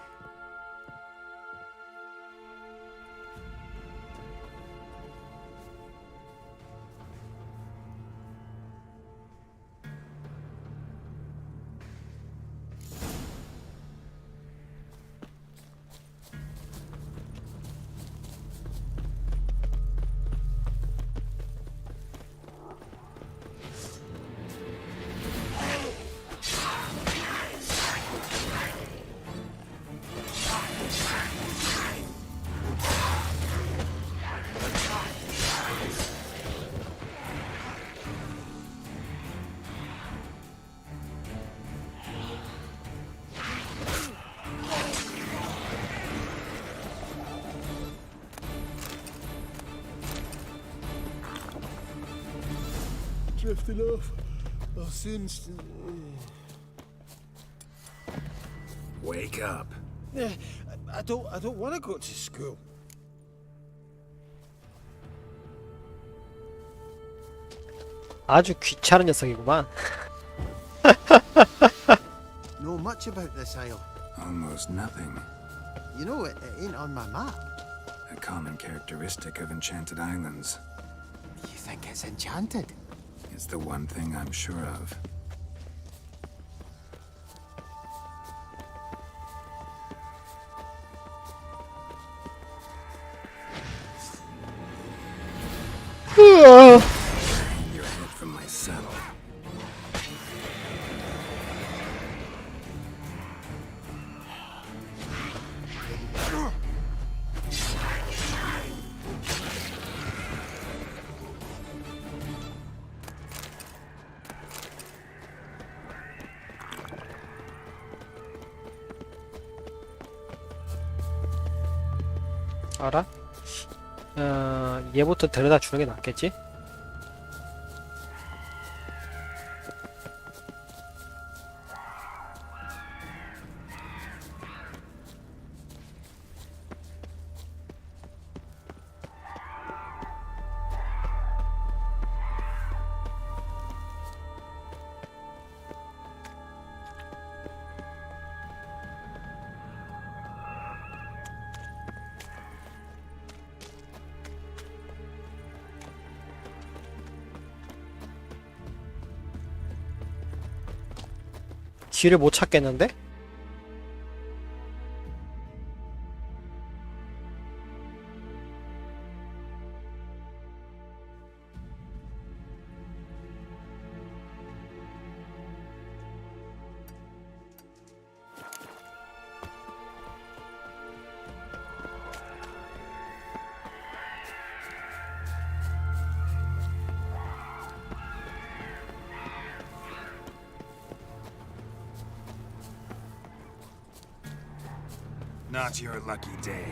Drifting off. I'll soon. Wake up. I don't want to go to school. 아주 귀찮은 녀석이구만. Know much about this isle? Almost nothing. You know, it ain't on my map. A common characteristic of enchanted islands. You think it's enchanted? It's the one thing I'm sure of. Hang your head from my saddle. 알아? 얘부터 데려다 주는 게 낫겠지? 길을 못 찾겠는데? Not your lucky day.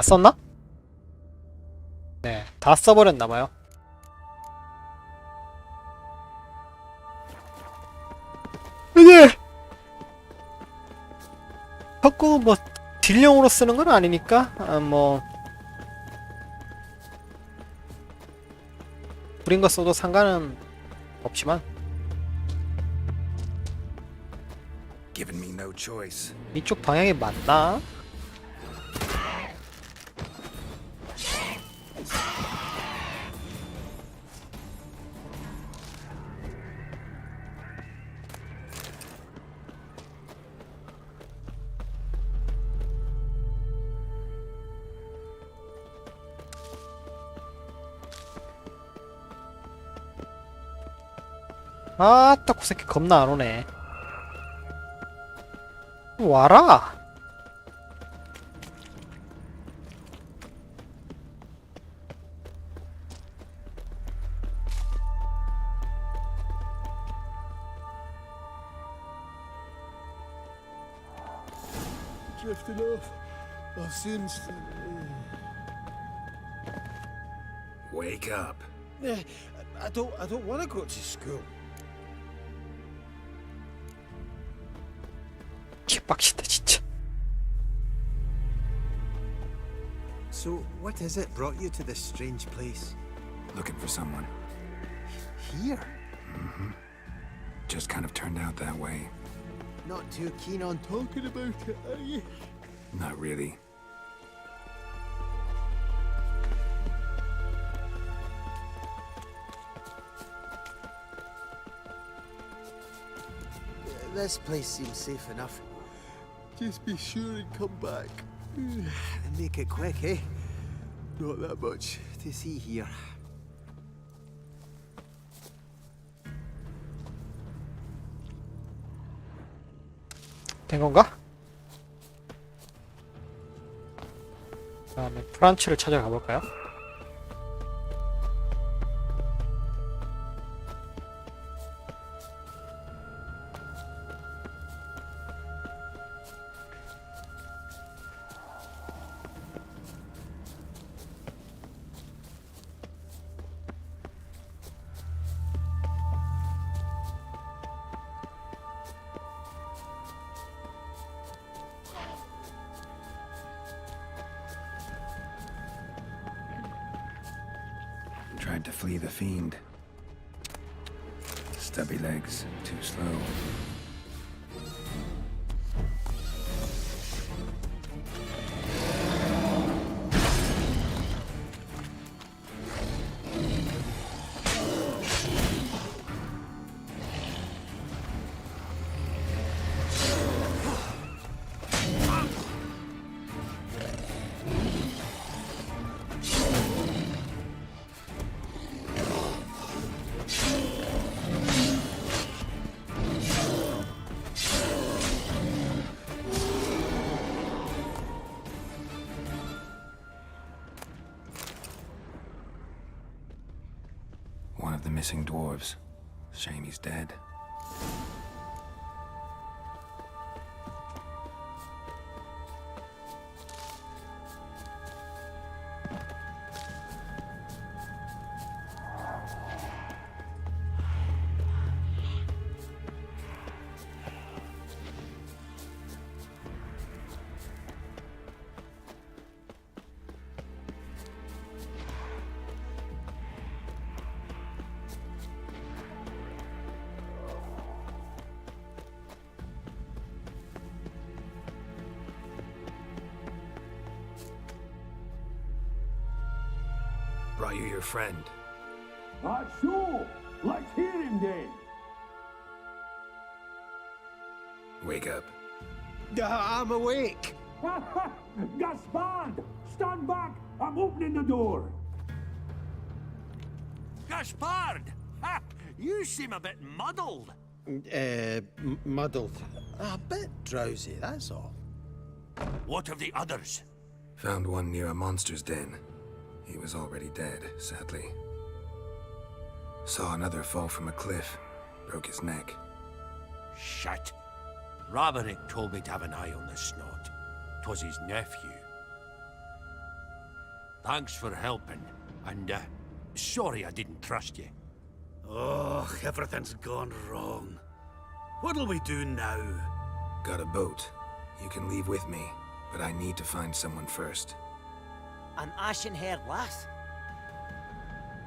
썼나? 네, 다 써버렸나봐요. 이게 자꾸 뭐 딜용으로 쓰는 건 아니니까 뭐 부린 거 써도 상관은 없지만 Given me no choice. 이쪽 방향이 맞나? 아따 그 새끼 겁나 안 오네. 와라. Drifting off. I've seen. Wake up. I don't want to go to school. 개빡치다 진짜. So, what is it brought you to this strange place? Looking for someone. Here? Mm-hmm. Just kind of turned out that way. Not too keen on talking about it, are you? Not really. This place seems safe enough. Just be sure and come back. And make it quick, eh? Not that much to see here. 된 건가? 다음에 프란츠를 찾아가 볼까요? Tried to flee the fiend. Stubby legs, too slow. One of the missing dwarves. Shame he's dead. Brought you your friend. So, let's hear him then. Wake up. I'm awake. Gaspard, stand back. I'm opening the door. Gaspard! Ha! You seem a bit muddled. Muddled. A bit drowsy, that's all. What of the others? Found one near a monster's den. He was already dead, sadly. Saw another fall from a cliff. Broke his neck. Shit. Roderick told me to have an eye on the snot. 'Twas his nephew. Thanks for helping. And, sorry I didn't trust you. Oh, everything's gone wrong. What'll we do now? Got a boat. You can leave with me, but I need to find someone first. An ashen-haired lass?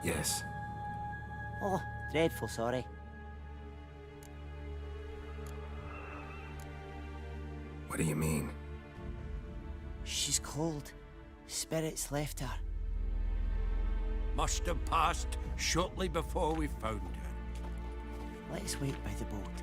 Yes. Oh, dreadful sorry. What do you mean? She's cold. Spirits left her. Must have passed shortly before we found her. Let's wait by the boat.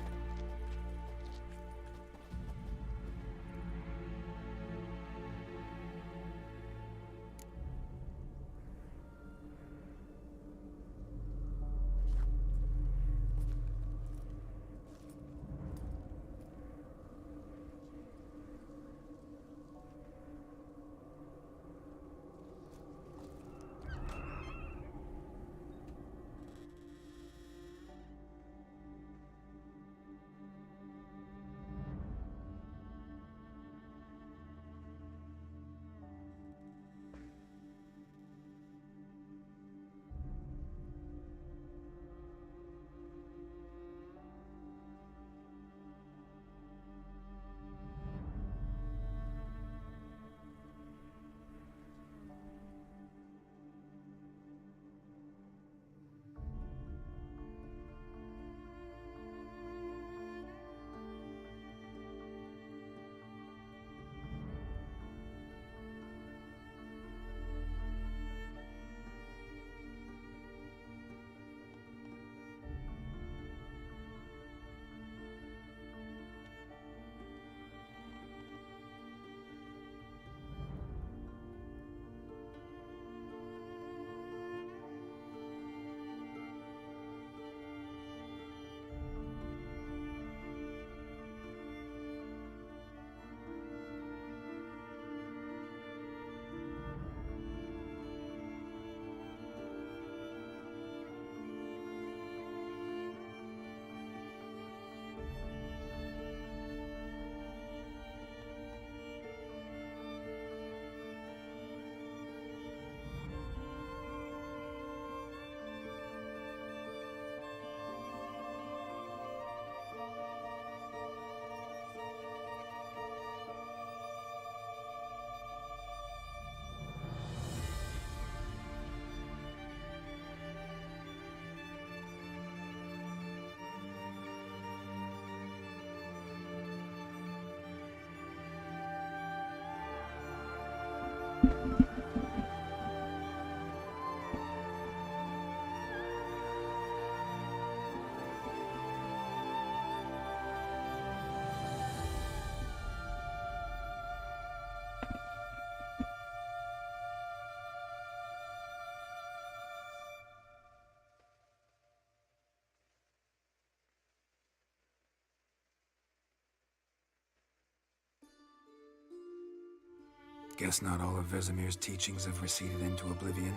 Guess not all of Vesemir's teachings have receded into oblivion.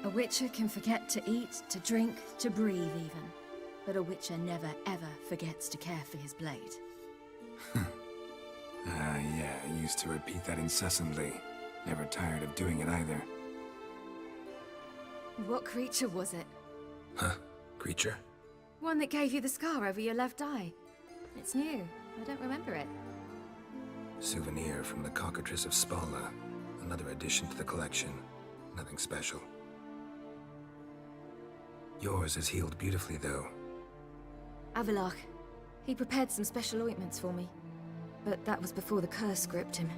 A witcher can forget to eat, to drink, to breathe even. But a witcher never ever forgets to care for his blade. Yeah, I used to repeat that incessantly. Never tired of doing it either. What creature was it? Huh? Creature? One that gave you the scar over your left eye. It's new. I don't remember it. Souvenir from the Cockatrice of Spala. Another addition to the collection. Nothing special. Yours is healed beautifully, though. Avallac'h. He prepared some special ointments for me. But that was before the curse gripped him.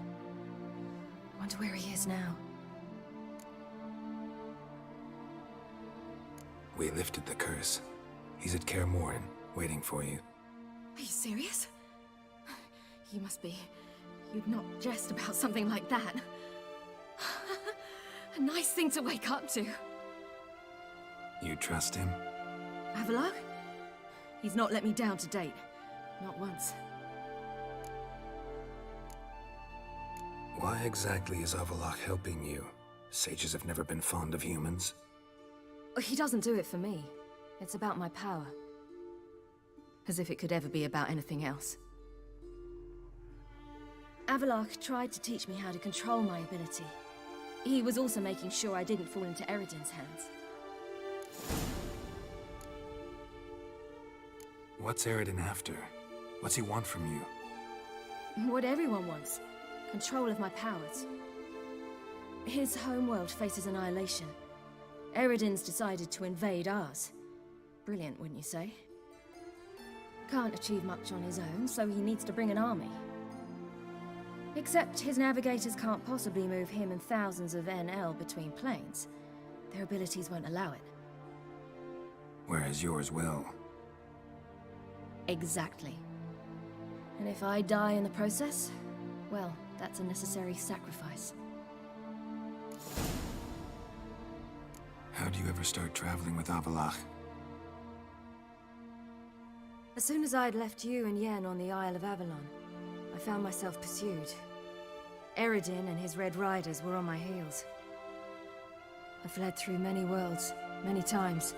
Wonder where he is now. We lifted the curse. He's at Kaer Morhen, waiting for you. Are you serious? You must be. You'd not jest about something like that. A nice thing to wake up to. You trust him? Avallac'h? He's not let me down to date. Not once. Why exactly is Avallac'h helping you? Sages have never been fond of humans. He doesn't do it for me. It's about my power. As if it could ever be about anything else. Avallac'h tried to teach me how to control my ability. He was also making sure I didn't fall into Eredin's hands. What's Eredin after? What's he want from you? What everyone wants. Control of my powers. His homeworld faces annihilation. Eredin's decided to invade ours. Brilliant, wouldn't you say? Can't achieve much on his own, so he needs to bring an army. Except his navigators can't possibly move him and thousands of NL between planes. Their abilities won't allow it. Whereas yours will. Exactly. And if I die in the process, well, that's a necessary sacrifice. How do you ever start traveling with Avallac'h? As soon as I'd left you and Yen on the Isle of Avalon, I found myself pursued. Eredin and his Red Riders were on my heels. I fled through many worlds, many times.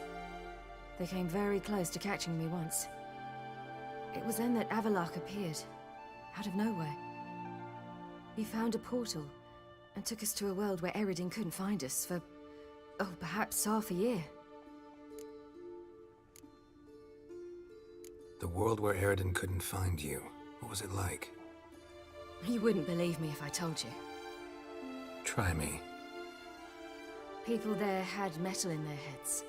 They came very close to catching me once. It was then that Avallac'h appeared, out of nowhere. He found a portal, and took us to a world where Eredin couldn't find us for, oh, perhaps half a year. The world where Eredin couldn't find you. What was it like? You wouldn't believe me if I told you. Try me. People there had metal in their heads,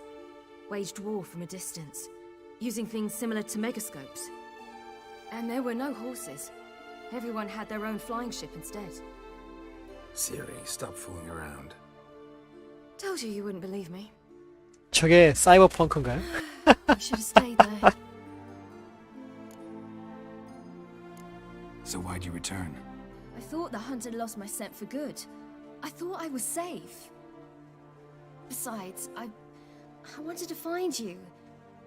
waged war from a distance, using things similar to megascopes. And there were no horses. Everyone had their own flying ship instead. Ciri, stop fooling around. Told you wouldn't believe me. 저게 사이버펑크인가요? I should have stayed there. So why'd you return? I thought the hunt had lost my scent for good. I thought I was safe. Besides, I wanted to find you.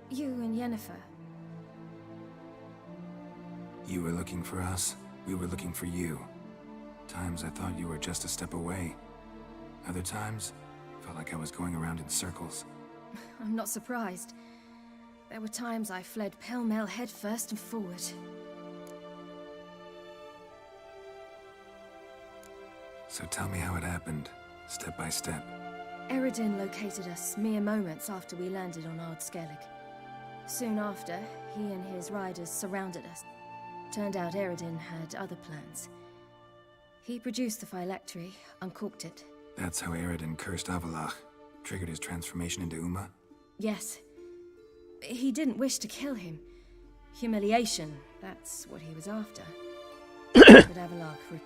You and Yennefer. You were looking for us, we were looking for you. Times I thought you were just a step away. Other times, felt like I was going around in circles. I'm not surprised. There were times I fled pell-mell headfirst and forward. So tell me how it happened, step by step. Eredin located us mere moments after we landed on Ard Skellig. Soon after, he and his riders surrounded us. Turned out Eredin had other plans. He produced the phylactery, uncorked it. That's how Eredin cursed Avallac'h, triggered his transformation into Uma? Yes. He didn't wish to kill him. Humiliation, that's what he was after. But Avallac'h...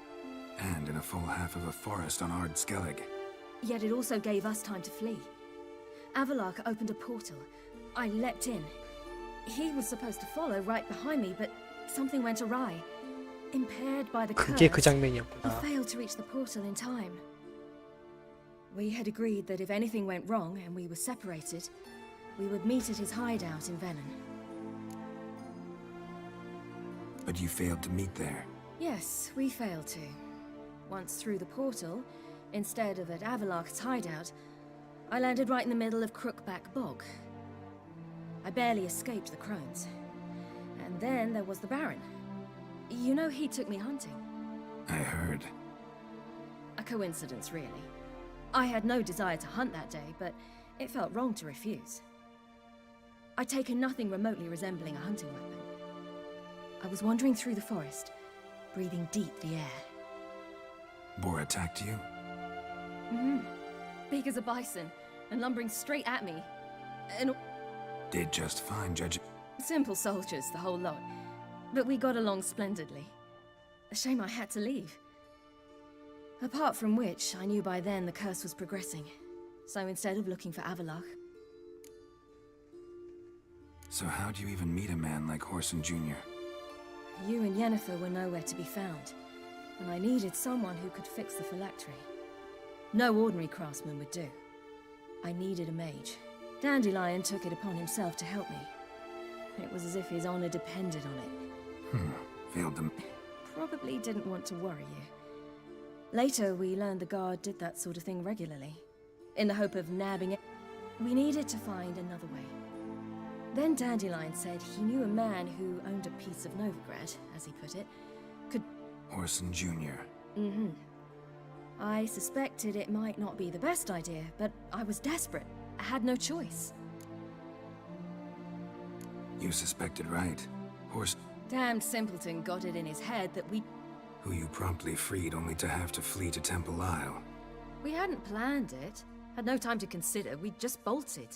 And in a full half of a forest on Ard Skellig. Yet it also gave us time to flee. Avallac'h opened a portal. I leapt in. He was supposed to follow right behind me, but something went awry. Impaired by the curse, 그게 그 he 장면이었구나. failed to reach the portal in time. We had agreed that if anything went wrong and we were separated, we would meet at his hideout in Velen. But you failed to meet there. Yes, we failed to. Once through the portal, instead of at Avallac'h's hideout, I landed right in the middle of Crookback Bog. I barely escaped the crones. And then there was the Baron. You know, he took me hunting. I heard. A coincidence, really. I had no desire to hunt that day, but it felt wrong to refuse. I'd taken nothing remotely resembling a hunting weapon. I was wandering through the forest, breathing deep the air. Boar attacked you? Mm-hmm. Big as a bison, and lumbering straight at me. And Did just fine, Judge. simple soldiers, the whole lot. But we got along splendidly. A shame I had to leave. Apart from which, I knew by then the curse was progressing. So instead of looking for Avallac'h... So how'd you even meet a man like Whoreson Jr.? You and Yennefer were nowhere to be found. And I needed someone who could fix the phylactery. No ordinary craftsman would do. I needed a mage. Dandelion took it upon himself to help me. It was as if his honor depended on it. Failed them. Probably didn't want to worry you. Later, we learned the guard did that sort of thing regularly, in the hope of nabbing it. We needed to find another way. Then Dandelion said he knew a man who owned a piece of Novigrad, as he put it, could... Whoreson Jr. Mm-hmm. I suspected it might not be the best idea, but I was desperate. I had no choice. You suspected right. Horse, Damned simpleton got it in his head that who you promptly freed only to have to flee to Temple Isle. we hadn't planned it. Had no time to consider, we just bolted.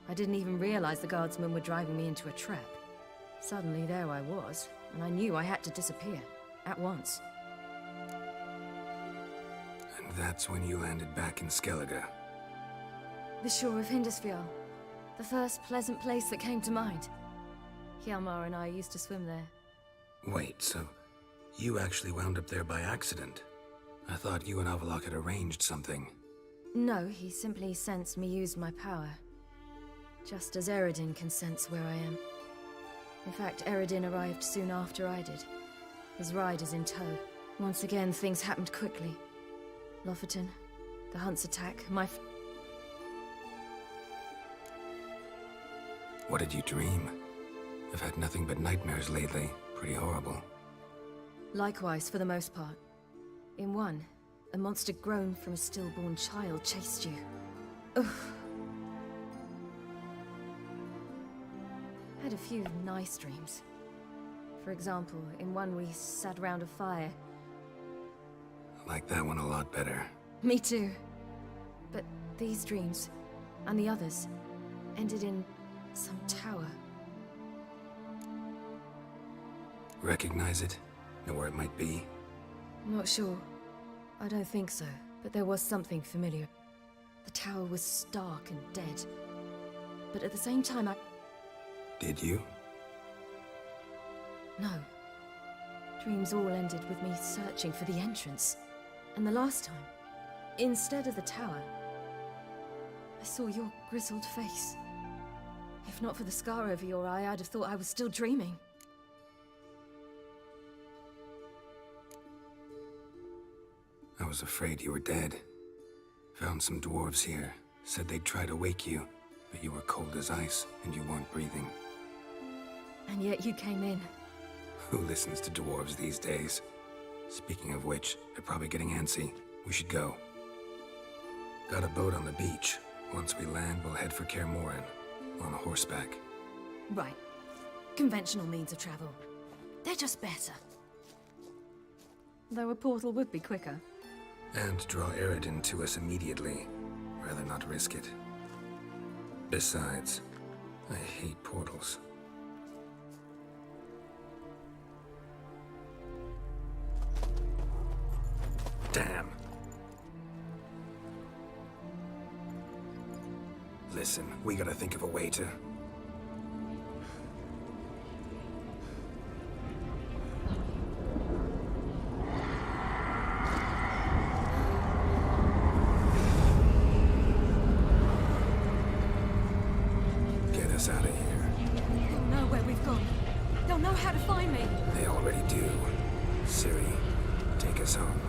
I didn't even realize the guardsmen were driving me into a trap. Suddenly there I was, and I knew I had to disappear. At once. And that's when you landed back in Skellige. The shore of Hindisfjall. The first pleasant place that came to mind. Hjalmar and I used to swim there. Wait, so you actually wound up there by accident? I thought you and Avalok had arranged something. No, he simply sensed me use my power. Just as Eredin can sense where I am. In fact, Eredin arrived soon after I did. His riders in tow. Once again, things happened quickly. Lofoten, the Hunt's attack, What did you dream? I've had nothing but nightmares lately. Pretty horrible. Likewise, for the most part. In one, a monster grown from a stillborn child chased you. Ugh. Had a few nice dreams. For example, in one we sat around a fire. I like that one a lot better. Me too. But these dreams, and the others, ended in some tower. Recognize it? Know where it might be? Not sure. I don't think so, but there was something familiar. The tower was stark and dead. But at the same time, Did you? No. Dreams all ended with me searching for the entrance. And the last time, instead of the tower, I saw your grizzled face. If not for the scar over your eye, I'd have thought I was still dreaming. I was afraid you were dead. Found some dwarves here. Said they'd try to wake you, but you were cold as ice and you weren't breathing. And yet you came in. Who listens to dwarves these days? Speaking of which, they're probably getting antsy. We should go. Got a boat on the beach. Once we land, we'll head for Kaer Morhen. On horseback. Right. Conventional means of travel. They're just better. Though a portal would be quicker. And draw Eredin to us immediately. Rather not risk it. Besides, I hate portals. Damn. Listen, we gotta think of a way to... Get us out of here. They'll know where we've gone. They'll know how to find me. They already do. Ciri, take us home.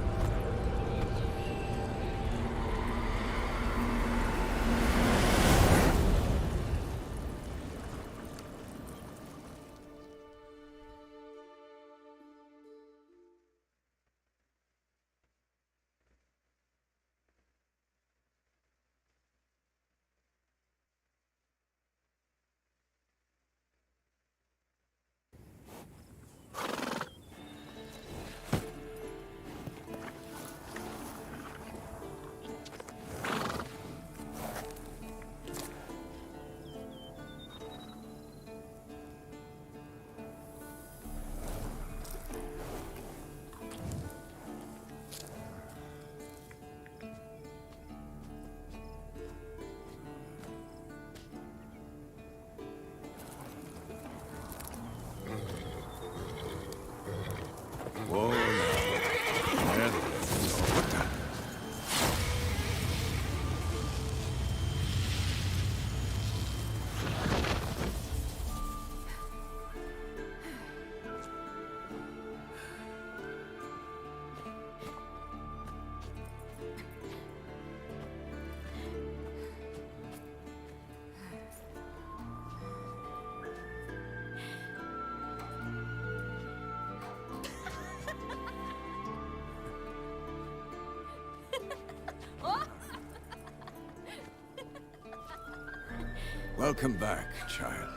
Welcome back, child.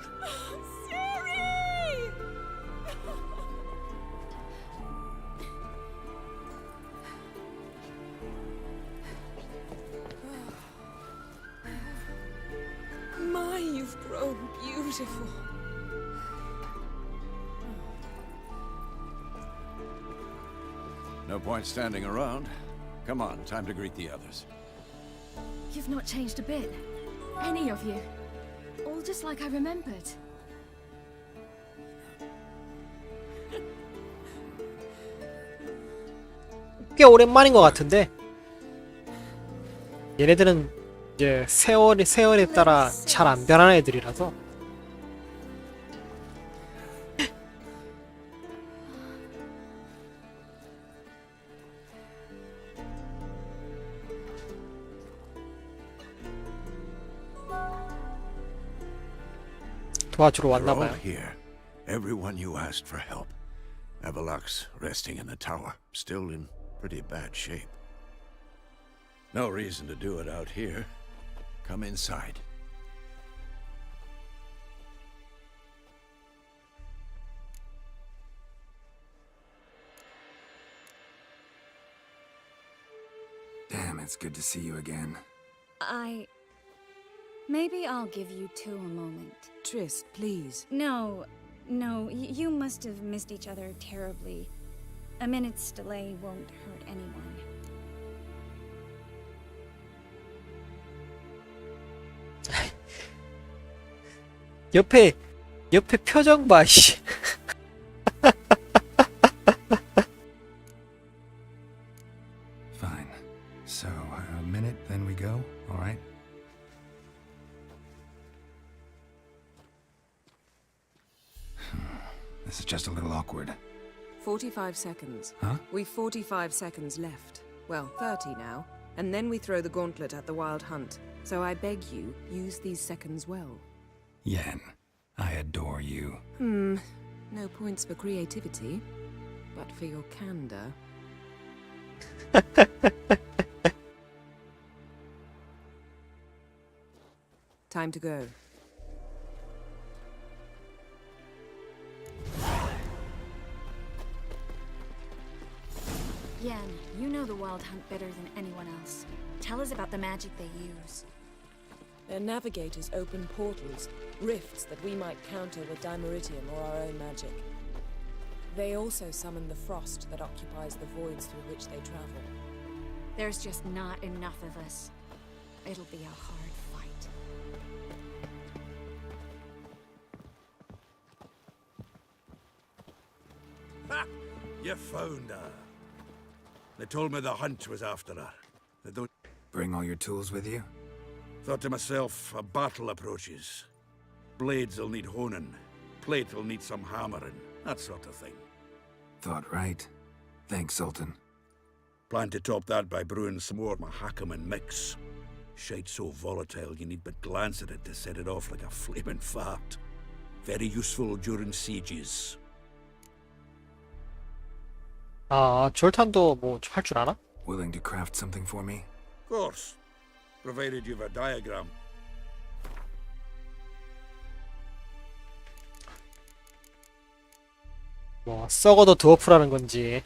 Ciri! My, you've grown beautiful. No point standing around. Come on, time to greet the others. You've not changed a bit. Any of you. All just like I remembered. 꽤 오랜만인 것 같은데 얘네들은 이제 세월에 따라 잘 안 변하는 애들이라서 도와주러 They're all 왔나봐요. here. Everyone you asked for help. Avalok's resting in the tower, still in pretty bad shape. No reason to do it out here. Come inside. Damn, it's good to see you again. Maybe I'll give you two a moment. Trist, please. No, you must have missed each other terribly. A minute's delay won't hurt anyone. 옆에 표정 봐, 씨. Fine. So, a minute, then we go, all right? This is just a little awkward. 45 seconds. Huh? We've 45 seconds left. Well, 30 now. And then we throw the gauntlet at the Wild Hunt. So I beg you, use these seconds well. Yen, I adore you. No points for creativity, but for your candor. Time to go. Yen, you know the Wild Hunt better than anyone else. Tell us about the magic they use. Their navigators open portals, rifts that we might counter with Dimeritium or our own magic. They also summon the frost that occupies the voids through which they travel. There's just not enough of us. It'll be a hard fight. Ha! You found her. They told me the hunt was after her. They don't... Bring all your tools with you? Thought to myself, a battle approaches. Blades will need honing. Plate will need some hammering. That sort of thing. Thought right. Thanks, Sultan. Plan to top that by brewing some more Mahakaman mix. Shite so volatile you need but glance at it to set it off like a flaming fart. Very useful during sieges. 아, 졸탄도 뭐 할 줄 아나? Willing to craft something for me? Of course. Provided you've a diagram. 뭐 썩어도 드워프라는 건지.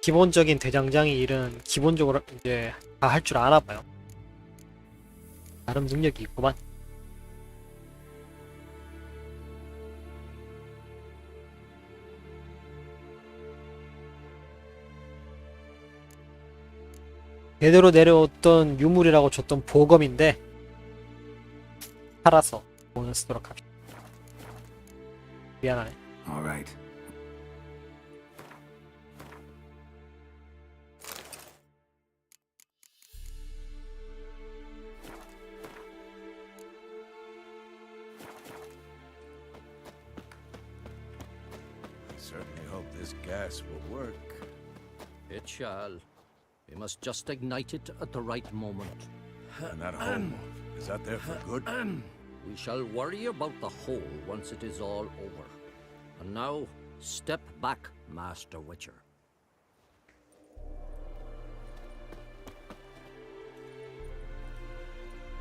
기본적인 대장장이 일은 기본적으로 이제 다 할 줄 아나 봐요. 나름 능력이 있구만. 대대로 내려왔던 유물이라고 줬던 보검인데 팔아서 돈을 쓰도록 합시다. 미안하네. All right. Certainly hope this gas will work. It shall. We must just ignite it at the right moment. And that hole, is that there for good? We shall worry about the hole once it is all over. And now, step back, Master Witcher.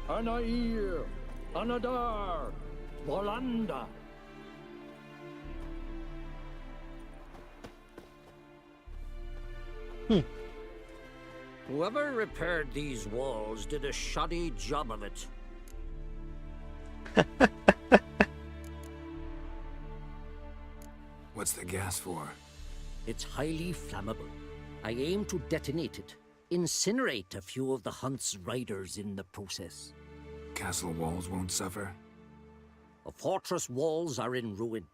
Anair, Anadar, Volanda. Whoever repaired these walls did a shoddy job of it. What's the gas for? It's highly flammable. I aim to detonate it. Incinerate a few of the hunt's riders in the process. Castle walls won't suffer? The fortress walls are in ruin.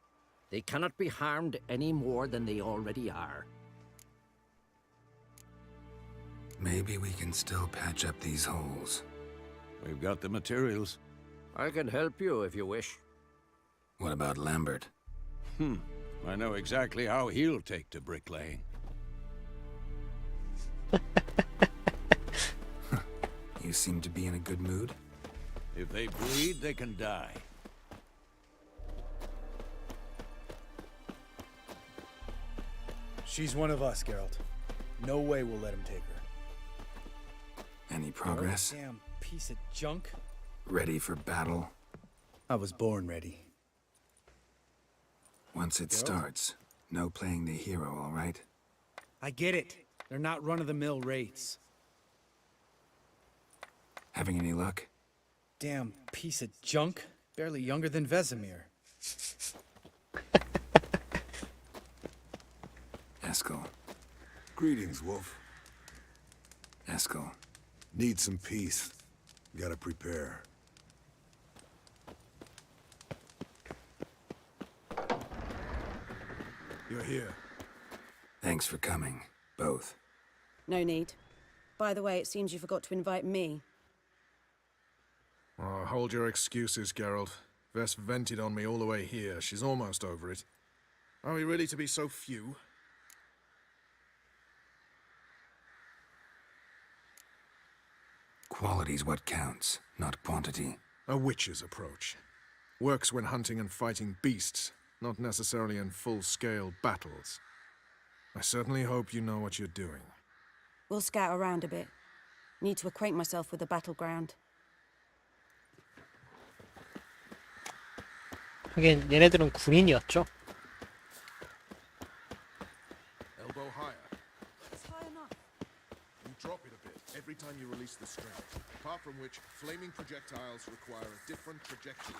They cannot be harmed any more than they already are. Maybe we can still patch up these holes. We've got the materials. I can help you if you wish. What about Lambert? I know exactly how he'll take to bricklaying. You seem to be in a good mood. If they bleed, they can die. She's one of us, Geralt. No way we'll let him take her. Any progress? Damn piece of junk. Ready for battle? I was born ready. Once it starts, no playing the hero, all right? I get it. They're not run-of-the-mill rates. Having any luck? Damn piece of junk. Barely younger than Vesemir. Eskel. Greetings, Wolf. Eskel. Need some peace. Gotta prepare. You're here. Thanks for coming, both. No need. By the way, it seems you forgot to invite me. Oh, hold your excuses, Geralt. Vess vented on me all the way here. She's almost over it. Are we really to be so few? Quality's what counts, not quantity. A witch's approach. Works when hunting and fighting beasts, not necessarily in full-scale battles. I certainly hope you know what you're doing. We'll scout around a bit. Need to acquaint myself with the battleground. 하긴 얘네들은 군인이었죠. Elbow higher. It's high enough. You drop it a bit every time you release the string. Apart from which, flaming projectiles require a different trajectory.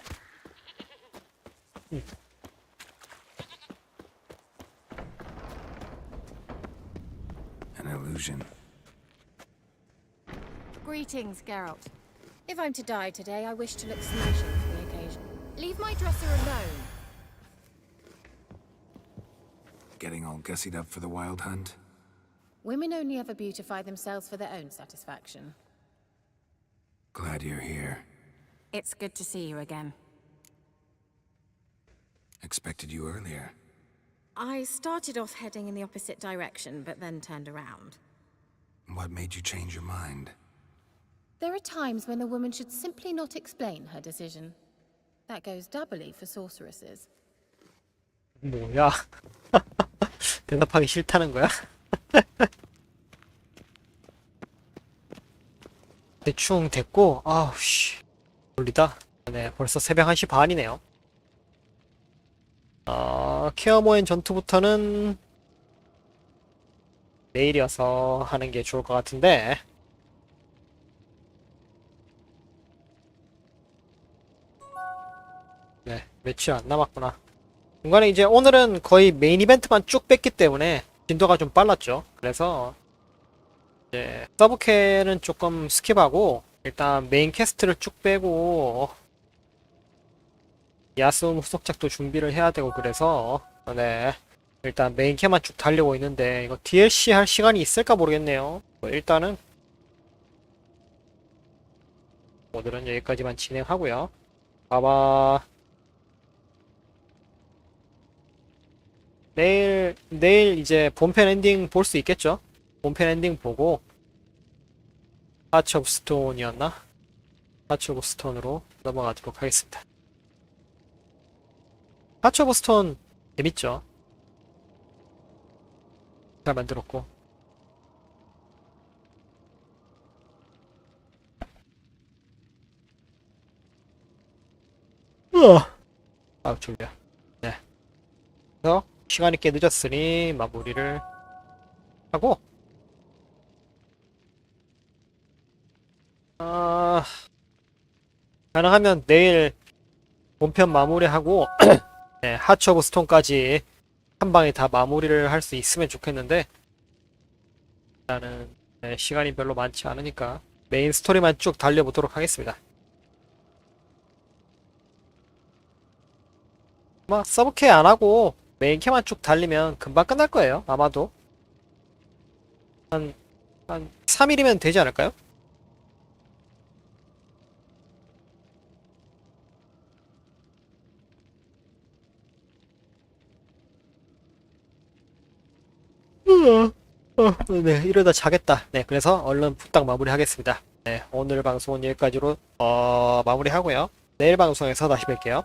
An illusion. Greetings, Geralt. If I'm to die today, I wish to look smashing for the occasion. Leave my dresser alone. Getting all gussied up for the wild hunt? Women only ever beautify themselves for their own satisfaction. Glad you're here. It's good to see you again. Expected you earlier. I started off heading in the opposite direction, but then turned around. What made you change your mind? There are times when a woman should simply not explain her decision. That goes doubly for sorceresses. 뭐야? 대답하기 싫다는 거야? 대충 됐고, 아우 씨, 졸리다. 네, 벌써 새벽 1시 반이네요. 케어모엔 전투부터는 내일이어서 하는 게 좋을 것 같은데. 네, 며칠 안 남았구나. 중간에 이제 오늘은 거의 메인 이벤트만 쭉 뺐기 때문에 진도가 좀 빨랐죠. 그래서 이제 서브캐는 조금 스킵하고 일단 메인 퀘스트를 쭉 빼고 야스온 후속작도 준비를 해야 되고 그래서 네, 일단 메인 캐만 쭉 달리고 있는데 이거 DLC 할 시간이 있을까 모르겠네요. 일단은 오늘은 여기까지만 진행하고요. 봐봐. 내일 이제 본편 엔딩 볼 수 있겠죠? 본편 엔딩 보고 하츠 오브 스톤이었나? 하츠 오브 스톤으로 넘어가도록 하겠습니다. 하츠 오브 스톤 재밌죠? 잘 만들었고 아, 졸려. 네. 그래서 시간이 꽤 늦었으니 마무리를 하고, 가능하면 내일 본편 마무리하고 네, 하츠 오브 스톤까지 한 방에 다 마무리를 할 수 있으면 좋겠는데, 일단은 네, 시간이 별로 많지 않으니까 메인 스토리만 쭉 달려보도록 하겠습니다. 아마 서브캐 안하고 메인캐만 쭉 달리면 금방 끝날 거예요. 아마도 한 3일이면 되지 않을까요? 네, 이러다 자겠다. 네, 그래서 얼른 푹딱 마무리하겠습니다. 네, 오늘 방송은 여기까지로 마무리하고요. 내일 방송에서 다시 뵐게요.